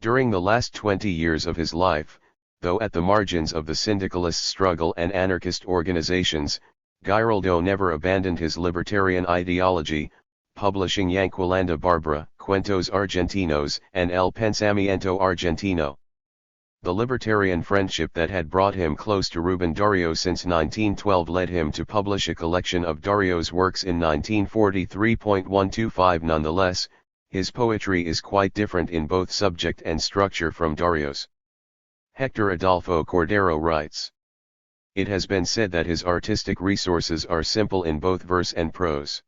During the last 20 years of his life, though at the margins of the syndicalist struggle and anarchist organizations, Giraldo never abandoned his libertarian ideology, publishing Yanquilanda Barbara, Cuentos Argentinos, and El Pensamiento Argentino. The libertarian friendship that had brought him close to Rubén Darío since 1912 led him to publish a collection of Dario's works in 1943. 125 Nonetheless, his poetry is quite different in both subject and structure from Dario's. Hector Adolfo Cordero writes, "It has been said that his artistic resources are simple in both verse and prose.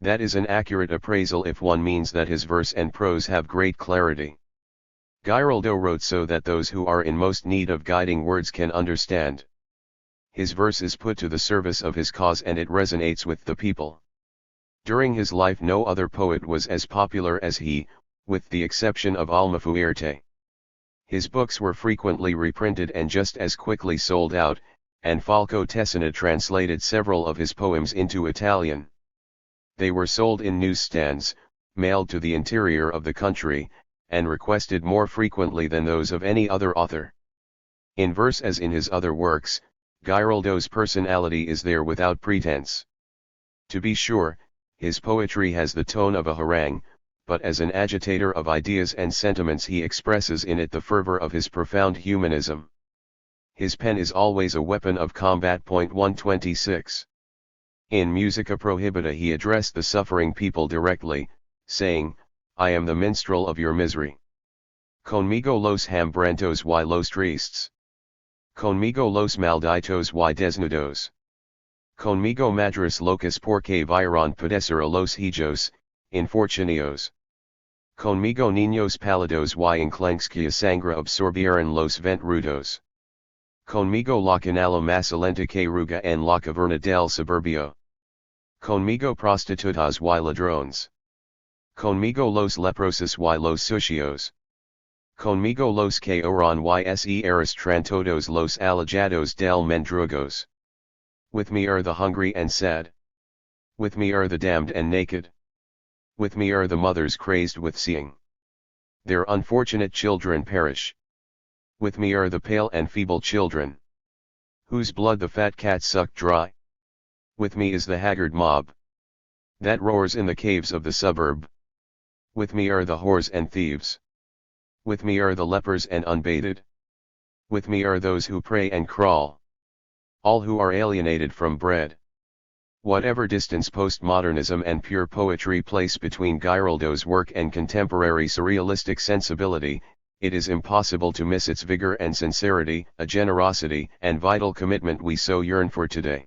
That is an accurate appraisal if one means that his verse and prose have great clarity. Giraldo wrote so that those who are in most need of guiding words can understand. His verse is put to the service of his cause and it resonates with the people. During his life no other poet was as popular as he, with the exception of Almafuerte. His books were frequently reprinted and just as quickly sold out, and Falco Tessina translated several of his poems into Italian. They were sold in newsstands, mailed to the interior of the country, and requested more frequently than those of any other author. In verse as in his other works, Giraldo's personality is there without pretense. To be sure, his poetry has the tone of a harangue, but as an agitator of ideas and sentiments he expresses in it the fervor of his profound humanism. His pen is always a weapon of combat. 126. In Musica Prohibida he addressed the suffering people directly, saying, I am the minstrel of your misery. Conmigo los hambrientos y los tristes. Conmigo los malditos y desnudos. Conmigo madres locas porque vieron padecer a los hijos, infortunios. Conmigo niños pálidos y enclenques que sangre absorbieron los ventrudos. Conmigo la canala macilenta que ruga en la caverna del suburbio. Conmigo prostitutas y ladrones. Conmigo los leprosos y los sucios. Conmigo los que oran y arrastran todos los alejados del mendrugos. With me are the hungry and sad. With me are the damned and naked. With me are the mothers crazed with seeing. Their unfortunate children perish. With me are the pale and feeble children, whose blood the fat cat sucked dry. With me is the haggard mob that roars in the caves of the suburb. With me are the whores and thieves. With me are the lepers and unbathed. With me are those who pray and crawl. All who are alienated from bread. Whatever distance postmodernism and pure poetry place between Giraldo's work and contemporary surrealistic sensibility, it is impossible to miss its vigor and sincerity, a generosity and vital commitment we so yearn for today.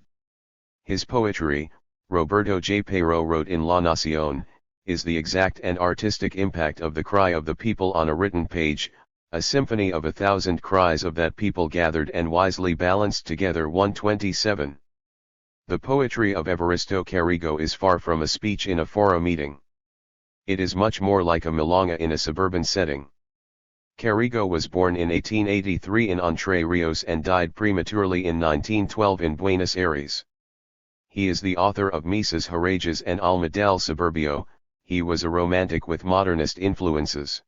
His poetry, Roberto J. Pero wrote in La Nación, is the exact and artistic impact of the cry of the people on a written page, a symphony of 1,000 cries of that people gathered and wisely balanced together. 127. The poetry of Evaristo Carrigo is far from a speech in a fora meeting. It is much more like a milonga in a suburban setting. Carrigo was born in 1883 in Entre Rios and died prematurely in 1912 in Buenos Aires. He is the author of Misas Horages and Alma del Suburbio. He was a romantic with modernist influences.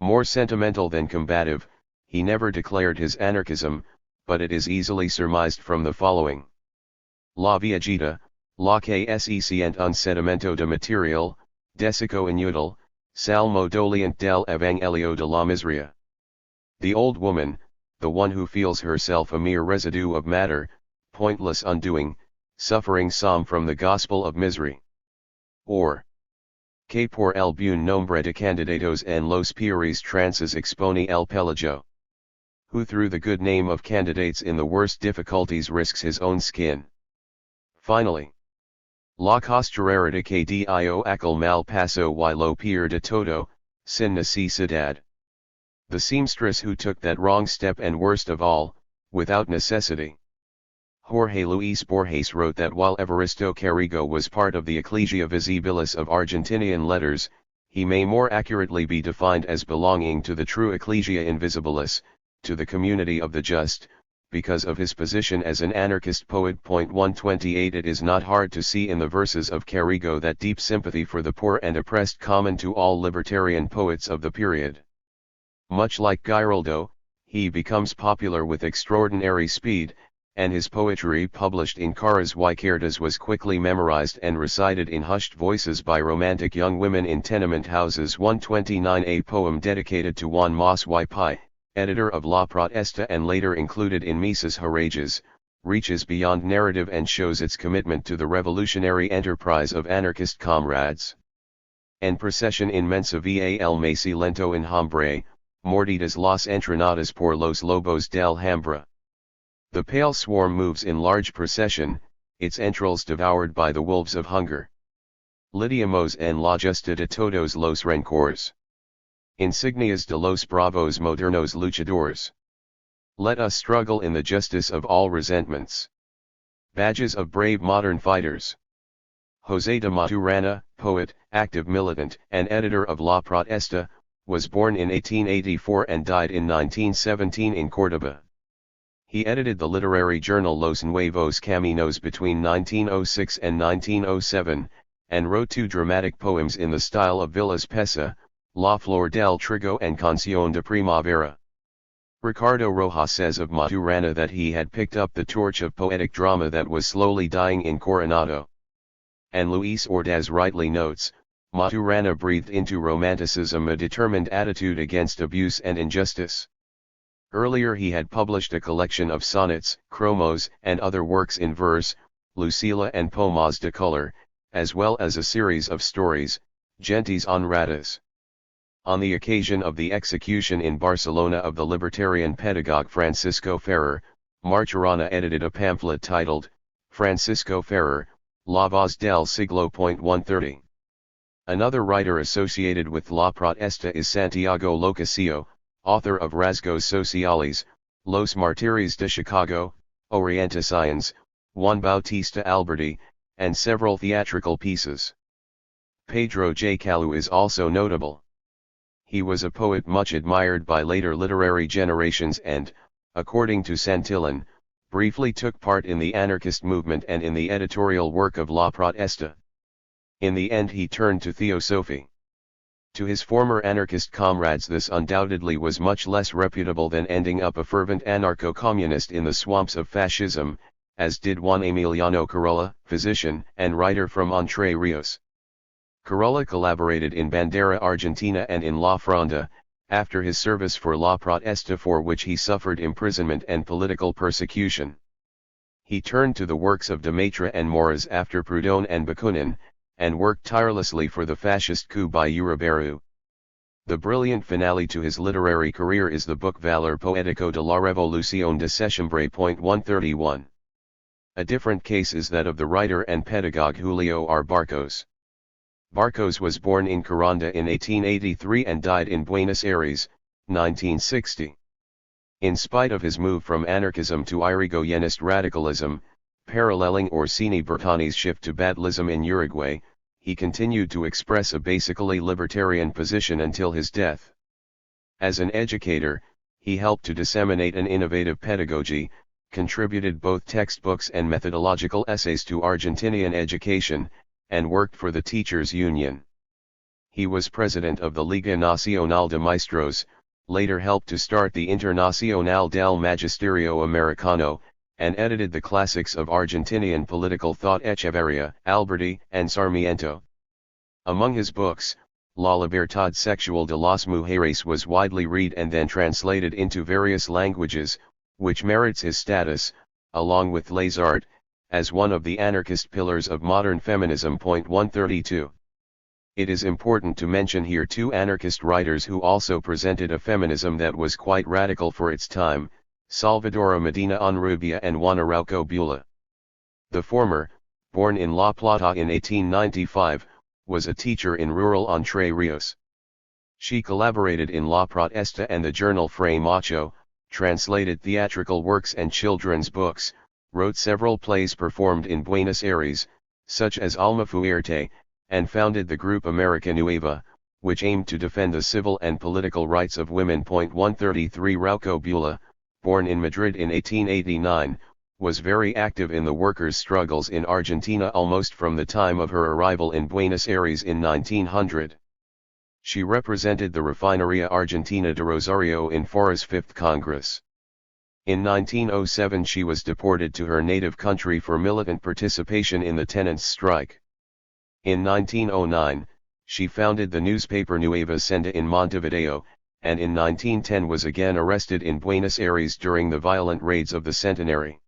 More sentimental than combative, he never declared his anarchism, but it is easily surmised from the following. La viejita, la que sec un sedimento de material, desico inútil, salmo doliente del evangelio de la miseria. The old woman, the one who feels herself a mere residue of matter, pointless undoing, suffering psalm from the gospel of misery. Or, que por el buen nombre de candidatos en los peores trances expone el pellejo. Who through the good name of candidates in the worst difficulties risks his own skin. Finally, la costurera de que dio aquel mal paso y lo peor de todo, sin necesidad. The seamstress who took that wrong step and worst of all, without necessity. Jorge Luis Borges wrote that while Evaristo Carrigo was part of the Ecclesia Visibilis of Argentinian letters, he may more accurately be defined as belonging to the true Ecclesia Invisibilis, to the community of the just, because of his position as an anarchist poet. 128 It is not hard to see in the verses of Carrigo that deep sympathy for the poor and oppressed common to all libertarian poets of the period. Much like Giraldo, he becomes popular with extraordinary speed, and his poetry published in Caras y Cartas was quickly memorized and recited in hushed voices by romantic young women in tenement houses. 129 A poem dedicated to Juan Mas y Pi, editor of La Protesta and later included in Misas Horages, reaches beyond narrative and shows its commitment to the revolutionary enterprise of anarchist comrades. En procesión inmensa va el Macy lento en hambre, mordidas las entrenadas por los lobos del hambre. The pale swarm moves in large procession, its entrails devoured by the wolves of hunger. Lidiamos en la justa de todos los rencores. Insignias de los bravos modernos luchadores. Let us struggle in the justice of all resentments. Badges of brave modern fighters. José de Maturana, poet, active militant, and editor of La Protesta, was born in 1884 and died in 1917 in Córdoba. He edited the literary journal Los Nuevos Caminos between 1906 and 1907, and wrote 2 dramatic poems in the style of Villas Pesa, La Flor del Trigo and Canción de Primavera. Ricardo Rojas says of Maturana that he had picked up the torch of poetic drama that was slowly dying in Coronado. And Luis Ordaz rightly notes, Maturana breathed into Romanticism a determined attitude against abuse and injustice. Earlier he had published a collection of sonnets, cromos, and other works in verse, Lucila and Poemas de Color, as well as a series of stories, Gentes Honradas. On the occasion of the execution in Barcelona of the libertarian pedagogue Francisco Ferrer, Maturana edited a pamphlet titled, Francisco Ferrer, La Voz del Siglo. 130. Another writer associated with La Protesta is Santiago Locasio, author of Rasgos Sociales, Los Martires de Chicago, Orientaciones, Juan Bautista Alberti, and several theatrical pieces. Pedro J. Calu is also notable. He was a poet much admired by later literary generations and, according to Santillan, briefly took part in the anarchist movement and in the editorial work of La Protesta. In the end he turned to theosophy. To his former anarchist comrades this undoubtedly was much less reputable than ending up a fervent anarcho-communist in the swamps of fascism, as did Juan Emiliano Carolla, physician and writer from Entre Rios. Carolla collaborated in Bandera Argentina and in La Fronda, after his service for La Protesta, for which he suffered imprisonment and political persecution. He turned to the works of Demaitre and Moras after Proudhon and Bakunin, and worked tirelessly for the fascist coup by Uriberu. The brilliant finale to his literary career is the book Valor Poético de la Révolution de Septembre. 131. A different case is that of the writer and pedagogue Julio R. Barcos. Barcos was born in Caranda in 1883 and died in Buenos Aires, 1960. In spite of his move from anarchism to Irigoyenist radicalism, paralleling Orsini Bertani's shift to Badlism in Uruguay, he continued to express a basically libertarian position until his death. As an educator, he helped to disseminate an innovative pedagogy, contributed both textbooks and methodological essays to Argentinian education, and worked for the Teachers Union. He was president of the Liga Nacional de Maestros, later helped to start the Internacional del Magisterio Americano, and edited the classics of Argentinian political thought Echeverría, Alberti, and Sarmiento. Among his books, La Libertad Sexual de las Mujeres was widely read and then translated into various languages, which merits his status, along with Les Arts, as one of the anarchist pillars of modern feminism. 132. It is important to mention here two anarchist writers who also presented a feminism that was quite radical for its time, Salvadora Medina Onrubia and Juana Arauco Bula. The former, born in La Plata in 1895, was a teacher in rural Entre Rios. She collaborated in La Protesta and the journal Fray Macho, translated theatrical works and children's books, wrote several plays performed in Buenos Aires, such as Alma Fuerte, and founded the group America Nueva, which aimed to defend the civil and political rights of women. 133 Arauco Bula, born in Madrid in 1889, was very active in the workers' struggles in Argentina almost from the time of her arrival in Buenos Aires in 1900. She represented the Refinería Argentina de Rosario in FARA's Fifth Congress. In 1907 she was deported to her native country for militant participation in the tenants' strike. In 1909, she founded the newspaper Nueva Senda in Montevideo, and in 1910 was again arrested in Buenos Aires during the violent raids of the Centenary.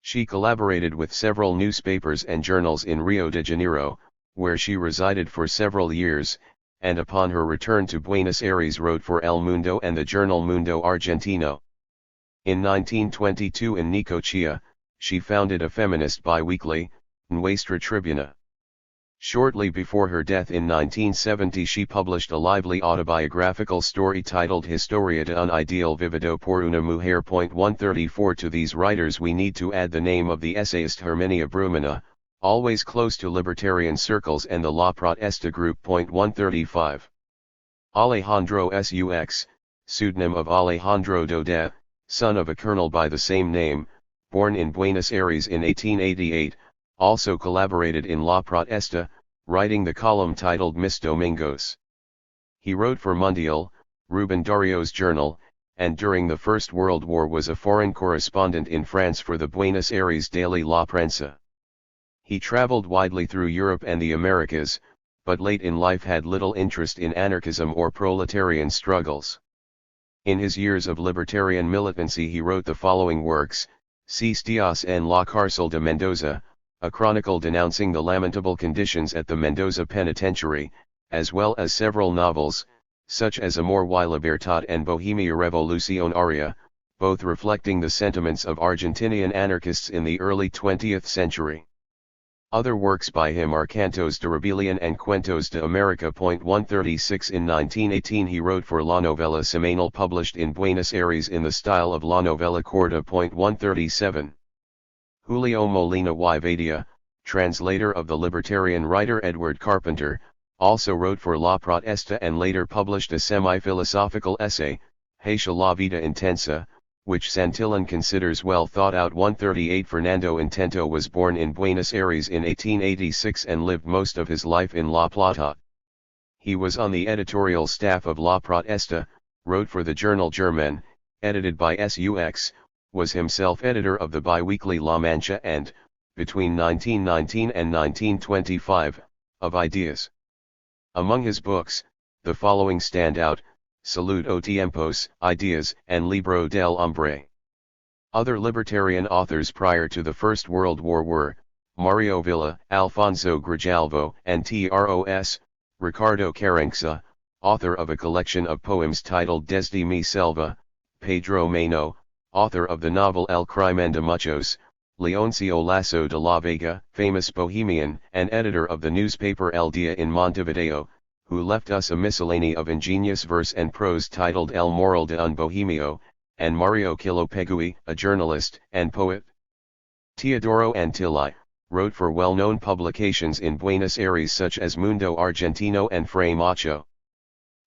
She collaborated with several newspapers and journals in Rio de Janeiro, where she resided for several years, and upon her return to Buenos Aires wrote for El Mundo and the journal Mundo Argentino. In 1922 in Necochea, she founded a feminist biweekly, Nuestra Tribuna. Shortly before her death in 1970 she published a lively autobiographical story titled Historia de un ideal vivido por una mujer. 134 To these writers we need to add the name of the essayist Herminia Brumana, always close to libertarian circles and the La Protesta group. 135. Alejandro Sux, pseudonym of Alejandro Daudet, son of a colonel by the same name, born in Buenos Aires in 1888, also collaborated in La Protesta, writing the column titled Mis Domingos. He wrote for Mundial, Rubén Dario's journal, and during the First World War was a foreign correspondent in France for the Buenos Aires daily La Prensa. He traveled widely through Europe and the Americas, but late in life had little interest in anarchism or proletarian struggles. In his years of libertarian militancy he wrote the following works: Seis Días en la Cárcel de Mendoza, a chronicle denouncing the lamentable conditions at the Mendoza penitentiary, as well as several novels, such as Amor y Libertad and Bohemia Revolucionaria, both reflecting the sentiments of Argentinian anarchists in the early 20th century. Other works by him are Cantos de Rebelión and Cuentos de América. 136 In 1918 he wrote for La Novela Semanal, published in Buenos Aires in the style of La Novela Corta. 137. Julio Molina y Badia, translator of the libertarian writer Edward Carpenter, also wrote for La Protesta and later published a semi-philosophical essay, Hacia la vida intensa, which Santillan considers well thought out. 138 Fernando Intento was born in Buenos Aires in 1886 and lived most of his life in La Plata. He was on the editorial staff of La Protesta, wrote for the journal Germain, edited by Sux, was himself editor of the biweekly La Mancha and, between 1919 and 1925, of Ideas. Among his books, the following stand out: Salud o Tiempos, Ideas, and Libro del Hombre. Other libertarian authors prior to the First World War were Mario Villa, Alfonso Grijalvo, and Tros. Ricardo Caranxa, author of a collection of poems titled Desde mi Selva; Pedro Mano, author of the novel El Crimen de Muchos; Leoncio Lasso de la Vega, famous Bohemian and editor of the newspaper El Dia in Montevideo, who left us a miscellany of ingenious verse and prose titled El Moral de un Bohemio, and Mario Quilopegui, a journalist and poet. Teodoro Antilli wrote for well-known publications in Buenos Aires such as Mundo Argentino and Fray Macho.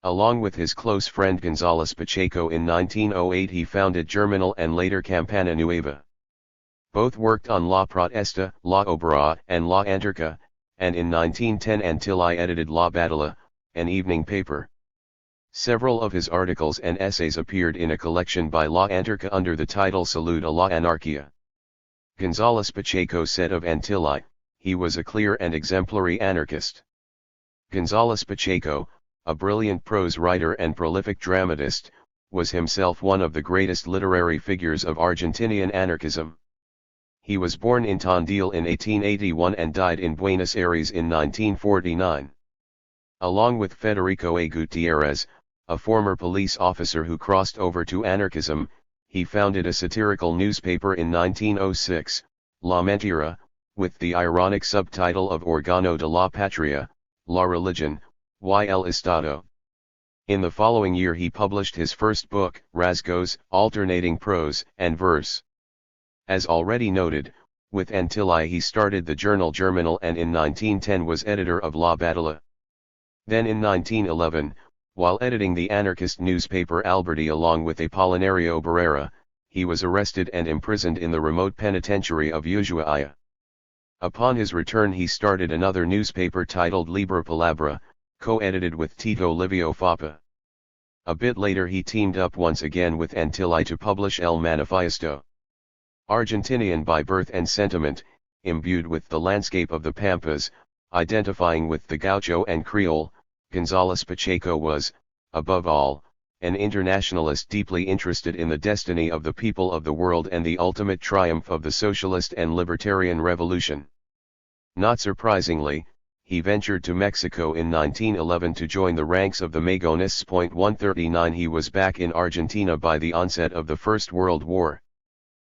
Along with his close friend González Pacheco in 1908 he founded Germinal and later Campana Nueva. Both worked on La Protesta, La Obra, and La Anarquía, and in 1910 Antilli edited La Batalla, an evening paper. Several of his articles and essays appeared in a collection by La Anarquía under the title Salud a la Anarquía. González Pacheco said of Antilli, he was a clear and exemplary anarchist. González Pacheco, a brilliant prose writer and prolific dramatist, was himself one of the greatest literary figures of Argentinian anarchism. He was born in Tandil in 1881 and died in Buenos Aires in 1949. Along with Federico A. Gutierrez, a former police officer who crossed over to anarchism, he founded a satirical newspaper in 1906, La Mentira, with the ironic subtitle of Organo de la Patria, La Religion, y el Estado. In the following year he published his first book, Rasgos, alternating prose and verse. As already noted, with Antilli he started the journal Germinal and in 1910 was editor of La Batalla. Then in 1911, while editing the anarchist newspaper Alberti along with Apolinario Barrera, he was arrested and imprisoned in the remote penitentiary of Ushuaia. Upon his return he started another newspaper titled Libre Palabra, co-edited with Tito Livio Fapa. A bit later he teamed up once again with Antilli to publish El Manifiesto. Argentinian by birth and sentiment, imbued with the landscape of the Pampas, identifying with the Gaucho and Creole, González Pacheco was, above all, an internationalist deeply interested in the destiny of the people of the world and the ultimate triumph of the socialist and libertarian revolution. Not surprisingly, he ventured to Mexico in 1911 to join the ranks of the Magonistas. 139 He was back in Argentina by the onset of the First World War.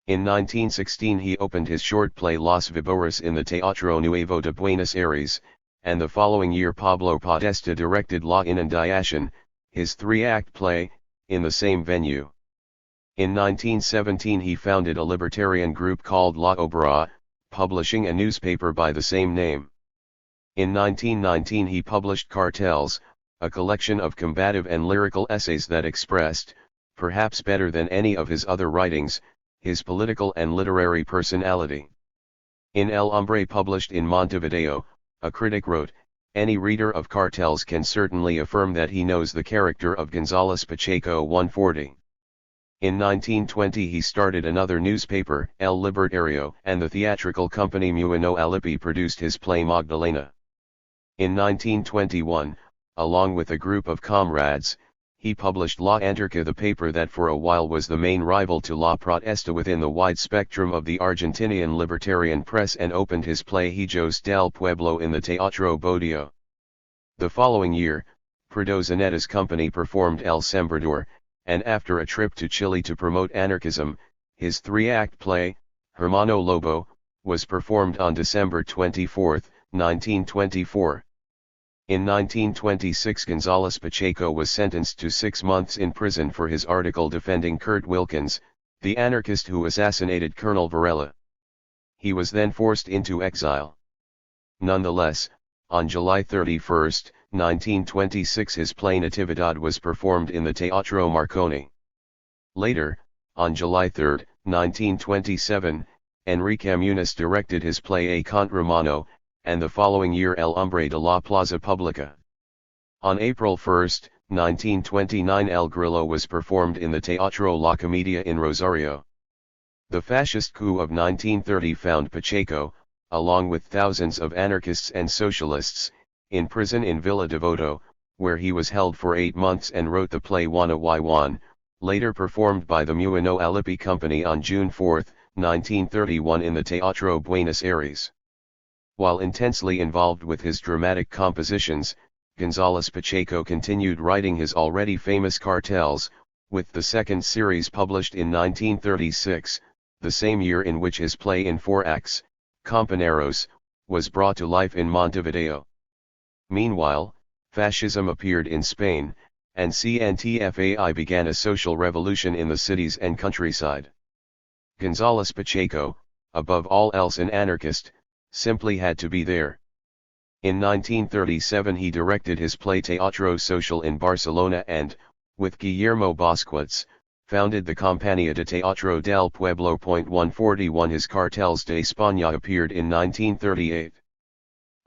In 1916 he opened his short play Los Vibores in the Teatro Nuevo de Buenos Aires, and the following year Pablo Podesta directed La Inundación, his three-act play, in the same venue. In 1917 he founded a libertarian group called La Obra, publishing a newspaper by the same name. In 1919 he published Cartels, a collection of combative and lyrical essays that expressed, perhaps better than any of his other writings, his political and literary personality. In El Hombre published in Montevideo, a critic wrote, "Any reader of Cartels can certainly affirm that he knows the character of González Pacheco 140. In 1920 he started another newspaper, El Libertario, and the theatrical company Muino Alipi produced his play Magdalena. In 1921, along with a group of comrades, he published La Anarquía, the paper that for a while was the main rival to La Protesta within the wide spectrum of the Argentinian libertarian press, and opened his play Hijos del Pueblo in the Teatro Bodio. The following year, Prado Zanetta's company performed El Sembrador, and after a trip to Chile to promote anarchism, his three-act play, Hermano Lobo, was performed on December 24, 1924. In 1926 González Pacheco was sentenced to 6 months in prison for his article defending Kurt Wilkins, the anarchist who assassinated Colonel Varela. He was then forced into exile. Nonetheless, on July 31, 1926 his play Natividad was performed in the Teatro Marconi. Later, on July 3, 1927, Enrique Muniz directed his play A Contra Mano, and the following year El Hombre de la Plaza Pública. On April 1, 1929, El Grillo was performed in the Teatro La Comedia in Rosario. The fascist coup of 1930 found Pacheco, along with thousands of anarchists and socialists, in prison in Villa Devoto, where he was held for 8 months and wrote the play Juana y Juan, later performed by the Muino Alipi Company on June 4, 1931 in the Teatro Buenos Aires. While intensely involved with his dramatic compositions, González Pacheco continued writing his already famous cartels, with the second series published in 1936, the same year in which his play in 4 acts, Compañeros, was brought to life in Montevideo. Meanwhile, fascism appeared in Spain, and CNTFAI began a social revolution in the cities and countryside. González Pacheco, above all else an anarchist, simply had to be there. In 1937 he directed his play Teatro Social in Barcelona and, with Guillermo Bosquets, founded the Compañía de Teatro del Pueblo. 141 His Cartels de España appeared in 1938.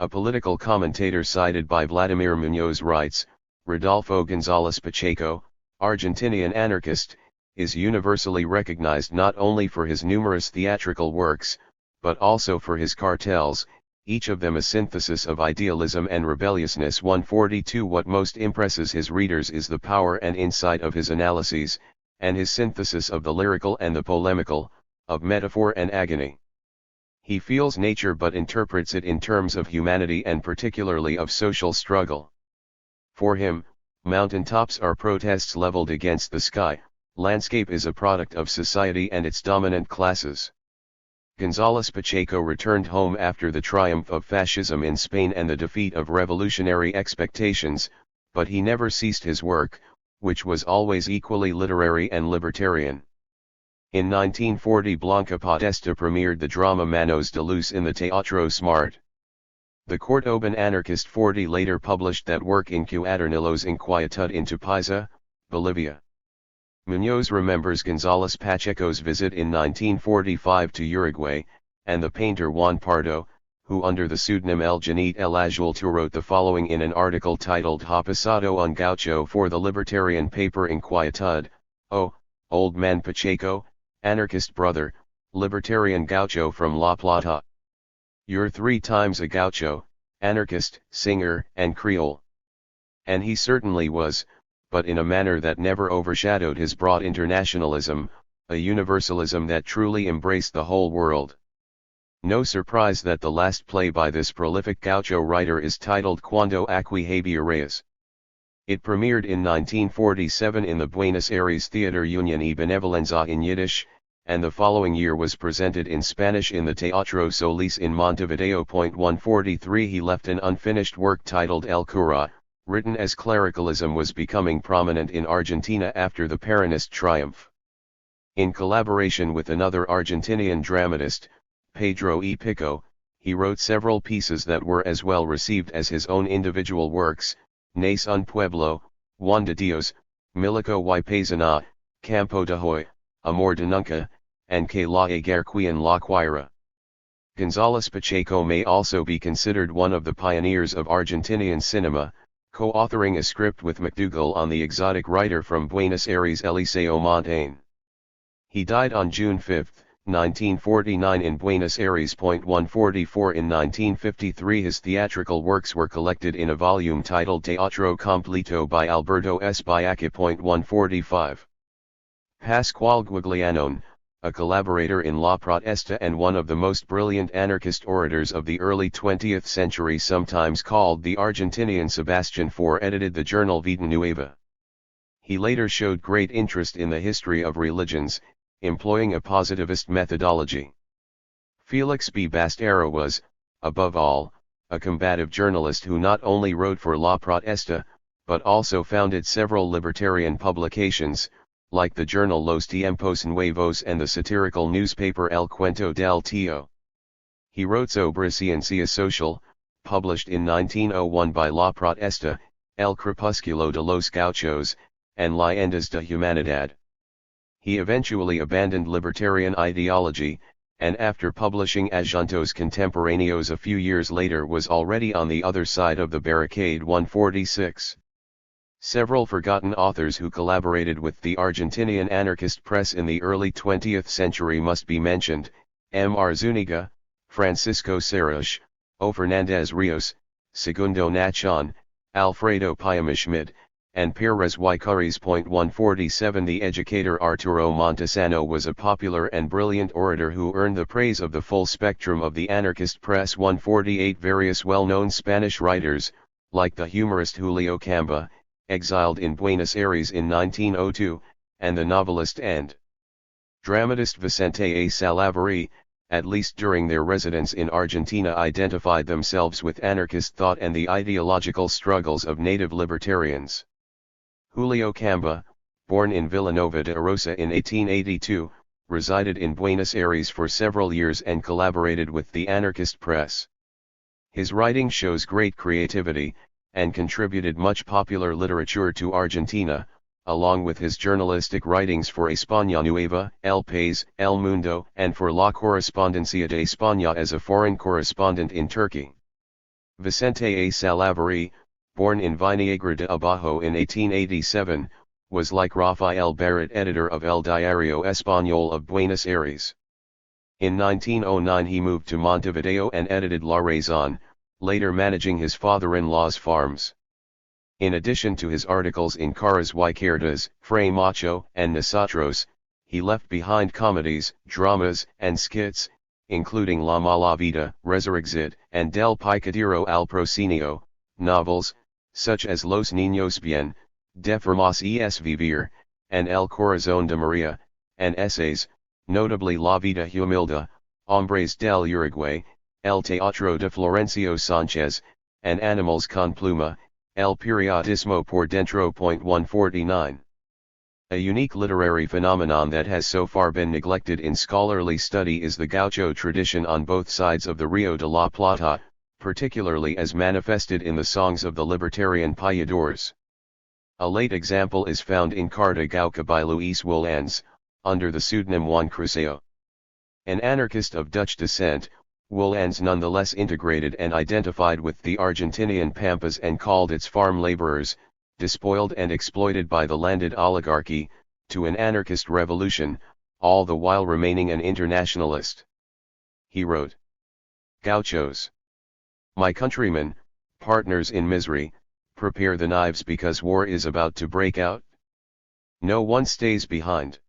A political commentator cited by Vladimir Muñoz writes, Rodolfo González Pacheco, Argentinian anarchist, is universally recognized not only for his numerous theatrical works, but also for his cartels, each of them a synthesis of idealism and rebelliousness. 142 What most impresses his readers is the power and insight of his analyses, and his synthesis of the lyrical and the polemical, of metaphor and agony. He feels nature but interprets it in terms of humanity and particularly of social struggle. For him, mountaintops are protests leveled against the sky, landscape is a product of society and its dominant classes. González Pacheco returned home after the triumph of fascism in Spain and the defeat of revolutionary expectations, but he never ceased his work, which was always equally literary and libertarian. In 1940 Blanca Podesta premiered the drama Manos de Luz in the Teatro Smart. The Cordoban anarchist Forti later published that work in Cuadernillos Inquietud in Tupiza, Bolivia. Muñoz remembers González Pacheco's visit in 1945 to Uruguay, and the painter Juan Pardo, who under the pseudonym El Janit El Azulto wrote the following in an article titled Ha Pasado un Gaucho for the libertarian paper Inquietud, "Oh, old man Pacheco, anarchist brother, libertarian gaucho from La Plata. You're 3 times a gaucho, anarchist, singer, and Creole." And he certainly was, but in a manner that never overshadowed his broad internationalism, a universalism that truly embraced the whole world. No surprise that the last play by this prolific gaucho writer is titled Cuando aquí había reyes. It premiered in 1947 in the Buenos Aires Theater Unión y Benevolencia in Yiddish, and the following year was presented in Spanish in the Teatro Solís in Montevideo. 143 He left an unfinished work titled El Cura, written as clericalism was becoming prominent in Argentina after the Peronist triumph. In collaboration with another Argentinian dramatist, Pedro E. Pico, he wrote several pieces that were as well received as his own individual works, Nace un Pueblo, Juan de Dios, Milico y Paisana, Campo de Hoy, Amor de Nunca, and Que la Agarqui en la Cuira. González Pacheco may also be considered one of the pioneers of Argentinian cinema, co-authoring a script with McDougall on the exotic writer from Buenos Aires Eliseo Montaigne. He died on June 5, 1949 in Buenos Aires. 144 In 1953 his theatrical works were collected in a volume titled Teatro Completo by Alberto S. Biaca. 145. Pascual Guglianone, a collaborator in La Protesta and one of the most brilliant anarchist orators of the early 20th century, sometimes called the Argentinian Sebastian IV, edited the journal Vida Nueva. He later showed great interest in the history of religions, employing a positivist methodology. Felix B. Bastero was, above all, a combative journalist who not only wrote for La Protesta, but also founded several libertarian publications, like the journal Los Tiempos Nuevos and the satirical newspaper El Cuento del Tío. He wrote sobre Ciencia Social, published in 1901 by La Protesta, El Crepúsculo de los Gauchos, and Leyendas de Humanidad. He eventually abandoned libertarian ideology, and after publishing Asuntos Contemporáneos a few years later was already on the other side of the barricade. 146. Several forgotten authors who collaborated with the Argentinian anarchist press in the early 20th century must be mentioned: M. R. Zuniga, Francisco Serraj, O. Fernandez Rios, Segundo Nachon, Alfredo Piamishmid, and Pérez Ycurís. 147 The educator Arturo Montesano was a popular and brilliant orator who earned the praise of the full spectrum of the anarchist press. 148 Various well-known Spanish writers, like the humorist Julio Camba, exiled in Buenos Aires in 1902, and the novelist and dramatist Vicente A. Salaverry, at least during their residence in Argentina, identified themselves with anarchist thought and the ideological struggles of native libertarians. Julio Camba, born in Villanova de Arosa in 1882, resided in Buenos Aires for several years and collaborated with the anarchist press. His writing shows great creativity, and contributed much popular literature to Argentina, along with his journalistic writings for España Nueva, El País, El Mundo, and for La Correspondencia de España as a foreign correspondent in Turkey. Vicente A. Salaverry, born in Viniegra de Abajo in 1887, was like Rafael Barrett editor of El Diario Español of Buenos Aires. In 1909 he moved to Montevideo and edited La Razón, later managing his father-in-law's farms. In addition to his articles in Caras Izquierdas, Fray Macho, and Nosotros, he left behind comedies, dramas, and skits, including La Mala Vida, Resurrexit, and Del Picadero al Proscenio, novels, such as Los Niños Bien, De Formas es Vivir, and El Corazón de María, and essays, notably La Vida Humilde, Hombres del Uruguay, El Teatro de Florencio Sánchez, and Animals con Pluma, El Periodismo por Dentro. 149. A unique literary phenomenon that has so far been neglected in scholarly study is the gaucho tradition on both sides of the Rio de la Plata, particularly as manifested in the songs of the libertarian payadores. A late example is found in Carta Gauca by Luis Wolans, under the pseudonym Juan Cruceo. An anarchist of Dutch descent, Wolans nonetheless integrated and identified with the Argentinian Pampas and called its farm laborers, despoiled and exploited by the landed oligarchy, to an anarchist revolution, all the while remaining an internationalist. He wrote, "Gauchos, my countrymen, partners in misery, prepare the knives because war is about to break out. No one stays behind.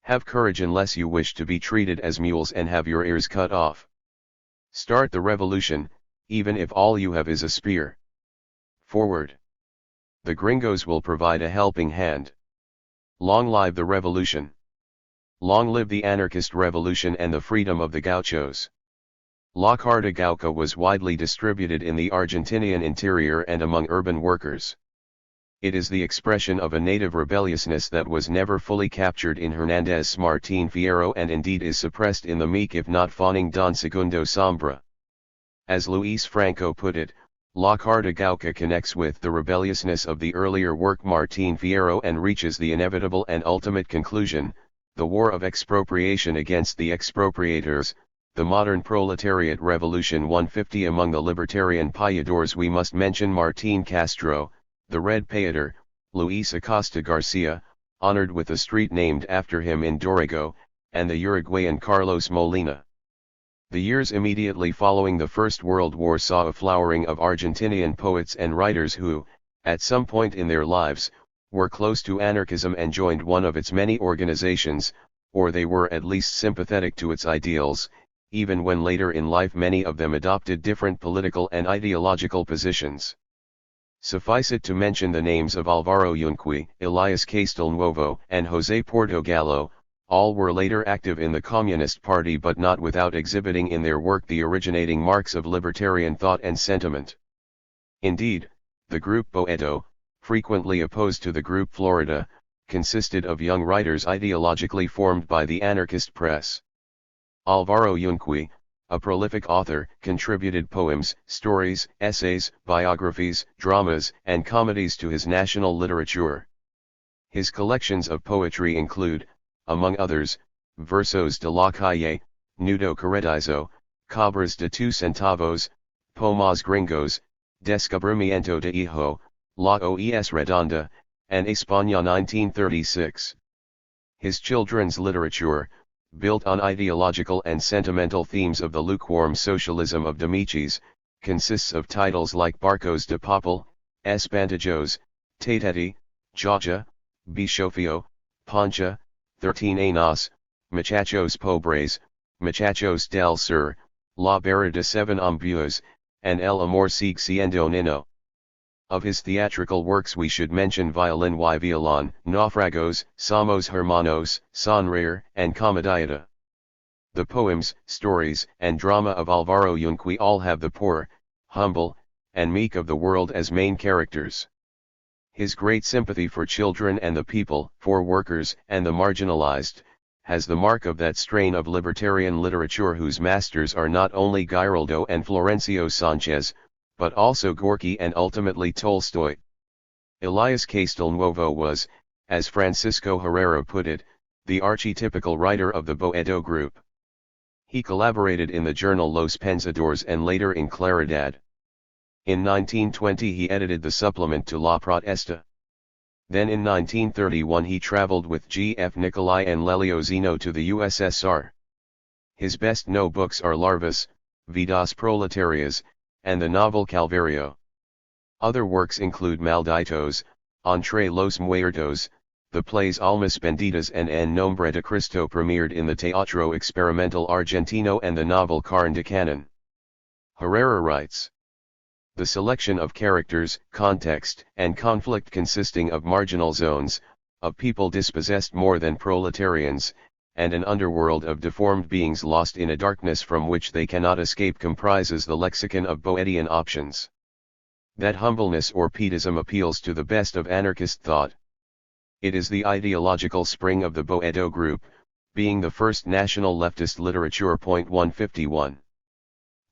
Have courage unless you wish to be treated as mules and have your ears cut off. Start the revolution, even if all you have is a spear. Forward. The gringos will provide a helping hand. Long live the revolution. Long live the anarchist revolution and the freedom of the gauchos." La Carta Gauca was widely distributed in the Argentinian interior and among urban workers. It is the expression of a native rebelliousness that was never fully captured in Hernández Martín Fierro and indeed is suppressed in the meek if not fawning Don Segundo Sombra. As Luis Franco put it, La Carta Gauca connects with the rebelliousness of the earlier work Martín Fierro and reaches the inevitable and ultimate conclusion, the war of expropriation against the expropriators, the modern proletariat revolution. 150 Among the libertarian payadores we must mention Martín Castro, the Red Payador, Luis Acosta Garcia, honored with a street named after him in Dorrego, and the Uruguayan Carlos Molina. The years immediately following the First World War saw a flowering of Argentinian poets and writers who, at some point in their lives, were close to anarchism and joined one of its many organizations, or they were at least sympathetic to its ideals, even when later in life many of them adopted different political and ideological positions. Suffice it to mention the names of Álvaro Yunque, Elias Castelnuovo, and José Portogallo. All were later active in the Communist Party but not without exhibiting in their work the originating marks of libertarian thought and sentiment. Indeed, the group Boedo, frequently opposed to the group Florida, consisted of young writers ideologically formed by the anarchist press. Álvaro Yunque, a prolific author, contributed poems, stories, essays, biographies, dramas, and comedies to his national literature. His collections of poetry include, among others, Versos de la Calle, Nudo Carretizo, Cabras de 2 Centavos, Poemas Gringos, Descubrimiento de Hijo, La OES Redonda, and España 1936. His children's literature, built on ideological and sentimental themes of the lukewarm socialism of Demiches, consists of titles like Barcos de Papel, Espantajos, Tatetti, Jaja, Bishofio, Pancha, 13 Años, Muchachos Pobres, Muchachos del Sur, La Barra de Seven Ambues, and El Amor Sigue Siendo Nino. Of his theatrical works we should mention Violin y Violon, Naufragos, Somos Hermanos, Sonreír, and Comediata. The poems, stories, and drama of Alvaro Yunque all have the poor, humble, and meek of the world as main characters. His great sympathy for children and the people, for workers and the marginalized, has the mark of that strain of libertarian literature whose masters are not only Giraldo and Florencio Sanchez, but also Gorky and ultimately Tolstoy. Elias Castelnuovo was, as Francisco Herrera put it, the archetypical writer of the Boedo group. He collaborated in the journal Los Pensadores and later in Claridad. In 1920 he edited the supplement to La Protesta. Then in 1931 he traveled with G. F. Nicolai and Lelio Zeno to the USSR. His best known books are Larvas, Vidas Proletarias, and the novel Calvario. Other works include Malditos, Entre los Muertos, the plays Almas Benditas and En Nombre de Cristo premiered in the Teatro Experimental Argentino and the novel Carne de Canon. Herrera writes, the selection of characters, context, and conflict consisting of marginal zones, of people dispossessed more than proletarians, and an underworld of deformed beings lost in a darkness from which they cannot escape comprises the lexicon of Boedian options. That humbleness or Pietism appeals to the best of anarchist thought. It is the ideological spring of the Boedo group, being the first national leftist literature. 151.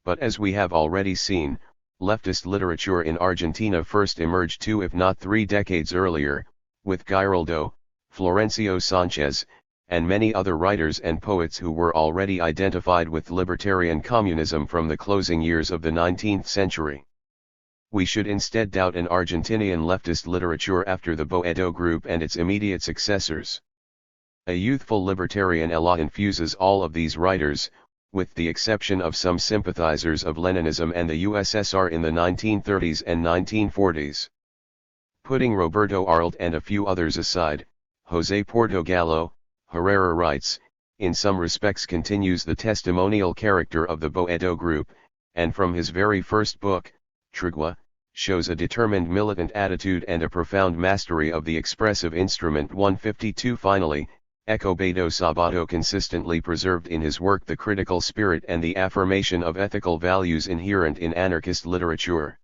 But as we have already seen, leftist literature in Argentina first emerged 2 if not 3 decades earlier, with Giraldo, Florencio Sanchez, and many other writers and poets who were already identified with libertarian communism from the closing years of the 19th century. We should instead doubt an Argentinian leftist literature after the Boedo group and its immediate successors. A youthful libertarian elan infuses all of these writers, with the exception of some sympathizers of Leninism and the USSR in the 1930s and 1940s. Putting Roberto Arlt and a few others aside, José Portogallo, Herrera writes, in some respects continues the testimonial character of the Boedo group, and from his very first book, Trigua, shows a determined militant attitude and a profound mastery of the expressive instrument. 152. Finally, Escobedo Sabato consistently preserved in his work the critical spirit and the affirmation of ethical values inherent in anarchist literature.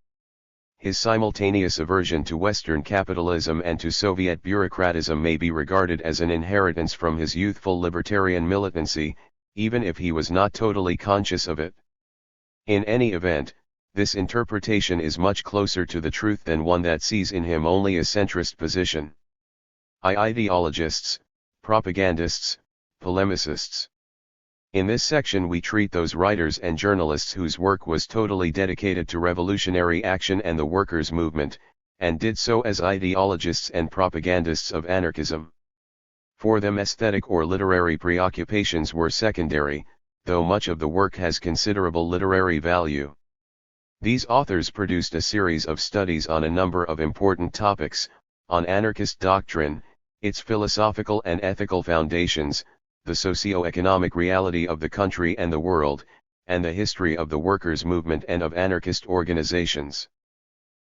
His simultaneous aversion to Western capitalism and to Soviet bureaucratism may be regarded as an inheritance from his youthful libertarian militancy, even if he was not totally conscious of it. In any event, this interpretation is much closer to the truth than one that sees in him only a centrist position. Ideologists, propagandists, polemicists. In this section we treat those writers and journalists whose work was totally dedicated to revolutionary action and the workers' movement, and did so as ideologists and propagandists of anarchism. For them aesthetic or literary preoccupations were secondary, though much of the work has considerable literary value. These authors produced a series of studies on a number of important topics, on anarchist doctrine, its philosophical and ethical foundations, the socio-economic reality of the country and the world, and the history of the workers' movement and of anarchist organizations.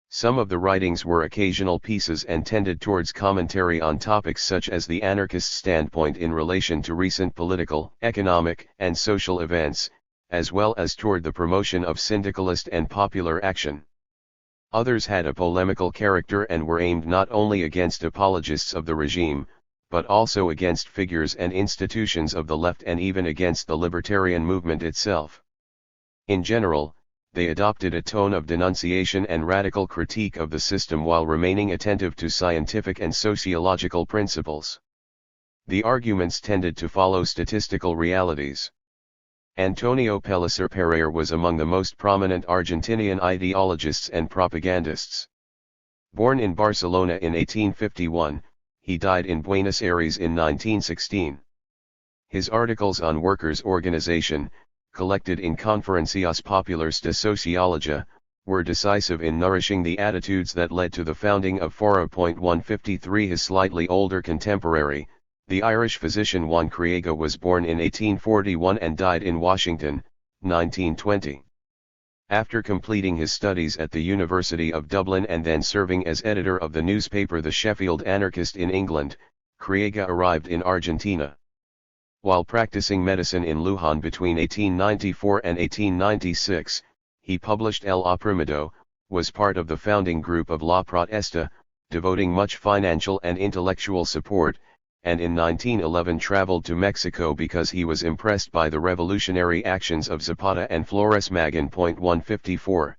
Some of the writings were occasional pieces and tended towards commentary on topics such as the anarchist standpoint in relation to recent political, economic, and social events, as well as toward the promotion of syndicalist and popular action. Others had a polemical character and were aimed not only against apologists of the regime, but also against figures and institutions of the left and even against the libertarian movement itself. In general, they adopted a tone of denunciation and radical critique of the system while remaining attentive to scientific and sociological principles. The arguments tended to follow statistical realities. Antonio Pellicer Pereira was among the most prominent Argentinian ideologists and propagandists. Born in Barcelona in 1851, he died in Buenos Aires in 1916. His articles on workers' organization, collected in Conferencias Populares de Sociologia, were decisive in nourishing the attitudes that led to the founding of Foro. 153. His slightly older contemporary, the Irish physician Juan Criega, was born in 1841 and died in Washington, 1920. After completing his studies at the University of Dublin and then serving as editor of the newspaper The Sheffield Anarchist in England, Criega arrived in Argentina. While practicing medicine in Luján between 1894 and 1896, he published El Oprimido, was part of the founding group of La Protesta, devoting much financial and intellectual support, and in 1911 traveled to Mexico because he was impressed by the revolutionary actions of Zapata and Flores Magón. 154.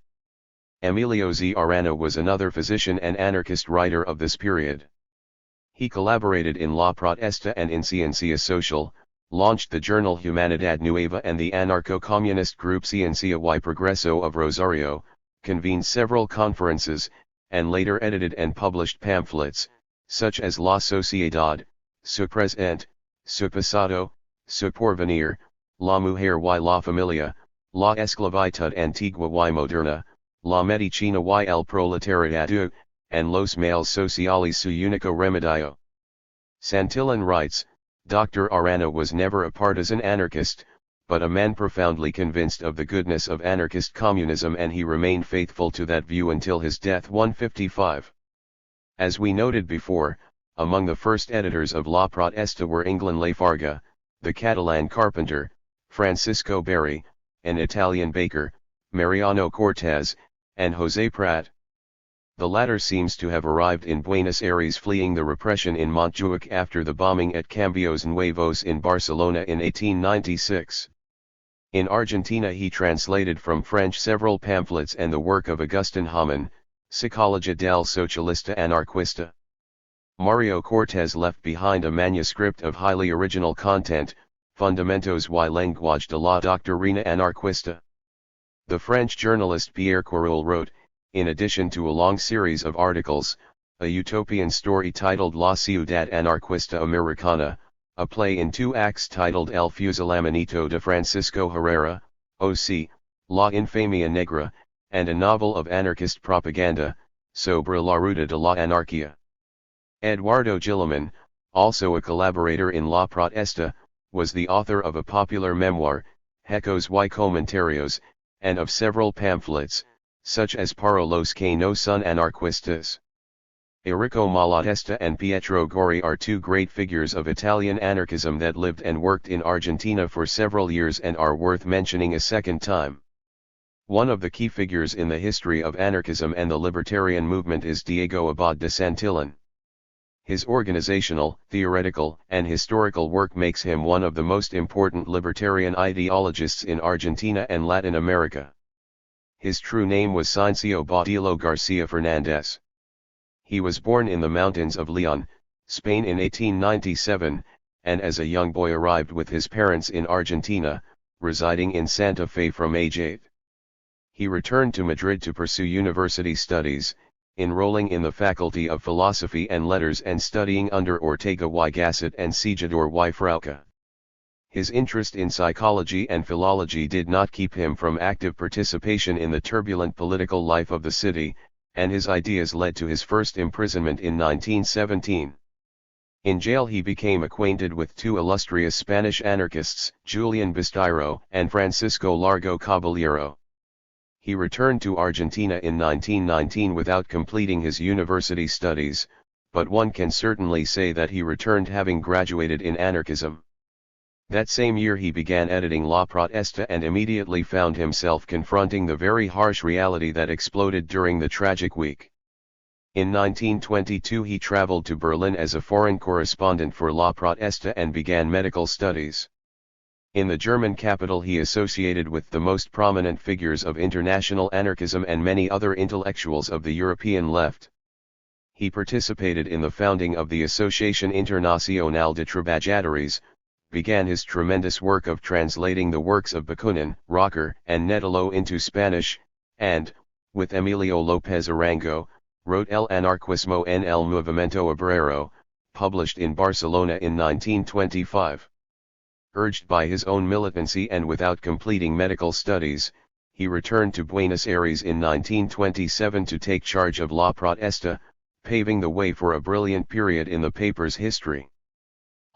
Emilio Z. Arana was another physician and anarchist writer of this period. He collaborated in La Protesta and in Ciencia Social, launched the journal Humanidad Nueva and the anarcho-communist group Ciencia y Progreso of Rosario, convened several conferences, and later edited and published pamphlets, such as La Sociedad, Su Presente, Su Pasado, Su Porvenir, La Mujer y la Familia, La Esclavitud Antigua y Moderna, La Medicina y el Proletariado, and Los Males Sociales su Único Remedio. Santillan writes, Dr. Arana was never a partisan anarchist, but a man profoundly convinced of the goodness of anarchist communism, and he remained faithful to that view until his death. 155. As we noted before, among the first editors of La Protesta were England Lafarga, the Catalan carpenter, Francisco Berry, an Italian baker, Mariano Cortés, and José Prat. The latter seems to have arrived in Buenos Aires fleeing the repression in Montjuic after the bombing at Cambios Nuevos in Barcelona in 1896. In Argentina he translated from French several pamphlets and the work of Agustín Hamon, Psicologia del Socialista Anarquista. Mario Cortés left behind a manuscript of highly original content, Fundamentos y Lenguaje de la Doctrina Anarquista. The French journalist Pierre Querol wrote, in addition to a long series of articles, a utopian story titled La Ciudad Anarquista Americana, a play in 2 acts titled El Fusilamiento de Francisco Herrera, O.C., La Infamia Negra, and a novel of anarchist propaganda, Sobre la Ruta de la Anarquía. Eduardo Gilliman, also a collaborator in La Protesta, was the author of a popular memoir, Hechos y Comentarios, and of several pamphlets, such as Para los que no son anarquistas. Enrico Malatesta and Pietro Gori are 2 great figures of Italian anarchism that lived and worked in Argentina for several years and are worth mentioning a second time. One of the key figures in the history of anarchism and the libertarian movement is Diego Abad de Santillan. His organizational, theoretical, and historical work makes him one of the most important libertarian ideologists in Argentina and Latin America. His true name was Ciencio Baudilio García Fernández. He was born in the mountains of León, Spain in 1897, and as a young boy arrived with his parents in Argentina, residing in Santa Fe from age 8. He returned to Madrid to pursue university studies, enrolling in the Faculty of Philosophy and Letters and studying under Ortega y Gasset and Sigidor y Frauca. His interest in psychology and philology did not keep him from active participation in the turbulent political life of the city, and his ideas led to his first imprisonment in 1917. In jail he became acquainted with 2 illustrious Spanish anarchists, Julian Basteiro and Francisco Largo Caballero. He returned to Argentina in 1919 without completing his university studies, but one can certainly say that he returned having graduated in anarchism. That same year he began editing La Protesta and immediately found himself confronting the very harsh reality that exploded during the tragic week. In 1922 he traveled to Berlin as a foreign correspondent for La Protesta and began medical studies. In the German capital he associated with the most prominent figures of international anarchism and many other intellectuals of the European left. He participated in the founding of the Asociación Internacional de Trabajadores, began his tremendous work of translating the works of Bakunin, Rocker, and Nettolo into Spanish, and, with Emilio López Arango, wrote El Anarquismo en el Movimiento Obrero, published in Barcelona in 1925. Urged by his own militancy and without completing medical studies, he returned to Buenos Aires in 1927 to take charge of La Protesta, paving the way for a brilliant period in the paper's history.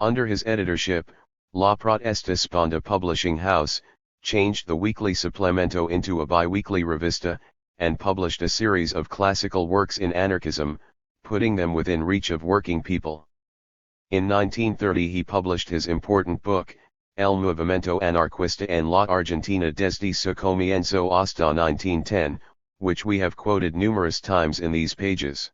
Under his editorship, La Protesta spawned a publishing house, changed the weekly Suplemento into a bi-weekly revista, and published a series of classical works in anarchism, putting them within reach of working people. In 1930 he published his important book, El Movimiento Anarquista en la Argentina desde su comienzo hasta 1910, which we have quoted numerous times in these pages.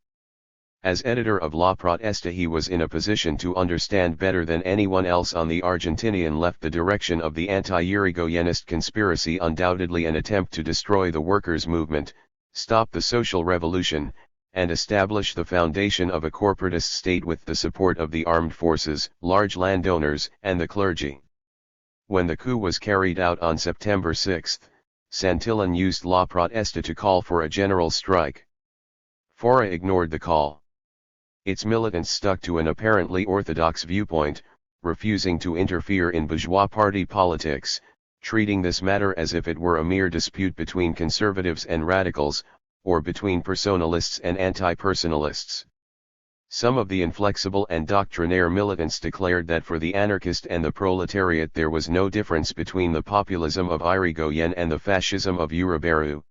As editor of La Protesta he was in a position to understand better than anyone else on the Argentinian left the direction of the anti-Irigoyenist conspiracy, undoubtedly an attempt to destroy the workers' movement, stop the social revolution, and establish the foundation of a corporatist state with the support of the armed forces, large landowners, and the clergy. When the coup was carried out on September 6, Santillan used La Protesta to call for a general strike. Fora ignored the call. Its militants stuck to an apparently orthodox viewpoint, refusing to interfere in bourgeois party politics, treating this matter as if it were a mere dispute between conservatives and radicals, or between personalists and anti-personalists. Some of the inflexible and doctrinaire militants declared that for the anarchist and the proletariat there was no difference between the populism of Irigoyen and the fascism of Uriberu.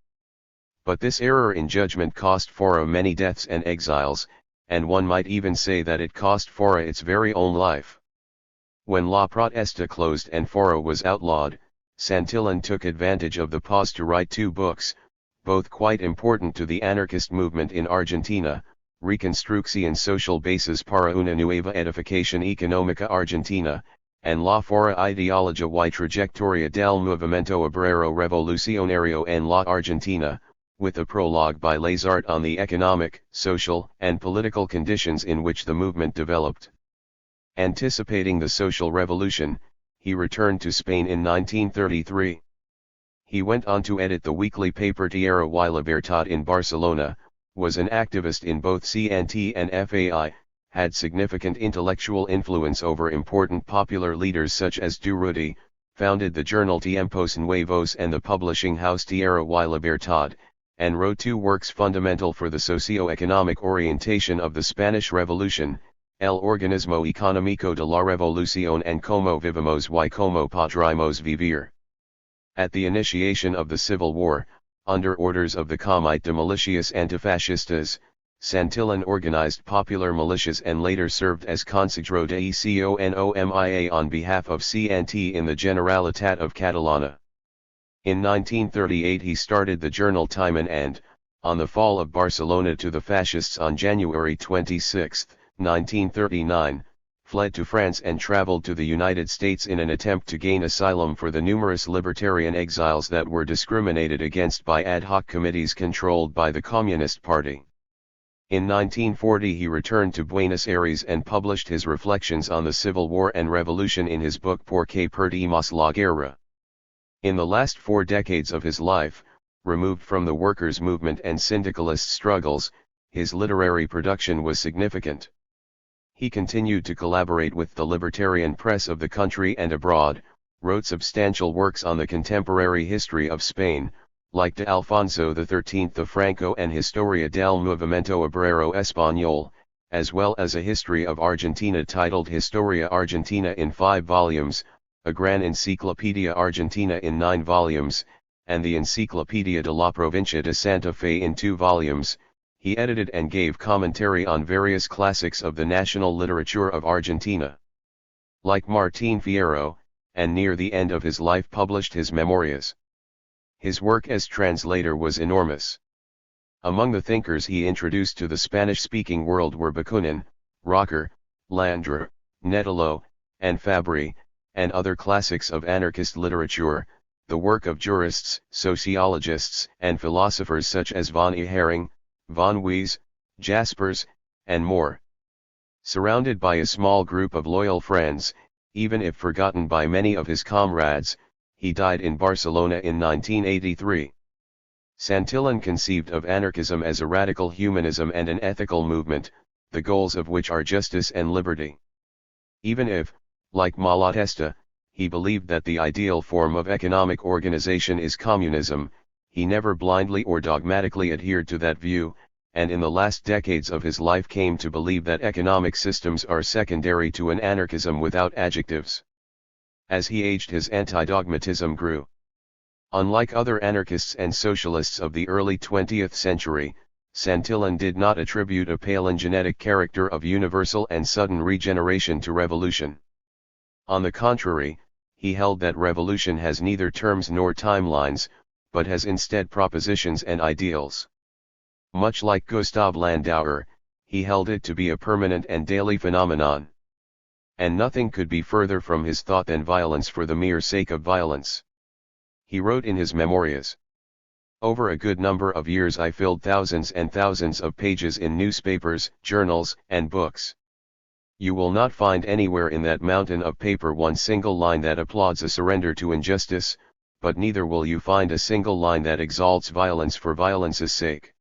But this error in judgment cost Fora many deaths and exiles, and one might even say that it cost Fora its very own life. When La Protesta closed and Fora was outlawed, Santillan took advantage of the pause to write two books, both quite important to the anarchist movement in Argentina, Reconstrucción Social Bases para una Nueva Edificación Económica Argentina, and La Fora Ideología y Trayectoria del Movimiento Obrero Revolucionario en la Argentina, with a prologue by Lazart on the economic, social, and political conditions in which the movement developed. Anticipating the social revolution, he returned to Spain in 1933. He went on to edit the weekly paper Tierra y Libertad in Barcelona, was an activist in both CNT and FAI, had significant intellectual influence over important popular leaders such as Durruti, founded the journal Tiempos Nuevos and the publishing house Tierra y Libertad, and wrote two works fundamental for the socio-economic orientation of the Spanish Revolution, El Organismo Económico de la Revolución and Como Vivimos y Como Podremos Vivir. At the initiation of the Civil War, under orders of the Comité de Milicias Antifascistas, Santillan organized popular militias and later served as Consejero de Economia on behalf of CNT in the Generalitat of Catalana. In 1938 he started the journal Timen and, on the fall of Barcelona to the fascists on January 26, 1939, fled to France and traveled to the United States in an attempt to gain asylum for the numerous libertarian exiles that were discriminated against by ad hoc committees controlled by the Communist Party. In 1940 he returned to Buenos Aires and published his reflections on the Civil War and Revolution in his book Por qué perdimos la guerra. In the last 4 decades of his life, removed from the workers' movement and syndicalist struggles, his literary production was significant. He continued to collaborate with the libertarian press of the country and abroad, wrote substantial works on the contemporary history of Spain, like De Alfonso XIII de Franco and Historia del Movimiento Obrero Español, as well as a history of Argentina titled Historia Argentina in 5 volumes, a Gran Enciclopedia Argentina in 9 volumes, and the Enciclopedia de la Provincia de Santa Fe in 2 volumes. He edited and gave commentary on various classics of the national literature of Argentina. Like Martín Fierro, and near the end of his life published his Memorias. His work as translator was enormous. Among the thinkers he introduced to the Spanish-speaking world were Bakunin, Rocker, Landrer, Nettolo, and Fabri, and other classics of anarchist literature, the work of jurists, sociologists, and philosophers such as von Ehering, von Wies, Jaspers, and more. Surrounded by a small group of loyal friends, even if forgotten by many of his comrades, he died in Barcelona in 1983. Santillan conceived of anarchism as a radical humanism and an ethical movement, the goals of which are justice and liberty. Even if, like Malatesta, he believed that the ideal form of economic organization is communism, he never blindly or dogmatically adhered to that view, and in the last decades of his life came to believe that economic systems are secondary to an anarchism without adjectives. As he aged, his anti-dogmatism grew. Unlike other anarchists and socialists of the early 20th century, Santillan did not attribute a palingenetic character of universal and sudden regeneration to revolution. On the contrary, he held that revolution has neither terms nor timelines, but has instead propositions and ideals. Much like Gustav Landauer, he held it to be a permanent and daily phenomenon. And nothing could be further from his thought than violence for the mere sake of violence. He wrote in his Memorias, "Over a good number of years I filled thousands and thousands of pages in newspapers, journals, and books. You will not find anywhere in that mountain of paper one single line that applauds a surrender to injustice, but neither will you find a single line that exalts violence for violence's sake.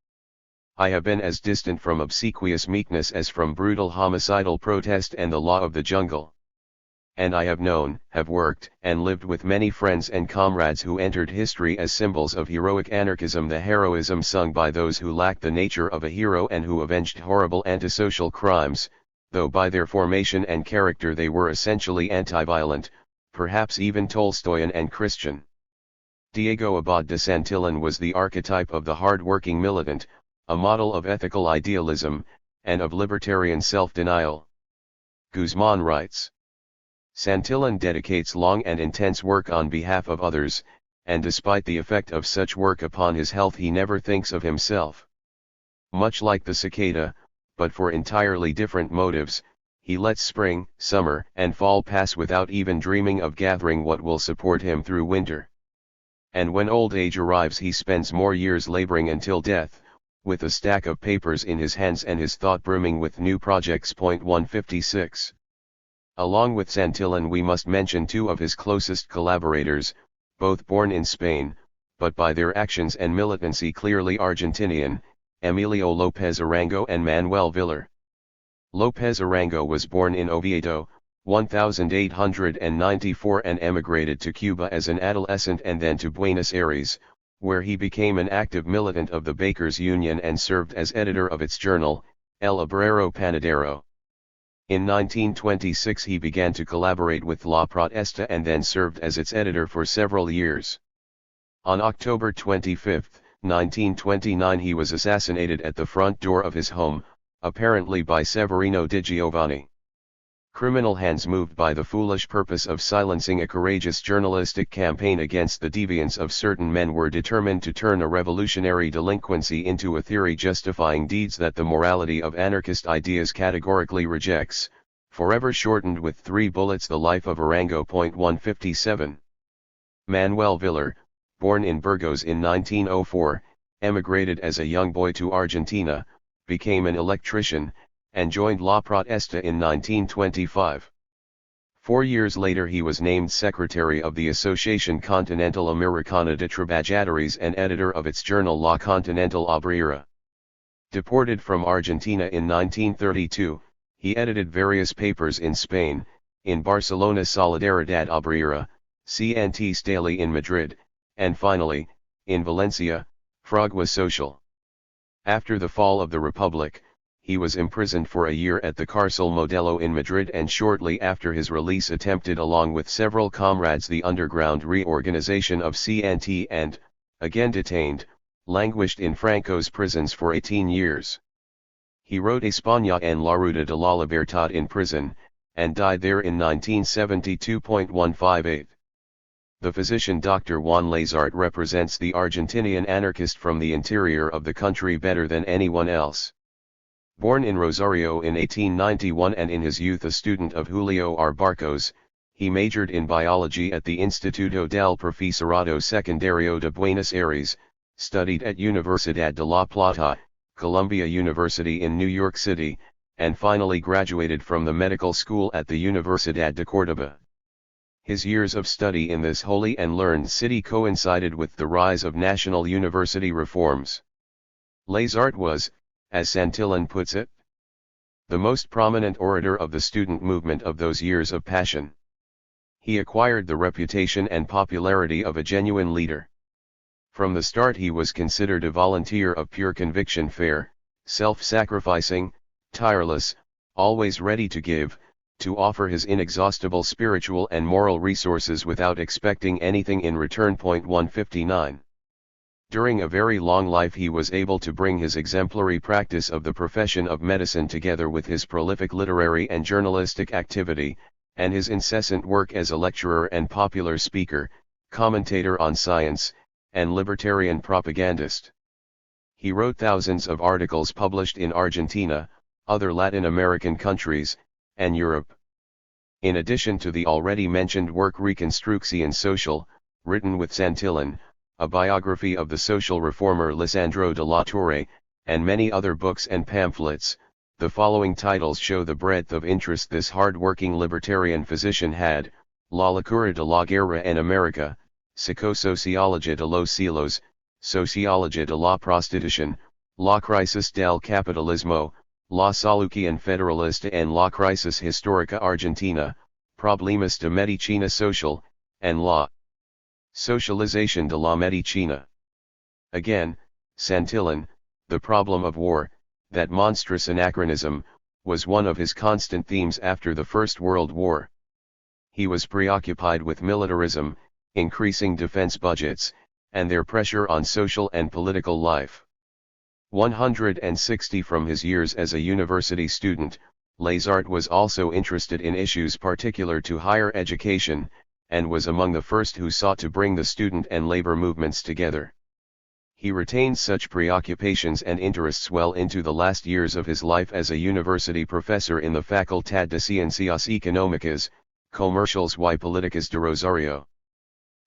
I have been as distant from obsequious meekness as from brutal homicidal protest and the law of the jungle. And I have known, have worked, and lived with many friends and comrades who entered history as symbols of heroic anarchism, the heroism sung by those who lacked the nature of a hero and who avenged horrible antisocial crimes, though by their formation and character they were essentially anti-violent, perhaps even Tolstoyan and Christian." Diego Abad de Santillan was the archetype of the hard-working militant, a model of ethical idealism, and of libertarian self-denial. Guzman writes, "Santillan dedicates long and intense work on behalf of others, and despite the effect of such work upon his health he never thinks of himself. Much like the cicada, but for entirely different motives, he lets spring, summer, and fall pass without even dreaming of gathering what will support him through winter. And when old age arrives he spends more years laboring until death, with a stack of papers in his hands and his thought brimming with new projects." 156. Along with Santillan we must mention two of his closest collaborators, both born in Spain, but by their actions and militancy clearly Argentinian, Emilio López Arango and Manuel Villar. López Arango was born in Oviedo, 1894 and emigrated to Cuba as an adolescent and then to Buenos Aires, where he became an active militant of the Bakers' Union and served as editor of its journal, El Obrero Panadero. In 1926 he began to collaborate with La Protesta and then served as its editor for several years. On October 25, 1929 he was assassinated at the front door of his home, apparently by Severino di Giovanni. Criminal hands moved by the foolish purpose of silencing a courageous journalistic campaign against the deviance of certain men were determined to turn a revolutionary delinquency into a theory justifying deeds that the morality of anarchist ideas categorically rejects, forever shortened with 3 bullets the life of Arango. 157. Manuel Villar, born in Burgos in 1904, emigrated as a young boy to Argentina, became an electrician, and joined La Protesta in 1925. 4 years later he was named secretary of the Asociación Continental Americana de Trabajadores and editor of its journal La Continental Obrera. Deported from Argentina in 1932, he edited various papers in Spain, in Barcelona Solidaridad Obrera, CNT Stali in Madrid, and finally, in Valencia, Fragua Social. After the fall of the Republic, he was imprisoned for a year at the Cárcel Modelo in Madrid and shortly after his release attempted along with several comrades the underground reorganization of CNT and, again detained, languished in Franco's prisons for 18 years. He wrote España en la Ruta de la Libertad in prison, and died there in 1972. 158. The physician Dr. Juan Lazart represents the Argentinian anarchist from the interior of the country better than anyone else. Born in Rosario in 1891 and in his youth a student of Julio R. Barcos, he majored in biology at the Instituto del Profesorado Secundario de Buenos Aires, studied at Universidad de La Plata, Columbia University in New York City, and finally graduated from the medical school at the Universidad de Córdoba. His years of study in this holy and learned city coincided with the rise of national university reforms. Les Arts was, as Santillan puts it, the most prominent orator of the student movement of those years of passion. He acquired the reputation and popularity of a genuine leader. From the start he was considered a volunteer of pure conviction, fair, self-sacrificing, tireless, always ready to give, to offer his inexhaustible spiritual and moral resources without expecting anything in return. 159. During a very long life he was able to bring his exemplary practice of the profession of medicine together with his prolific literary and journalistic activity, and his incessant work as a lecturer and popular speaker, commentator on science, and libertarian propagandist. He wrote thousands of articles published in Argentina, other Latin American countries, and Europe. In addition to the already mentioned work Reconstrucción Social, written with Santillan, a biography of the social reformer Lisandro de la Torre, and many other books and pamphlets, the following titles show the breadth of interest this hard-working libertarian physician had: La locura de la guerra en América, Psicosociología de los celos, Sociología de la prostitución, La crisis del capitalismo, La solución federalista en la crisis histórica argentina, Problemas de medicina social, and La socialización de la medicina. Again, Santillan, the problem of war, that monstrous anachronism, was one of his constant themes after the First World War. He was preoccupied with militarism, increasing defense budgets, and their pressure on social and political life. 160. From his years as a university student, Les Arts was also interested in issues particular to higher education, and was among the first who sought to bring the student and labor movements together. He retained such preoccupations and interests well into the last years of his life as a university professor in the Facultad de Ciencias Económicas, Comerciales y Políticas de Rosario.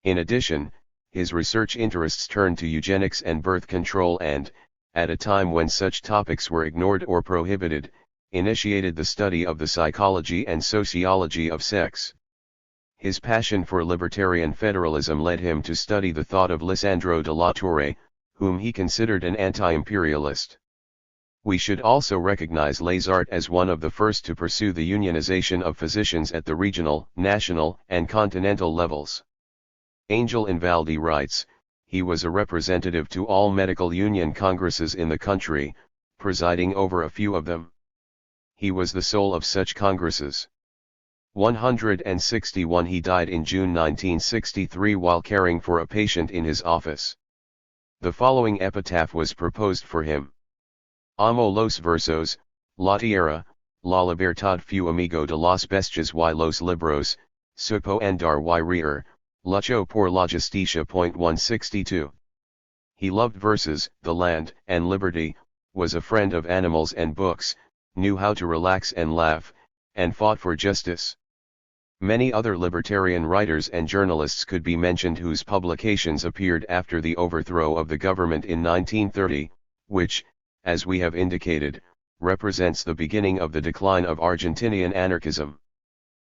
In addition, his research interests turned to eugenics and birth control and, at a time when such topics were ignored or prohibited, initiated the study of the psychology and sociology of sex. His passion for libertarian federalism led him to study the thought of Lisandro de la Torre, whom he considered an anti-imperialist. We should also recognize Les Arts as one of the first to pursue the unionization of physicians at the regional, national, and continental levels. Ángel Invaldi writes, he was a representative to all medical union congresses in the country, presiding over a few of them. He was the soul of such congresses. 161. He died in June 1963 while caring for a patient in his office. The following epitaph was proposed for him. Amo los versos, la tierra, la libertad fue amigo de las bestias y los libros, supo andar y reír, luchó por la justicia. 162. He loved verses, the land, and liberty, was a friend of animals and books, knew how to relax and laugh, and fought for justice. Many other libertarian writers and journalists could be mentioned whose publications appeared after the overthrow of the government in 1930, which, as we have indicated, represents the beginning of the decline of Argentinian anarchism.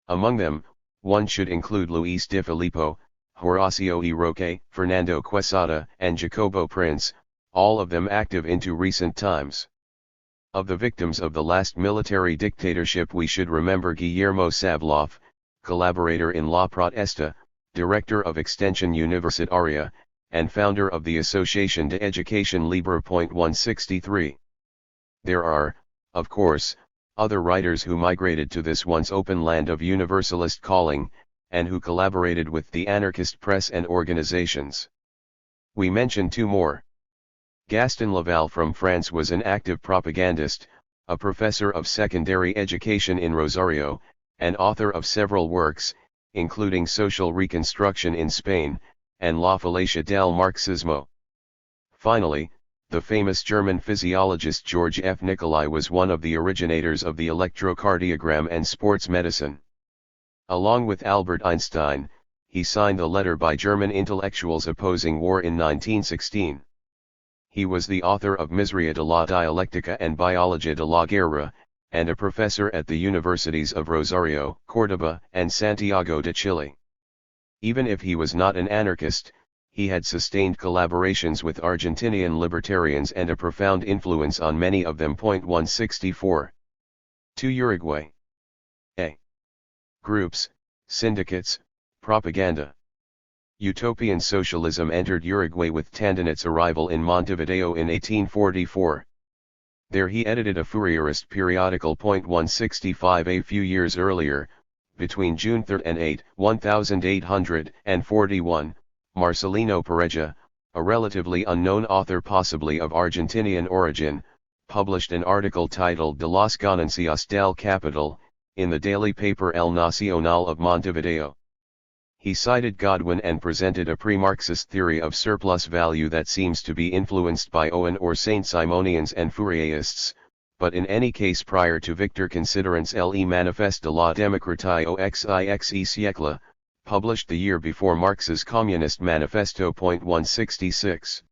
Among them, one should include Luis de Filippo, Horacio E. Roque, Fernando Quesada, and Jacobo Prince, all of them active into recent times. Of the victims of the last military dictatorship we should remember Guillermo Savloff, collaborator in La Protesta, director of Extension Universitaria, and founder of the Association de Educación Libre. 163. There are, of course, other writers who migrated to this once open land of universalist calling, and who collaborated with the anarchist press and organizations. We mention two more. Gaston Laval from France was an active propagandist, a professor of secondary education in Rosario, and author of several works, including Social Reconstruction in Spain, and La Falacia del Marxismo. Finally, the famous German physiologist George F. Nicolai was one of the originators of the electrocardiogram and sports medicine. Along with Albert Einstein, he signed the letter by German intellectuals opposing war in 1916. He was the author of Miseria de la Dialéctica and Biologia de la Guerra, and a professor at the universities of Rosario, Córdoba, and Santiago de Chile. Even if he was not an anarchist, he had sustained collaborations with Argentinian libertarians and a profound influence on many of them. 164. 2. Uruguay. A. Groups, syndicates, propaganda. Utopian socialism entered Uruguay with Tandonet's arrival in Montevideo in 1844. There he edited a Fourierist periodical. 165. A few years earlier, between June 3 and 8, 1841, Marcelino Pareja, a relatively unknown author possibly of Argentinian origin, published an article titled De las Ganancias del Capital, in the daily paper El Nacional of Montevideo. He cited Godwin and presented a pre-Marxist theory of surplus value that seems to be influenced by Owen or Saint-Simonians and Fourierists, but in any case prior to Victor Considerant's Le Manifeste de la Démocratie au XIXe siècle, published the year before Marx's Communist Manifesto. 166.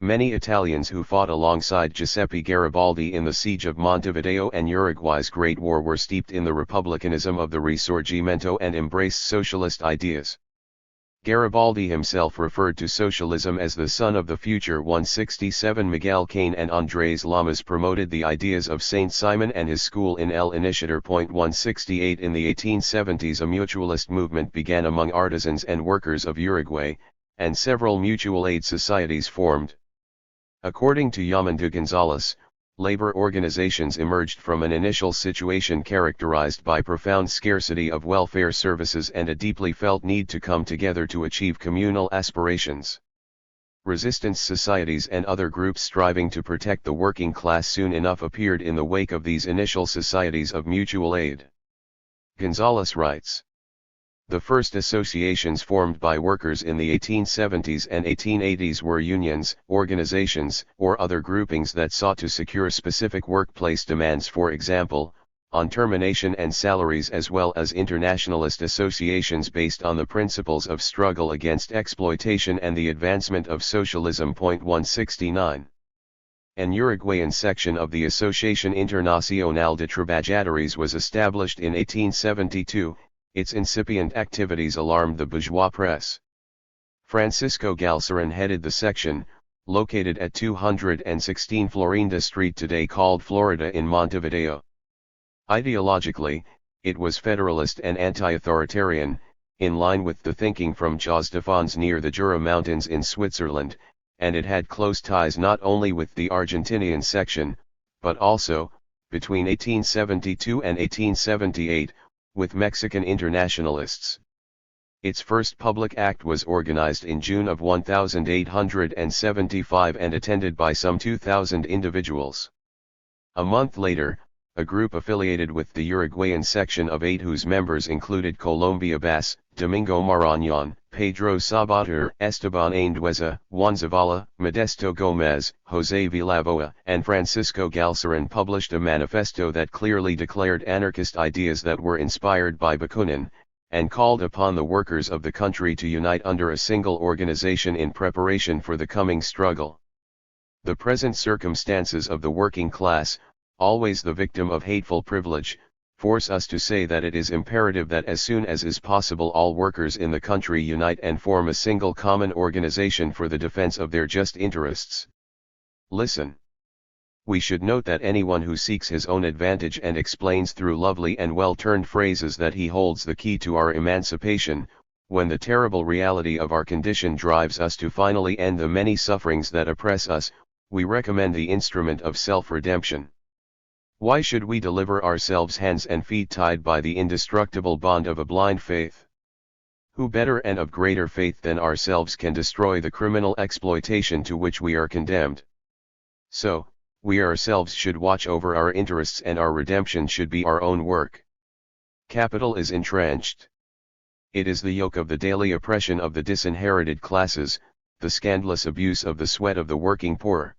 Many Italians who fought alongside Giuseppe Garibaldi in the siege of Montevideo and Uruguay's Great War were steeped in the republicanism of the Risorgimento and embraced socialist ideas. Garibaldi himself referred to socialism as the son of the future. 167. Miguel Cain and Andrés Lamas promoted the ideas of Saint Simon and his school in El Iniciador. 168. In the 1870s a mutualist movement began among artisans and workers of Uruguay, and several mutual aid societies formed. According to Yamandu Gonzalez, labor organizations emerged from an initial situation characterized by profound scarcity of welfare services and a deeply felt need to come together to achieve communal aspirations. Resistance societies and other groups striving to protect the working class soon enough appeared in the wake of these initial societies of mutual aid. Gonzalez writes, the first associations formed by workers in the 1870s and 1880s were unions, organizations, or other groupings that sought to secure specific workplace demands, for example, on termination and salaries, as well as internationalist associations based on the principles of struggle against exploitation and the advancement of socialism. 169. An Uruguayan section of the Asociación Internacional de Trabajadores was established in 1872. Its incipient activities alarmed the bourgeois press. Francisco Galceran headed the section, located at 216 Florinda Street, today called Florida, in Montevideo. Ideologically, it was federalist and anti-authoritarian, in line with the thinking from Jos de Fonds near the Jura Mountains in Switzerland, and it had close ties not only with the Argentinian section, but also, between 1872 and 1878, with Mexican internationalists. Its first public act was organized in June of 1875 and attended by some 2,000 individuals. A month later, a group affiliated with the Uruguayan section of 8, whose members included Colombia Bass, Domingo Marañón, Pedro Sabater, Esteban Andueza, Juan Zavala, Modesto Gómez, José Vilavoa, and Francisco Galceran, published a manifesto that clearly declared anarchist ideas that were inspired by Bakunin, and called upon the workers of the country to unite under a single organization in preparation for the coming struggle. The present circumstances of the working class, always the victim of hateful privilege, force us to say that it is imperative that as soon as is possible all workers in the country unite and form a single common organization for the defense of their just interests. Listen. We should note that anyone who seeks his own advantage and explains through lovely and well-turned phrases that he holds the key to our emancipation, when the terrible reality of our condition drives us to finally end the many sufferings that oppress us, we recommend the instrument of self-redemption. Why should we deliver ourselves hands and feet tied by the indestructible bond of a blind faith? Who better and of greater faith than ourselves can destroy the criminal exploitation to which we are condemned? So, we ourselves should watch over our interests, and our redemption should be our own work. Capital is entrenched. It is the yoke of the daily oppression of the disinherited classes, the scandalous abuse of the sweat of the working poor.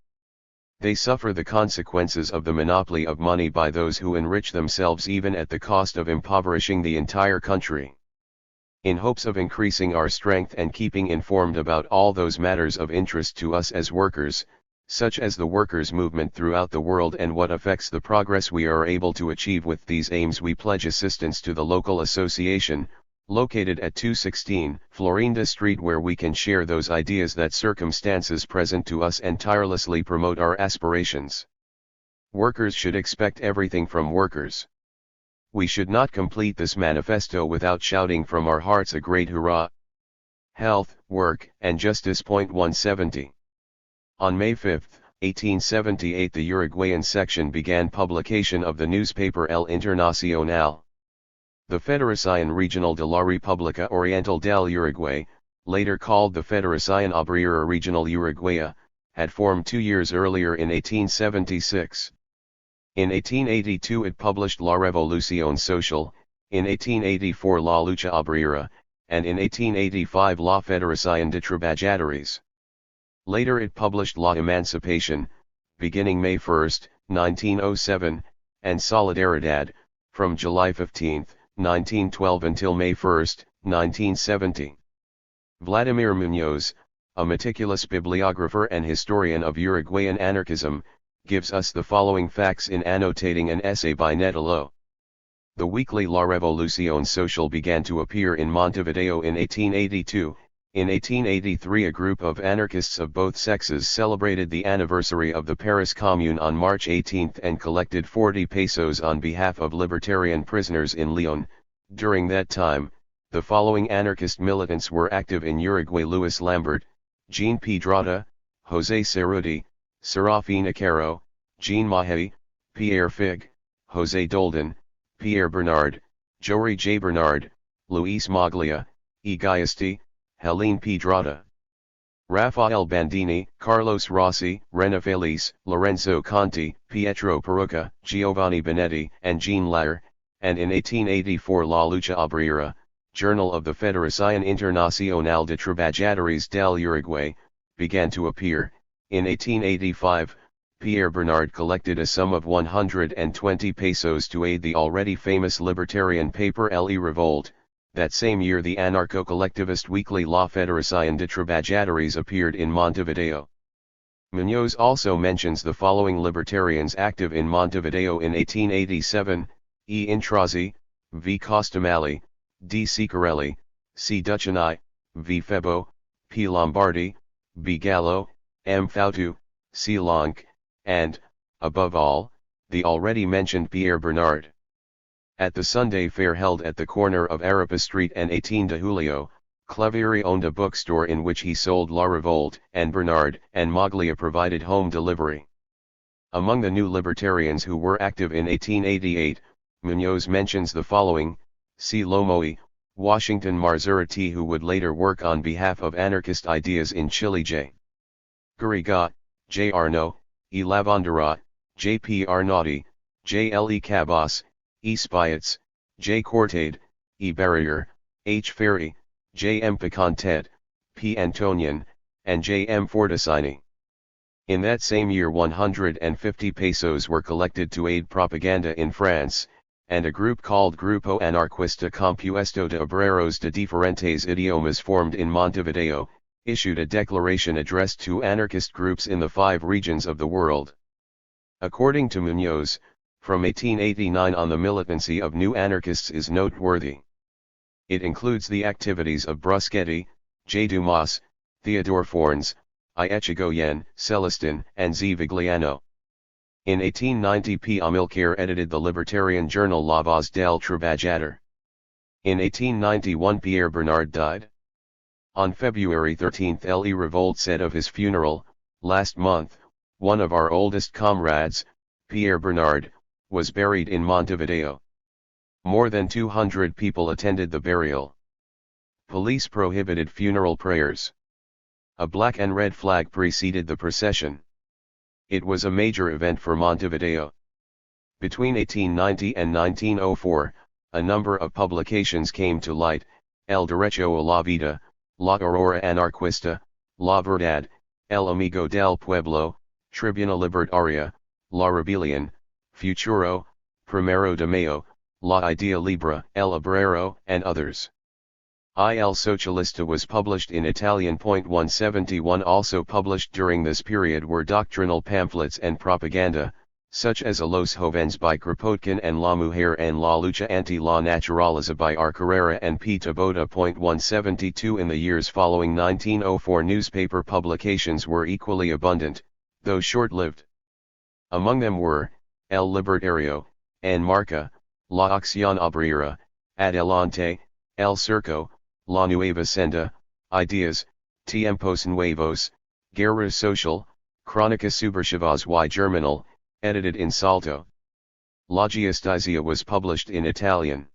They suffer the consequences of the monopoly of money by those who enrich themselves even at the cost of impoverishing the entire country. In hopes of increasing our strength and keeping informed about all those matters of interest to us as workers, such as the workers' movement throughout the world and what affects the progress we are able to achieve with these aims, we pledge assistance to the local association, Located at 216 Florinda Street, where we can share those ideas that circumstances present to us and tirelessly promote our aspirations. Workers should expect everything from workers. We should not complete this manifesto without shouting from our hearts a great hurrah. Health, Work, and Justice. 170. On May 5, 1878, the Uruguayan section began publication of the newspaper El Internacional. The Federación Regional de la República Oriental del Uruguay, later called the Federación Obrera Regional Uruguaya, had formed 2 years earlier in 1876. In 1882 it published La Revolución Social, in 1884 La Lucha Obrera, and in 1885 La Federación de Trabajadores. Later it published La Emancipación, beginning May 1, 1907, and Solidaridad, from July 15, 1912 until May 1, 1970. Vladimir Muñoz, a meticulous bibliographer and historian of Uruguayan anarchism, gives us the following facts in annotating an essay by Netelo. The weekly La Revolución Social began to appear in Montevideo in 1882. In 1883 a group of anarchists of both sexes celebrated the anniversary of the Paris Commune on March 18 and collected 40 pesos on behalf of libertarian prisoners in Lyon. During that time, the following anarchist militants were active in Uruguay: Luis Lambert, Jean Pedrada, José Cerruti, Serafina Caro, Jean Mahe, Pierre Fig, José Dolden, Pierre Bernard, Jory J. Bernard, Luis Maglia, E. Gaiesti, Helene Pedrada, Rafael Bandini, Carlos Rossi, Rena Feliz, Lorenzo Conti, Pietro Perucca, Giovanni Benetti, and Jean Lair, and in 1884 La Lucha Obrera, Journal of the Federación Internacional de Trabajadores del Uruguay, began to appear. In 1885, Pierre Bernard collected a sum of 120 pesos to aid the already famous libertarian paper La Revolt. That same year the anarcho-collectivist weekly La Federación de Trabajadores appeared in Montevideo. Muñoz also mentions the following libertarians active in Montevideo in 1887, E. Intrazi, V. Costamali, D. Ciccarelli, C. Duchenai, V. Febo, P. Lombardi, B. Gallo, M. Fautu, C. Lonk, and, above all, the already mentioned Pierre Bernard. At the Sunday fair held at the corner of Arapa Street and 18 de Julio, Clavieri owned a bookstore in which he sold La Revolt, and Bernard and Maglia provided home delivery. Among the new libertarians who were active in 1888, Muñoz mentions the following: C. Lomoy, Washington Marzurati, who would later work on behalf of anarchist ideas in Chile; J. Garriga, J. Arno, E. Lavandera, J. P. Arnauti, J. L. E. Cabas, E. Spietz, J. Cortade, E. Barrier, H. Ferry, J. M. Picantet, P. Antonian, and J. M. Fortesini. In that same year 150 pesos were collected to aid propaganda in France, and a group called Grupo Anarquista Compuesto de Obreros de Diferentes Idiomas formed in Montevideo, issued a declaration addressed to anarchist groups in the 5 regions of the world. According to Muñoz, from 1889 on, the militancy of new anarchists is noteworthy. It includes the activities of Bruschetti, J. Dumas, Theodore Fornes, I. Echegoyen, Celestin, and Z. Vigliano. In 1890 P. Amilcar edited the libertarian journal La Voz del Trabajador. In 1891 Pierre Bernard died. On February 13 La Revolt said of his funeral, "Last month, one of our oldest comrades, Pierre Bernard, was buried in Montevideo." More than 200 people attended the burial. Police prohibited funeral prayers. A black and red flag preceded the procession. It was a major event for Montevideo. Between 1890 and 1904, a number of publications came to light: El Derecho a la Vida, La Aurora Anarquista, La Verdad, El Amigo del Pueblo, Tribuna Libertaria, La Rebelión, Futuro, Primero de Mayo, La Idea Libre, El Obrero, and others. Il Socialista was published in Italian. 171 Also published during this period were doctrinal pamphlets and propaganda, such as A los Jóvenes by Kropotkin and La Mujer en la Lucha anti la Naturaleza by R. Carrera and P. Taboada. 172 In the years following 1904 newspaper publications were equally abundant, though short-lived. Among them were, El Libertario, En Marca, La Acción Obrera, Adelante, El Circo, La Nueva Senda, Ideas, Tiempos Nuevos, Guerra Social, Crónica Subversivas y Germinal, edited in Salto. La Giustizia was published in Italian.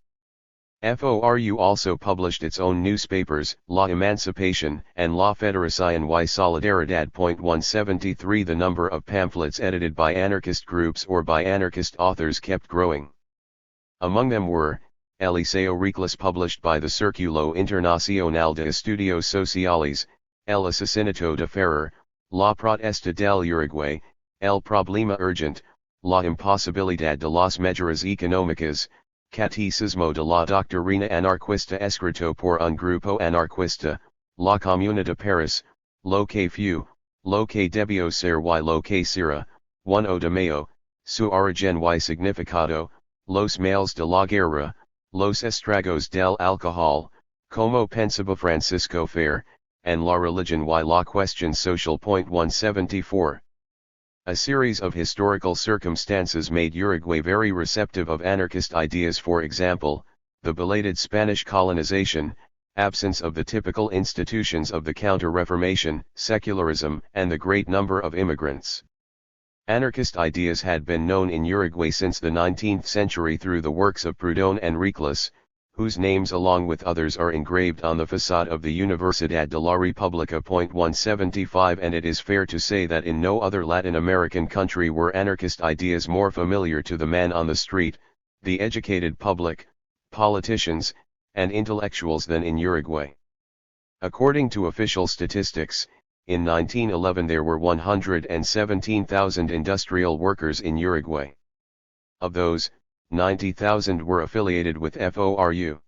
FORU also published its own newspapers, La Emancipación and La Federación y Solidaridad. 173 The number of pamphlets edited by anarchist groups or by anarchist authors kept growing. Among them were, El Liceo Reclus published by the Círculo Internacional de Estudios Sociales, El Asesinato de Ferrer, La Protesta del Uruguay, El Problema Urgente, La Imposibilidad de las Medidas Económicas, Catecismo de la Doctrina Anarquista escrito por un grupo anarquista, La Comuna de Paris, Lo que fue, Lo que debió ser y lo que será, 1 de Mayo, Su origen y significado, Los males de la guerra, Los estragos del alcohol, Como pensaba Francisco Fer, and La religion y la cuestión social. 174. A series of historical circumstances made Uruguay very receptive of anarchist ideas. For example, the belated Spanish colonization, absence of the typical institutions of the Counter-Reformation, secularism, and the great number of immigrants. Anarchist ideas had been known in Uruguay since the 19th century through the works of Proudhon and Reclus, whose names along with others are engraved on the facade of the Universidad de la República. 175 And it is fair to say that in no other Latin American country were anarchist ideas more familiar to the man on the street, the educated public, politicians, and intellectuals than in Uruguay. According to official statistics, in 1911 there were 117,000 industrial workers in Uruguay. Of those, 90,000 were affiliated with FORU.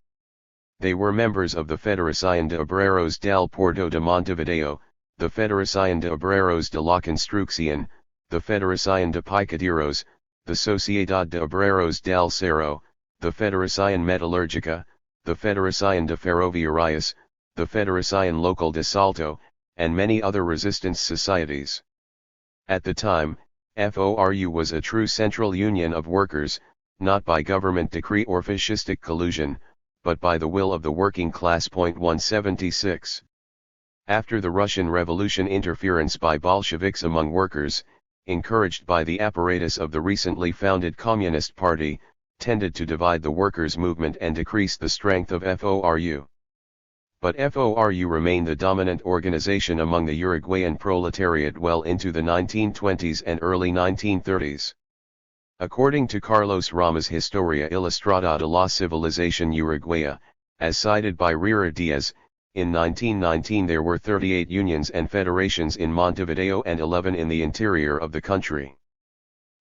They were members of the Federación de Obreros del Puerto de Montevideo, the Federación de Obreros de la Construcción, the Federación de Picaderos, the Sociedad de Obreros del Cerro, the Federación Metalúrgica, the Federación de Ferroviarias, the Federación Local de Salto, and many other resistance societies. At the time, FORU was a true central union of workers, not by government decree or fascistic collusion, but by the will of the working class. 176. After the Russian Revolution, interference by Bolsheviks among workers, encouraged by the apparatus of the recently founded Communist Party, tended to divide the workers' movement and decrease the strength of FORU. But FORU remained the dominant organization among the Uruguayan proletariat well into the 1920s and early 1930s. According to Carlos Rama's Historia Ilustrada de la Civilización Uruguaya, as cited by Rira Diaz, in 1919 there were 38 unions and federations in Montevideo and 11 in the interior of the country.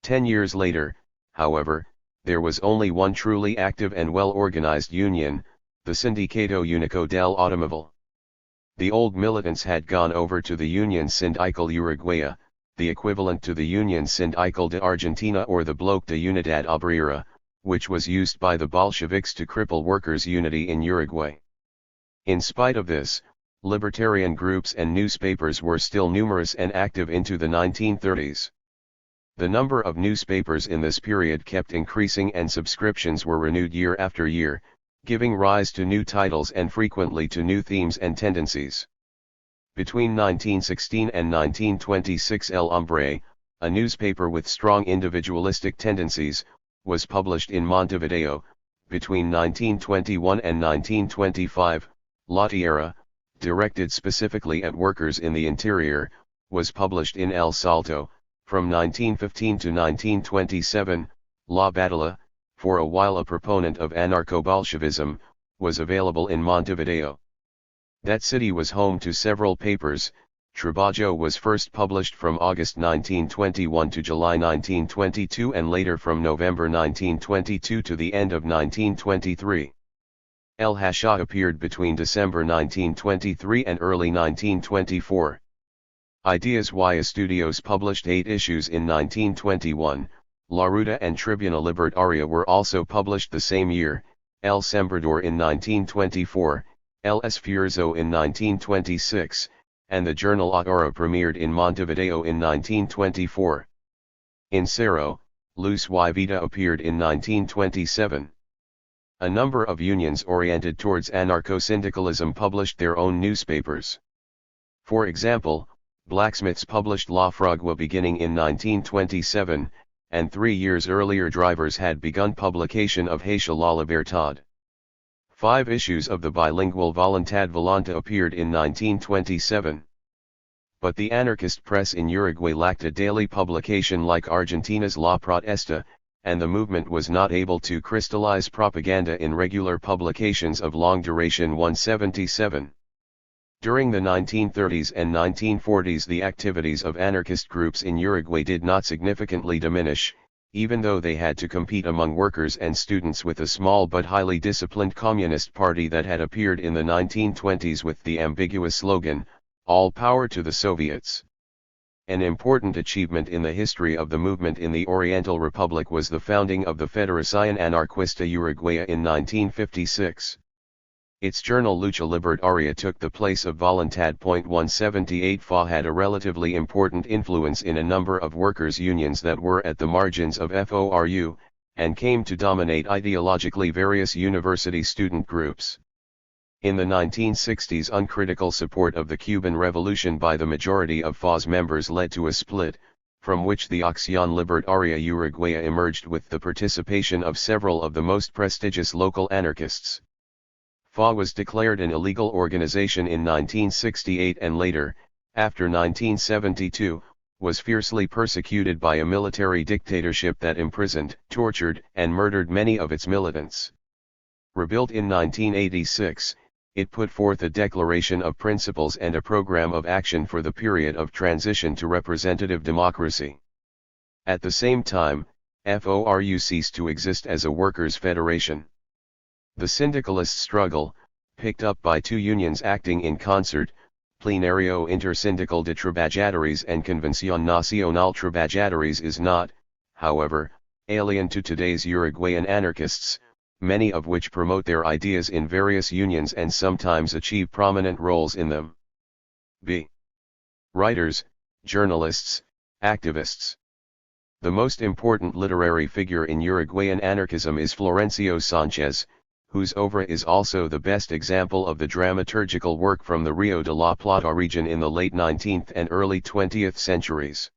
10 years later, however, there was only one truly active and well-organized union, the Sindicato Único del Automóvil. The old militants had gone over to the Unión Sindical Uruguaya, the equivalent to the Unión Sindical de Argentina or the Bloque de Unidad Obrera, which was used by the Bolsheviks to cripple workers' unity in Uruguay. In spite of this, libertarian groups and newspapers were still numerous and active into the 1930s. The number of newspapers in this period kept increasing and subscriptions were renewed year after year, giving rise to new titles and frequently to new themes and tendencies. Between 1916 and 1926 El Hombre, a newspaper with strong individualistic tendencies, was published in Montevideo. Between 1921 and 1925, La Tierra, directed specifically at workers in the interior, was published in El Salto. From 1915 to 1927, La Batalla, for a while a proponent of anarcho-Bolshevism, was available in Montevideo. That city was home to several papers. Trabajo was first published from August 1921 to July 1922 and later from November 1922 to the end of 1923. El Hasha appeared between December 1923 and early 1924. Ideas y Estudios published 8 issues in 1921, La Ruta and Tribuna Libertaria were also published the same year, El Sembrador in 1924, El Esfuerzo in 1926, and the journal Ahora premiered in Montevideo in 1924. In Cerro, Luz y Vida appeared in 1927. A number of unions oriented towards anarcho-syndicalism published their own newspapers. For example, blacksmiths published La Fragua beginning in 1927, and 3 years earlier drivers had begun publication of Hacia la Libertad. 5 issues of the bilingual Voluntad Volanta appeared in 1927. But the anarchist press in Uruguay lacked a daily publication like Argentina's La Protesta, and the movement was not able to crystallize propaganda in regular publications of long duration. 177. During the 1930s and 1940s the activities of anarchist groups in Uruguay did not significantly diminish, even though they had to compete among workers and students with a small but highly disciplined communist party that had appeared in the 1920s with the ambiguous slogan, "All power to the Soviets." An important achievement in the history of the movement in the Oriental Republic was the founding of the Federación Anarquista Uruguaya in 1956. Its journal Lucha Libertaria took the place of Voluntad. 178 FA had a relatively important influence in a number of workers' unions that were at the margins of FORU, and came to dominate ideologically various university student groups. In the 1960s, uncritical support of the Cuban Revolution by the majority of FA's members led to a split, from which the Acción Libertaria Uruguaya emerged with the participation of several of the most prestigious local anarchists. FA was declared an illegal organization in 1968 and later, after 1972, was fiercely persecuted by a military dictatorship that imprisoned, tortured, and murdered many of its militants. Rebuilt in 1986, it put forth a declaration of principles and a program of action for the period of transition to representative democracy. At the same time, FORU ceased to exist as a workers' federation. The syndicalist struggle, picked up by 2 unions acting in concert, Plenario Intersindical de Trabajadores and Convención Nacional Trabajadores, is not, however, alien to today's Uruguayan anarchists, many of which promote their ideas in various unions and sometimes achieve prominent roles in them. B. Writers, journalists, activists. The most important literary figure in Uruguayan anarchism is Florencio Sanchez, whose obra is also the best example of the dramaturgical work from the Rio de la Plata region in the late 19th and early 20th centuries.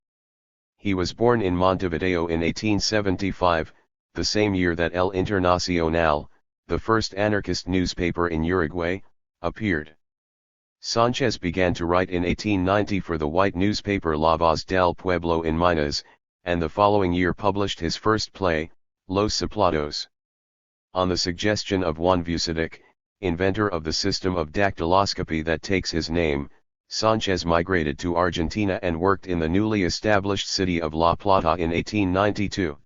He was born in Montevideo in 1875, the same year that El Internacional, the first anarchist newspaper in Uruguay, appeared. Sanchez began to write in 1890 for the white newspaper La Voz del Pueblo in Minas, and the following year published his first play, Los Soplados. On the suggestion of Juan Vucedic, inventor of the system of dactyloscopy that takes his name, Sanchez migrated to Argentina and worked in the newly established city of La Plata in 1892.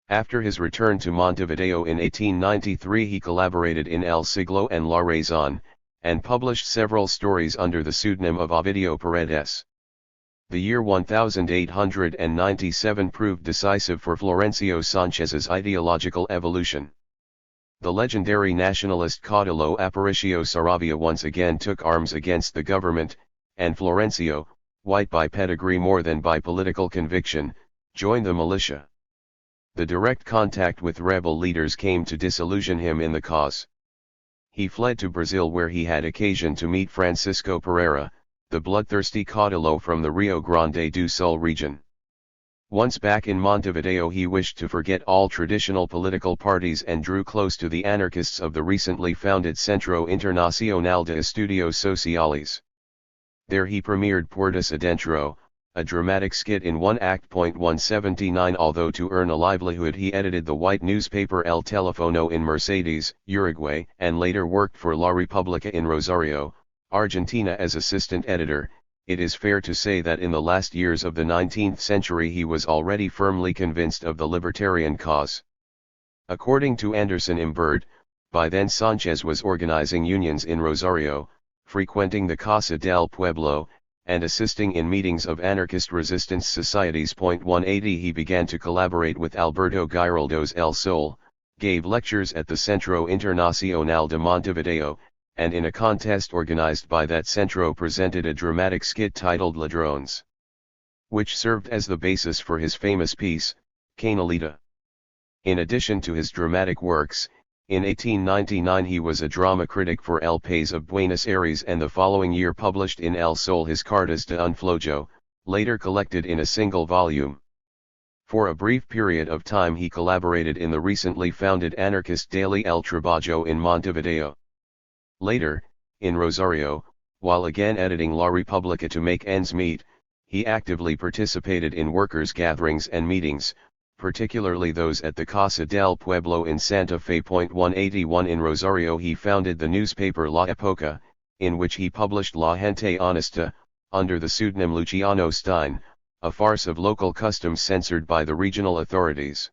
After his return to Montevideo in 1893 he collaborated in El Siglo and La Razón, and published several stories under the pseudonym of Ovidio Paredes. The year 1897 proved decisive for Florencio Sanchez's ideological evolution. The legendary nationalist Caudillo Aparicio Saravia once again took arms against the government, and Florencio, white by pedigree more than by political conviction, joined the militia. The direct contact with rebel leaders came to disillusion him in the cause. He fled to Brazil where he had occasion to meet Francisco Pereira, the bloodthirsty Caudillo from the Rio Grande do Sul region. Once back in Montevideo he wished to forget all traditional political parties and drew close to the anarchists of the recently founded Centro Internacional de Estudios Sociales. There he premiered Puertas Adentro, a dramatic skit in one act. 179 Although to earn a livelihood he edited the white newspaper El Telefono in Mercedes, Uruguay, and later worked for La República in Rosario, Argentina as assistant editor. It is fair to say that in the last years of the 19th century he was already firmly convinced of the libertarian cause. According to Anderson Imbert, by then Sanchez was organizing unions in Rosario, frequenting the Casa del Pueblo, and assisting in meetings of anarchist resistance societies. 180 He began to collaborate with Alberto Giraldo's El Sol, gave lectures at the Centro Internacional de Montevideo, and in a contest organized by that centro presented a dramatic skit titled Ladrones, which served as the basis for his famous piece, Canalita. In addition to his dramatic works, in 1899 he was a drama critic for El País of Buenos Aires, and the following year published in El Sol his Cartas de un Flojo, later collected in a single volume. For a brief period of time he collaborated in the recently founded anarchist daily El Trabajo in Montevideo. Later, in Rosario, while again editing La República to make ends meet, he actively participated in workers' gatherings and meetings, particularly those at the Casa del Pueblo in Santa Fe. 181 In Rosario he founded the newspaper La Época, in which he published La Gente Honesta, under the pseudonym Luciano Stein, a farce of local customs censored by the regional authorities.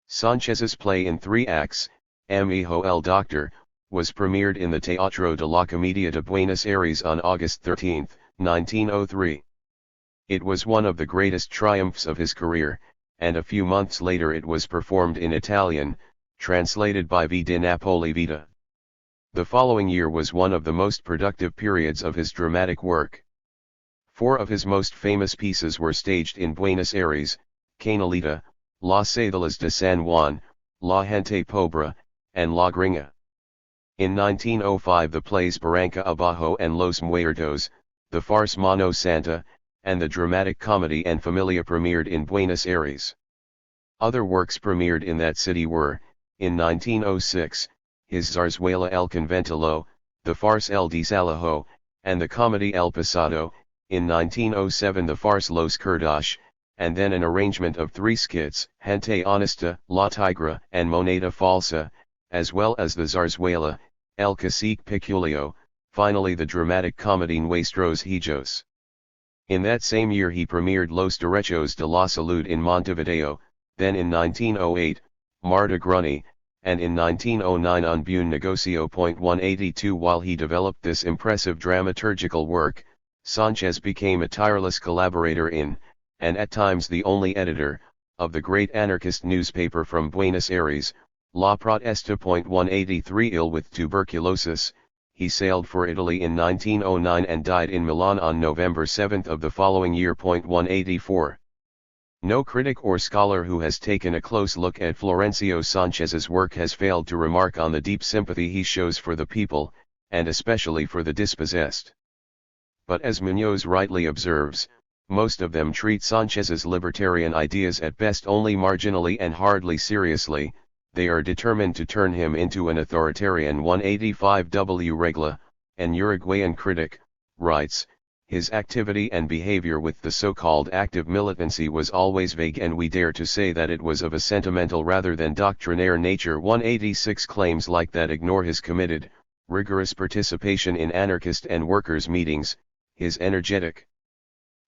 Sanchez's play in 3 acts, Mi Hijo el Doctor, was premiered in the Teatro de la Comedia de Buenos Aires on August 13, 1903. It was one of the greatest triumphs of his career, and a few months later it was performed in Italian, translated by V. de Napoli Vita. The following year was one of the most productive periods of his dramatic work. 4 of his most famous pieces were staged in Buenos Aires, Canalita, Las Cédulas de San Juan, La Gente Pobre, and La Gringa. In 1905 the plays Barranca Abajo and Los Muertos, the farce Mano Santa, and the dramatic comedy En Familia premiered in Buenos Aires. Other works premiered in that city were, in 1906, his Zarzuela El Conventilo, the farce El Desalojo, and the comedy El Pasado, in 1907 the farce Los Kurdash, and then an arrangement of 3 skits, Gente Honesta, La Tigra, and Moneda Falsa, as well as the Zarzuela, El Cacique Peculio, finally the dramatic comedy Nuestros Hijos. In that same year he premiered Los Derechos de la Salud in Montevideo, then in 1908, Mar de Gruni, and in 1909 Un Buen Negocio. 182 While he developed this impressive dramaturgical work, Sanchez became a tireless collaborator in, and at times the only editor, of the great anarchist newspaper from Buenos Aires, La Protesta. 183 Ill with tuberculosis, he sailed for Italy in 1909 and died in Milan on November 7 of the following year. 184. No critic or scholar who has taken a close look at Florencio Sanchez's work has failed to remark on the deep sympathy he shows for the people, and especially for the dispossessed. But as Muñoz rightly observes, most of them treat Sanchez's libertarian ideas at best only marginally and hardly seriously. They are determined to turn him into an authoritarian. 185 W. Regla, an Uruguayan critic, writes, his activity and behavior with the so-called active militancy was always vague, and we dare to say that it was of a sentimental rather than doctrinaire nature. 186 Claims like that ignore his committed, rigorous participation in anarchist and workers' meetings, his energetic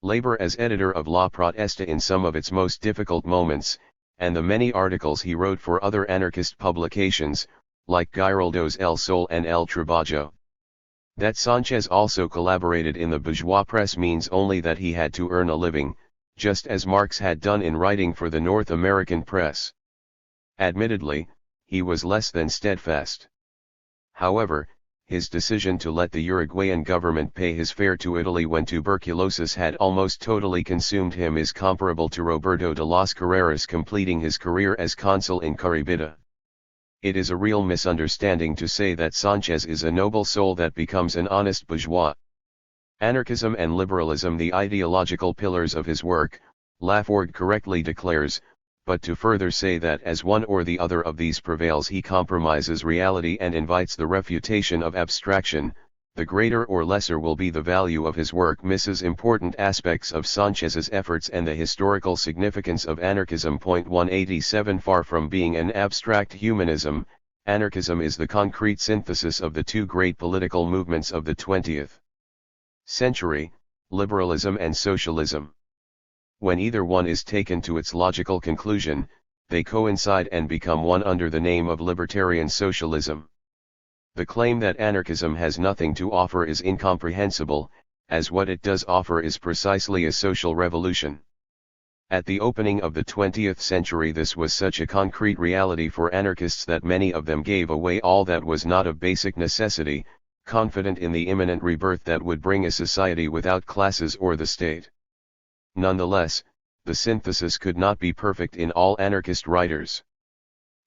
labor as editor of La Protesta in some of its most difficult moments, and the many articles he wrote for other anarchist publications, like Giraldo's El Sol and El Trabajo. That Sanchez also collaborated in the bourgeois press means only that he had to earn a living, just as Marx had done in writing for the North American press. Admittedly, he was less than steadfast. However, his decision to let the Uruguayan government pay his fare to Italy when tuberculosis had almost totally consumed him is comparable to Roberto de las Carreras completing his career as consul in Curitiba. It is a real misunderstanding to say that Sanchez is a noble soul that becomes an honest bourgeois. Anarchism and liberalism, the ideological pillars of his work, Laforde correctly declares, but to further say that as one or the other of these prevails he compromises reality and invites the refutation of abstraction, the greater or lesser will be the value of his work misses important aspects of Sanchez's efforts and the historical significance of anarchism. 187 Far from being an abstract humanism, anarchism is the concrete synthesis of the 2 great political movements of the 20th century, liberalism and socialism. When either one is taken to its logical conclusion, they coincide and become one under the name of libertarian socialism. The claim that anarchism has nothing to offer is incomprehensible, as what it does offer is precisely a social revolution. At the opening of the 20th century this was such a concrete reality for anarchists that many of them gave away all that was not of basic necessity, confident in the imminent rebirth that would bring a society without classes or the state. Nonetheless, the synthesis could not be perfect in all anarchist writers.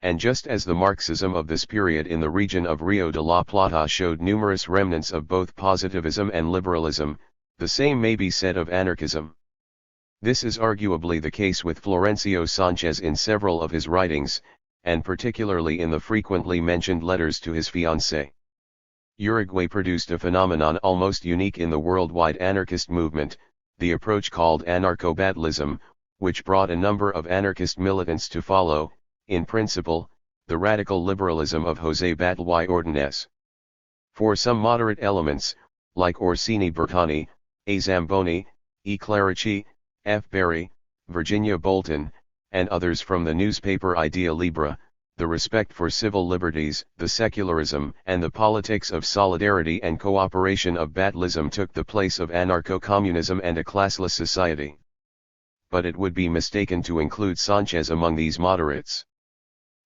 And just as the Marxism of this period in the region of Rio de la Plata showed numerous remnants of both positivism and liberalism, the same may be said of anarchism. This is arguably the case with Florencio Sanchez in several of his writings, and particularly in the frequently mentioned letters to his fiancée. Uruguay produced a phenomenon almost unique in the worldwide anarchist movement, the approach called anarcho-battlism, which brought a number of anarchist militants to follow, in principle, the radical liberalism of José Batlle y Ordóñez. For some moderate elements, like Orsini Bertani, A. Zamboni, E. Clerici, F. Berry, Virginia Bolton, and others from the newspaper Idea Libra, the respect for civil liberties, the secularism and the politics of solidarity and cooperation of battlism took the place of anarcho-communism and a classless society. But it would be mistaken to include Sanchez among these moderates.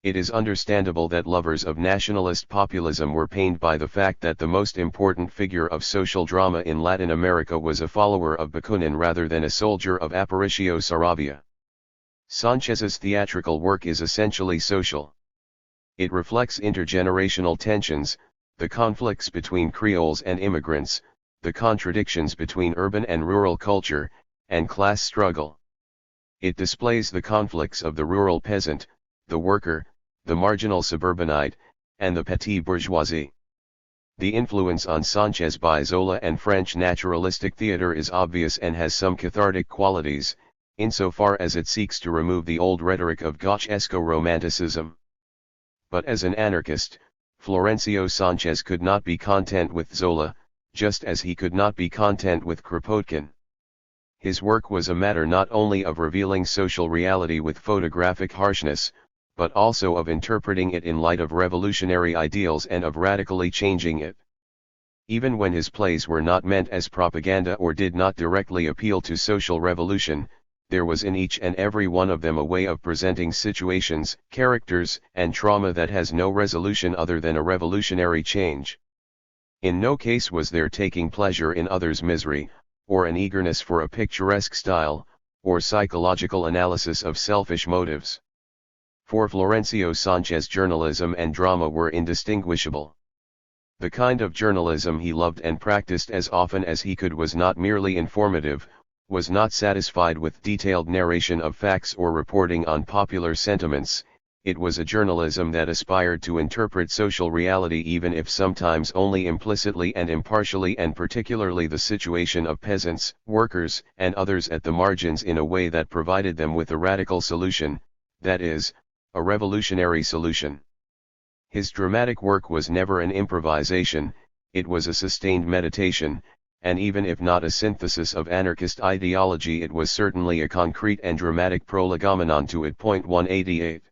It is understandable that lovers of nationalist populism were pained by the fact that the most important figure of social drama in Latin America was a follower of Bakunin rather than a soldier of Aparicio Saravia. Sanchez's theatrical work is essentially social. It reflects intergenerational tensions, the conflicts between Creoles and immigrants, the contradictions between urban and rural culture, and class struggle. It displays the conflicts of the rural peasant, the worker, the marginal suburbanite, and the petit bourgeoisie. The influence on Sanchez by Zola and French naturalistic theatre is obvious and has some cathartic qualities, insofar as it seeks to remove the old rhetoric of gauchesco romanticism. But as an anarchist, Florencio Sanchez could not be content with Zola, just as he could not be content with Kropotkin. His work was a matter not only of revealing social reality with photographic harshness, but also of interpreting it in light of revolutionary ideals and of radically changing it. Even when his plays were not meant as propaganda or did not directly appeal to social revolution, there was in each and every one of them a way of presenting situations, characters, and trauma that has no resolution other than a revolutionary change. In no case was there taking pleasure in others' misery, or an eagerness for a picturesque style, or psychological analysis of selfish motives. For Florencio Sanchez journalism and drama were indistinguishable. The kind of journalism he loved and practiced as often as he could was not merely informative, was not satisfied with detailed narration of facts or reporting on popular sentiments, it was a journalism that aspired to interpret social reality even if sometimes only implicitly and impartially, and particularly the situation of peasants, workers, and others at the margins in a way that provided them with a radical solution, that is, a revolutionary solution. His dramatic work was never an improvisation, it was a sustained meditation, and even if not a synthesis of anarchist ideology, it was certainly a concrete and dramatic prolegomenon to it. 188.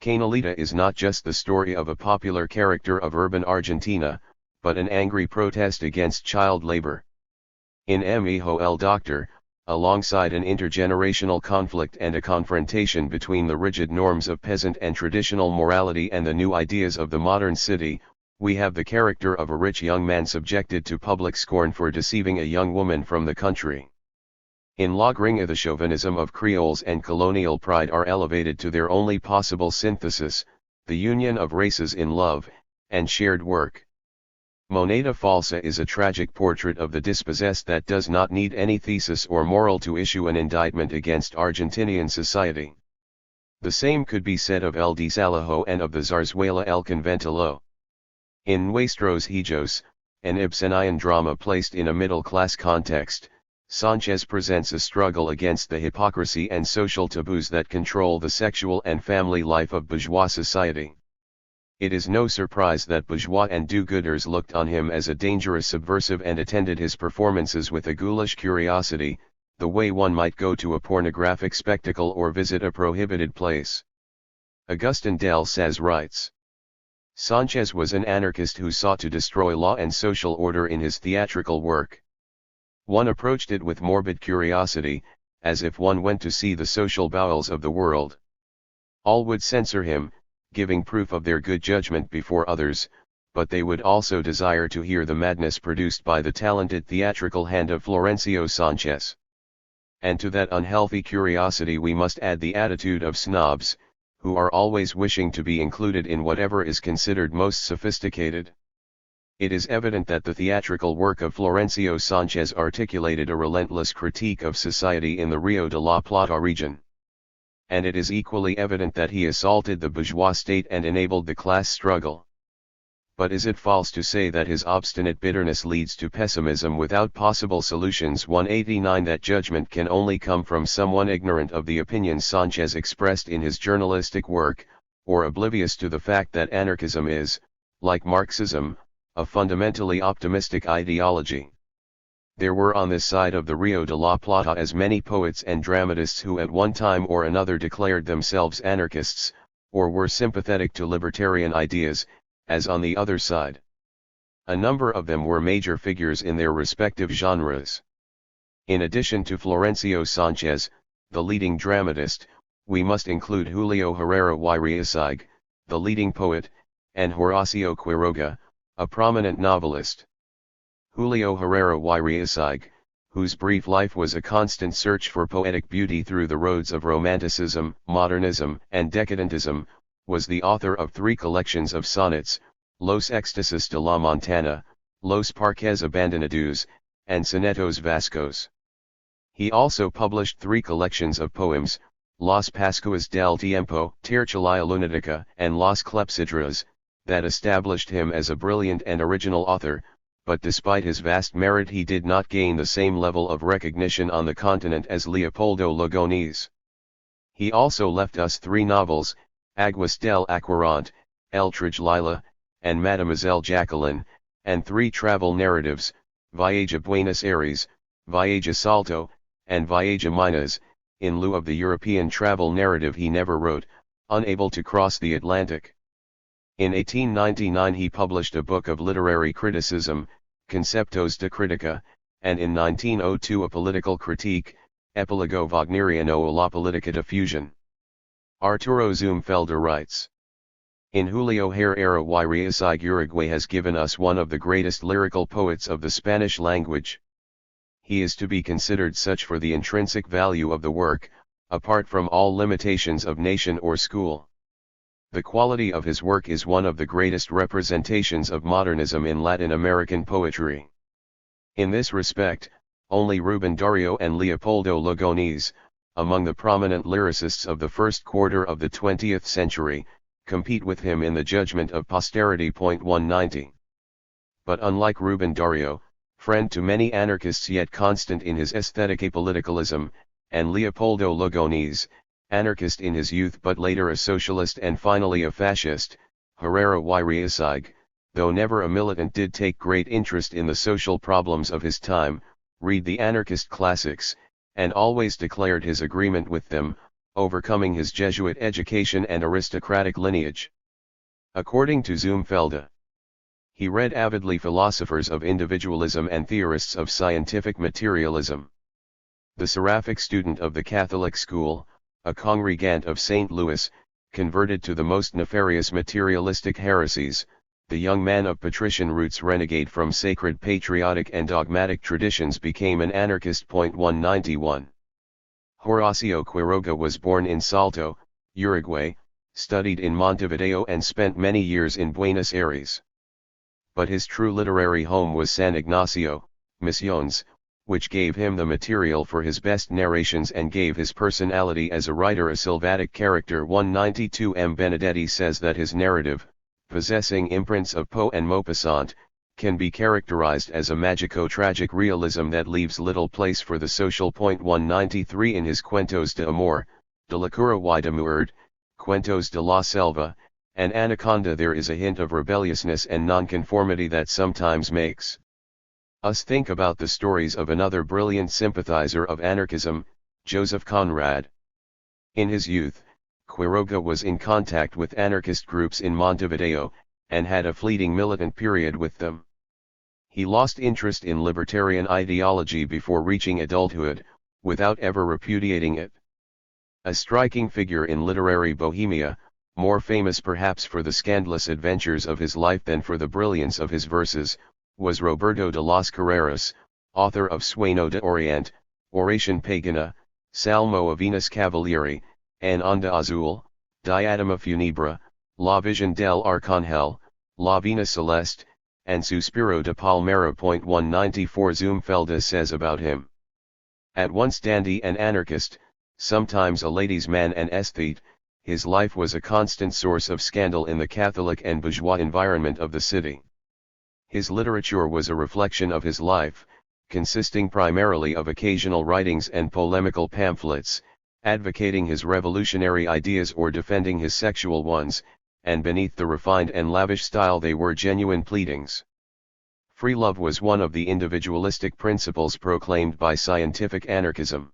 Canalita is not just the story of a popular character of urban Argentina, but an angry protest against child labor. In Mi Hijo el Doctor, alongside an intergenerational conflict and a confrontation between the rigid norms of peasant and traditional morality and the new ideas of the modern city, we have the character of a rich young man subjected to public scorn for deceiving a young woman from the country. In La Gringa the chauvinism of Creoles and colonial pride are elevated to their only possible synthesis, the union of races in love, and shared work. Moneda Falsa is a tragic portrait of the dispossessed that does not need any thesis or moral to issue an indictment against Argentinian society. The same could be said of El Desalojo and of the Zarzuela El Conventilo. In Nuestros Hijos, an Ibsenian drama placed in a middle-class context, Sanchez presents a struggle against the hypocrisy and social taboos that control the sexual and family life of bourgeois society. It is no surprise that bourgeois and do-gooders looked on him as a dangerous subversive and attended his performances with a ghoulish curiosity, the way one might go to a pornographic spectacle or visit a prohibited place. Agustin del Saz writes, Sanchez was an anarchist who sought to destroy law and social order in his theatrical work. One approached it with morbid curiosity, as if one went to see the social bowels of the world. All would censor him, giving proof of their good judgment before others, but they would also desire to hear the madness produced by the talented theatrical hand of Florencio Sanchez. And to that unhealthy curiosity we must add the attitude of snobs, who are always wishing to be included in whatever is considered most sophisticated. It is evident that the theatrical work of Florencio Sanchez articulated a relentless critique of society in the Rio de la Plata region. And it is equally evident that he assaulted the bourgeois state and enabled the class struggle. But is it false to say that his obstinate bitterness leads to pessimism without possible solutions? 189 That judgment can only come from someone ignorant of the opinions Sanchez expressed in his journalistic work, or oblivious to the fact that anarchism is, like Marxism, a fundamentally optimistic ideology. There were on this side of the Rio de la Plata as many poets and dramatists who at one time or another declared themselves anarchists, or were sympathetic to libertarian ideas, as on the other side. A number of them were major figures in their respective genres. In addition to Florencio Sanchez, the leading dramatist, we must include Julio Herrera Yriesaig, the leading poet, and Horacio Quiroga, a prominent novelist. Julio Herrera Yriesaig, whose brief life was a constant search for poetic beauty through the roads of Romanticism, Modernism, and Decadentism, was the author of 3 collections of sonnets, Los Éxtasis de la Montana, Los Parques Abandonados, and Sonetos Vascos. He also published 3 collections of poems, Las Pascuas del Tiempo, Tertulia Lunatica, and Las Clepsydras, that established him as a brilliant and original author, but despite his vast merit he did not gain the same level of recognition on the continent as Leopoldo Lugones. He also left us 3 novels, Aguas del Aquirant, El Trujillo, and Mademoiselle Jacqueline, and 3 travel narratives, Viaje a Buenos Aires, Viaje a Salto, and Viaje a Minas. In lieu of the European travel narrative he never wrote, unable to cross the Atlantic. In 1899 he published a book of literary criticism, Conceptos de Critica, and in 1902 a political critique, Epilogo Wagneriano o la Politica de Fusión. Arturo Zumfelder writes, in Julio Herrera Yriesaig Uruguay has given us one of the greatest lyrical poets of the Spanish language. He is to be considered such for the intrinsic value of the work, apart from all limitations of nation or school. The quality of his work is one of the greatest representations of modernism in Latin American poetry. In this respect, only Rubén Darío and Leopoldo Lugones, among the prominent lyricists of the first quarter of the 20th century, compete with him in the judgment of posterity. 190. But unlike Rubén Darío, friend to many anarchists yet constant in his aesthetic apoliticalism, and Leopoldo Lugones, anarchist in his youth but later a socialist and finally a fascist, Herrera Yriesaig, though never a militant did take great interest in the social problems of his time, read the anarchist classics, and always declared his agreement with them, overcoming his Jesuit education and aristocratic lineage. According to Zumfelder, he read avidly philosophers of individualism and theorists of scientific materialism. The seraphic student of the Catholic school, a congregant of St. Louis, converted to the most nefarious materialistic heresies, the young man of patrician roots renegade from sacred patriotic and dogmatic traditions became an anarchist. 191. Horacio Quiroga was born in Salto, Uruguay, studied in Montevideo and spent many years in Buenos Aires. But his true literary home was San Ignacio, Misiones, which gave him the material for his best narrations and gave his personality as a writer a sylvatic character. 192. M. Benedetti says that his narrative, possessing imprints of Poe and Maupassant, can be characterized as a magico-tragic realism that leaves little place for the social. 193. In his Cuentos de Amor, de la Cura y de Muerte, Cuentos de la Selva, and Anaconda there is a hint of rebelliousness and nonconformity that sometimes makes us think about the stories of another brilliant sympathizer of anarchism, Joseph Conrad. In his youth, Quiroga was in contact with anarchist groups in Montevideo, and had a fleeting militant period with them. He lost interest in libertarian ideology before reaching adulthood, without ever repudiating it. A striking figure in literary Bohemia, more famous perhaps for the scandalous adventures of his life than for the brilliance of his verses, was Roberto de las Carreras, author of Sueño de Oriente, Oración Pagana, Salmo a Venus Cavalieri, An Onda Azul, Diadema Funebra, La Visión del Arcángel, La Vena Celeste, and Suspiro de Palmera. 194 Zumfelda says about him: at once dandy and anarchist, sometimes a ladies' man and aesthete, his life was a constant source of scandal in the Catholic and bourgeois environment of the city. His literature was a reflection of his life, consisting primarily of occasional writings and polemical pamphlets, advocating his revolutionary ideas or defending his sexual ones, and beneath the refined and lavish style they were genuine pleadings. Free love was one of the individualistic principles proclaimed by scientific anarchism.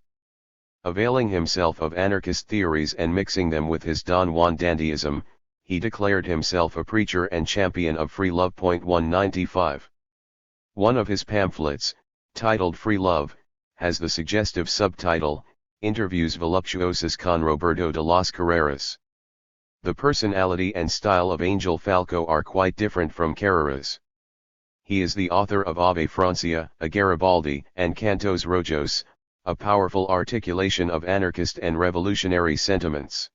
Availing himself of anarchist theories and mixing them with his Don Juan dandyism, he declared himself a preacher and champion of free love. 195. One of his pamphlets, titled Free Love, has the suggestive subtitle, Interviews Voluptuosas con Roberto de las Carreras. The personality and style of Angel Falco are quite different from Carreras. He is the author of Ave Francia, a Garibaldi, and Cantos Rojos, a powerful articulation of anarchist and revolutionary sentiments.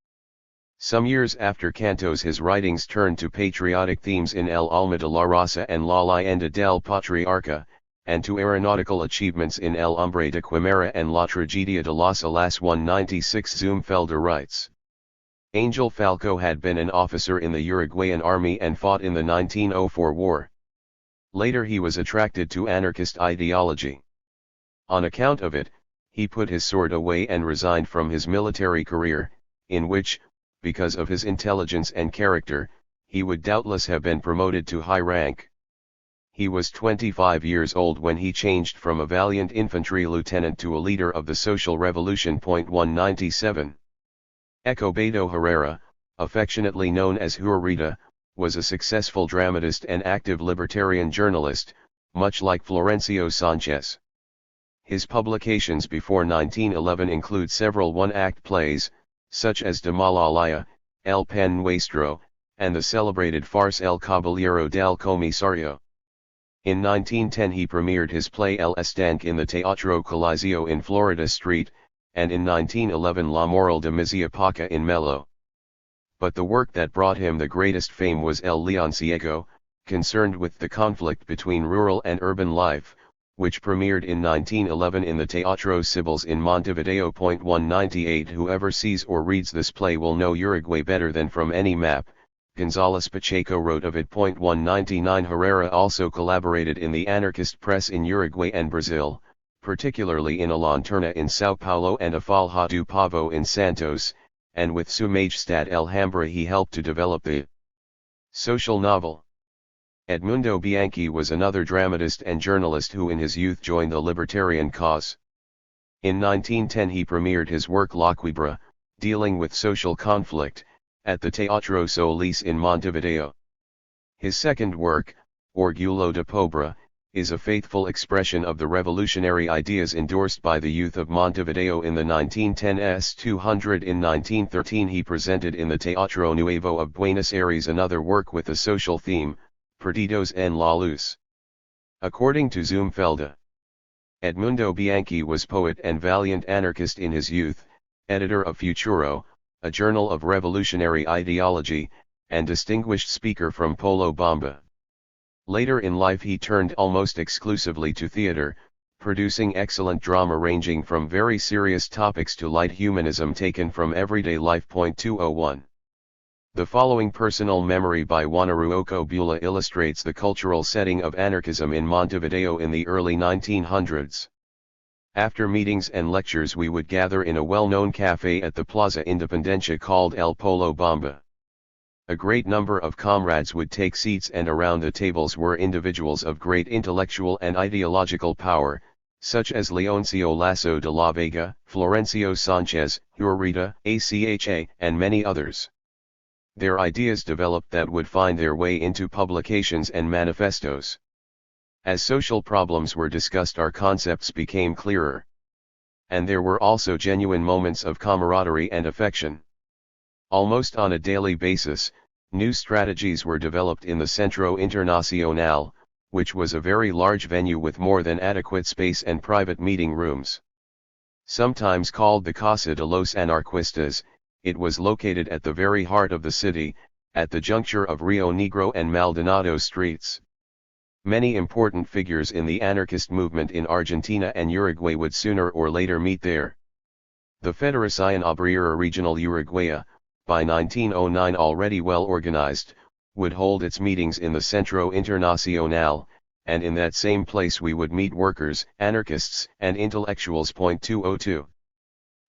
Some years after Cantos, his writings turned to patriotic themes in El Alma de la Raza and La Leyenda del Patriarca, and to aeronautical achievements in El Hombre de Quimera and La Tragedia de las Alas. 196 Zumfelda writes: Angel Falco had been an officer in the Uruguayan army and fought in the 1904 war. Later he was attracted to anarchist ideology. On account of it, he put his sword away and resigned from his military career, in which, because of his intelligence and character, he would doubtless have been promoted to high rank. He was 25 years old when he changed from a valiant infantry lieutenant to a leader of the social revolution. 197. Escobedo Herrera, affectionately known as Hurrita, was a successful dramatist and active libertarian journalist, much like Florencio Sanchez. His publications before 1911 include several one-act plays, such as De Malalaya, El Pan Nuestro, and the celebrated farce El Caballero del Comisario. In 1910 he premiered his play El Estanque in the Teatro Coliseo in Florida Street, and in 1911 La Moral de Miziapaca in Melo. But the work that brought him the greatest fame was El Leonciego, concerned with the conflict between rural and urban life, which premiered in 1911 in the Teatro Cibeles in Montevideo. 198 Whoever sees or reads this play will know Uruguay better than from any map, González Pacheco wrote of it. 199 Herrera also collaborated in the anarchist press in Uruguay and Brazil, particularly in A Lanterna in Sao Paulo and A Folha do Pavo in Santos, and with Su Majestad Alhambra he helped to develop the social novel. Edmundo Bianchi was another dramatist and journalist who in his youth joined the libertarian cause. In 1910 he premiered his work La Quiebra, dealing with social conflict, at the Teatro Solis in Montevideo. His second work, Orgullo de Pobre, is a faithful expression of the revolutionary ideas endorsed by the youth of Montevideo in the 1910s 200. In 1913 he presented in the Teatro Nuevo of Buenos Aires another work with a social theme, Perdidos en la Luz. According to Zumfelda, Edmundo Bianchi was poet and valiant anarchist in his youth, editor of Futuro, a journal of revolutionary ideology, and distinguished speaker from Polo Bamba. Later in life he turned almost exclusively to theater, producing excellent drama ranging from very serious topics to light humanism taken from everyday life. 201. The following personal memory by Juanaruoco Bula illustrates the cultural setting of anarchism in Montevideo in the early 1900s. After meetings and lectures we would gather in a well-known café at the Plaza Independencia called El Polo Bamba. A great number of comrades would take seats and around the tables were individuals of great intellectual and ideological power, such as Leoncio Lasso de la Vega, Florencio Sanchez, Hurrita, ACHA, and many others. Their ideas developed that would find their way into publications and manifestos. As social problems were discussed, our concepts became clearer. And there were also genuine moments of camaraderie and affection. Almost on a daily basis, new strategies were developed in the Centro Internacional, which was a very large venue with more than adequate space and private meeting rooms. Sometimes called the Casa de los Anarquistas, it was located at the very heart of the city, at the juncture of Rio Negro and Maldonado streets. Many important figures in the anarchist movement in Argentina and Uruguay would sooner or later meet there. The Federación Obrera Regional Uruguaya, by 1909 already well organized, would hold its meetings in the Centro Internacional, and in that same place we would meet workers, anarchists, and intellectuals. 202.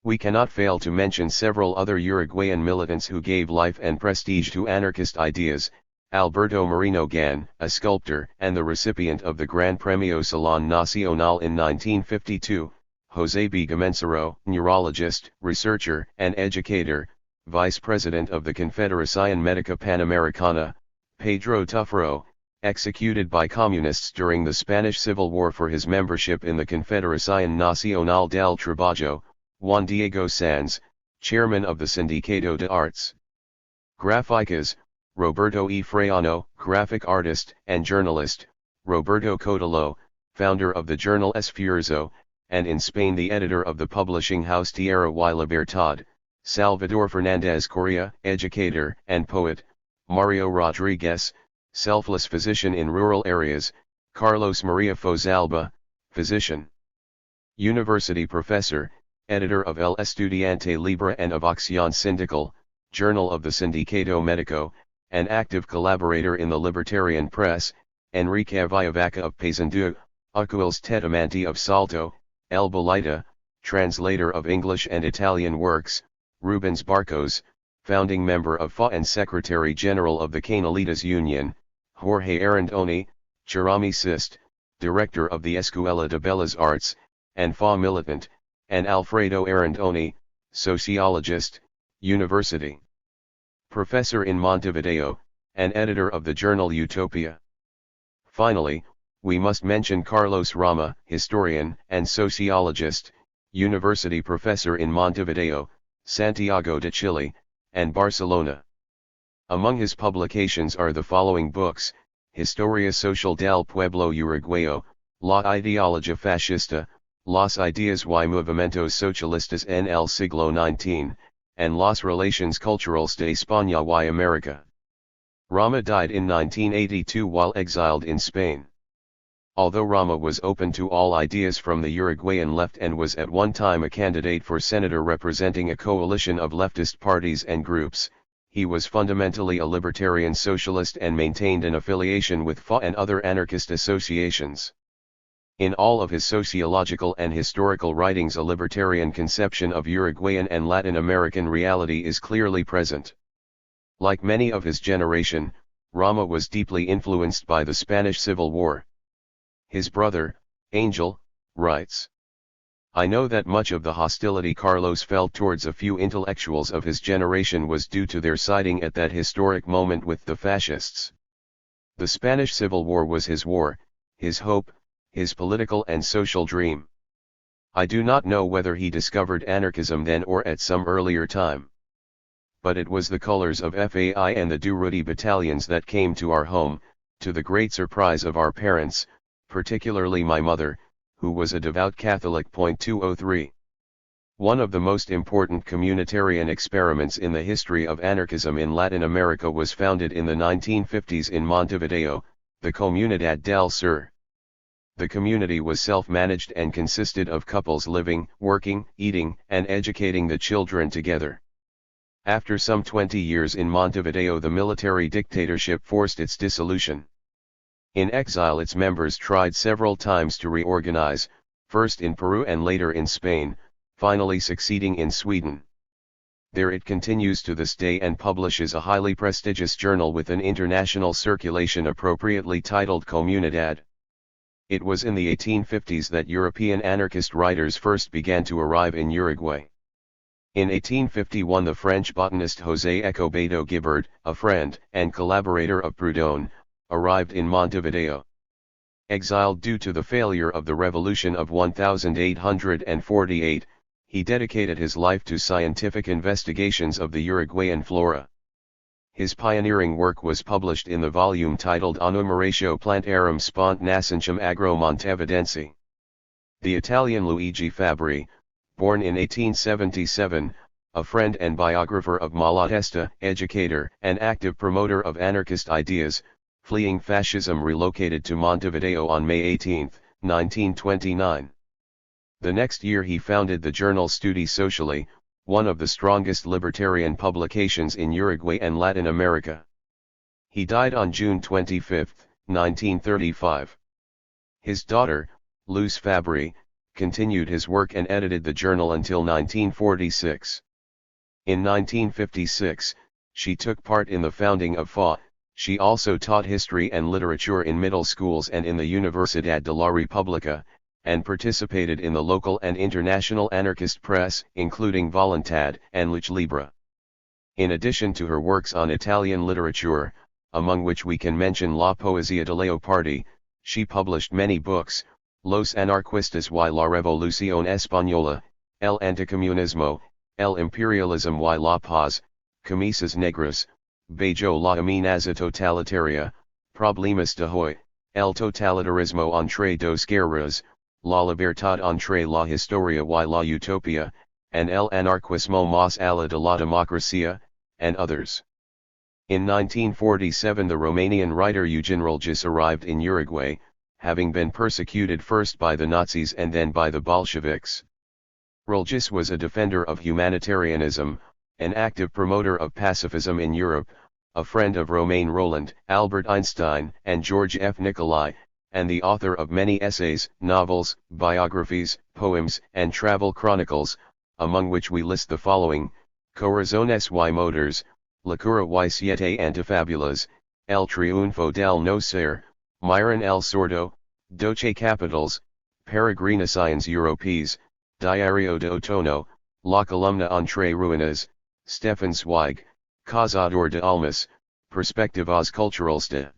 We cannot fail to mention several other Uruguayan militants who gave life and prestige to anarchist ideas: Alberto Moreno Gan, a sculptor and the recipient of the Gran Premio Salón Nacional in 1952, José B. Gamencero, neurologist, researcher, and educator, vice president of the Confederación Médica Panamericana, Pedro Tufaro, executed by communists during the Spanish Civil War for his membership in the Confederación Nacional del Trabajo, Juan Diego Sanz, chairman of the Sindicato de Artes Gráficas, Roberto E. Fraiano, graphic artist and journalist, Roberto Codolo, founder of the journal Esfuerzo, and in Spain the editor of the publishing house Tierra y Libertad, Salvador Fernández Correa, educator and poet, Mario Rodriguez, selfless physician in rural areas, Carlos Maria Fozalba, physician, university professor, editor of El Estudiante Libre and of Acción Sindical, journal of the Sindicato Médico, and active collaborator in the libertarian press, Enrique Villavaca of Paysandú, Aquiles Tetamanti of Salto, El Bolita, translator of English and Italian works, Rubens Barcos, founding member of FA and Secretary General of the Canalitas Union, Jorge Arandoni, Cherami Sist, director of the Escuela de Bellas Artes, and FA militant, and Alfredo Arandoni, sociologist, university professor in Montevideo, and editor of the journal Utopia. Finally, we must mention Carlos Rama, historian and sociologist, university professor in Montevideo, Santiago de Chile, and Barcelona. Among his publications are the following books: Historia Social del Pueblo Uruguayo, La Ideología Fascista, Las Ideas y Movimientos Socialistas en el Siglo XIX, and Las Relaciones Culturales de España y America. Rama died in 1982 while exiled in Spain. Although Rama was open to all ideas from the Uruguayan left and was at one time a candidate for senator representing a coalition of leftist parties and groups, he was fundamentally a libertarian socialist and maintained an affiliation with FA and other anarchist associations. In all of his sociological and historical writings, a libertarian conception of Uruguayan and Latin American reality is clearly present. Like many of his generation, Rama was deeply influenced by the Spanish Civil War. His brother, Ángel, writes, "I know that much of the hostility Carlos felt towards a few intellectuals of his generation was due to their siding at that historic moment with the fascists. The Spanish Civil War was his war, his hope, his political and social dream. I do not know whether he discovered anarchism then or at some earlier time. But it was the colors of FAI and the Durruti battalions that came to our home, to the great surprise of our parents, particularly my mother, who was a devout Catholic. 203. One of the most important communitarian experiments in the history of anarchism in Latin America was founded in the 1950s in Montevideo, the Comunidad del Sur. The community was self-managed and consisted of couples living, working, eating, and educating the children together. After some 20 years in Montevideo, the military dictatorship forced its dissolution. In exile, its members tried several times to reorganize, first in Peru and later in Spain, finally succeeding in Sweden. There it continues to this day and publishes a highly prestigious journal with an international circulation appropriately titled Comunidad. It was in the 1850s that European anarchist writers first began to arrive in Uruguay. In 1851 the French botanist José Escobedo Guibert, a friend and collaborator of Proudhon, arrived in Montevideo. Exiled due to the failure of the revolution of 1848, he dedicated his life to scientific investigations of the Uruguayan flora. His pioneering work was published in the volume titled Annumeratio Plantarum Spont Nascentium Agro Montevidense. The Italian Luigi Fabbri, born in 1877, a friend and biographer of Malatesta, educator and active promoter of anarchist ideas, fleeing fascism, relocated to Montevideo on May 18, 1929. The next year he founded the journal Studi Sociali, one of the strongest libertarian publications in Uruguay and Latin America. He died on June 25, 1935. His daughter, Luz Fabbri, continued his work and edited the journal until 1946. In 1956, she took part in the founding of FA. She also taught history and literature in middle schools and in the Universidad de la República, and participated in the local and international anarchist press, including Voluntad and Lucha Libre. In addition to her works on Italian literature, among which we can mention La Poesía de Leopardi, she published many books: Los Anarquistas y la Revolución Española, El Anticomunismo, El Imperialismo y la Paz, Camisas Negras, Bajo la Amenaza Totalitaria, Problemas de Hoy, El Totalitarismo entre dos guerras, La Libertad entre la Historia y la Utopía, and El Anarquismo más allá de la Democracia, and others. In 1947 the Romanian writer Eugen Rulgis arrived in Uruguay, having been persecuted first by the Nazis and then by the Bolsheviks. Rulgis was a defender of humanitarianism, an active promoter of pacifism in Europe, a friend of Romain Rolland, Albert Einstein, and George F. Nicolai, and the author of many essays, novels, biographies, poems, and travel chronicles, among which we list the following: Corazones y Motors, La Cura y Siete Antifabulas, El Triunfo del No Ser, Myron el Sordo, Doce Capitals, Peregrinaciones Europeas, Diario de Otoño, La Columna entre Ruinas, Stefan Zweig, Cazador de Almas, Perspectivas Culturales de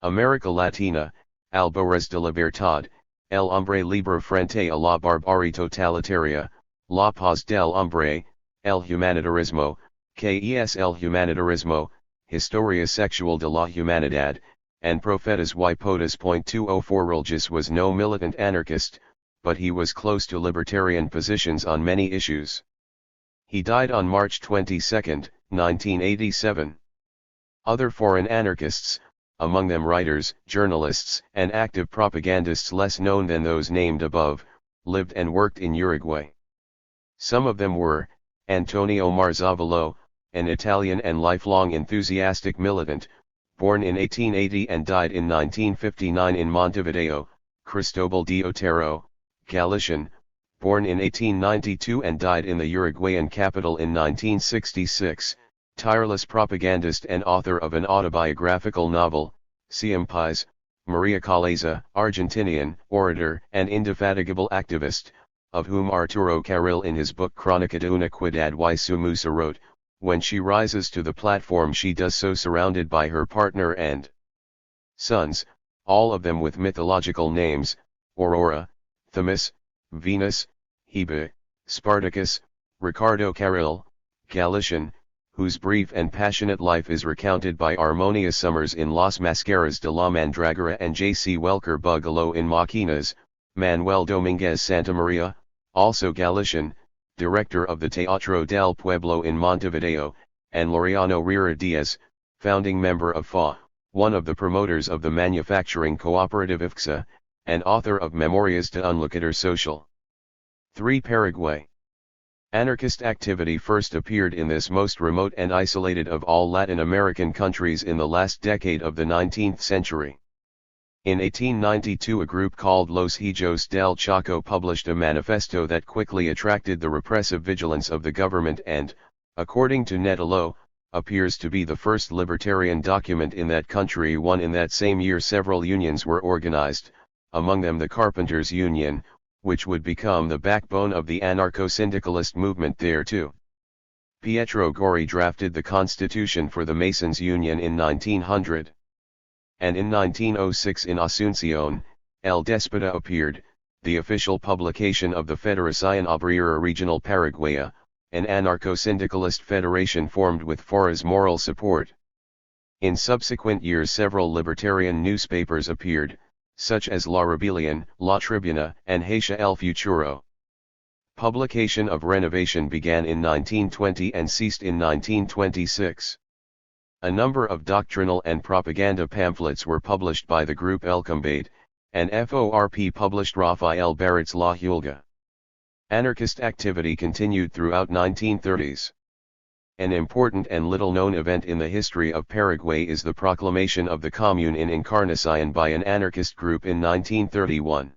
América Latina, Albores de Libertad, El Hombre Libre Frente a la Barbarie Totalitaria, La Paz del Hombre, El Humanitarismo, ¿Qué es el Humanitarismo?, Historia Sexual de la Humanidad, and Profetas y Poetas. 204 Rulgis was no militant anarchist, but he was close to libertarian positions on many issues. He died on March 22, 1987. Other foreign anarchists, among them writers, journalists, and active propagandists less known than those named above, lived and worked in Uruguay. Some of them were: Antonio Marzavalo, an Italian and lifelong enthusiastic militant, born in 1880 and died in 1959 in Montevideo; Cristobal de Otero, Galician, born in 1892 and died in the Uruguayan capital in 1966, tireless propagandist and author of an autobiographical novel, Siempre. Maria Caleza, Argentinian, orator and indefatigable activist, of whom Arturo Carril in his book Crónica de una Ciudad y su Musa wrote, when she rises to the platform she does so surrounded by her partner and sons, all of them with mythological names: Aurora, Themis, Venus, Hebe, Spartacus, Ricardo Carril, Galician, whose brief and passionate life is recounted by Armonia Summers in Las Mascaras de la Mandragora and J.C. Welker Bugalo in Maquinas; Manuel Dominguez Santamaria, also Galician, director of the Teatro del Pueblo in Montevideo; and Laureano Riera Diaz, founding member of FA, one of the promoters of the manufacturing cooperative IFCSA, and author of Memorias de un Locator Social. 3. Paraguay. Anarchist activity first appeared in this most remote and isolated of all Latin American countries in the last decade of the 19th century. In 1892 a group called Los Hijos del Chaco published a manifesto that quickly attracted the repressive vigilance of the government and, according to Netalo, appears to be the first libertarian document in that country. In that same year several unions were organized, among them the Carpenters' Union, which would become the backbone of the anarcho-syndicalist movement there too. Pietro Gori drafted the constitution for the Masons' Union in 1900. and in 1906 in Asunción, El Déspota appeared, the official publication of the Federación Obrera Regional Paraguaya, an anarcho-syndicalist federation formed with FORA's moral support. In subsequent years several libertarian newspapers appeared, such as La Rebelión, La Tribuna, and Hacia el Futuro. Publication of Renovation began in 1920 and ceased in 1926. A number of doctrinal and propaganda pamphlets were published by the group El Combate, and FORP published Rafael Barrett's La Huelga. Anarchist activity continued throughout 1930s. An important and little-known event in the history of Paraguay is the proclamation of the Commune in Encarnación by an anarchist group in 1931.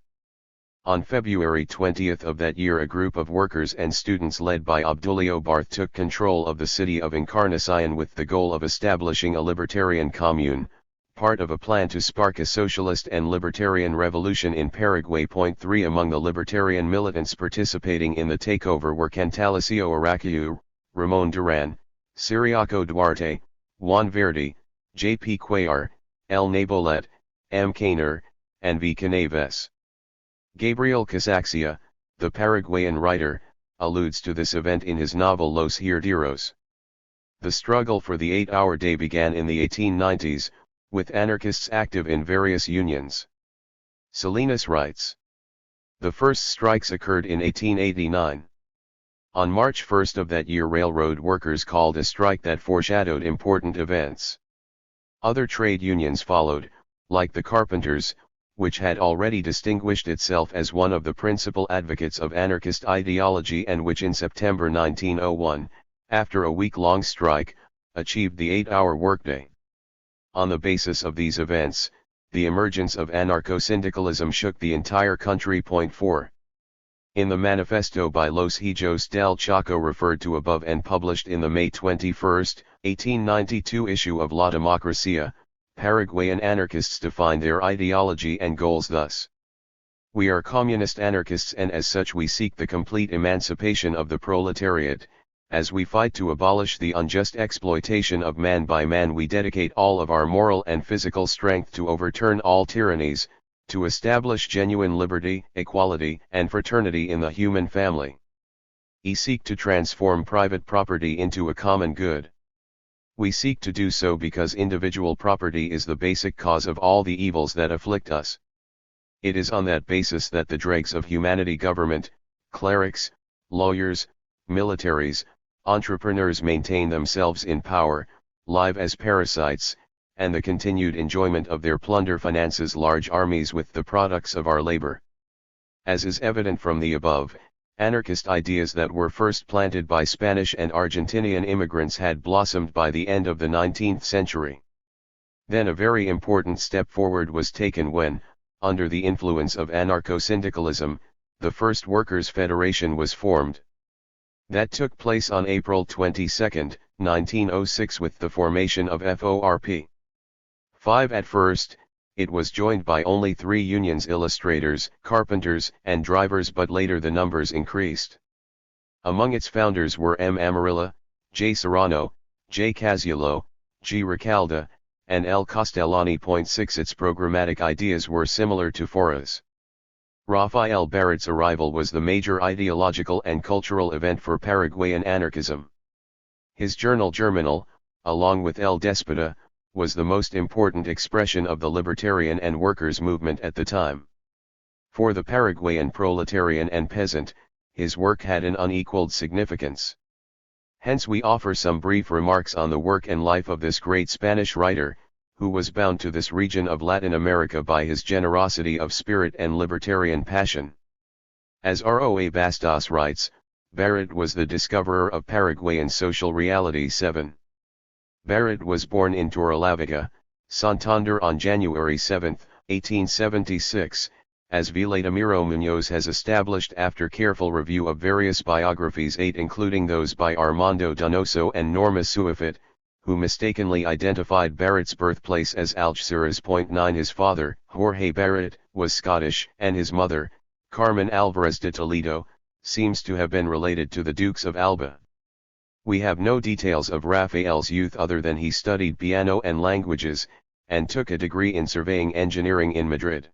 On February 20 of that year a group of workers and students led by Obdulio Barth took control of the city of Encarnación with the goal of establishing a libertarian commune, part of a plan to spark a socialist and libertarian revolution in Paraguay. 3 Among the libertarian militants participating in the takeover were Cantalicio Araquiju, Ramon Duran, Ciriaco Duarte, Juan Verdi, J. P. Cuellar, L. Nabolet, M. Caner, and V. Canaves. Gabriel Casaxia, the Paraguayan writer, alludes to this event in his novel Los Herederos. The struggle for the 8-hour day began in the 1890s, with anarchists active in various unions. Salinas writes. The first strikes occurred in 1889. On March 1 of that year railroad workers called a strike that foreshadowed important events. Other trade unions followed, like the carpenters, which had already distinguished itself as one of the principal advocates of anarchist ideology and which in September 1901, after a week-long strike, achieved the 8-hour workday. On the basis of these events, the emergence of anarcho-syndicalism shook the entire country. 4. In the manifesto by Los Hijos del Chaco referred to above and published in the May 21, 1892 issue of La Democracia, Paraguayan anarchists define their ideology and goals thus. We are communist anarchists and as such we seek the complete emancipation of the proletariat. As we fight to abolish the unjust exploitation of man by man we dedicate all of our moral and physical strength to overturn all tyrannies, to establish genuine liberty, equality, and fraternity in the human family. We seek to transform private property into a common good. We seek to do so because individual property is the basic cause of all the evils that afflict us. It is on that basis that the dregs of humanity, government, clerics, lawyers, militaries, entrepreneurs maintain themselves in power, live as parasites, and the continued enjoyment of their plunder finances large armies with the products of our labor. As is evident from the above, anarchist ideas that were first planted by Spanish and Argentinian immigrants had blossomed by the end of the 19th century. Then a very important step forward was taken when, under the influence of anarcho-syndicalism, the first Workers' Federation was formed. That took place on April 22, 1906 with the formation of FORP. 5 At first, it was joined by only 3 unions: illustrators, carpenters, and drivers, but later the numbers increased. Among its founders were M. Amarilla, J. Serrano, J. Casiolo, G. Recalda, and L. Castellani. 6 Its programmatic ideas were similar to FORA's. Rafael Barrett's arrival was the major ideological and cultural event for Paraguayan anarchism. His journal Germinal, along with El Déspota, was the most important expression of the libertarian and workers' movement at the time. For the Paraguayan proletarian and peasant, his work had an unequaled significance. Hence we offer some brief remarks on the work and life of this great Spanish writer, who was bound to this region of Latin America by his generosity of spirit and libertarian passion. As Roa Bastos writes, Barrett was the discoverer of Paraguayan social reality. 7. Barrett was born in Torrelavega, Santander on January 7, 1876, as Vladimiro Muñoz has established after careful review of various biographies 8 including those by Armando Donoso and Norma Suafit, who mistakenly identified Barrett's birthplace as Algeciras. 9 His father, Jorge Barrett, was Scottish, and his mother, Carmen Alvarez de Toledo, seems to have been related to the Dukes of Alba. We have no details of Rafael's youth other than he studied piano and languages, and took a degree in surveying engineering in Madrid.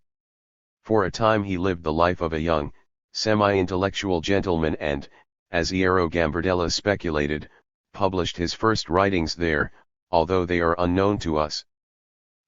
For a time he lived the life of a young, semi-intellectual gentleman and, as Hierro Gambardella speculated, published his first writings there, although they are unknown to us.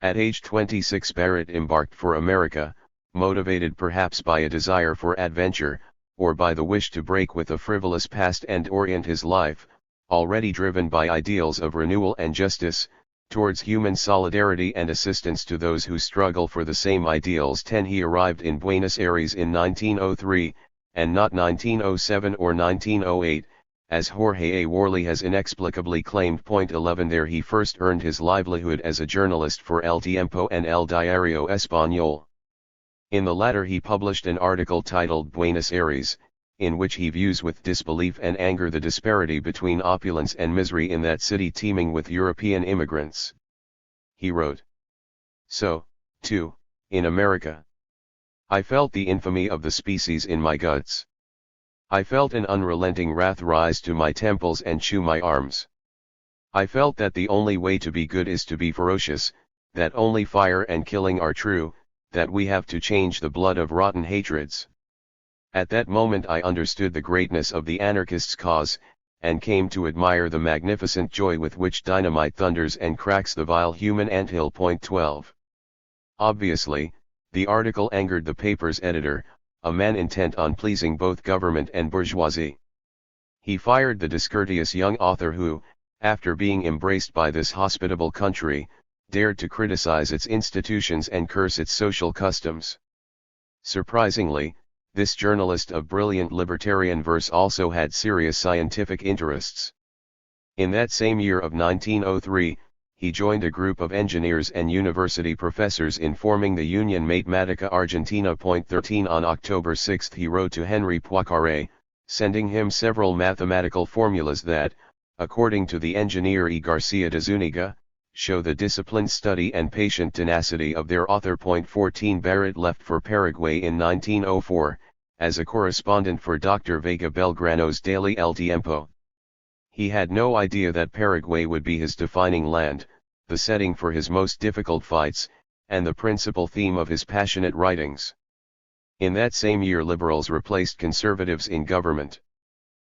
At age 26 Barrett embarked for America, motivated perhaps by a desire for adventure, or by the wish to break with a frivolous past and orient his life, already driven by ideals of renewal and justice, towards human solidarity and assistance to those who struggle for the same ideals. He arrived in Buenos Aires in 1903, and not 1907 or 1908, as Jorge A. Worley has inexplicably claimed. 11 There he first earned his livelihood as a journalist for El Tiempo and El Diario Español. In the latter he published an article titled Buenos Aires, in which he views with disbelief and anger the disparity between opulence and misery in that city teeming with European immigrants. He wrote, "So, too, in America. I felt the infamy of the species in my guts. I felt an unrelenting wrath rise to my temples and chew my arms. I felt that the only way to be good is to be ferocious, that only fire and killing are true, that we have to change the blood of rotten hatreds. At that moment I understood the greatness of the anarchists' cause, and came to admire the magnificent joy with which dynamite thunders and cracks the vile human anthill." 12. Obviously, the article angered the paper's editor, a man intent on pleasing both government and bourgeoisie. He fired the discourteous young author who, after being embraced by this hospitable country, dared to criticize its institutions and curse its social customs. Surprisingly, this journalist of brilliant libertarian verse also had serious scientific interests. In that same year of 1903, he joined a group of engineers and university professors in forming the Union Matematica Argentina. 13 On October 6 he wrote to Henry Poincaré, sending him several mathematical formulas that, according to the engineer E. Garcia de Zuniga, show the disciplined study and patient tenacity of their author. 14 Barrett left for Paraguay in 1904, as a correspondent for Dr. Vega Belgrano's daily El Tiempo. He had no idea that Paraguay would be his defining land, the setting for his most difficult fights, and the principal theme of his passionate writings. In that same year liberals replaced conservatives in government.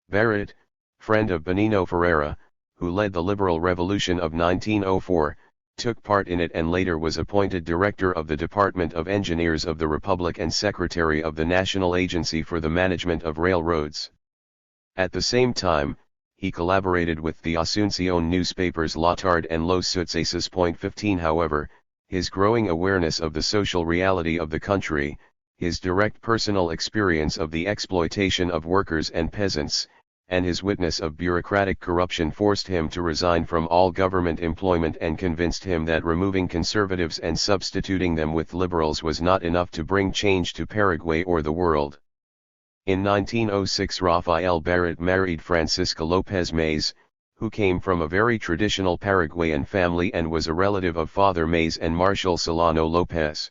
Barrett, friend of Benigno Ferreira, who led the liberal revolution of 1904, took part in it and later was appointed director of the Department of Engineers of the Republic and secretary of the National Agency for the Management of Railroads. At the same time, he collaborated with the Asunción newspapers La Tarde and Los Sucesos. 15 However, his growing awareness of the social reality of the country, his direct personal experience of the exploitation of workers and peasants, and his witness of bureaucratic corruption forced him to resign from all government employment and convinced him that removing conservatives and substituting them with liberals was not enough to bring change to Paraguay or the world. In 1906 Rafael Barrett married Francisca López Mays, who came from a very traditional Paraguayan family and was a relative of Father Mays and Marshal Solano López.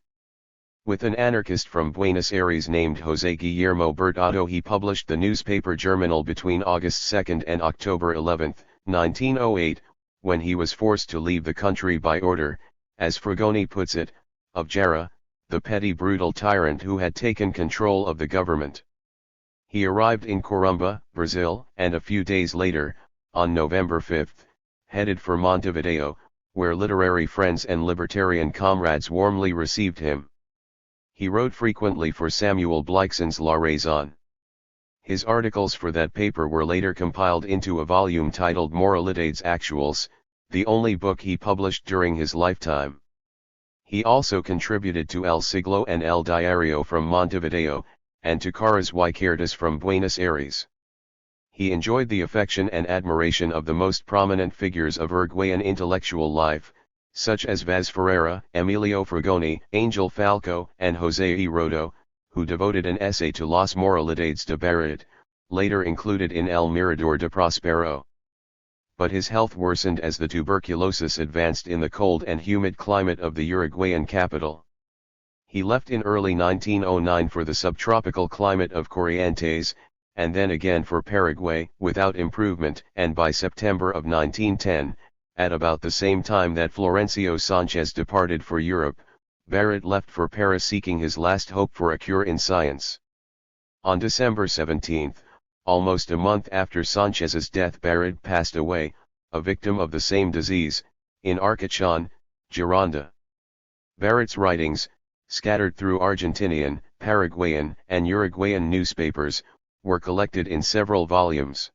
With an anarchist from Buenos Aires named José Guillermo Bertado he published the newspaper Germinal between August 2 and October 11, 1908, when he was forced to leave the country by order, as Fragoni puts it, of Jara, the petty brutal tyrant who had taken control of the government. He arrived in Corumba, Brazil, and a few days later, on November 5, headed for Montevideo, where literary friends and libertarian comrades warmly received him. He wrote frequently for Samuel Blixen's La Raison. His articles for that paper were later compiled into a volume titled Moralidades Actuales, the only book he published during his lifetime. He also contributed to El Siglo and El Diario from Montevideo, and to Caras y Cartas from Buenos Aires. He enjoyed the affection and admiration of the most prominent figures of Uruguayan intellectual life, such as Vaz Ferreira, Emilio Fragoni, Angel Falco, and José E. Rodo, who devoted an essay to Las Moralidades de Barrett, later included in El Mirador de Prospero. But his health worsened as the tuberculosis advanced in the cold and humid climate of the Uruguayan capital. He left in early 1909 for the subtropical climate of Corrientes, and then again for Paraguay, without improvement, and by September of 1910, At about the same time that Florencio Sanchez departed for Europe, Barrett left for Paris seeking his last hope for a cure in science. On December 17, almost a month after Sanchez's death, Barrett passed away, a victim of the same disease, in Arcachon, Gironda. Barrett's writings, scattered through Argentinian, Paraguayan, and Uruguayan newspapers, were collected in several volumes.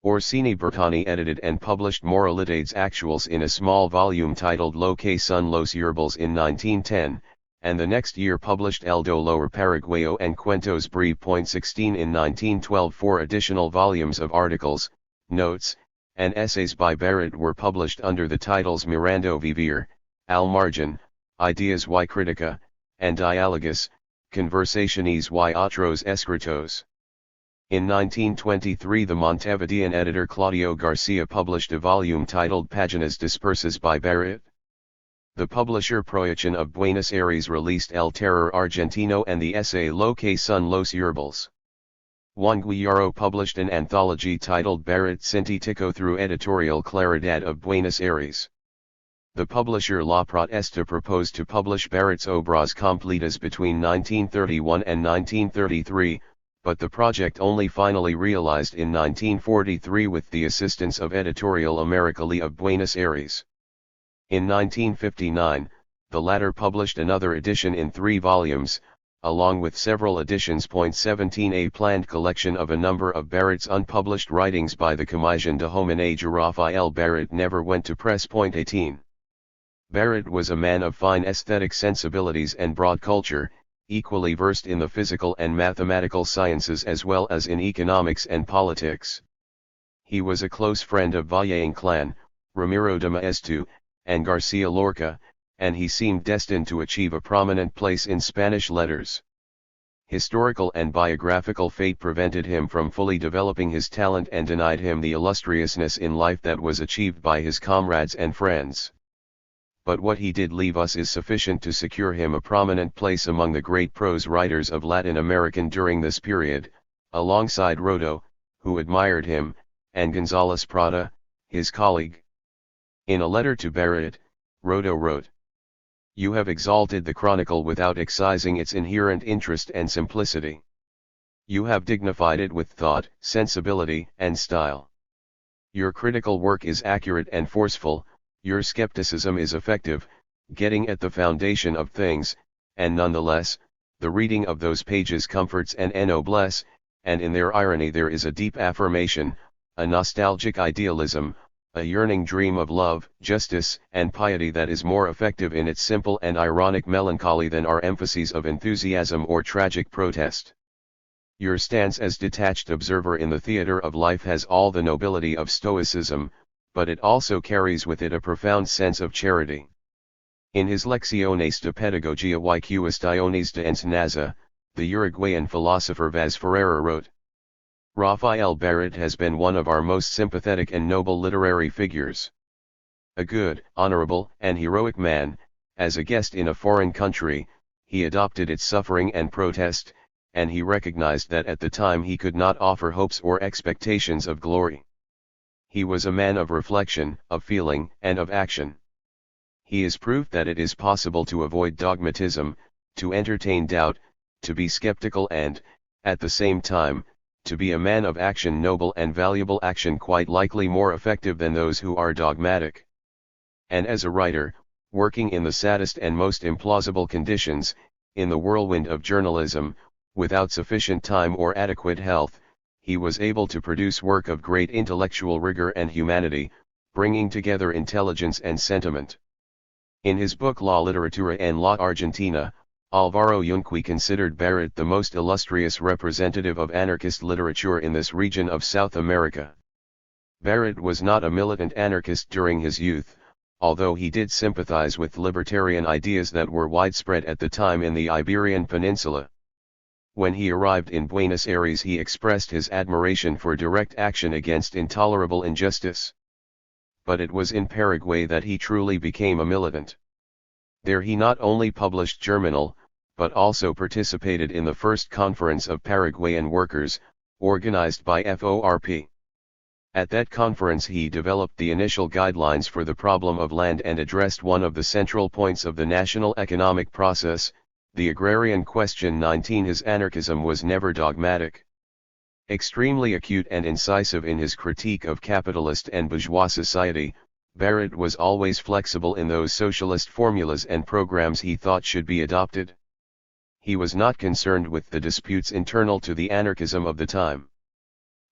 Orsini Bertani edited and published Moralidades Actuales in a small volume titled Lo que son los Yerbals in 1910, and the next year published El Dolor Paraguayo and Cuentos Breve.16 in 1912. 4 additional volumes of articles, notes, and essays by Barrett were published under the titles Mirando Vivir, Al Margen, Ideas y Critica, and Diálogos, Conversaciones y otros escritos. In 1923 the Montevidean editor Claudio Garcia published a volume titled Páginas Dispersas by Barrett. The publisher Proyección of Buenos Aires released El Terror Argentino and the essay Lo que son los Yerbals. Juan Guillarro published an anthology titled Barrett Sintético through Editorial Claridad of Buenos Aires. The publisher La Protesta proposed to publish Barrett's Obras Completas between 1931 and 1933, but the project only finally realized in 1943 with the assistance of Editorial Americali of Buenos Aires. In 1959, the latter published another edition in 3 volumes, along with several editions. 17 A planned collection of a number of Barrett's unpublished writings by the Comisión de Homenage a Rafael Barrett never went to press. 18. Barrett was a man of fine aesthetic sensibilities and broad culture, equally versed in the physical and mathematical sciences as well as in economics and politics. He was a close friend of Valle-Inclán, Ramiro de Maeztu, and Garcia Lorca, and he seemed destined to achieve a prominent place in Spanish letters. Historical and biographical fate prevented him from fully developing his talent and denied him the illustriousness in life that was achieved by his comrades and friends. But what he did leave us is sufficient to secure him a prominent place among the great prose writers of Latin American during this period, alongside Rodo, who admired him, and González Prada, his colleague. In a letter to Barrett, Rodo wrote, "You have exalted the Chronicle without excising its inherent interest and simplicity. You have dignified it with thought, sensibility, and style. Your critical work is accurate and forceful, your skepticism is effective, getting at the foundation of things, and nonetheless, the reading of those pages comforts and ennobles, and in their irony there is a deep affirmation, a nostalgic idealism, a yearning dream of love, justice, and piety that is more effective in its simple and ironic melancholy than our emphases of enthusiasm or tragic protest. Your stance as detached observer in the theater of life has all the nobility of stoicism, but it also carries with it a profound sense of charity." In his Lecciones de Pedagogia y Cuestiones de Enseñanza, the Uruguayan philosopher Vaz Ferreira wrote, "Rafael Barrett has been one of our most sympathetic and noble literary figures. A good, honorable, and heroic man, as a guest in a foreign country, he adopted its suffering and protest, and he recognized that at the time he could not offer hopes or expectations of glory. He was a man of reflection, of feeling, and of action. He has proved that it is possible to avoid dogmatism, to entertain doubt, to be skeptical and, at the same time, to be a man of action, noble and valuable action, quite likely more effective than those who are dogmatic. And as a writer, working in the saddest and most implausible conditions, in the whirlwind of journalism, without sufficient time or adequate health, he was able to produce work of great intellectual rigor and humanity, bringing together intelligence and sentiment." In his book La Literatura en la Argentina, Alvaro Yunque considered Barrett the most illustrious representative of anarchist literature in this region of South America. Barrett was not a militant anarchist during his youth, although he did sympathize with libertarian ideas that were widespread at the time in the Iberian Peninsula. When he arrived in Buenos Aires he expressed his admiration for direct action against intolerable injustice. But it was in Paraguay that he truly became a militant. There he not only published Germinal, but also participated in the first conference of Paraguayan workers, organized by FORP. At that conference he developed the initial guidelines for the problem of land and addressed one of the central points of the national economic process, the agrarian question. 19 His anarchism was never dogmatic. Extremely acute and incisive in his critique of capitalist and bourgeois society, Barrett was always flexible in those socialist formulas and programs he thought should be adopted. He was not concerned with the disputes internal to the anarchism of the time.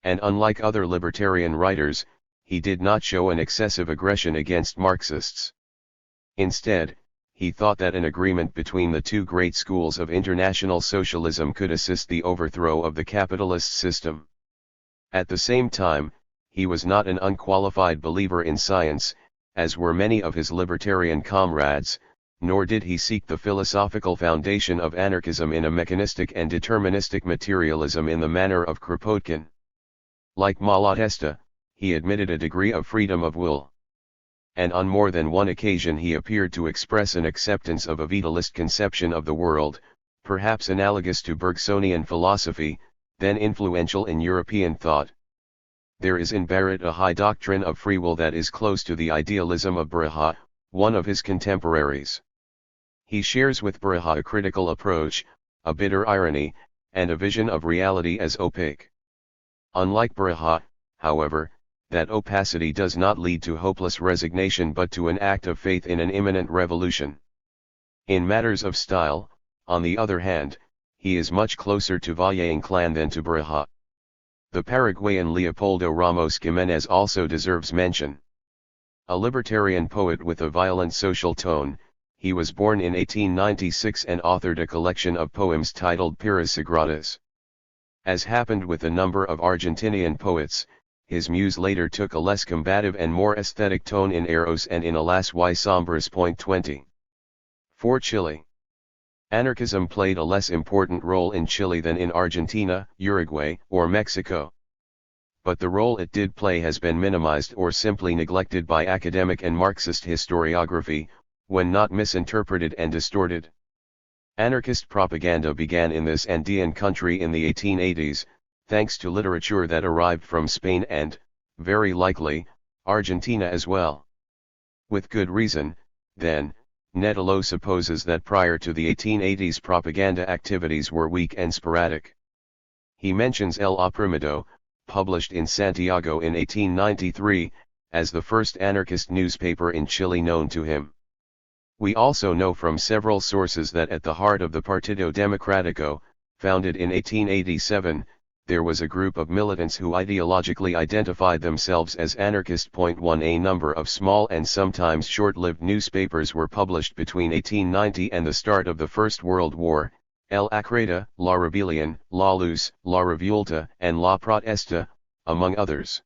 And unlike other libertarian writers, he did not show an excessive aggression against Marxists. Instead, he thought that an agreement between the two great schools of international socialism could assist the overthrow of the capitalist system. At the same time, he was not an unqualified believer in science, as were many of his libertarian comrades, nor did he seek the philosophical foundation of anarchism in a mechanistic and deterministic materialism in the manner of Kropotkin. Like Malatesta, he admitted a degree of freedom of will. And on more than one occasion he appeared to express an acceptance of a vitalist conception of the world, perhaps analogous to Bergsonian philosophy, then influential in European thought. There is in Barrett a high doctrine of free will that is close to the idealism of Brahe, one of his contemporaries. He shares with Brahe a critical approach, a bitter irony, and a vision of reality as opaque. Unlike Brahe, however, that opacity does not lead to hopeless resignation but to an act of faith in an imminent revolution. In matters of style, on the other hand, he is much closer to Valle-Inclán than to Brahe. The Paraguayan Leopoldo Ramos Jiménez also deserves mention. A libertarian poet with a violent social tone, he was born in 1896 and authored a collection of poems titled Piras Sagradas. As happened with a number of Argentinian poets, his muse later took a less combative and more aesthetic tone in Eros and in Alas y Sombras. 20. For Chile. Anarchism played a less important role in Chile than in Argentina, Uruguay, or Mexico. But the role it did play has been minimized or simply neglected by academic and Marxist historiography, when not misinterpreted and distorted. Anarchist propaganda began in this Andean country in the 1880s, thanks to literature that arrived from Spain and, very likely, Argentina as well. With good reason, then, Nettolo supposes that prior to the 1880s propaganda activities were weak and sporadic. He mentions El Oprimido, published in Santiago in 1893, as the first anarchist newspaper in Chile known to him. We also know from several sources that at the heart of the Partido Democrático, founded in 1887, there was a group of militants who ideologically identified themselves as anarchist. 1 A number of small and sometimes short-lived newspapers were published between 1890 and the start of the First World War, El Acreta, La Rebelión, La Luz, La Revuelta, and La Protesta, among others.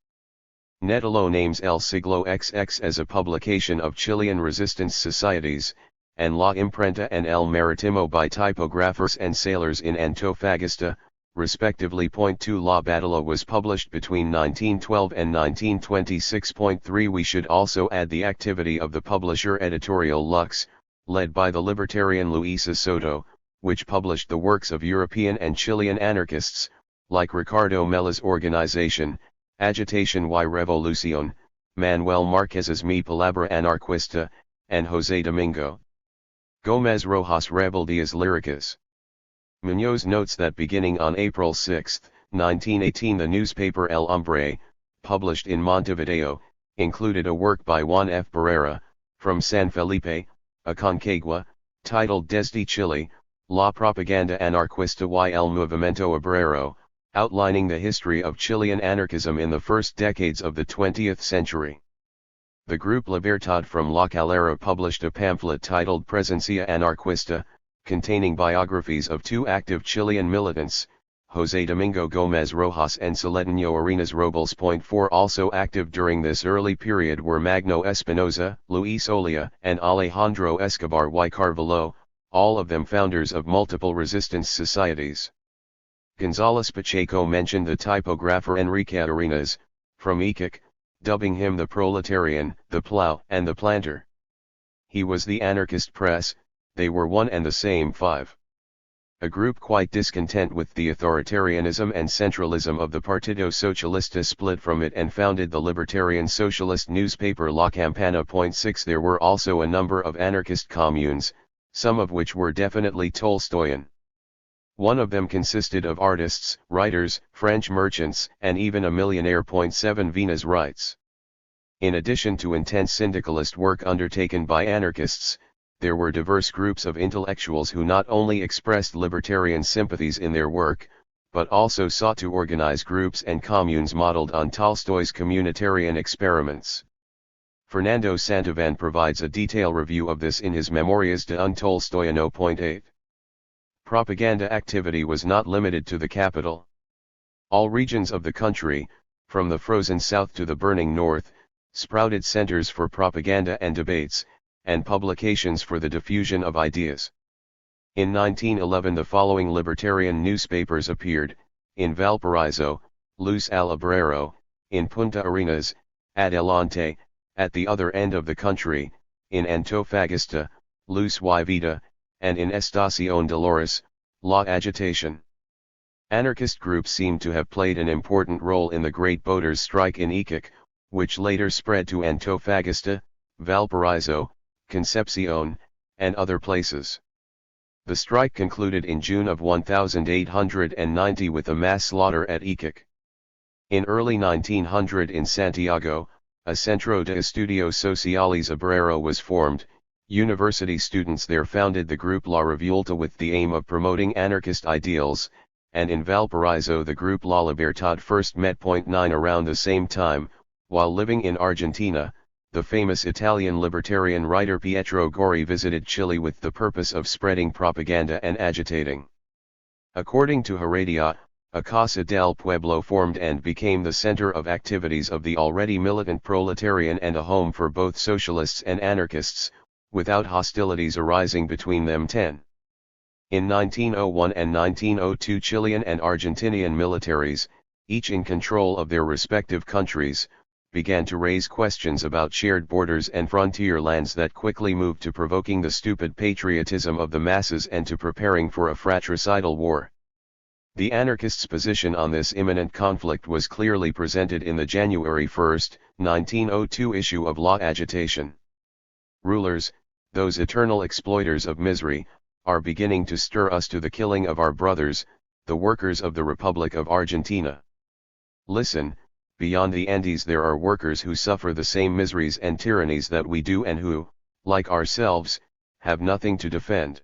Nettolo names El Siglo XX as a publication of Chilean resistance societies, and La Imprenta and El Maritimo by typographers and sailors in Antofagasta, respectively. 2 La Batalla was published between 1912 and 1926. 3 We should also add the activity of the publisher Editorial Lux, led by the libertarian Luisa Soto, which published the works of European and Chilean anarchists, like Ricardo Mella's organization, Agitación y Revolución, Manuel Marquez's Mi Palabra Anarquista, and José Domingo Gómez Rojas Rebeldias Líricas. Muñoz notes that beginning on April 6, 1918 the newspaper El Hombre, published in Montevideo, included a work by Juan F. Barrera, from San Felipe, Aconcagua, titled Desde Chile, La Propaganda Anarquista y el Movimiento Obrero, outlining the history of Chilean anarchism in the first decades of the 20th century. The group Libertad from La Calera published a pamphlet titled Presencia Anarquista, containing biographies of two active Chilean militants, José Domingo Gómez Rojas and Soledino Arenas Robles. 4 Also active during this early period were Magno Espinosa, Luis Olia, and Alejandro Escobar y Carvalho, all of them founders of multiple resistance societies. González Pacheco mentioned the typographer Enrique Arenas, from Iquique, dubbing him the proletarian, the plow, and the planter. He was the anarchist press, they were one and the same five. A group quite discontent with the authoritarianism and centralism of the Partido Socialista split from it and founded the libertarian socialist newspaper La Campana. 6 There were also a number of anarchist communes, some of which were definitely Tolstoyan. One of them consisted of artists, writers, French merchants, and even a millionaire. 7 Venus writes. In addition to intense syndicalist work undertaken by anarchists, there were diverse groups of intellectuals who not only expressed libertarian sympathies in their work, but also sought to organize groups and communes modeled on Tolstoy's communitarian experiments. Fernando Santivan provides a detailed review of this in his Memorias de un Tolstoyano. 8. Propaganda activity was not limited to the capital. All regions of the country, from the frozen south to the burning north, sprouted centers for propaganda and debates, and publications for the diffusion of ideas. In 1911 the following libertarian newspapers appeared: in Valparaiso, Luz al Obrero; in Punta Arenas, Adelante; at the other end of the country, in Antofagasta, Luz y Vida; and in Estación Dolores, La Agitation. Anarchist groups seem to have played an important role in the Great Boaters' Strike in Iquique, which later spread to Antofagasta, Valparaiso, Concepcion, and other places. The strike concluded in June of 1890 with a mass slaughter at Iquique. In early 1900 in Santiago, a Centro de Estudios Sociales Obrero was formed. University students there founded the group La Revuelta with the aim of promoting anarchist ideals, and in Valparaiso the group La Libertad first met. 9 Around the same time, while living in Argentina, the famous Italian libertarian writer Pietro Gori visited Chile with the purpose of spreading propaganda and agitating. According to Heredia, a Casa del Pueblo formed and became the center of activities of the already militant proletarian and a home for both socialists and anarchists, without hostilities arising between them. 10. In 1901 and 1902 Chilean and Argentinian militaries, each in control of their respective countries, began to raise questions about shared borders and frontier lands that quickly moved to provoking the stupid patriotism of the masses and to preparing for a fratricidal war. The anarchists' position on this imminent conflict was clearly presented in the January 1, 1902 issue of La Agitation. Rulers, those eternal exploiters of misery, are beginning to stir us to the killing of our brothers, the workers of the Republic of Argentina. Listen. Beyond the Andes there are workers who suffer the same miseries and tyrannies that we do and who, like ourselves, have nothing to defend.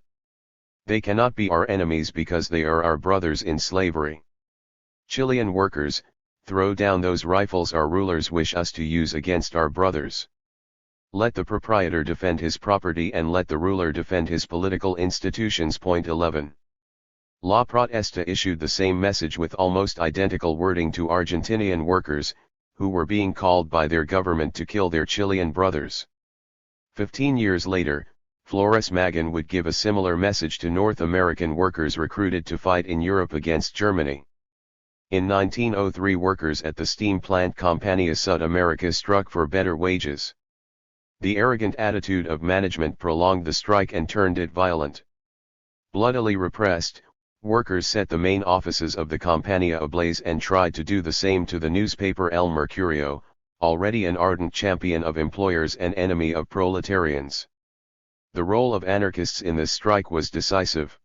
They cannot be our enemies because they are our brothers in slavery. Chilean workers, throw down those rifles our rulers wish us to use against our brothers. Let the proprietor defend his property and let the ruler defend his political institutions. 11. La Protesta issued the same message with almost identical wording to Argentinian workers, who were being called by their government to kill their Chilean brothers. 15 years later, Flores Magón would give a similar message to North American workers recruited to fight in Europe against Germany. In 1903 workers at the steam plant Compañía Sudamérica struck for better wages. The arrogant attitude of management prolonged the strike and turned it violent. Bloodily repressed, workers set the main offices of the Compañía ablaze and tried to do the same to the newspaper El Mercurio, already an ardent champion of employers and enemy of proletarians. The role of anarchists in this strike was decisive.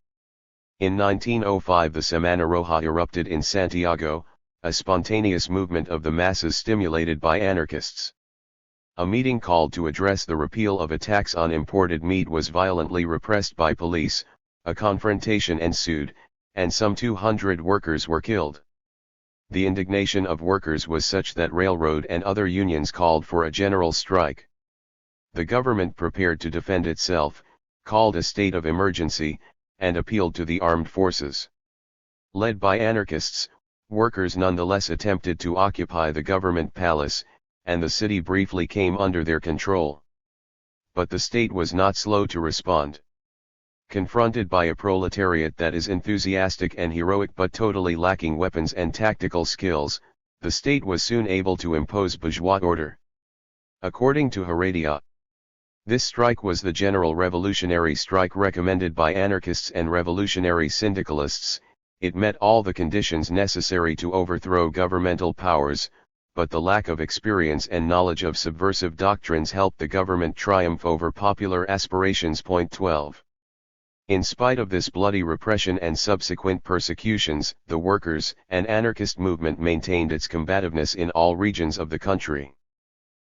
In 1905 the Semana Roja erupted in Santiago, a spontaneous movement of the masses stimulated by anarchists. A meeting called to address the repeal of a tax on imported meat was violently repressed by police, a confrontation ensued, and some 200 workers were killed. The indignation of workers was such that railroad and other unions called for a general strike. The government prepared to defend itself, called a state of emergency, and appealed to the armed forces. Led by anarchists, workers nonetheless attempted to occupy the government palace, and the city briefly came under their control. But the state was not slow to respond. Confronted by a proletariat that is enthusiastic and heroic but totally lacking weapons and tactical skills, the state was soon able to impose bourgeois order. According to Heredia, This strike was the general revolutionary strike recommended by anarchists and revolutionary syndicalists. It met all the conditions necessary to overthrow governmental powers, but the lack of experience and knowledge of subversive doctrines helped the government triumph over popular aspirations. Point 12. In spite of this bloody repression and subsequent persecutions, the workers' and anarchist movement maintained its combativeness in all regions of the country.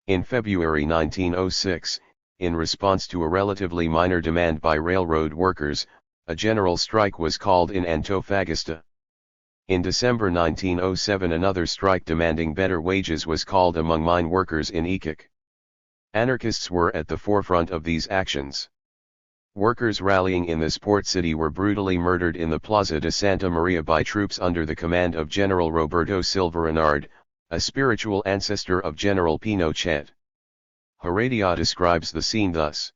In February 1906, in response to a relatively minor demand by railroad workers, a general strike was called in Antofagasta. In December 1907 another strike demanding better wages was called among mine workers in Iquique. Anarchists were at the forefront of these actions. Workers rallying in this port city were brutally murdered in the Plaza de Santa Maria by troops under the command of General Roberto Silva Renard, a spiritual ancestor of General Pinochet. Heredia describes the scene thus.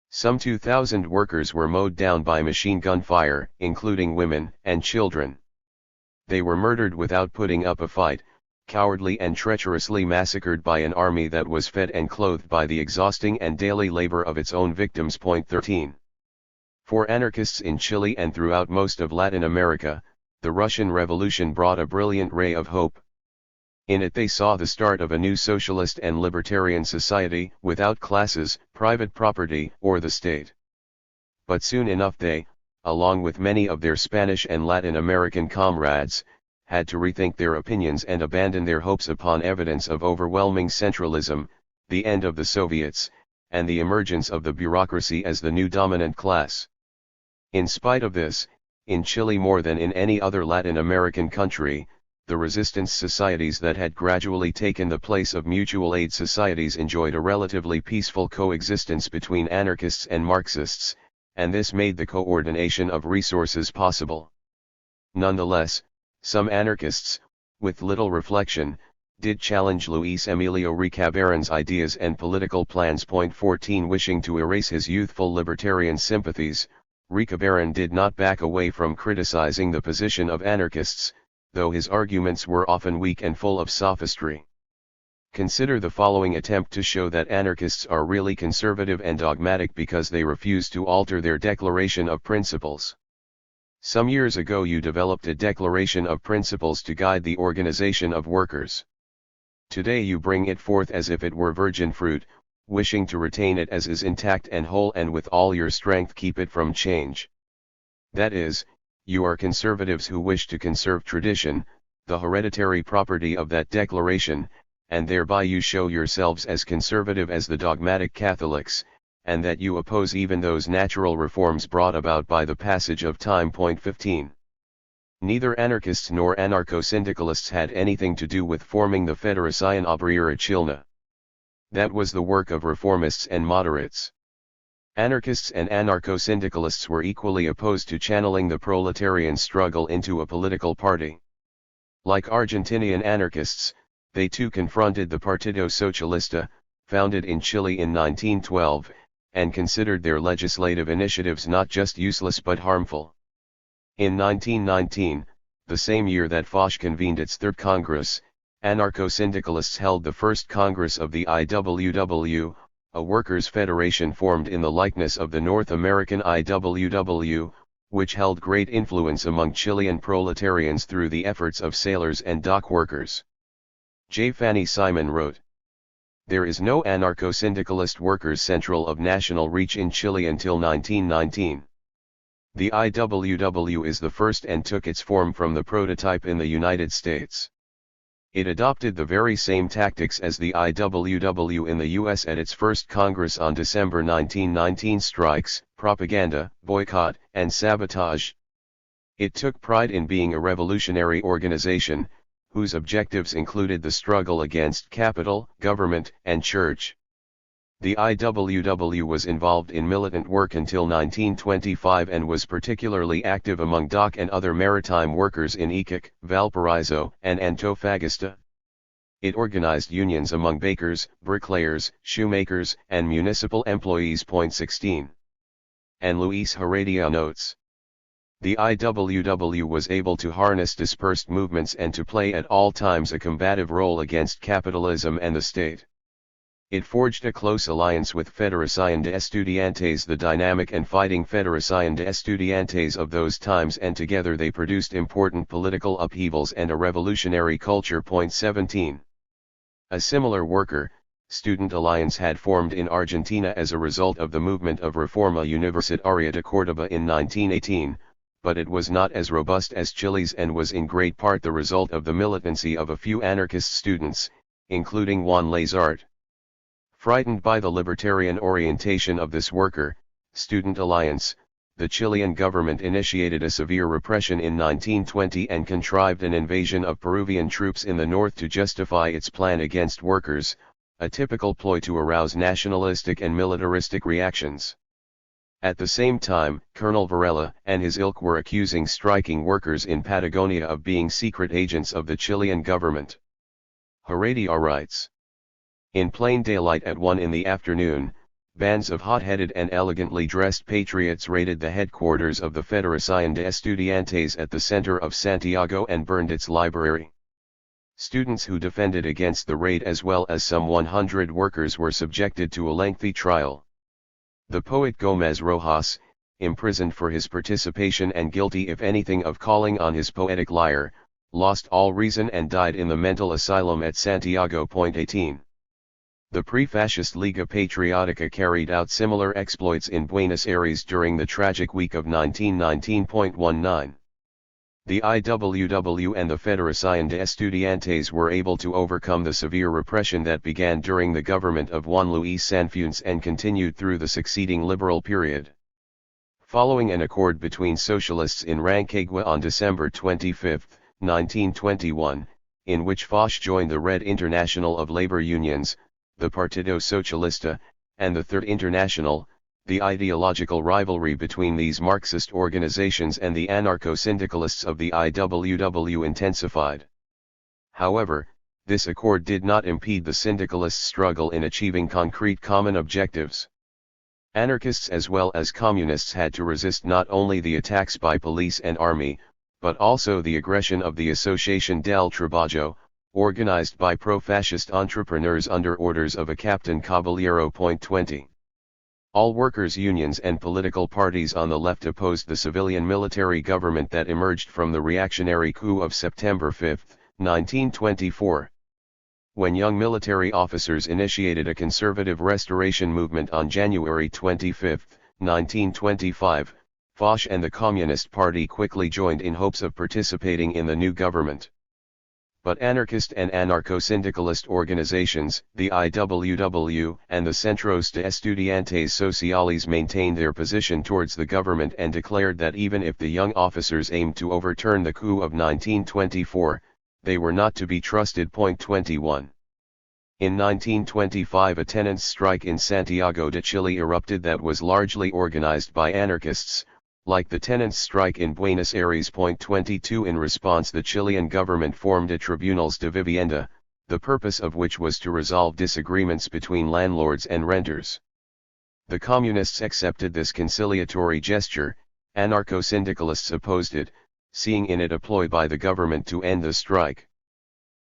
Some 2,000 workers were mowed down by machine gun fire, including women and children. They were murdered without putting up a fight, cowardly and treacherously massacred by an army that was fed and clothed by the exhausting and daily labor of its own victims. Point 13. For anarchists in Chile and throughout most of Latin America, the Russian Revolution brought a brilliant ray of hope. In it they saw the start of a new socialist and libertarian society, without classes, private property, or the state. But soon enough they, along with many of their Spanish and Latin American comrades, had to rethink their opinions and abandon their hopes upon evidence of overwhelming centralism, the end of the Soviets, and the emergence of the bureaucracy as the new dominant class. In spite of this, in Chile more than in any other Latin American country, the resistance societies that had gradually taken the place of mutual aid societies enjoyed a relatively peaceful coexistence between anarchists and Marxists, and this made the coordination of resources possible. Nonetheless, some anarchists, with little reflection, did challenge Luis Emilio Recabarren's ideas and political plans. Point 14. Wishing to erase his youthful libertarian sympathies, Recabarren did not back away from criticizing the position of anarchists, though his arguments were often weak and full of sophistry. Consider the following attempt to show that anarchists are really conservative and dogmatic because they refuse to alter their declaration of principles. Some years ago you developed a declaration of principles to guide the organization of workers. Today you bring it forth as if it were virgin fruit, wishing to retain it as is intact and whole and with all your strength keep it from change. That is, you are conservatives who wish to conserve tradition, the hereditary property of that declaration, and thereby you show yourselves as conservative as the dogmatic Catholics, and that you oppose even those natural reforms brought about by the passage of time. Point 15. Neither anarchists nor anarcho-syndicalists had anything to do with forming the Federación Obrera Chilena. That was the work of reformists and moderates. Anarchists and anarcho-syndicalists were equally opposed to channeling the proletarian struggle into a political party. Like Argentinian anarchists, they too confronted the Partido Socialista, founded in Chile in 1912, and considered their legislative initiatives not just useless but harmful. In 1919, the same year that FOCH convened its third Congress, anarcho-syndicalists held the first Congress of the IWW, a workers' federation formed in the likeness of the North American IWW, which held great influence among Chilean proletarians through the efforts of sailors and dock workers. J. Fanny Simon wrote, "There is no anarcho-syndicalist workers' central of national reach in Chile until 1919. The IWW is the first and took its form from the prototype in the United States. It adopted the very same tactics as the IWW in the US at its first Congress on December 1919: strikes, propaganda, boycott, and sabotage. It took pride in being a revolutionary organization, whose objectives included the struggle against capital, government, and church. The IWW was involved in militant work until 1925 and was particularly active among dock and other maritime workers in Iquique, Valparaiso, and Antofagasta. It organized unions among bakers, bricklayers, shoemakers, and municipal employees. Point 16. And Luis Heredia notes, the IWW was able to harness dispersed movements and to play at all times a combative role against capitalism and the state. It forged a close alliance with Federación de Estudiantes, the dynamic and fighting Federación de Estudiantes of those times, and together they produced important political upheavals and a revolutionary culture. 17. A similar worker, student alliance had formed in Argentina as a result of the movement of Reforma Universitaria de Córdoba in 1918, but it was not as robust as Chile's and was in great part the result of the militancy of a few anarchist students, including Juan Lazarte. Frightened by the libertarian orientation of this worker, student alliance, the Chilean government initiated a severe repression in 1920 and contrived an invasion of Peruvian troops in the north to justify its plan against workers, a typical ploy to arouse nationalistic and militaristic reactions. At the same time, Colonel Varela and his ilk were accusing striking workers in Patagonia of being secret agents of the Chilean government. Heredia writes, in plain daylight at 1 in the afternoon, bands of hot-headed and elegantly dressed patriots raided the headquarters of the Federación de Estudiantes at the center of Santiago and burned its library. Students who defended against the raid as well as some 100 workers were subjected to a lengthy trial. The poet Gómez Rojas, imprisoned for his participation and guilty if anything of calling on his poetic lyre, lost all reason and died in the mental asylum at Santiago. 18. The pre-fascist Liga Patriotica carried out similar exploits in Buenos Aires during the tragic week of 1919. The IWW and the Federación de Estudiantes were able to overcome the severe repression that began during the government of Juan Luis Sanfunes and continued through the succeeding liberal period. Following an accord between socialists in Rancagua on December 25, 1921, in which Foch joined the Red International of Labor Unions, the Partido Socialista, and the Third International, the ideological rivalry between these Marxist organizations and the anarcho-syndicalists of the IWW intensified. However, this accord did not impede the syndicalists' struggle in achieving concrete common objectives. Anarchists as well as communists had to resist not only the attacks by police and army, but also the aggression of the Asociación del Trabajo, organized by pro-fascist entrepreneurs under orders of a Captain Caballero. 20. All workers' unions and political parties on the left opposed the civilian military government that emerged from the reactionary coup of September 5, 1924. When young military officers initiated a conservative restoration movement on January 25, 1925, Foch and the Communist Party quickly joined in hopes of participating in the new government. But anarchist and anarcho-syndicalist organizations, the IWW and the Centros de Estudiantes Sociales, maintained their position towards the government and declared that even if the young officers aimed to overturn the coup of 1924, they were not to be trusted. 21. In 1925 a tenants' strike in Santiago de Chile erupted that was largely organized by anarchists, like the tenants' strike in Buenos Aires. 22. In response the Chilean government formed a Tribunales de Vivienda, the purpose of which was to resolve disagreements between landlords and renters. The communists accepted this conciliatory gesture, anarcho-syndicalists opposed it, seeing in it a ploy by the government to end the strike.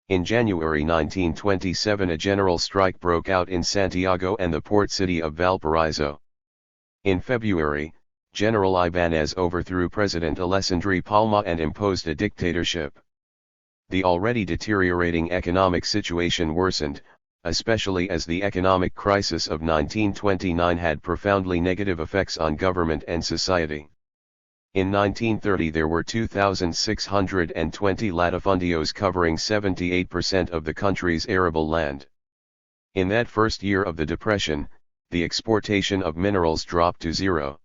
In January 1927 a general strike broke out in Santiago and the port city of Valparaiso. In February, General Ibanez overthrew President Alessandri Palma and imposed a dictatorship. The already deteriorating economic situation worsened, especially as the economic crisis of 1929 had profoundly negative effects on government and society. In 1930 there were 2,620 latifundios covering 78% of the country's arable land. In that first year of the Depression, the exportation of minerals dropped to zero.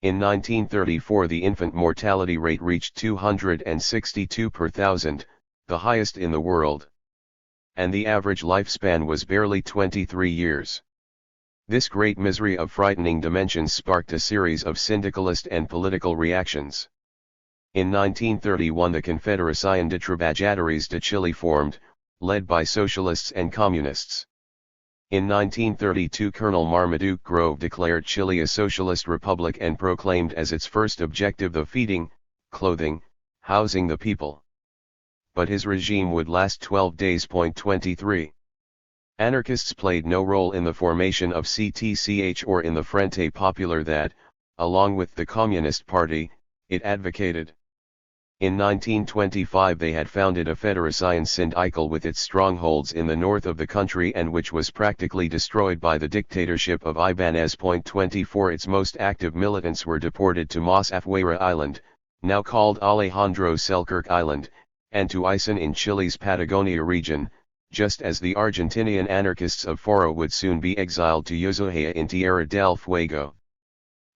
In 1934 the infant mortality rate reached 262 per thousand, the highest in the world. And the average lifespan was barely 23 years. This great misery of frightening dimensions sparked a series of syndicalist and political reactions. In 1931 the Confederación de Trabajadores de Chile formed, led by socialists and communists. In 1932 Colonel Marmaduke Grove declared Chile a socialist republic and proclaimed as its first objective the feeding, clothing, housing the people. But his regime would last 12 days. 23. Anarchists played no role in the formation of CTCH or in the Frente Popular that, along with the Communist Party, it advocated. In 1925 they had founded a Federación Sindical with its strongholds in the north of the country and which was practically destroyed by the dictatorship of Ibáñez. 24 Its most active militants were deported to Mas Afuera Island, now called Alejandro Selkirk Island, and to Aysén in Chile's Patagonia region, just as the Argentinian anarchists of Foro would soon be exiled to Ushuaia in Tierra del Fuego.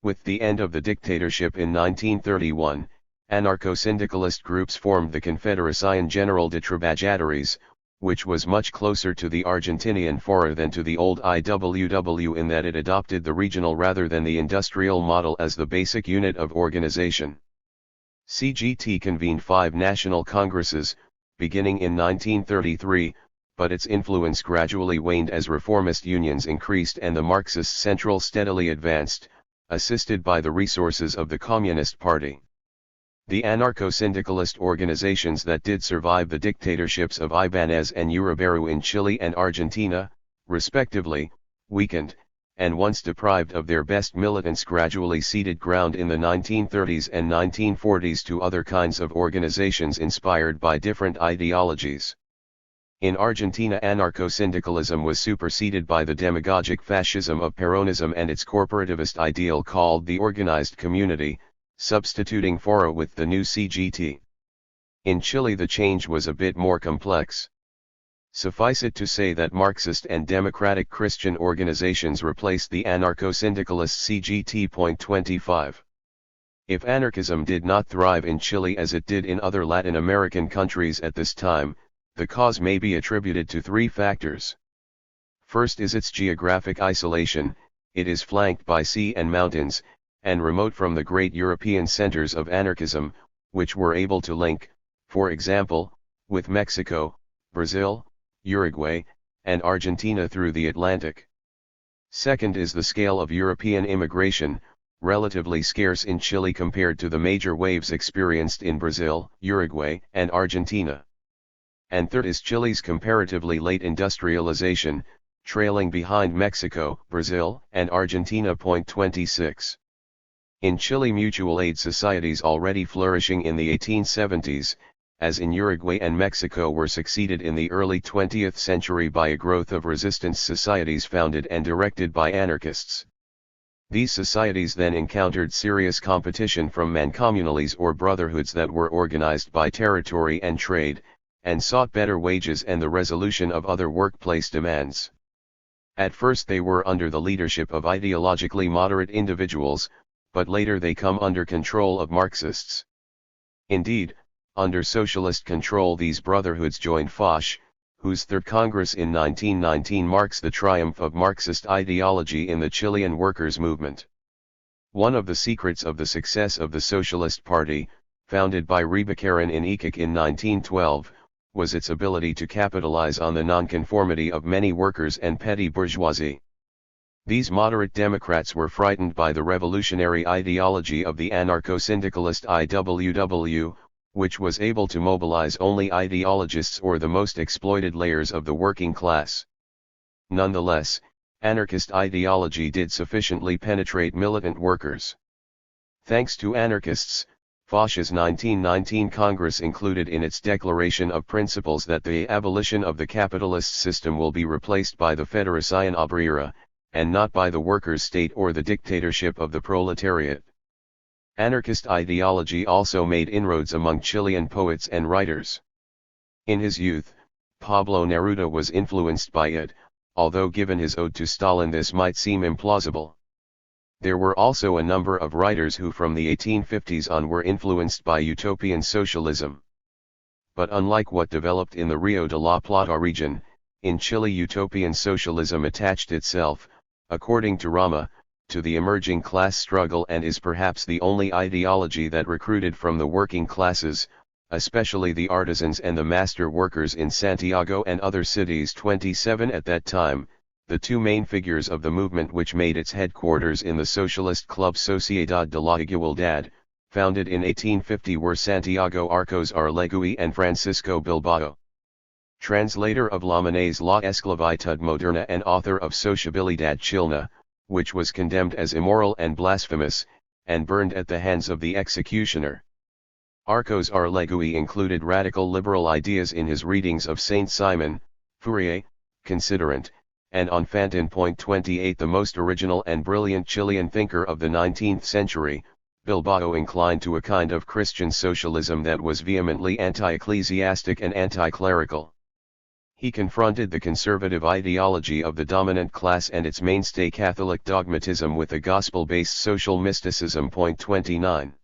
With the end of the dictatorship in 1931, anarcho-syndicalist groups formed the Confederación General de Trabajadores, which was much closer to the Argentinian Foro than to the old IWW in that it adopted the regional rather than the industrial model as the basic unit of organization. CGT convened 5 national congresses, beginning in 1933, but its influence gradually waned as reformist unions increased and the Marxist Central steadily advanced, assisted by the resources of the Communist Party. The anarcho-syndicalist organizations that did survive the dictatorships of Ibáñez and Uriberu in Chile and Argentina, respectively, weakened, and once deprived of their best militants gradually ceded ground in the 1930s and 1940s to other kinds of organizations inspired by different ideologies. In Argentina anarcho-syndicalism was superseded by the demagogic fascism of Peronism and its corporativist ideal called the organized community, substituting Foro with the new CGT. In Chile the change was a bit more complex. Suffice it to say that Marxist and democratic Christian organizations replaced the anarcho-syndicalist CGT. 25. If anarchism did not thrive in Chile as it did in other Latin American countries at this time, the cause may be attributed to 3 factors. First is its geographic isolation. It is flanked by sea and mountains, and remote from the great European centers of anarchism, which were able to link, for example, with Mexico, Brazil, Uruguay, and Argentina through the Atlantic. Second is the scale of European immigration, relatively scarce in Chile compared to the major waves experienced in Brazil, Uruguay, and Argentina. And third is Chile's comparatively late industrialization, trailing behind Mexico, Brazil, and Argentina. 26. In Chile mutual aid societies already flourishing in the 1870s, as in Uruguay and Mexico were succeeded in the early 20th century by a growth of resistance societies founded and directed by anarchists. These societies then encountered serious competition from mancomunales or brotherhoods that were organized by territory and trade, and sought better wages and the resolution of other workplace demands. At first they were under the leadership of ideologically moderate individuals, but later they come under control of Marxists. Indeed, under socialist control these brotherhoods joined Foch, whose Third Congress in 1919 marks the triumph of Marxist ideology in the Chilean workers' movement. One of the secrets of the success of the Socialist Party, founded by Ribacarin in Iquique in 1912, was its ability to capitalize on the nonconformity of many workers and petty bourgeoisie. These moderate Democrats were frightened by the revolutionary ideology of the anarcho-syndicalist IWW, which was able to mobilize only ideologists or the most exploited layers of the working class. Nonetheless, anarchist ideology did sufficiently penetrate militant workers. Thanks to anarchists, Foch's 1919 Congress included in its Declaration of Principles that the abolition of the capitalist system will be replaced by the Federación Obrera, and not by the workers' state or the dictatorship of the proletariat. Anarchist ideology also made inroads among Chilean poets and writers. In his youth, Pablo Neruda was influenced by it, although given his ode to Stalin this might seem implausible. There were also a number of writers who from the 1850s on were influenced by utopian socialism. But unlike what developed in the Rio de la Plata region, in Chile utopian socialism attached itself, according to Rama, to the emerging class struggle and is perhaps the only ideology that recruited from the working classes, especially the artisans and the master workers in Santiago and other cities. 27 At that time, the two main figures of the movement which made its headquarters in the socialist club Sociedad de la Igualdad, founded in 1850 were Santiago Arcos Arlegui and Francisco Bilbao. translator of Lamanés La Esclavitud Moderna and author of Sociabilidad Chilena, which was condemned as immoral and blasphemous, and burned at the hands of the executioner. Arcos Arlegui included radical liberal ideas in his readings of Saint Simon, Fourier, Considerant, and Enfant in Point 28. The most original and brilliant Chilean thinker of the 19th century, Bilbao inclined to a kind of Christian socialism that was vehemently anti-ecclesiastic and anti-clerical. He confronted the conservative ideology of the dominant class and its mainstay Catholic dogmatism with a gospel-based social mysticism. Point 29.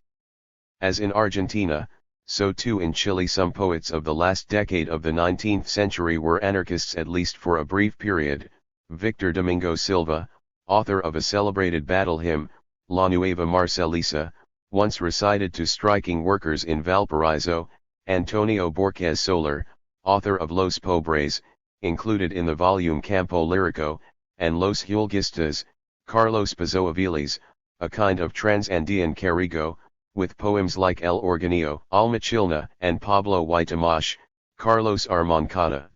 As in Argentina, so too in Chile some poets of the last decade of the 19th century were anarchists at least for a brief period. Victor Domingo Silva, author of a celebrated battle hymn, La Nueva Marcelisa, once recited to striking workers in Valparaiso. Antonio Borges Soler, author of Los Pobres, included in the volume Campo Lírico, and Los Huelguistas, Carlos Pazo Aviles, a kind of trans-Andean carrigo, with poems like El Organillo, Alma Chilena, and Pablo Huaytamash, Carlos Armancada,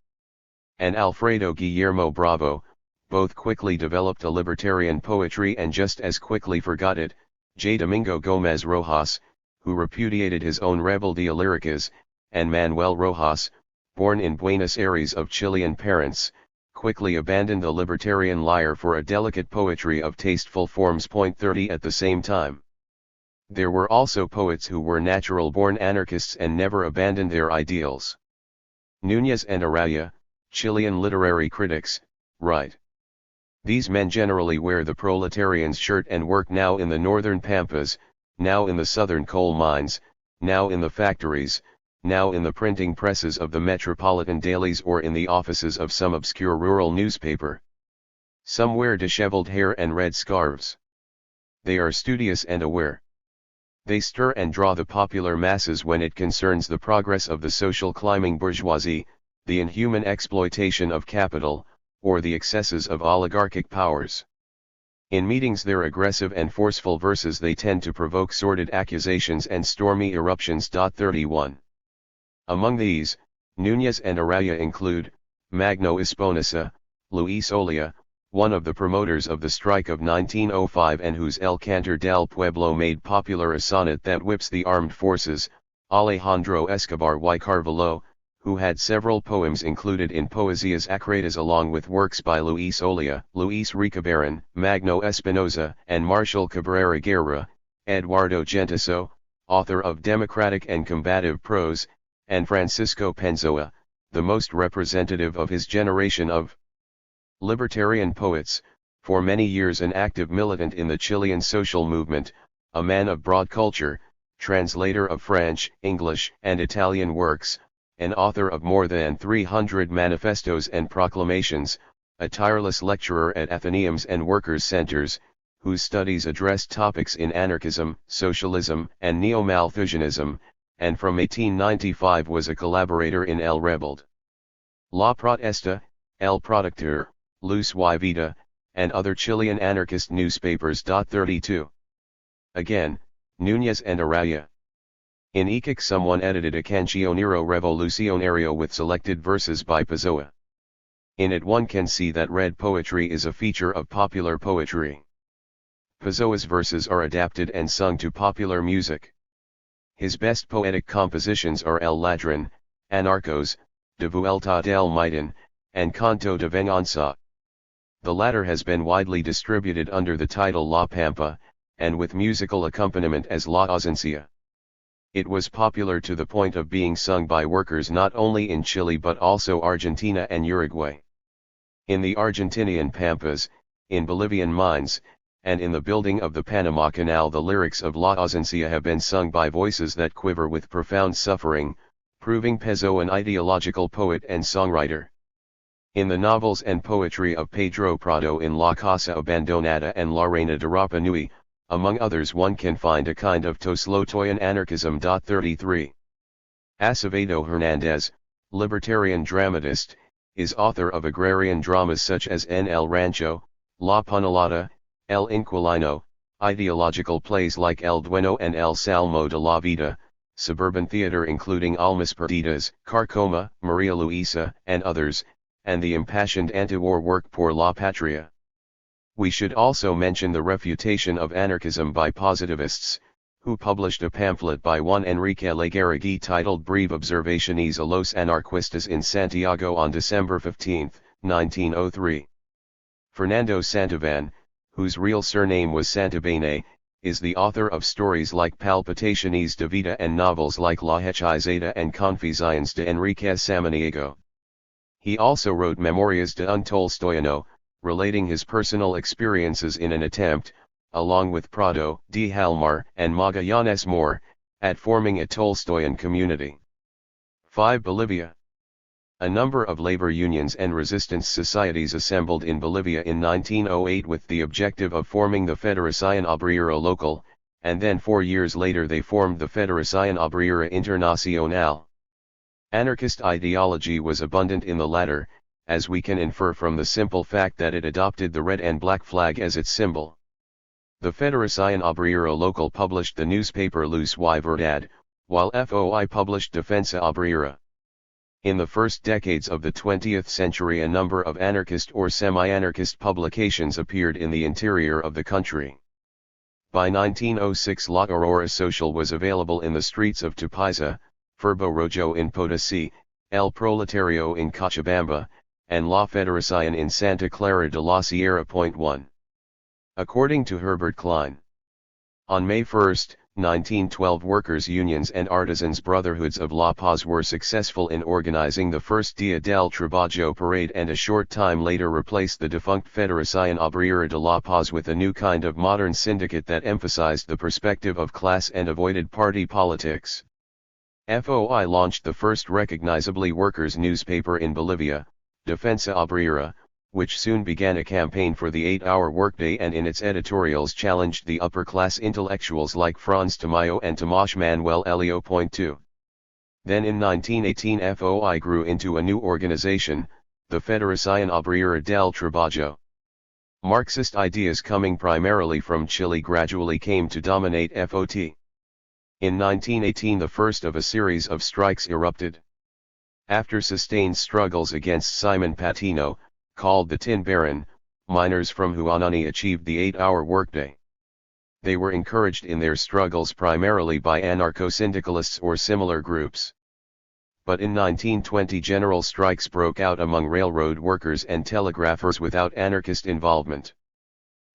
and Alfredo Guillermo Bravo, both quickly developed a libertarian poetry and just as quickly forgot it. J. Domingo Gómez Rojas, who repudiated his own Rebeldía Líricas, and Manuel Rojas, born in Buenos Aires of Chilean parents, quickly abandoned the libertarian lyre for a delicate poetry of tasteful forms. Point 30. At the same time, there were also poets who were natural-born anarchists and never abandoned their ideals. Núñez and Araya, Chilean literary critics, write. These men generally wear the proletarian's shirt and work now in the northern pampas, now in the southern coal mines, now in the factories, now in the printing presses of the metropolitan dailies or in the offices of some obscure rural newspaper. Some wear disheveled hair and red scarves. They are studious and aware. They stir and draw the popular masses when it concerns the progress of the social climbing bourgeoisie, the inhuman exploitation of capital, or the excesses of oligarchic powers. In meetings their aggressive and forceful verses they tend to provoke sordid accusations and stormy eruptions. 31. Among these, Núñez and Araya include, Magno Esponasa, Luis Olia, one of the promoters of the strike of 1905 and whose El Cantor del Pueblo made popular a sonnet that whips the armed forces, Alejandro Escobar y Carvalho, who had several poems included in Poesías Acretas along with works by Luis Olia, Luis Recabarren, Magno Espinosa, and Marshal Cabrera Guerra, Eduardo Gentiso, author of democratic and combative prose, and Francisco Penzoa, the most representative of his generation of libertarian poets, for many years an active militant in the Chilean social movement, a man of broad culture, translator of French, English, and Italian works, an author of more than 300 manifestos and proclamations, a tireless lecturer at athenaeums and workers' centers, whose studies addressed topics in anarchism, socialism, and neo-Malthusianism, and from 1895 was a collaborator in El Rebelde, La Protesta, El Productor, Luz y Vida, and other Chilean anarchist newspapers. 32. Again, Núñez and Araya. In Iquique someone edited a Cancionero Revolucionario with selected verses by Pessoa. In it one can see that red poetry is a feature of popular poetry. Pessoa's verses are adapted and sung to popular music. His best poetic compositions are El Ladrón, Anarcos, De Vuelta del Maidán, and Canto de Venganza. The latter has been widely distributed under the title La Pampa, and with musical accompaniment as La Ausencia. It was popular to the point of being sung by workers not only in Chile but also Argentina and Uruguay. In the Argentinian pampas, in Bolivian mines, and in the building of the Panama Canal the lyrics of La Ausencia have been sung by voices that quiver with profound suffering, proving Pessoa an ideological poet and songwriter. In the novels and poetry of Pedro Prado in La Casa Abandonada and La Reina de Rapa Nui, among others one can find a kind of Toslotoyan anarchism. 33. Acevedo Hernandez, libertarian dramatist, is author of agrarian dramas such as En el Rancho, La Punalada, El Inquilino, ideological plays like El Dueno and El Salmo de la Vida, suburban theater including Almas Perdidas, Carcoma, Maria Luisa, and others, and the impassioned anti-war work Por la Patria. We should also mention the refutation of anarchism by positivists, who published a pamphlet by Juan Enrique Legarregui titled Breve Observaciones a los Anarquistas in Santiago on December 15, 1903. Fernando Santivan, whose real surname was Santabene, is the author of stories like Palpitaciones de Vida and novels like La Hechizada and Confesiones de Enrique Samaniego. He also wrote Memorias de un Tolstoyano, relating his personal experiences in an attempt, along with Prado, D. Halmar, and Magallanes More, at forming a Tolstoyan community. 5. Bolivia. A number of labor unions and resistance societies assembled in Bolivia in 1908 with the objective of forming the Federación Obrera Local, and then 4 years later they formed the Federación Obrera Internacional. Anarchist ideology was abundant in the latter, as we can infer from the simple fact that it adopted the red and black flag as its symbol. The Federación Obrera Local published the newspaper Luz y Verdad, while FOI published Defensa Obrera. In the first decades of the 20th century a number of anarchist or semi-anarchist publications appeared in the interior of the country. By 1906 La Aurora Social was available in the streets of Tupiza, Furbo Rojo in Potosí, El Proletario in Cochabamba, and La Federación in Santa Clara de la Sierra. 1. According to Herbert Klein. On May 1, 1912 workers' unions and artisans' brotherhoods of La Paz were successful in organizing the first Dia del Trabajo parade and a short time later replaced the defunct Federación Obrera de La Paz with a new kind of modern syndicate that emphasized the perspective of class and avoided party politics. FOI launched the first recognizably workers' newspaper in Bolivia, Defensa Obrera, which soon began a campaign for the 8-hour workday and in its editorials challenged the upper-class intellectuals like Franz Tamayo and Tomás Manuel Elio. 2. Then in 1918 FOI grew into a new organization, the Federación Obrera del Trabajo. Marxist ideas coming primarily from Chile gradually came to dominate FOT. In 1918 the first of a series of strikes erupted. After sustained struggles against Simon Patino, called the Tin Baron, miners from Huanani achieved the 8-hour workday. They were encouraged in their struggles primarily by anarcho-syndicalists or similar groups. But in 1920 general strikes broke out among railroad workers and telegraphers without anarchist involvement.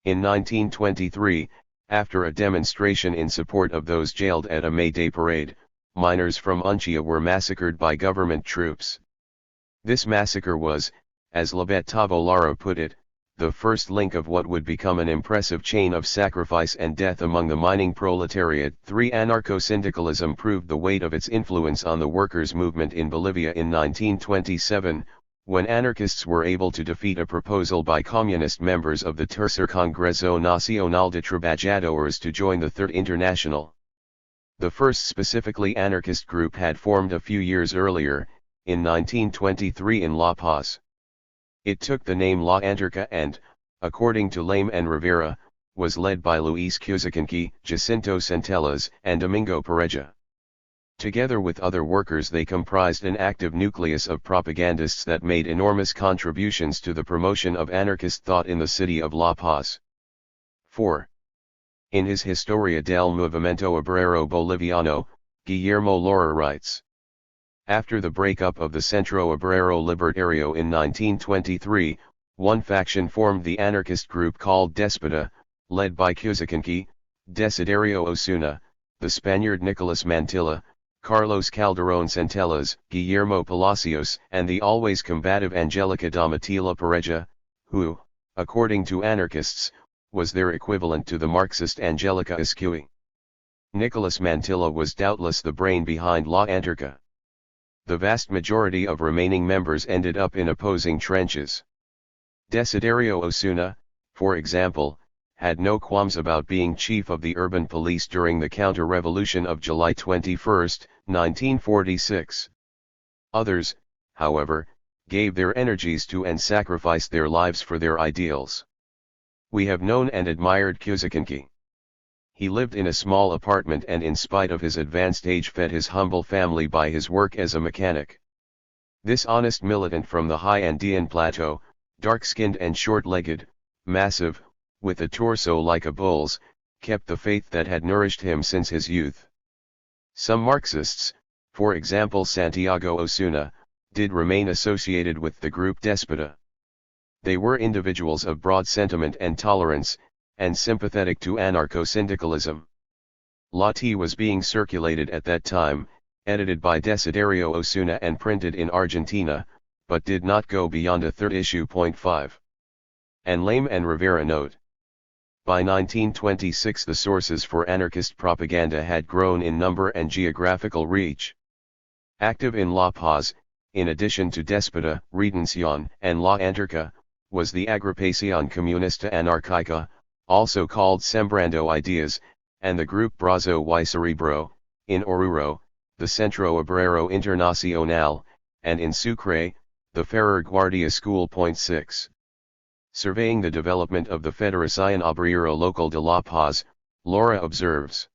In 1923, after a demonstration in support of those jailed at a May Day parade, miners from Unchia were massacred by government troops. This massacre was, as Labet Tavolaro put it, the first link of what would become an impressive chain of sacrifice and death among the mining proletariat. 3. Anarcho-syndicalism proved the weight of its influence on the workers' movement in Bolivia in 1927, when anarchists were able to defeat a proposal by communist members of the Tercer Congreso Nacional de Trabajadores to join the Third International. The first specifically anarchist group had formed a few years earlier, in 1923 in La Paz. It took the name La Anarca and, according to Lame and Rivera, was led by Luis Cusacanqui, Jacinto Centellas, and Domingo Pareja. Together with other workers they comprised an active nucleus of propagandists that made enormous contributions to the promotion of anarchist thought in the city of La Paz. 4. In his Historia del Movimiento Obrero Boliviano, Guillermo Lora writes: after the breakup of the Centro Obrero Libertario in 1923, one faction formed the anarchist group called Despota, led by Cusacanqui, Desiderio Osuna, the Spaniard Nicolas Mantilla, Carlos Calderón Centellas, Guillermo Palacios, and the always combative Angelica Domitila Pareja, who, according to anarchists, was their equivalent to the Marxist Angelica Escui. Nicolas Mantilla was doubtless the brain behind La Anarca. The vast majority of remaining members ended up in opposing trenches. Desiderio Osuna, for example, had no qualms about being chief of the urban police during the counter-revolution of July 21, 1946. Others, however, gave their energies to and sacrificed their lives for their ideals. We have known and admired Cusacanqui. He lived in a small apartment and in spite of his advanced age fed his humble family by his work as a mechanic. This honest militant from the high Andean plateau, dark-skinned and short-legged, massive, with a torso like a bull's, kept the faith that had nourished him since his youth. Some Marxists, for example Santiago Osuna, did remain associated with the group Despota. They were individuals of broad sentiment and tolerance, and sympathetic to anarcho-syndicalism. La T was being circulated at that time, edited by Desiderio Osuna and printed in Argentina, but did not go beyond a third issue. 5. And Lame and Rivera note. By 1926 the sources for anarchist propaganda had grown in number and geographical reach. Active in La Paz, in addition to Despota, Redención, and La Anarca, was the Agrupación Comunista Anarquica, also called Sembrando Ideas, and the group Brazo y Cerebro, in Oruro, the Centro Obrero Internacional, and in Sucre, the Ferrer Guardia School. 6. Surveying the development of the Federación Obrero Local de La Paz, Laura observes.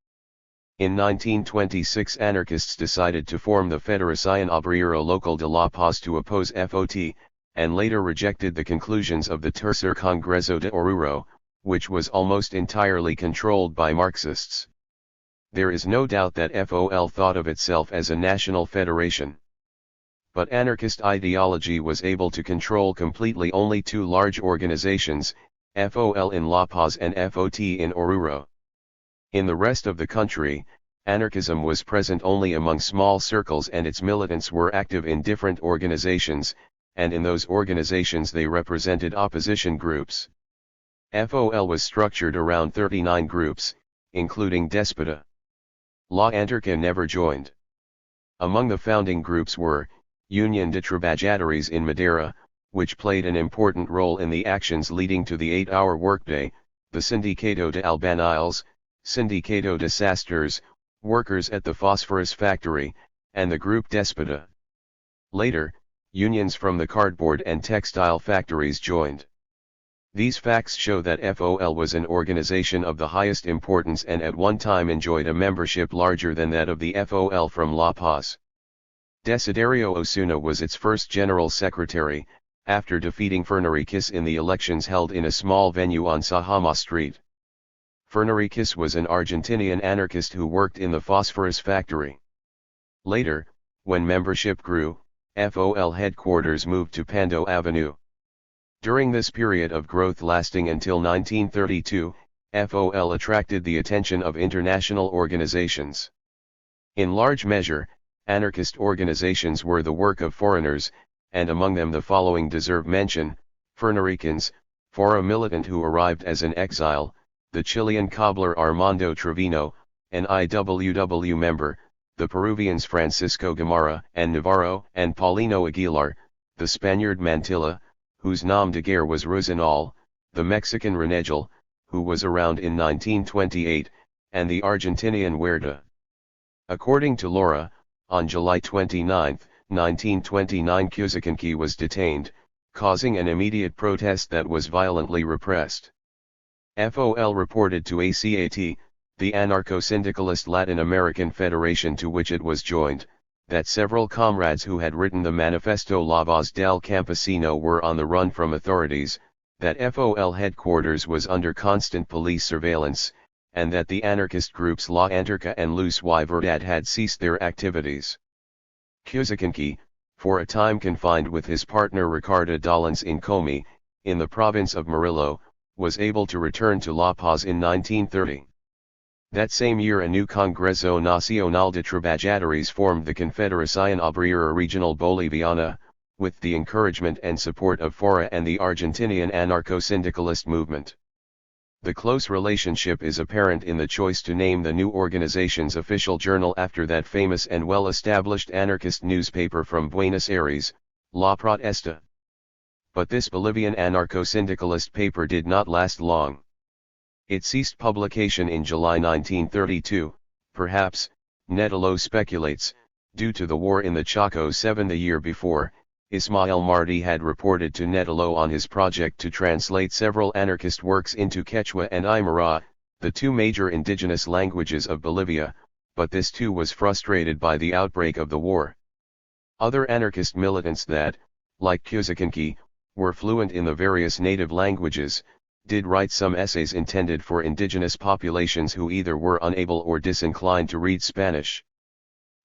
In 1926 anarchists decided to form the Federación Obrero Local de La Paz to oppose FOT, and later rejected the conclusions of the Tercer Congreso de Oruro, which was almost entirely controlled by Marxists. There is no doubt that FOL thought of itself as a national federation. But anarchist ideology was able to control completely only two large organizations, FOL in La Paz and FOT in Oruro. In the rest of the country, anarchism was present only among small circles and its militants were active in different organizations, and in those organizations they represented opposition groups. FOL was structured around 39 groups, including Despota. La Anarca never joined. Among the founding groups were, Unión de Trabajadores in Madeira, which played an important role in the actions leading to the 8-hour workday, the Sindicato de Albañiles, Sindicato de Sastres, workers at the phosphorus factory, and the group Despota. Later, unions from the cardboard and textile factories joined. These facts show that FOL was an organization of the highest importance and at one time enjoyed a membership larger than that of the FOL from La Paz. Desiderio Osuna was its first general secretary, after defeating Ferneriquez in the elections held in a small venue on Sahama Street. Ferneriquez was an Argentinian anarchist who worked in the phosphorus factory. Later, when membership grew, FOL headquarters moved to Pando Avenue. During this period of growth lasting until 1932, FOL attracted the attention of international organizations. In large measure, anarchist organizations were the work of foreigners, and among them the following deserve mention: Ferneriquez, for a militant who arrived as an exile, the Chilean cobbler Armando Trevino, an IWW member, the Peruvians Francisco Gamarra and Navarro and Paulino Aguilar, the Spaniard Mantilla, whose nom de guerre was Rosenal, the Mexican Renegel, who was around in 1928, and the Argentinian Huerta. According to Laura, on July 29, 1929 Cusicanqui was detained, causing an immediate protest that was violently repressed. FOL reported to ACAT, the anarcho-syndicalist Latin American federation to which it was joined, that several comrades who had written the Manifesto La Voz del Campesino were on the run from authorities, that FOL headquarters was under constant police surveillance, and that the anarchist groups La Anarca and Luz y Verdad had ceased their activities. Cusicanqui, for a time confined with his partner Ricardo Dollens in Comi, in the province of Murillo, was able to return to La Paz in 1930. That same year a new Congreso Nacional de Trabajadores formed the Confederación Obrera Regional Boliviana, with the encouragement and support of FORA and the Argentinian anarcho-syndicalist movement. The close relationship is apparent in the choice to name the new organization's official journal after that famous and well-established anarchist newspaper from Buenos Aires, La Protesta. But this Bolivian anarcho-syndicalist paper did not last long. It ceased publication in July 1932, perhaps, Netelo speculates, due to the war in the Chaco 7 the year before. Ismael Martí had reported to Netelo on his project to translate several anarchist works into Quechua and Aymara, the two major indigenous languages of Bolivia, but this too was frustrated by the outbreak of the war. Other anarchist militants that, like Cusicanqui, were fluent in the various native languages, did write some essays intended for indigenous populations who either were unable or disinclined to read Spanish.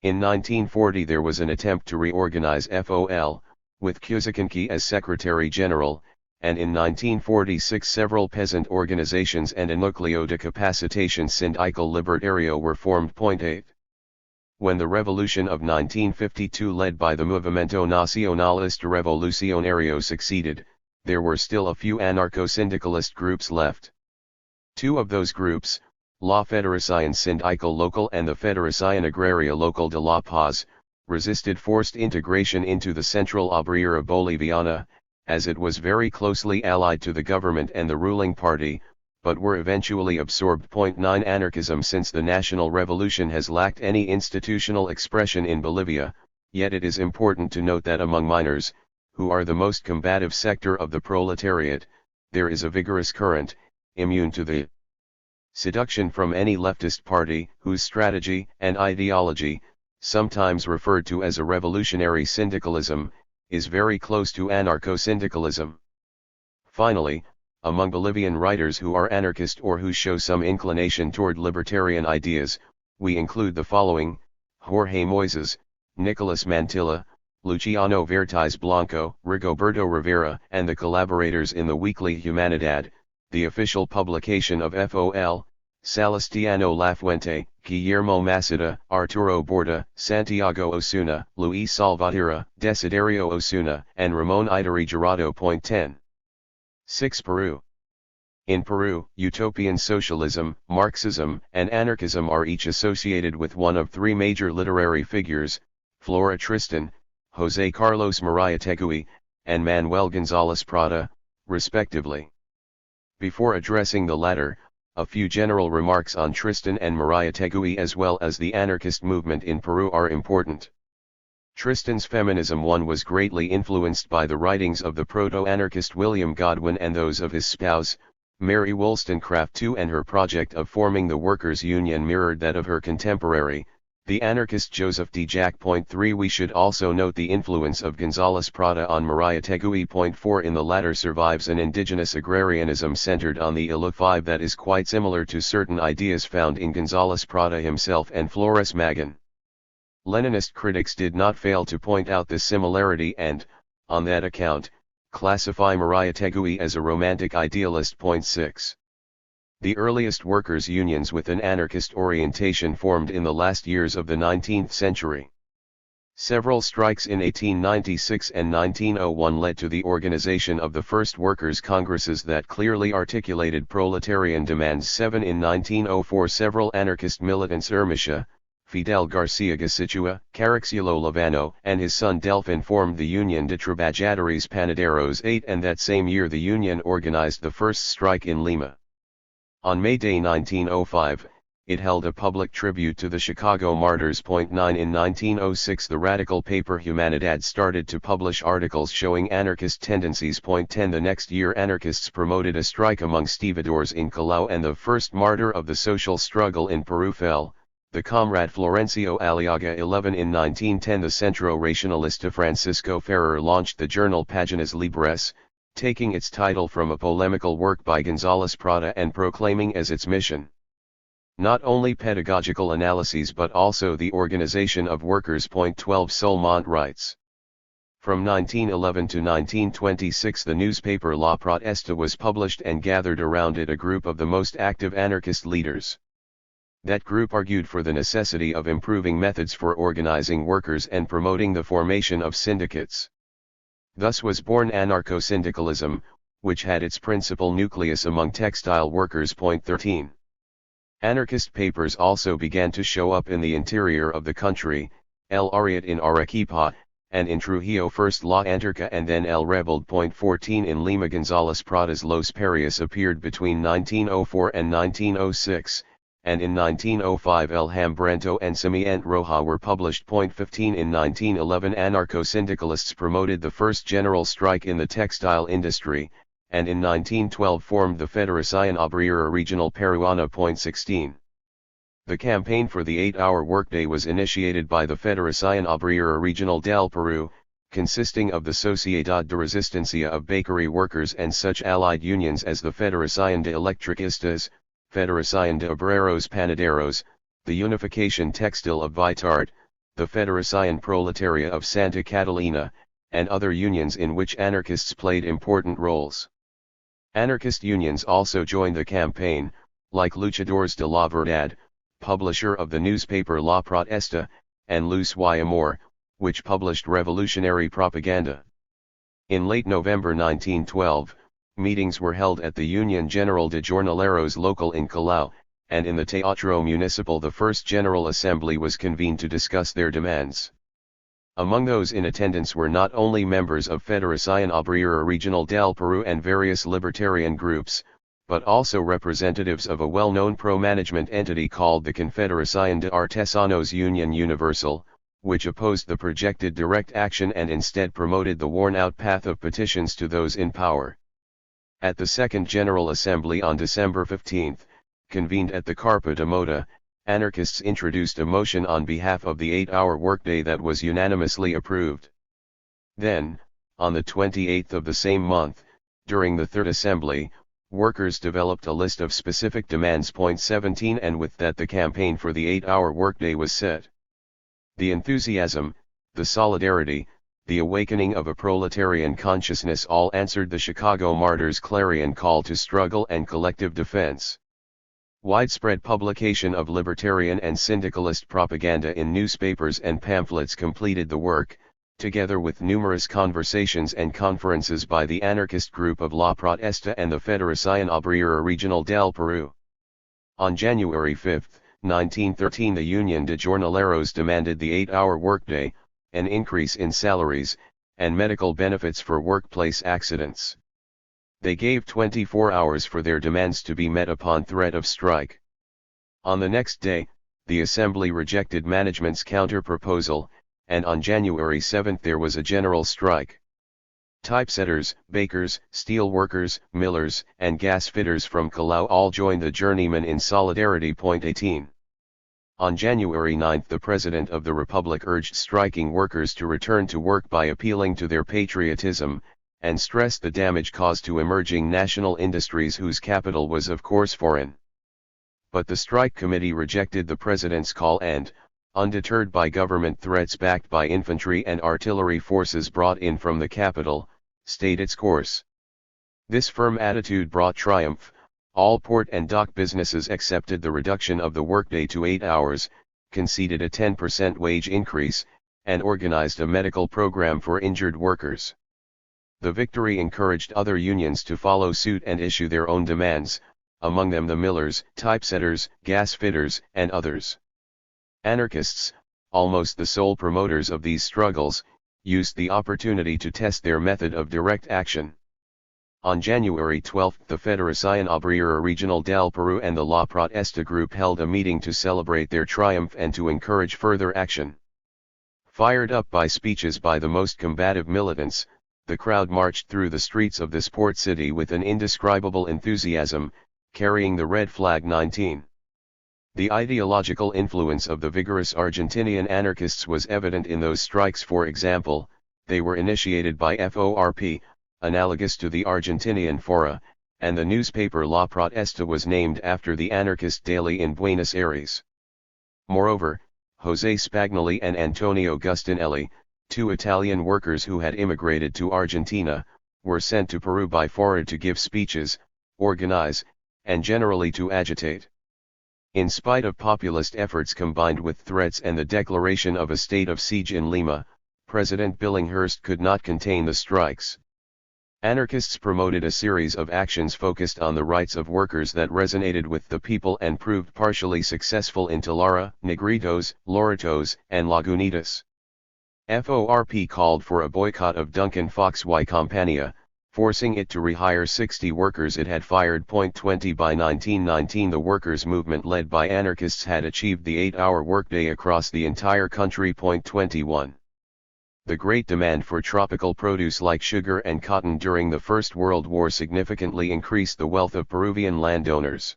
In 1940 there was an attempt to reorganize FOL, with Cusicanqui as Secretary General, and in 1946 several peasant organizations and a Núcleo de Capacitación Sindical Libertario were formed. 8. When the revolution of 1952 led by the Movimiento Nacionalista Revolucionario succeeded, there were still a few anarcho-syndicalist groups left. Two of those groups, La Federación Sindical Local and the Federación Agraria Local de La Paz, resisted forced integration into the Central Obrera Boliviana, as it was very closely allied to the government and the ruling party, but were eventually absorbed. 9 Anarchism. Since the national revolution has lacked any institutional expression in Bolivia, yet it is important to note that among miners, who are the most combative sector of the proletariat, there is a vigorous current, immune to the seduction from any leftist party, whose strategy and ideology, sometimes referred to as a revolutionary syndicalism, is very close to anarcho-syndicalism. Finally, among Bolivian writers who are anarchist or who show some inclination toward libertarian ideas, we include the following: Jorge Moises, Nicolas Mantilla, Luciano Vertés Blanco, Rigoberto Rivera, and the collaborators in the weekly Humanidad, the official publication of FOL, Celestiano Lafuente, Guillermo Maceda, Arturo Borda, Santiago Osuna, Luis Salvatierra, Desiderio Osuna, and Ramon Idari Jurado. 10. 6. Peru. In Peru, utopian socialism, Marxism, and anarchism are each associated with one of three major literary figures, Flora Tristan, José Carlos Mariátegui, and Manuel González Prada, respectively. Before addressing the latter, a few general remarks on Tristan and Mariátegui as well as the anarchist movement in Peru are important. Tristan's feminism was greatly influenced by the writings of the proto-anarchist William Godwin and those of his spouse, Mary Wollstonecraft II, and her project of forming the Workers' Union mirrored that of her contemporary, the anarchist Joseph D. Jack. 3. We should also note the influence of González Prada on Mariátegui. 4. In the latter survives an indigenous agrarianism centered on the ILA 5 that is quite similar to certain ideas found in González Prada himself and Flores Magón. Leninist critics did not fail to point out this similarity and, on that account, classify Mariátegui as a romantic idealist. 6. The earliest workers' unions with an anarchist orientation formed in the last years of the 19th century. Several strikes in 1896 and 1901 led to the organization of the first workers' congresses that clearly articulated proletarian demands. 7. In 1904 several anarchist militants Ermicia, Fidel García Gasichua, Caraxiolo Lavano, and his son Delfin formed the Union de Trabajadores Panaderos. 8. And that same year the union organized the first strike in Lima. On May Day 1905, it held a public tribute to the Chicago martyrs. 9. In 1906 the radical paper Humanidad started to publish articles showing anarchist tendencies. 10. The next year anarchists promoted a strike among stevedores in Callao and the first martyr of the social struggle in Peru fell, the comrade Florencio Aliaga. 11. In 1910 the Centro Racionalista Francisco Ferrer launched the journal Páginas Libres, taking its title from a polemical work by González Prada and proclaiming as its mission not only pedagogical analyses but also the organization of workers. 12. Solmont writes. From 1911 to 1926 the newspaper La Protesta was published and gathered around it a group of the most active anarchist leaders. That group argued for the necessity of improving methods for organizing workers and promoting the formation of syndicates. Thus was born anarcho-syndicalism, which had its principal nucleus among textile workers. 13. Anarchist papers also began to show up in the interior of the country, El Ariete in Arequipa, and in Trujillo first La Anarca and then El Rebelde. 14. In Lima González Prada's Los Parias appeared between 1904 and 1906, and in 1905 El Hambriento and Semillante Roja were published. 15. In 1911 anarcho-syndicalists promoted the first general strike in the textile industry, and in 1912 formed the Federación Obrera Regional Peruana. 16. The campaign for the 8-hour workday was initiated by the Federación Obrera Regional del Perú, consisting of the Sociedad de Resistencia of bakery workers and such allied unions as the Federación de Electricistas, Federación de Obreros Panaderos, the Unification Textile of Vitart, the Federación Proletaria of Santa Catalina, and other unions in which anarchists played important roles. Anarchist unions also joined the campaign, like Luchadores de la Verdad, publisher of the newspaper La Protesta, and Luz y Amor, which published revolutionary propaganda. In late November 1912, meetings were held at the Union General de Jornaleros local in Callao, and in the Teatro Municipal the first General Assembly was convened to discuss their demands. Among those in attendance were not only members of Federación Obrera Regional del Perú and various libertarian groups, but also representatives of a well-known pro-management entity called the Confederación de Artesanos Union Universal, which opposed the projected direct action and instead promoted the worn-out path of petitions to those in power. At the Second General Assembly on December 15, convened at the Carpa de Mota, anarchists introduced a motion on behalf of the 8-hour workday that was unanimously approved. Then, on the 28th of the same month, during the Third Assembly, workers developed a list of specific demands. 17 and with that the campaign for the 8-hour workday was set. The enthusiasm, the solidarity, the awakening of a proletarian consciousness all answered the Chicago Martyrs' clarion call to struggle and collective defense. Widespread publication of libertarian and syndicalist propaganda in newspapers and pamphlets completed the work, together with numerous conversations and conferences by the anarchist group of La Protesta and the Federación Obrera Regional del Perú. On January 5, 1913 the Union de Jornaleros demanded the 8-hour workday, an increase in salaries, and medical benefits for workplace accidents. They gave 24 hours for their demands to be met upon threat of strike. On the next day, the Assembly rejected management's counter-proposal, and on January 7 there was a general strike. Typesetters, bakers, steel workers, millers, and gas fitters from Callao all joined the journeymen in solidarity. 18. On January 9 the President of the Republic urged striking workers to return to work by appealing to their patriotism, and stressed the damage caused to emerging national industries whose capital was of course foreign. But the strike committee rejected the President's call and, undeterred by government threats backed by infantry and artillery forces brought in from the capital, stayed its course. This firm attitude brought triumph. All port and dock businesses accepted the reduction of the workday to 8 hours, conceded a 10% wage increase, and organized a medical program for injured workers. The victory encouraged other unions to follow suit and issue their own demands, among them the millers, typesetters, gas fitters, and others. Anarchists, almost the sole promoters of these struggles, used the opportunity to test their method of direct action. On January 12 the Federación Obrera Regional del Perú and the La Protesta group held a meeting to celebrate their triumph and to encourage further action. Fired up by speeches by the most combative militants, the crowd marched through the streets of this port city with an indescribable enthusiasm, carrying the red flag. 19. The ideological influence of the vigorous Argentinian anarchists was evident in those strikes. For example, they were initiated by FORP, analogous to the Argentinian Fora, and the newspaper La Protesta was named after the anarchist daily in Buenos Aires. Moreover, José Spagnoli and Antonio Gustinelli, two Italian workers who had immigrated to Argentina, were sent to Peru by Fora to give speeches, organize, and generally to agitate. In spite of populist efforts combined with threats and the declaration of a state of siege in Lima, President Billinghurst could not contain the strikes. Anarchists promoted a series of actions focused on the rights of workers that resonated with the people and proved partially successful in Talara, Negritos, Loretos, and Lagunitas. FORP called for a boycott of Duncan Fox y Compañía, forcing it to rehire 60 workers it had fired. 20 By 1919 the workers' movement led by anarchists had achieved the 8-hour workday across the entire country. 21. The great demand for tropical produce like sugar and cotton during the First World War significantly increased the wealth of Peruvian landowners.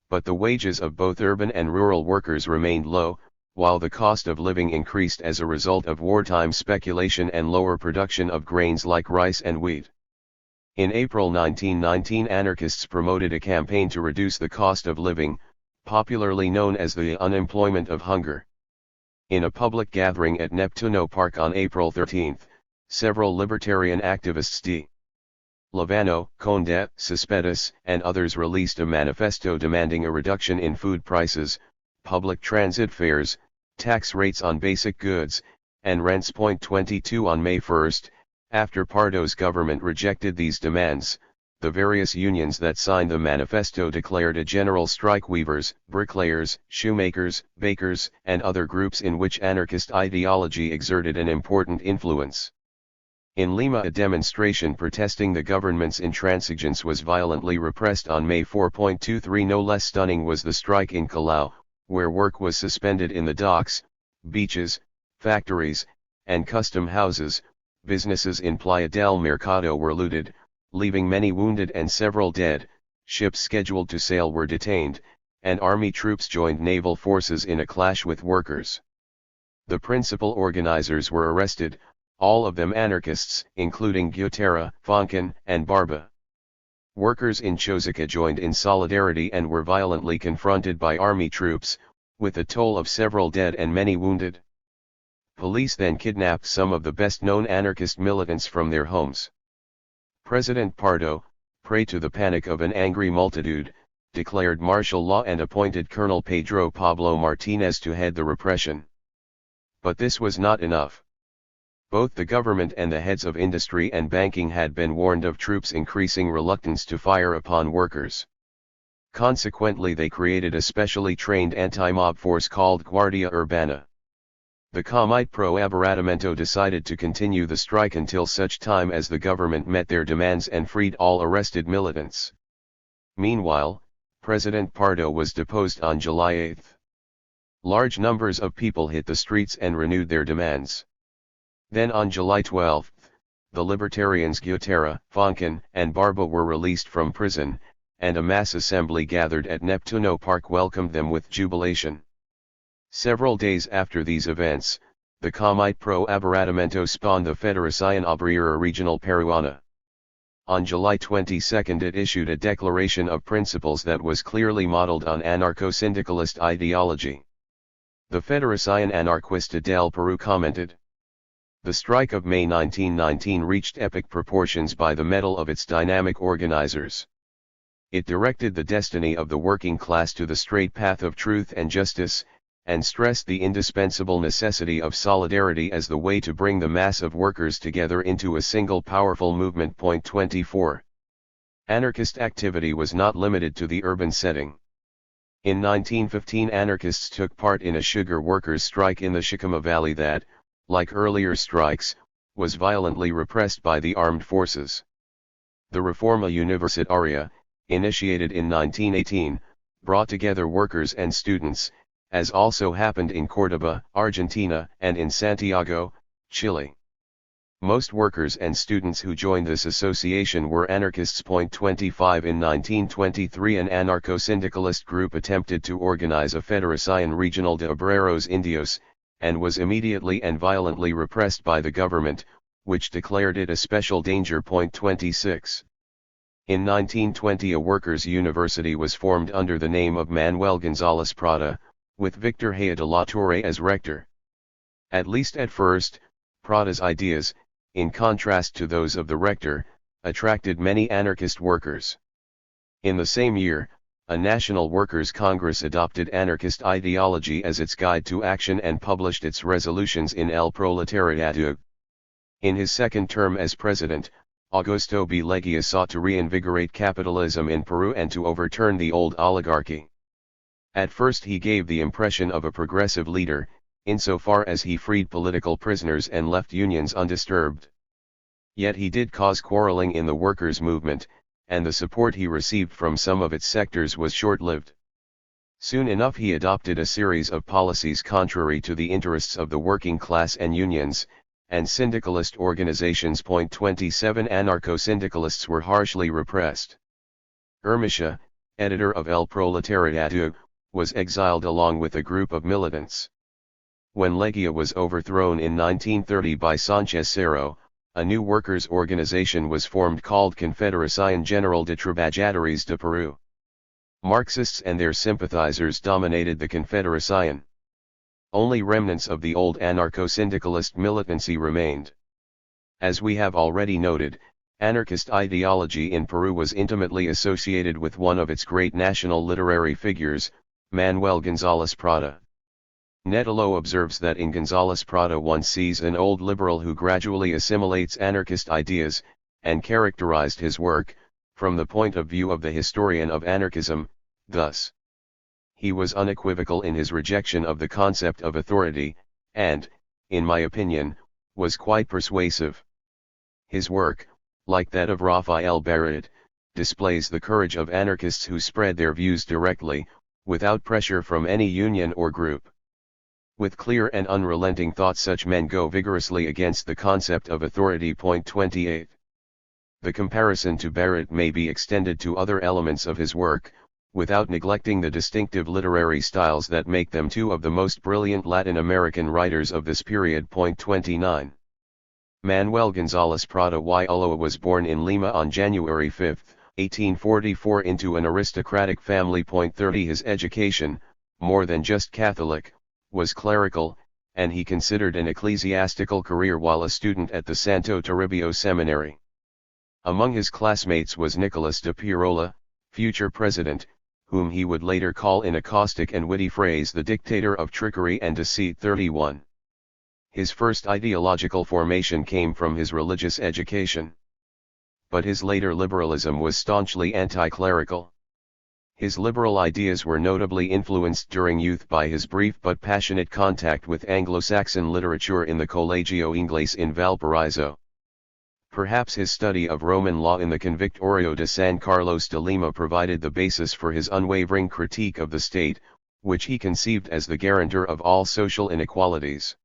But the wages of both urban and rural workers remained low, while the cost of living increased as a result of wartime speculation and lower production of grains like rice and wheat. In April 1919, anarchists promoted a campaign to reduce the cost of living, popularly known as the unemployment of hunger. In a public gathering at Neptuno Park on April 13, several libertarian activists D. Lavano, Conde, Cespedes, and others released a manifesto demanding a reduction in food prices, public transit fares, tax rates on basic goods, and rents. 22 On May 1, after Pardo's government rejected these demands, the various unions that signed the manifesto declared a general strike. Weavers, bricklayers, shoemakers, bakers, and other groups in which anarchist ideology exerted an important influence. In Lima, a demonstration protesting the government's intransigence was violently repressed on May 4.23. No less stunning was the strike in Callao, where work was suspended in the docks, beaches, factories, and custom houses. Businesses in Playa del Mercado were looted, leaving many wounded and several dead. Ships scheduled to sail were detained, and army troops joined naval forces in a clash with workers. The principal organizers were arrested, all of them anarchists, including Guterra, Foncan, and Barba. Workers in Chosica joined in solidarity and were violently confronted by army troops, with a toll of several dead and many wounded. Police then kidnapped some of the best-known anarchist militants from their homes. President Pardo, prey to the panic of an angry multitude, declared martial law and appointed Colonel Pedro Pablo Martinez to head the repression. But this was not enough. Both the government and the heads of industry and banking had been warned of troops' increasing reluctance to fire upon workers. Consequently, they created a specially trained anti-mob force called Guardia Urbana. The Comite Pro Abaratimiento decided to continue the strike until such time as the government met their demands and freed all arrested militants. Meanwhile, President Pardo was deposed on July 8. Large numbers of people hit the streets and renewed their demands. Then on July 12, the libertarians Guterra, Foncan, and Barba were released from prison, and a mass assembly gathered at Neptuno Park welcomed them with jubilation. Several days after these events, the Comite Pro Abaratimiento spawned the Federación Obrera Regional Peruana. On July 22 it issued a declaration of principles that was clearly modeled on anarcho-syndicalist ideology. The Federación Anarquista del Perú commented, "The strike of May 1919 reached epic proportions by the mettle of its dynamic organizers. It directed the destiny of the working class to the straight path of truth and justice, and stressed the indispensable necessity of solidarity as the way to bring the mass of workers together into a single powerful movement." 24. Anarchist activity was not limited to the urban setting. In 1915 anarchists took part in a sugar workers' strike in the Chicama Valley that, like earlier strikes, was violently repressed by the armed forces. The Reforma Universitaria, initiated in 1918, brought together workers and students, as also happened in Córdoba, Argentina, and in Santiago, Chile. Most workers and students who joined this association were anarchists. 25 In 1923 an anarcho-syndicalist group attempted to organize a Federación Regional de Obreros Indios, and was immediately and violently repressed by the government, which declared it a special danger. 26. In 1920 a workers' university was formed under the name of Manuel González Prada, with Victor Haya de la Torre as rector. At least at first, Prada's ideas, in contrast to those of the rector, attracted many anarchist workers. In the same year, a National Workers' Congress adopted anarchist ideology as its guide to action and published its resolutions in El Proletariado. In his second term as president, Augusto B. Leguía sought to reinvigorate capitalism in Peru and to overturn the old oligarchy. At first he gave the impression of a progressive leader, insofar as he freed political prisoners and left unions undisturbed. Yet he did cause quarreling in the workers' movement, and the support he received from some of its sectors was short-lived. Soon enough he adopted a series of policies contrary to the interests of the working class and unions, and syndicalist organizations. 27 Anarcho-syndicalists were harshly repressed. Ermisha, editor of El Proletariado, was exiled along with a group of militants. When Leguía was overthrown in 1930 by Sánchez Cerro, a new workers' organization was formed called Confederación General de Trabajadores de Perú. Marxists and their sympathizers dominated the Confederación. Only remnants of the old anarcho-syndicalist militancy remained. As we have already noted, anarchist ideology in Peru was intimately associated with one of its great national literary figures, Manuel González Prada. Nettolo observes that in González Prada one sees an old liberal who gradually assimilates anarchist ideas, and characterized his work, from the point of view of the historian of anarchism, thus. He was unequivocal in his rejection of the concept of authority, and, in my opinion, was quite persuasive. His work, like that of Rafael Barrett, displays the courage of anarchists who spread their views directly, without pressure from any union or group. With clear and unrelenting thought such men go vigorously against the concept of authority. 28. The comparison to Barrett may be extended to other elements of his work, without neglecting the distinctive literary styles that make them two of the most brilliant Latin American writers of this period. 29. Manuel González Prada y Ulloa was born in Lima on January 5, 1844 into an aristocratic family. 30. His education, more than just Catholic, was clerical, and he considered an ecclesiastical career while a student at the Santo Toribio Seminary. Among his classmates was Nicolas de Pirola, future president, whom he would later call in a caustic and witty phrase the dictator of trickery and deceit. 31. His first ideological formation came from his religious education. But his later liberalism was staunchly anti-clerical. His liberal ideas were notably influenced during youth by his brief but passionate contact with Anglo-Saxon literature in the Colegio Inglés in Valparaiso. Perhaps his study of Roman law in the Convictorio de San Carlos de Lima provided the basis for his unwavering critique of the state, which he conceived as the guarantor of all social inequalities.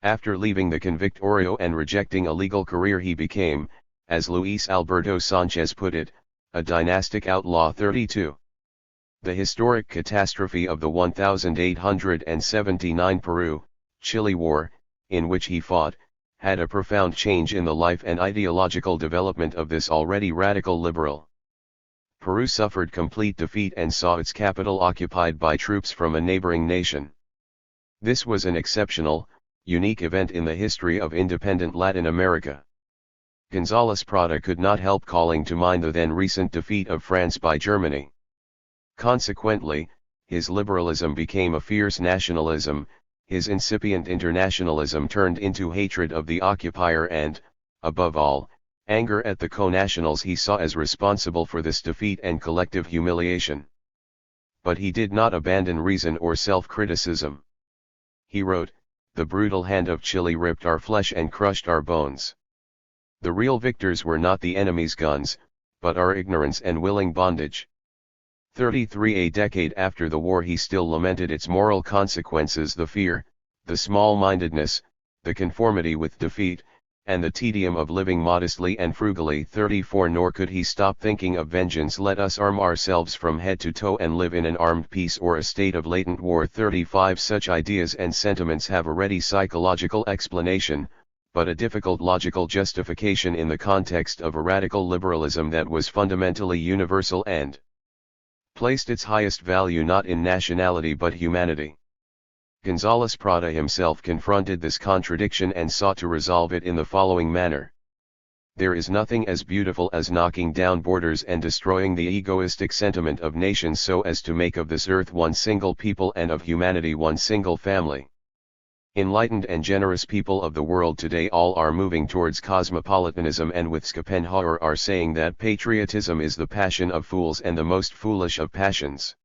After leaving the Convictorio and rejecting a legal career, he became, as Luis Alberto Sanchez put it, a dynastic outlaw. 32. The historic catastrophe of the 1879 Peru-Chile War, in which he fought, had a profound change in the life and ideological development of this already radical liberal. Peru suffered complete defeat and saw its capital occupied by troops from a neighboring nation. This was an exceptional, unique event in the history of independent Latin America. González Prada could not help calling to mind the then recent defeat of France by Germany. Consequently, his liberalism became a fierce nationalism, his incipient internationalism turned into hatred of the occupier and, above all, anger at the co-nationals he saw as responsible for this defeat and collective humiliation. But he did not abandon reason or self-criticism. He wrote, "The brutal hand of Chile ripped our flesh and crushed our bones. The real victors were not the enemy's guns, but our ignorance and willing bondage." 33. A decade after the war he still lamented its moral consequences: the fear, the small-mindedness, the conformity with defeat, and the tedium of living modestly and frugally. 34. Nor could he stop thinking of vengeance. Let us arm ourselves from head to toe and live in an armed peace or a state of latent war. 35. Such ideas and sentiments have a ready psychological explanation, but a difficult logical justification in the context of a radical liberalism that was fundamentally universal and placed its highest value not in nationality but humanity. González Prada himself confronted this contradiction and sought to resolve it in the following manner. There is nothing as beautiful as knocking down borders and destroying the egoistic sentiment of nations so as to make of this earth one single people and of humanity one single family. Enlightened and generous people of the world today all are moving towards cosmopolitanism and with Schopenhauer are saying that patriotism is the passion of fools and the most foolish of passions.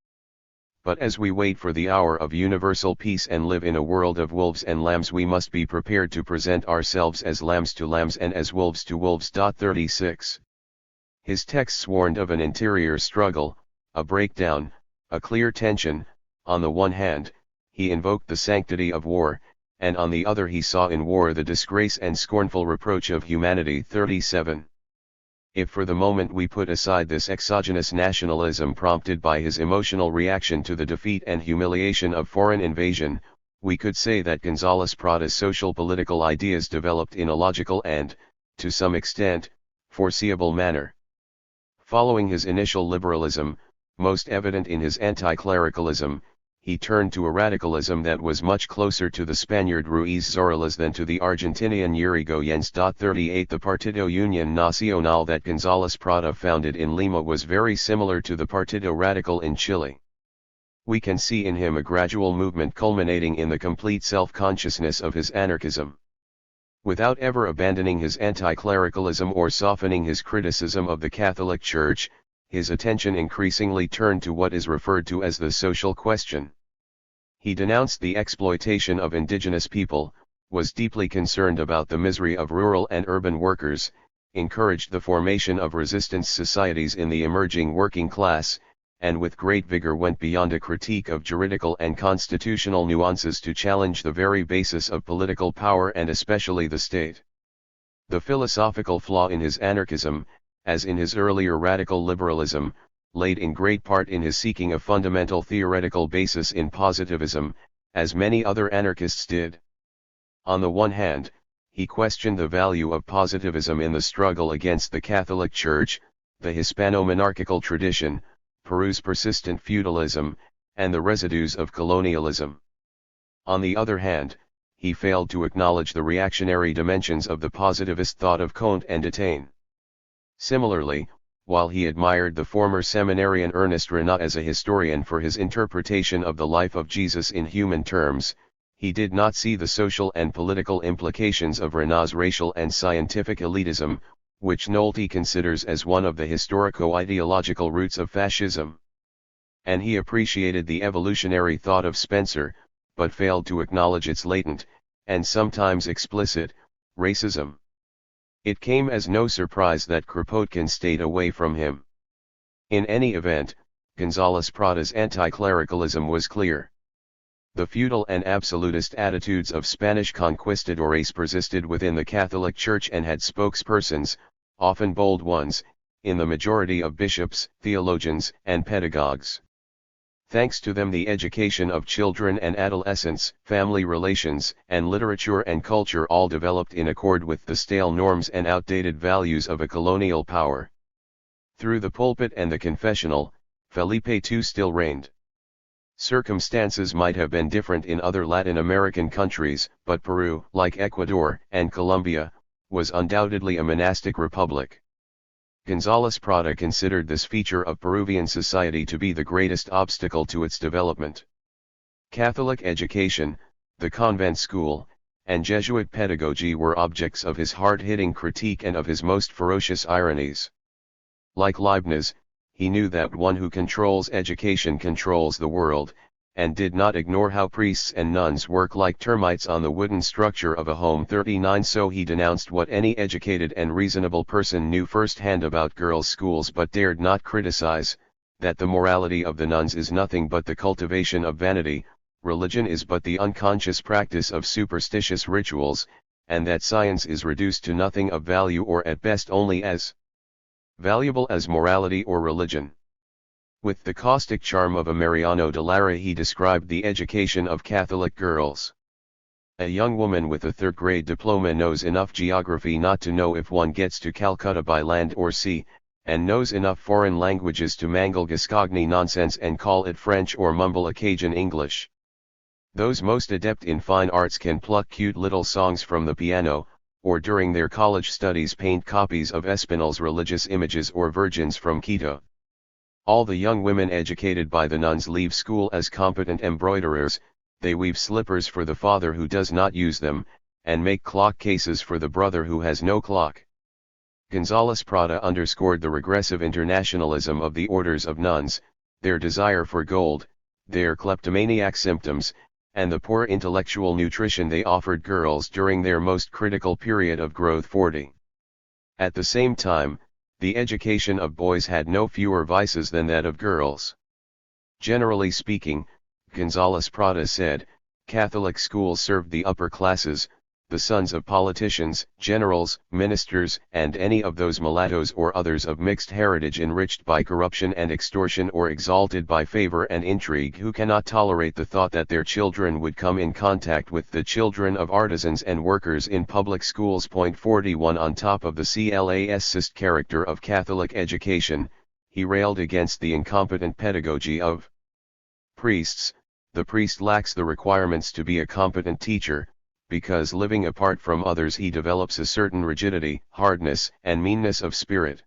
But as we wait for the hour of universal peace and live in a world of wolves and lambs, we must be prepared to present ourselves as lambs to lambs and as wolves to wolves. 36. His texts warned of an interior struggle, a breakdown, a clear tension. On the one hand, he invoked the sanctity of war, and on the other he saw in war the disgrace and scornful reproach of humanity. 37. If for the moment we put aside this exogenous nationalism prompted by his emotional reaction to the defeat and humiliation of foreign invasion, we could say that González Prada's social political ideas developed in a logical and, to some extent, foreseeable manner. Following his initial liberalism, most evident in his anti-clericalism, he turned to a radicalism that was much closer to the Spaniard Ruiz Zorrillaz than to the Argentinian Yrigoyen's. 38 The Partido Unión Nacional that González Prada founded in Lima was very similar to the Partido Radical in Chile. We can see in him a gradual movement culminating in the complete self-consciousness of his anarchism. Without ever abandoning his anti-clericalism or softening his criticism of the Catholic Church, his attention increasingly turned to what is referred to as the social question. He denounced the exploitation of indigenous people, was deeply concerned about the misery of rural and urban workers, encouraged the formation of resistance societies in the emerging working class, and with great vigor went beyond a critique of juridical and constitutional nuances to challenge the very basis of political power and especially the state. The philosophical flaw in his anarchism, as in his earlier radical liberalism, laid in great part in his seeking a fundamental theoretical basis in positivism, as many other anarchists did. On the one hand, he questioned the value of positivism in the struggle against the Catholic Church, the Hispano-monarchical tradition, Peru's persistent feudalism, and the residues of colonialism. On the other hand, he failed to acknowledge the reactionary dimensions of the positivist thought of Comte and Détaine. Similarly, while he admired the former seminarian Ernest Renan as a historian for his interpretation of the life of Jesus in human terms, he did not see the social and political implications of Renan's racial and scientific elitism, which Nolte considers as one of the historico-ideological roots of fascism. And he appreciated the evolutionary thought of Spencer, but failed to acknowledge its latent, and sometimes explicit, racism. It came as no surprise that Kropotkin stayed away from him. In any event, González Prada's anti-clericalism was clear. The feudal and absolutist attitudes of Spanish conquistadores persisted within the Catholic Church and had spokespersons, often bold ones, in the majority of bishops, theologians, and pedagogues. Thanks to them the education of children and adolescents, family relations, and literature and culture all developed in accord with the stale norms and outdated values of a colonial power. Through the pulpit and the confessional, Felipe II still reigned. Circumstances might have been different in other Latin American countries, but Peru, like Ecuador and Colombia, was undoubtedly a monastic republic. González Prada considered this feature of Peruvian society to be the greatest obstacle to its development. Catholic education, the convent school, and Jesuit pedagogy were objects of his hard-hitting critique and of his most ferocious ironies. Like Leibniz, he knew that one who controls education controls the world, and did not ignore how priests and nuns work like termites on the wooden structure of a home. 39 So he denounced what any educated and reasonable person knew firsthand about girls' schools but dared not criticize, that the morality of the nuns is nothing but the cultivation of vanity, religion is but the unconscious practice of superstitious rituals, and that science is reduced to nothing of value or at best only as valuable as morality or religion. With the caustic charm of a Mariano de Lara he described the education of Catholic girls. A young woman with a third-grade diploma knows enough geography not to know if one gets to Calcutta by land or sea, and knows enough foreign languages to mangle Gascogny nonsense and call it French or mumble a Cajun English. Those most adept in fine arts can pluck cute little songs from the piano, or during their college studies paint copies of Espinal's religious images or Virgins from Quito. All the young women educated by the nuns leave school as competent embroiderers, they weave slippers for the father who does not use them, and make clock cases for the brother who has no clock. González Prada underscored the regressive internationalism of the orders of nuns, their desire for gold, their kleptomaniac symptoms, and the poor intellectual nutrition they offered girls during their most critical period of growth. 40. At the same time, the education of boys had no fewer vices than that of girls. Generally speaking, González Prada said, Catholic schools served the upper classes, the sons of politicians, generals, ministers, and any of those mulattoes or others of mixed heritage enriched by corruption and extortion or exalted by favor and intrigue, who cannot tolerate the thought that their children would come in contact with the children of artisans and workers in public schools. 41 On top of the classist character of Catholic education, he railed against the incompetent pedagogy of priests. The priest lacks the requirements to be a competent teacher, because living apart from others he develops a certain rigidity, hardness, and meanness of spirit.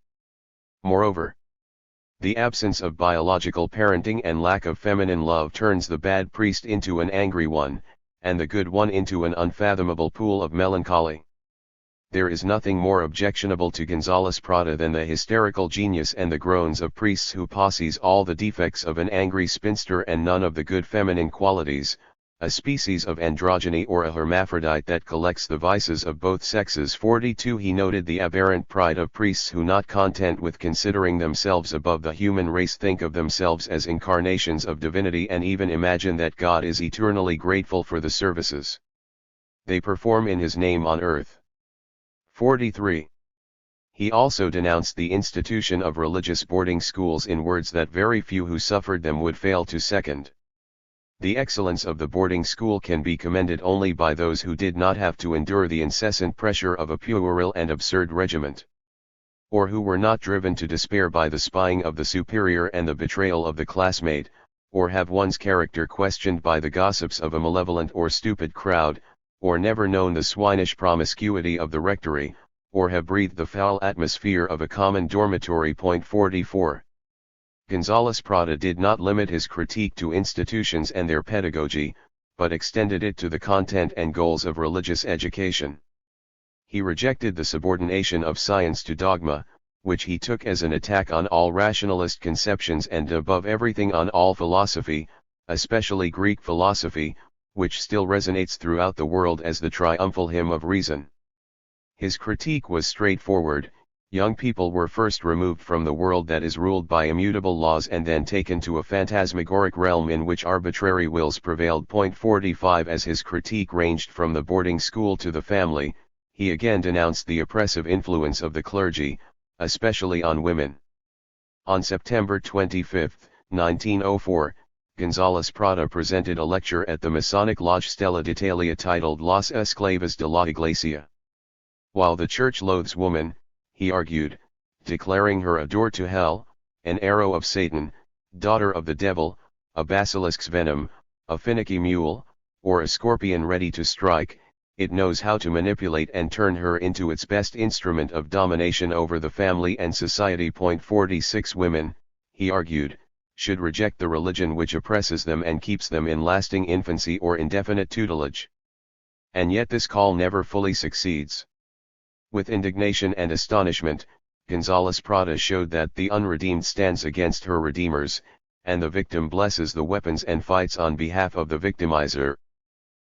Moreover, the absence of biological parenting and lack of feminine love turns the bad priest into an angry one, and the good one into an unfathomable pool of melancholy. There is nothing more objectionable to Gonzales Prada than the hysterical genius and the groans of priests who posses all the defects of an angry spinster and none of the good feminine qualities, a species of androgyny or a hermaphrodite that collects the vices of both sexes. 42 He noted the aberrant pride of priests who, not content with considering themselves above the human race, think of themselves as incarnations of divinity and even imagine that God is eternally grateful for the services they perform in his name on earth. 43. He also denounced the institution of religious boarding schools in words that very few who suffered them would fail to second. The excellence of the boarding school can be commended only by those who did not have to endure the incessant pressure of a puerile and absurd regiment, or who were not driven to despair by the spying of the superior and the betrayal of the classmate, or have one's character questioned by the gossips of a malevolent or stupid crowd, or never known the swinish promiscuity of the rectory, or have breathed the foul atmosphere of a common dormitory. 44. Gonzales Prada did not limit his critique to institutions and their pedagogy, but extended it to the content and goals of religious education. He rejected the subordination of science to dogma, which he took as an attack on all rationalist conceptions and above everything on all philosophy, especially Greek philosophy, which still resonates throughout the world as the triumphal hymn of reason. His critique was straightforward. Young people were first removed from the world that is ruled by immutable laws and then taken to a phantasmagoric realm in which arbitrary wills prevailed. 45 As his critique ranged from the boarding school to the family, he again denounced the oppressive influence of the clergy, especially on women. On September 25, 1904, Gonzales Prada presented a lecture at the Masonic Lodge Stella d'Italia titled Las Esclavas de la Iglesia. While the Church loathes woman, he argued, declaring her a door to hell, an arrow of Satan, daughter of the devil, a basilisk's venom, a finicky mule, or a scorpion ready to strike, it knows how to manipulate and turn her into its best instrument of domination over the family and society. 46 Women, he argued, should reject the religion which oppresses them and keeps them in lasting infancy or indefinite tutelage. And yet this call never fully succeeds. With indignation and astonishment, Gonzales Prada showed that the unredeemed stands against her redeemers, and the victim blesses the weapons and fights on behalf of the victimizer.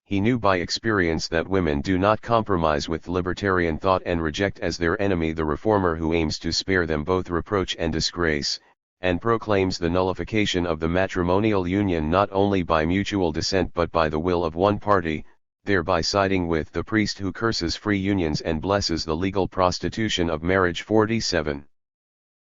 He knew by experience that women do not compromise with libertarian thought and reject as their enemy the reformer who aims to spare them both reproach and disgrace, and proclaims the nullification of the matrimonial union not only by mutual dissent but by the will of one party, thereby siding with the priest who curses free unions and blesses the legal prostitution of marriage. 47.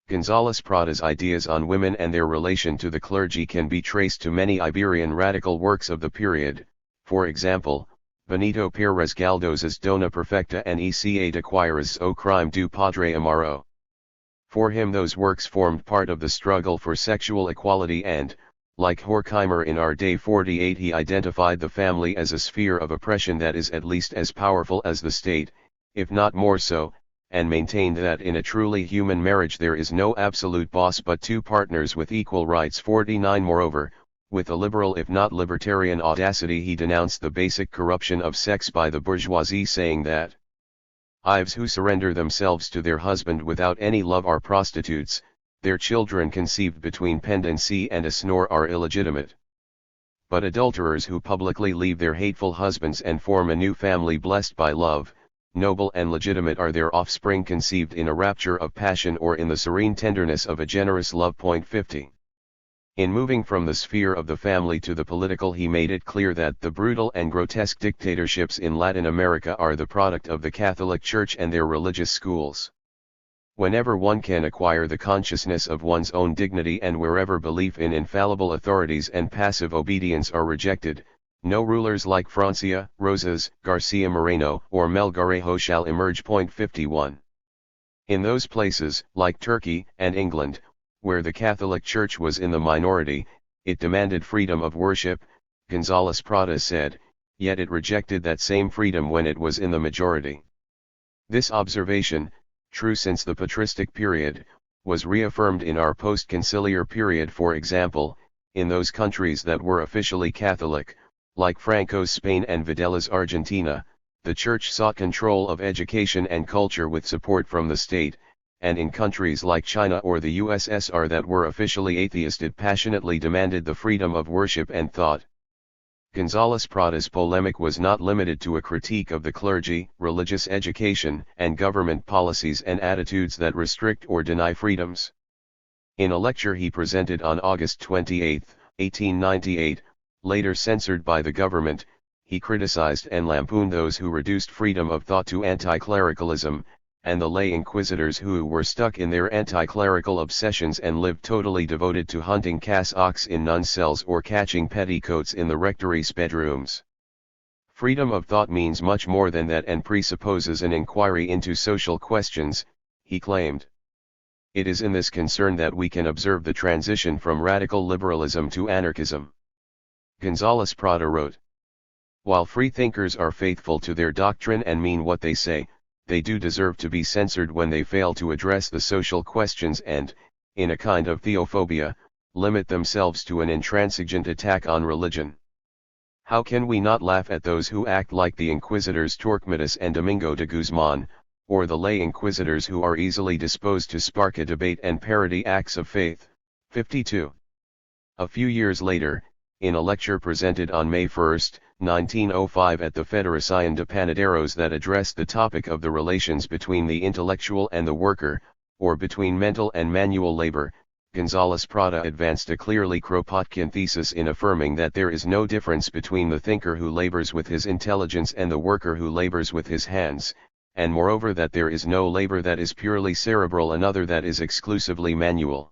Gonzales Prada's ideas on women and their relation to the clergy can be traced to many Iberian radical works of the period, for example, Benito Pérez Galdos's Dona Perfecta and Eca de Queiroz o Crime do Padre Amaro. For him those works formed part of the struggle for sexual equality and, like Horkheimer in our day. 48 He identified the family as a sphere of oppression that is at least as powerful as the state, if not more so, and maintained that in a truly human marriage there is no absolute boss but two partners with equal rights. 49 Moreover, with a liberal if not libertarian audacity he denounced the basic corruption of sex by the bourgeoisie, saying that wives who surrender themselves to their husband without any love are prostitutes, their children conceived between pendency and a snore are illegitimate. But adulterers who publicly leave their hateful husbands and form a new family blessed by love, noble and legitimate are their offspring conceived in a rapture of passion or in the serene tenderness of a generous love. 50. In moving from the sphere of the family to the political, he made it clear that the brutal and grotesque dictatorships in Latin America are the product of the Catholic Church and their religious schools. Whenever one can acquire the consciousness of one's own dignity, and wherever belief in infallible authorities and passive obedience are rejected, no rulers like Francia, Rosas, Garcia Moreno, or Melgarejo shall emerge. 51. In those places, like Turkey and England, where the Catholic Church was in the minority, it demanded freedom of worship, González Prada said, yet it rejected that same freedom when it was in the majority. This observation, true since the patristic period, was reaffirmed in our post-conciliar period. For example, in those countries that were officially Catholic, like Franco's Spain and Videla's Argentina, the Church sought control of education and culture with support from the state, and in countries like China or the USSR that were officially atheist, it passionately demanded the freedom of worship and thought. González Prada's polemic was not limited to a critique of the clergy, religious education, and government policies and attitudes that restrict or deny freedoms. In a lecture he presented on August 28, 1898, later censored by the government, he criticized and lampooned those who reduced freedom of thought to anti-clericalism, and the lay inquisitors who were stuck in their anti-clerical obsessions and lived totally devoted to hunting cassocks in nuns' cells or catching petticoats in the rectory's bedrooms. Freedom of thought means much more than that and presupposes an inquiry into social questions, he claimed. It is in this concern that we can observe the transition from radical liberalism to anarchism. González Prada wrote, "While freethinkers are faithful to their doctrine and mean what they say, they do deserve to be censored when they fail to address the social questions and, in a kind of theophobia, limit themselves to an intransigent attack on religion. How can we not laugh at those who act like the inquisitors Torquemada and Domingo de Guzman, or the lay inquisitors who are easily disposed to spark a debate and parody acts of faith?" 52. A few years later, in a lecture presented on May 1, 1905 at the Federación de Panaderos that addressed the topic of the relations between the intellectual and the worker, or between mental and manual labor, González Prada advanced a clearly Kropotkin thesis in affirming that there is no difference between the thinker who labors with his intelligence and the worker who labors with his hands, and moreover that there is no labor that is purely cerebral and other that is exclusively manual.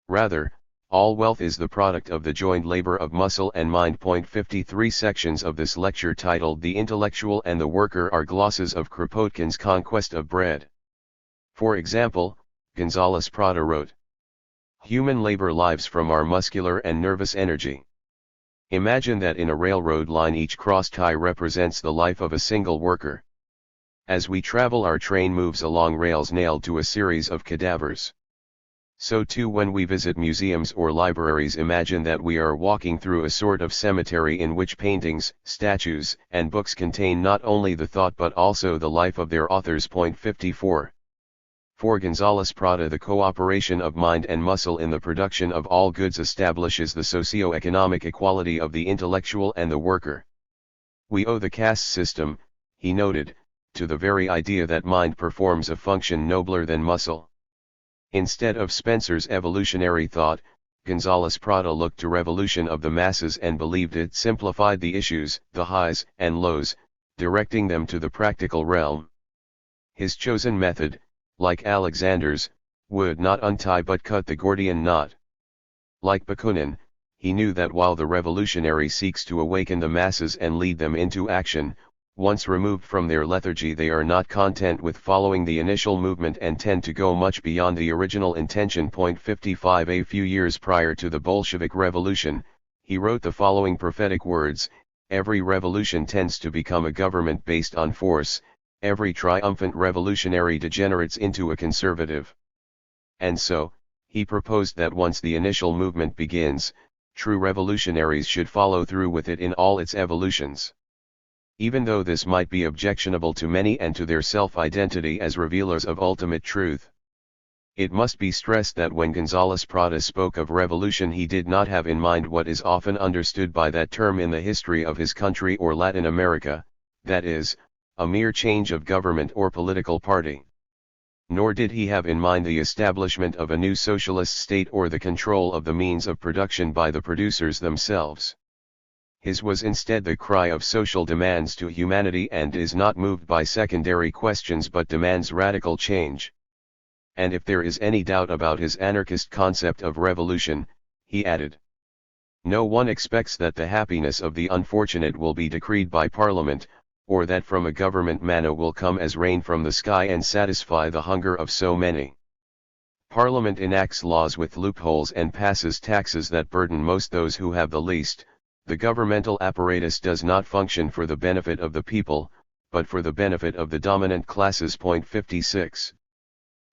Rather, all wealth is the product of the joined labor of muscle and mind. 53 sections of this lecture titled "The Intellectual and the Worker" are glosses of Kropotkin's conquest of bread. For example, González Prada wrote, "Human labor lives from our muscular and nervous energy. Imagine that in a railroad line each cross tie represents the life of a single worker. As we travel, our train moves along rails nailed to a series of cadavers. So too when we visit museums or libraries, imagine that we are walking through a sort of cemetery in which paintings, statues, and books contain not only the thought but also the life of their authors." 54. For González Prada, the cooperation of mind and muscle in the production of all goods establishes the socio-economic equality of the intellectual and the worker. We owe the caste system, he noted, to the very idea that mind performs a function nobler than muscle. Instead of Spencer's evolutionary thought, González Prada looked to revolution of the masses and believed it simplified the issues, the highs and lows, directing them to the practical realm. His chosen method, like Alexander's, would not untie but cut the Gordian knot. Like Bakunin, he knew that while the revolutionary seeks to awaken the masses and lead them into action, once removed from their lethargy they are not content with following the initial movement and tend to go much beyond the original intention. 55. A few years prior to the Bolshevik Revolution, he wrote the following prophetic words: "Every revolution tends to become a government based on force, every triumphant revolutionary degenerates into a conservative." And so, he proposed that once the initial movement begins, true revolutionaries should follow through with it in all its evolutions. Even though this might be objectionable to many and to their self-identity as revealers of ultimate truth. It must be stressed that when González Prada spoke of revolution he did not have in mind what is often understood by that term in the history of his country or Latin America, that is, a mere change of government or political party. Nor did he have in mind the establishment of a new socialist state or the control of the means of production by the producers themselves. His was instead the cry of social demands to humanity and is not moved by secondary questions but demands radical change. And if there is any doubt about his anarchist concept of revolution, he added, no one expects that the happiness of the unfortunate will be decreed by Parliament, or that from a government manna will come as rain from the sky and satisfy the hunger of so many. Parliament enacts laws with loopholes and passes taxes that burden most those who have the least. The governmental apparatus does not function for the benefit of the people, but for the benefit of the dominant classes. 56.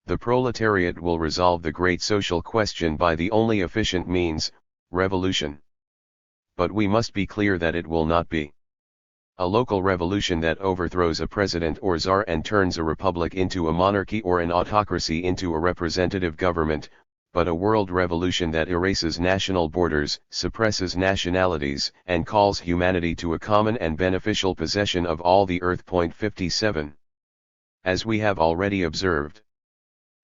The proletariat will resolve the great social question by the only efficient means, revolution. But we must be clear that it will not be a local revolution that overthrows a president or czar and turns a republic into a monarchy or an autocracy into a representative government, but a world revolution that erases national borders, suppresses nationalities, and calls humanity to a common and beneficial possession of all the earth. 57. As we have already observed,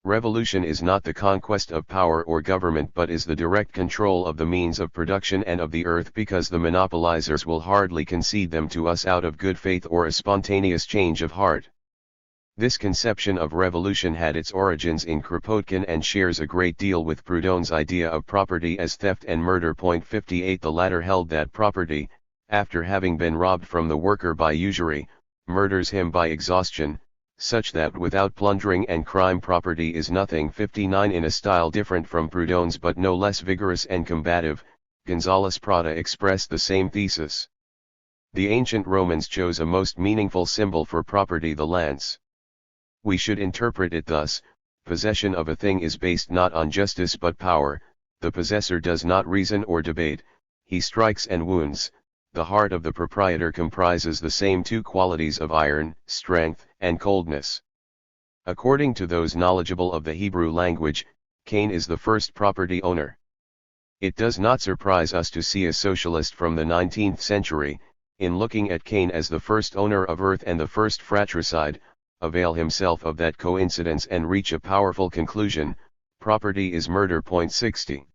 revolution is not the conquest of power or government but is the direct control of the means of production and of the earth, because the monopolizers will hardly concede them to us out of good faith or a spontaneous change of heart. This conception of revolution had its origins in Kropotkin and shares a great deal with Proudhon's idea of property as theft and murder. 58. The latter held that property, after having been robbed from the worker by usury, murders him by exhaustion, such that without plundering and crime property is nothing. 59. In a style different from Proudhon's but no less vigorous and combative, González Prada expressed the same thesis. The ancient Romans chose a most meaningful symbol for property, the lance. We should interpret it thus: possession of a thing is based not on justice but power, the possessor does not reason or debate, he strikes and wounds. The heart of the proprietor comprises the same two qualities of iron, strength, and coldness. According to those knowledgeable of the Hebrew language, Cain is the first property owner. It does not surprise us to see a socialist from the 19th century, in looking at Cain as the first owner of earth and the first fratricide, avail himself of that coincidence and reach a powerful conclusion: property is murder. 60.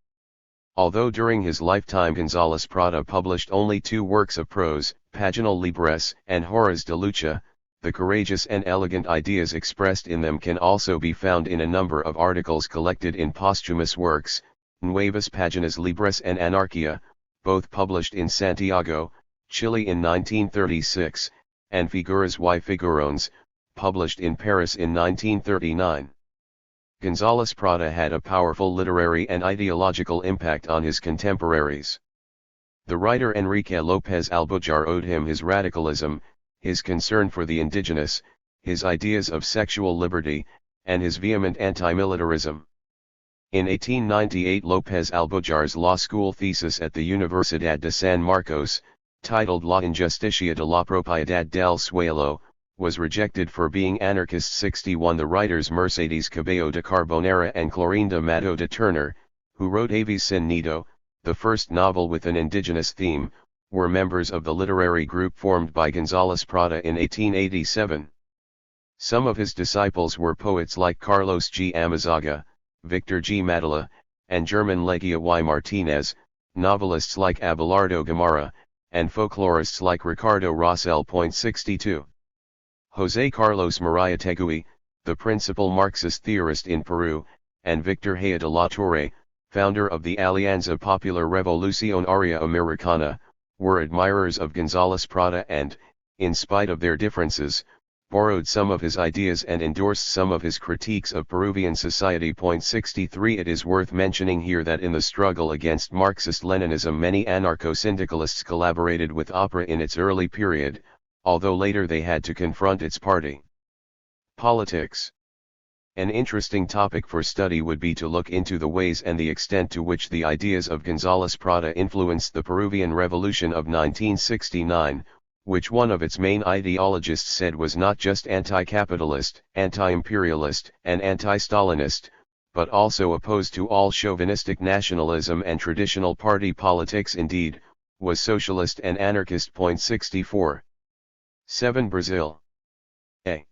Although during his lifetime González Prada published only 2 works of prose, Paginal Libres and Horas de Lucha, the courageous and elegant ideas expressed in them can also be found in a number of articles collected in posthumous works, Nuevas Páginas Libres and Anarquía, both published in Santiago, Chile in 1936, and Figuras y Figurones, published in Paris in 1939. González Prada had a powerful literary and ideological impact on his contemporaries. The writer Enrique López Albujar owed him his radicalism, his concern for the indigenous, his ideas of sexual liberty, and his vehement anti-militarism. In 1898 López Albujar's law school thesis at the Universidad de San Marcos, titled La Injusticia de la Propiedad del Suelo, was rejected for being anarchist. 61. The writers Mercedes Cabello de Carbonera and Clorinda Mato de Turner, who wrote Aves sin Nido, the first novel with an indigenous theme, were members of the literary group formed by González Prada in 1887. Some of his disciples were poets like Carlos G. Amazaga, Victor G. Matala, and German Legia y Martinez, novelists like Abelardo Gamarra, and folklorists like Ricardo Rosell. 62. José Carlos María Tegui, the principal Marxist theorist in Peru, and Victor Haya de la Torre, founder of the Alianza Popular Revolucionaria Americana, were admirers of González Prada and, in spite of their differences, borrowed some of his ideas and endorsed some of his critiques of Peruvian society. 63. It is worth mentioning here that in the struggle against Marxist-Leninism many anarcho-syndicalists collaborated with APRA in its early period, although later they had to confront its party politics. An interesting topic for study would be to look into the ways and the extent to which the ideas of González Prada influenced the Peruvian Revolution of 1969, which one of its main ideologists said was not just anti-capitalist, anti-imperialist, and anti-Stalinist, but also opposed to all chauvinistic nationalism and traditional party politics, indeed, was socialist and anarchist. 64. 7. Brazil. A.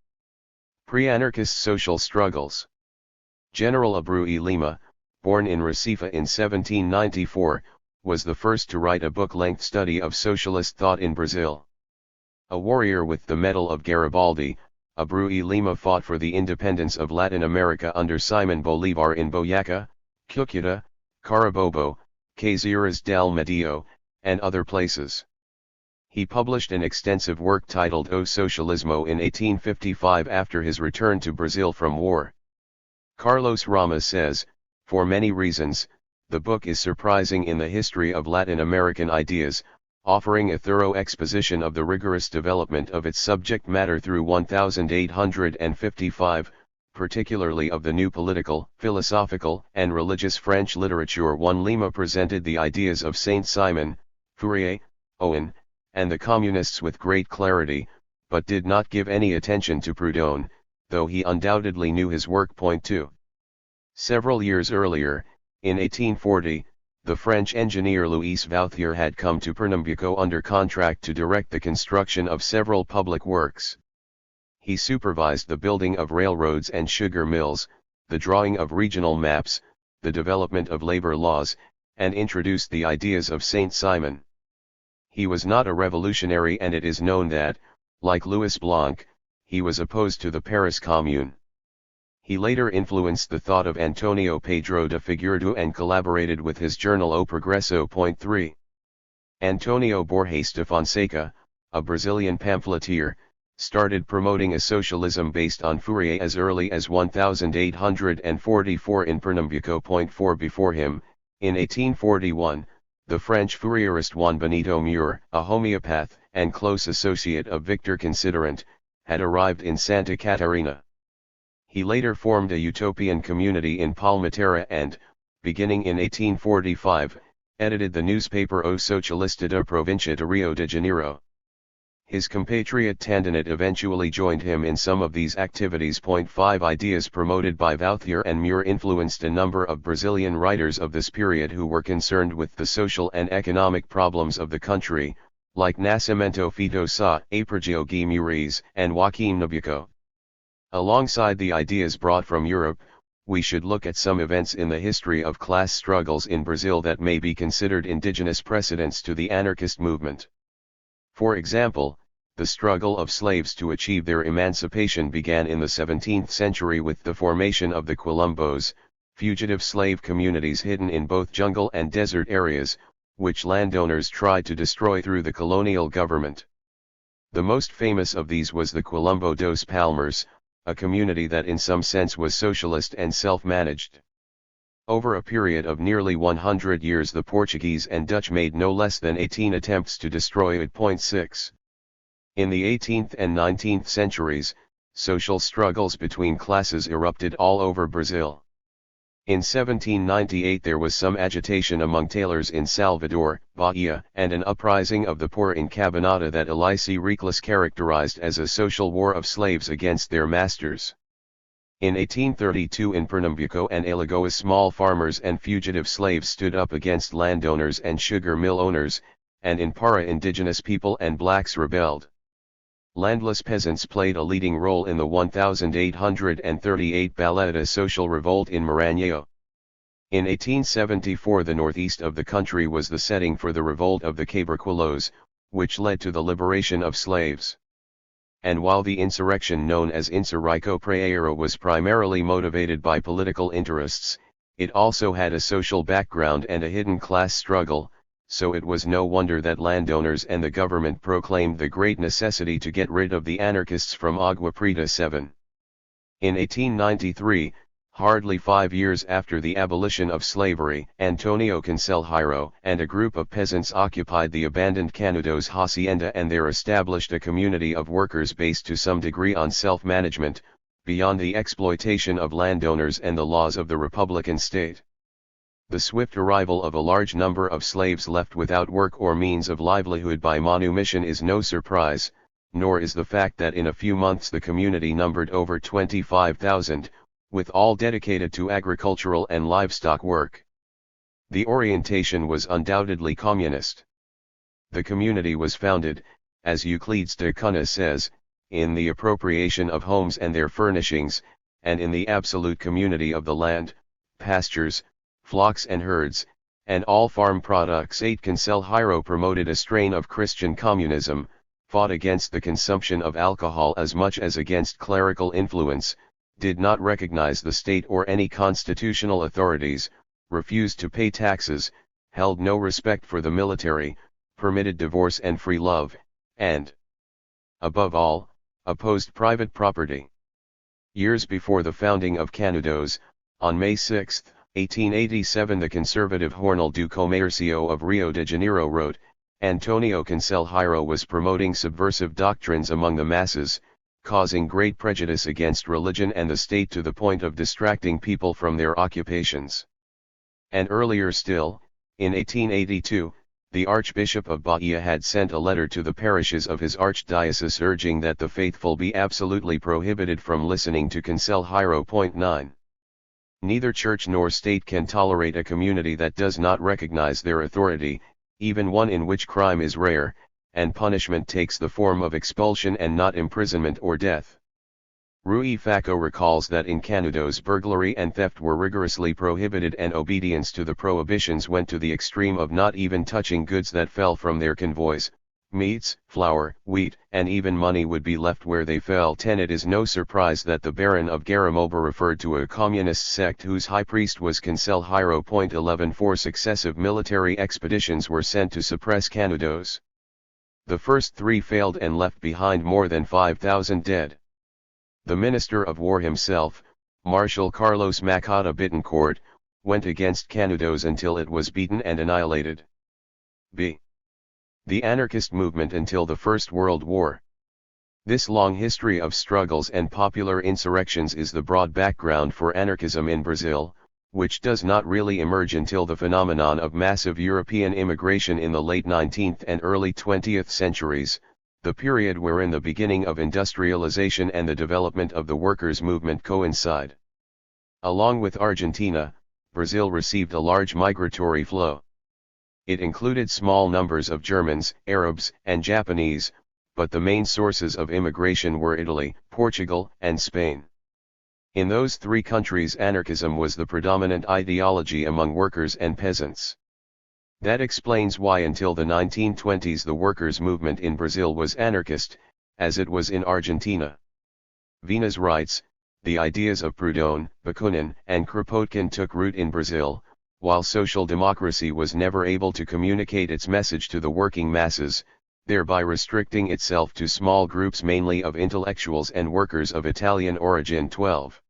Pre-anarchist social struggles. General Abreu e Lima, born in Recife in 1794, was the first to write a book-length study of socialist thought in Brazil. A warrior with the medal of Garibaldi, Abreu e Lima fought for the independence of Latin America under Simon Bolívar in Boyacá, Cúcuta, Carabobo, Caxias del Medio, and other places. He published an extensive work titled O Socialismo in 1855 after his return to Brazil from war. Carlos Rama says, for many reasons, the book is surprising in the history of Latin American ideas, offering a thorough exposition of the rigorous development of its subject matter through 1855, particularly of the new political, philosophical, and religious French literature. Lima presented the ideas of Saint-Simon, Fourier, Owen, and the communists with great clarity, but did not give any attention to Proudhon, though he undoubtedly knew his work. Point 2. Several years earlier, in 1840, the French engineer Louis Vauthier had come to Pernambuco under contract to direct the construction of several public works. He supervised the building of railroads and sugar mills, the drawing of regional maps, the development of labor laws, and introduced the ideas of Saint-Simon. He was not a revolutionary, and it is known that, like Louis Blanc, he was opposed to the Paris Commune. He later influenced the thought of Antonio Pedro de Figueiredo and collaborated with his journal O Progresso. Point 3. Antonio Borges de Fonseca, a Brazilian pamphleteer, started promoting a socialism based on Fourier as early as 1844 in Pernambuco. Point 4. Before him, in 1841, the French Fourierist Juan Benito Mur, a homeopath and close associate of Victor Considerant, had arrived in Santa Catarina. He later formed a utopian community in Palmaterra and, beginning in 1845, edited the newspaper O Socialista da Província de Rio de Janeiro. His compatriot Tandinat eventually joined him in some of these activities. Point 5. Ideas promoted by Vauthier and Mur influenced a number of Brazilian writers of this period who were concerned with the social and economic problems of the country, like Nascimento Filho Sá, Apergio Guimarães, and Joaquim Nabuco. Alongside the ideas brought from Europe, we should look at some events in the history of class struggles in Brazil that may be considered indigenous precedents to the anarchist movement. For example, the struggle of slaves to achieve their emancipation began in the 17th century with the formation of the Quilombos, fugitive slave communities hidden in both jungle and desert areas, which landowners tried to destroy through the colonial government. The most famous of these was the Quilombo dos Palmares, a community that in some sense was socialist and self-managed. Over a period of nearly 100 years the Portuguese and Dutch made no less than 18 attempts to destroy it. Point 6. In the 18th and 19th centuries, social struggles between classes erupted all over Brazil. In 1798 there was some agitation among tailors in Salvador, Bahia, and an uprising of the poor in Cabanata that Eliseu Reclus characterized as a social war of slaves against their masters. In 1832 in Pernambuco and Alagoas small farmers and fugitive slaves stood up against landowners and sugar mill owners, and in Para indigenous people and blacks rebelled. Landless peasants played a leading role in the 1838 Balada social revolt in Maranhão. In 1874 the northeast of the country was the setting for the revolt of the Quebra-Quilos, which led to the liberation of slaves. And while the insurrection known as Insurreição Praeira was primarily motivated by political interests, it also had a social background and a hidden class struggle, so it was no wonder that landowners and the government proclaimed the great necessity to get rid of the anarchists from Agua Prieta. 7. In 1893, hardly 5 years after the abolition of slavery, Antonio Conselheiro and a group of peasants occupied the abandoned Canudos hacienda and there established a community of workers based to some degree on self-management, beyond the exploitation of landowners and the laws of the Republican state. The swift arrival of a large number of slaves left without work or means of livelihood by manumission is no surprise, nor is the fact that in a few months the community numbered over 25,000, with all dedicated to agricultural and livestock work. The orientation was undoubtedly communist. The community was founded, as Euclides de Cunha says, in the appropriation of homes and their furnishings, and in the absolute community of the land, pastures, flocks and herds, and all farm products. 8. Cancel promoted a strain of Christian communism, fought against the consumption of alcohol as much as against clerical influence, did not recognize the state or any constitutional authorities, refused to pay taxes, held no respect for the military, permitted divorce and free love, and, above all, opposed private property. Years before the founding of Canudos, on May 6, 1887, the conservative Jornal do Comércio of Rio de Janeiro wrote, Antonio Cancel was promoting subversive doctrines among the masses, causing great prejudice against religion and the state to the point of distracting people from their occupations. And earlier still, in 1882, the Archbishop of Bahia had sent a letter to the parishes of his archdiocese urging that the faithful be absolutely prohibited from listening to Cancel. 9. Neither church nor state can tolerate a community that does not recognize their authority, even one in which crime is rare, and punishment takes the form of expulsion and not imprisonment or death. Rui Facco recalls that in Canudos burglary and theft were rigorously prohibited and obedience to the prohibitions went to the extreme of not even touching goods that fell from their convoys. Meats, flour, wheat, and even money would be left where they fell. 10. It is no surprise that the Baron of Garamoba referred to a communist sect whose high priest was Cancel. 11. 4 successive military expeditions were sent to suppress Canudos. The first 3 failed and left behind more than 5,000 dead. The Minister of War himself, Marshal Carlos Macada Bittencourt, went against Canudos until it was beaten and annihilated. B. The anarchist movement until the First World War. This long history of struggles and popular insurrections is the broad background for anarchism in Brazil, which does not really emerge until the phenomenon of massive European immigration in the late 19th and early 20th centuries, the period wherein the beginning of industrialization and the development of the workers' movement coincide. Along with Argentina, Brazil received a large migratory flow. It included small numbers of Germans, Arabs, and Japanese, but the main sources of immigration were Italy, Portugal, and Spain. In those 3 countries anarchism was the predominant ideology among workers and peasants. That explains why until the 1920s the workers' movement in Brazil was anarchist, as it was in Argentina. Vinas writes, the ideas of Proudhon, Bakunin, and Kropotkin took root in Brazil, while social democracy was never able to communicate its message to the working masses, thereby restricting itself to small groups mainly of intellectuals and workers of Italian origin. 12.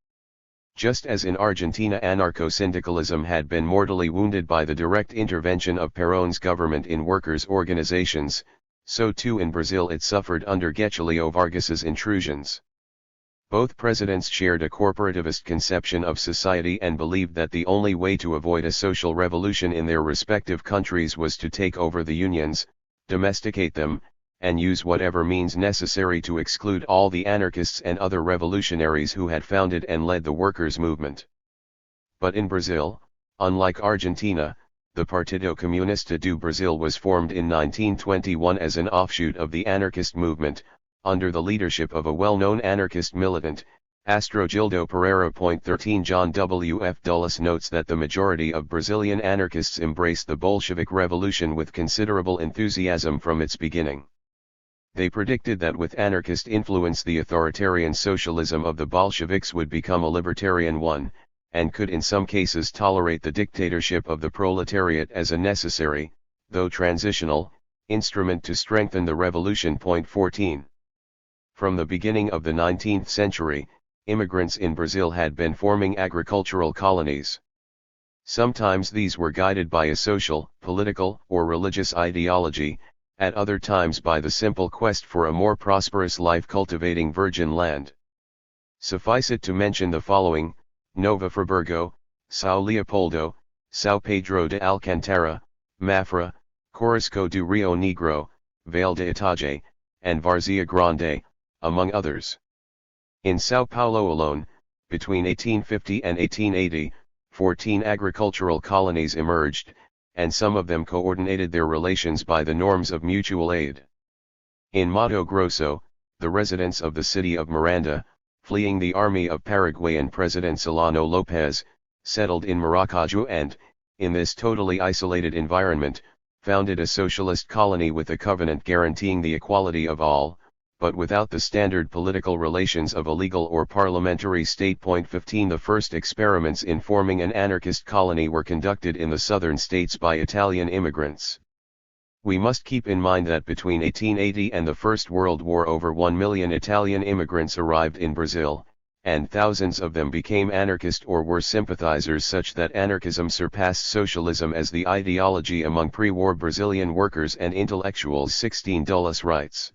Just as in Argentina anarcho-syndicalism had been mortally wounded by the direct intervention of Perón's government in workers' organizations, so too in Brazil it suffered under Getúlio Vargas's intrusions. Both presidents shared a corporativist conception of society and believed that the only way to avoid a social revolution in their respective countries was to take over the unions, domesticate them, and use whatever means necessary to exclude all the anarchists and other revolutionaries who had founded and led the workers' movement. But in Brazil, unlike Argentina, the Partido Comunista do Brasil was formed in 1921 as an offshoot of the anarchist movement, under the leadership of a well-known anarchist militant, Astrogildo Pereira. 13 John W. F. Dulles notes that the majority of Brazilian anarchists embraced the Bolshevik Revolution with considerable enthusiasm from its beginning. They predicted that with anarchist influence the authoritarian socialism of the Bolsheviks would become a libertarian one, and could in some cases tolerate the dictatorship of the proletariat as a necessary, though transitional, instrument to strengthen the revolution. 14. From the beginning of the 19th century, immigrants in Brazil had been forming agricultural colonies. Sometimes these were guided by a social, political, or religious ideology, at other times by the simple quest for a more prosperous life cultivating virgin land. Suffice it to mention the following: Nova Friburgo, São Leopoldo, São Pedro de Alcântara, Mafra, Corisco do Rio Negro, Vale de Itajaí, and Várzea Grande, among others. In São Paulo alone, between 1850 and 1880, 14 agricultural colonies emerged, and some of them coordinated their relations by the norms of mutual aid. In Mato Grosso, the residents of the city of Miranda, fleeing the army of Paraguayan President Solano Lopez, settled in Maracaju and, in this totally isolated environment, founded a socialist colony with a covenant guaranteeing the equality of all, but without the standard political relations of a legal or parliamentary state. 15 The first experiments in forming an anarchist colony were conducted in the southern states by Italian immigrants. We must keep in mind that between 1880 and the First World War over 1 million Italian immigrants arrived in Brazil, and thousands of them became anarchist or were sympathizers, such that anarchism surpassed socialism as the ideology among pre-war Brazilian workers and intellectuals. 16 Dulles writes,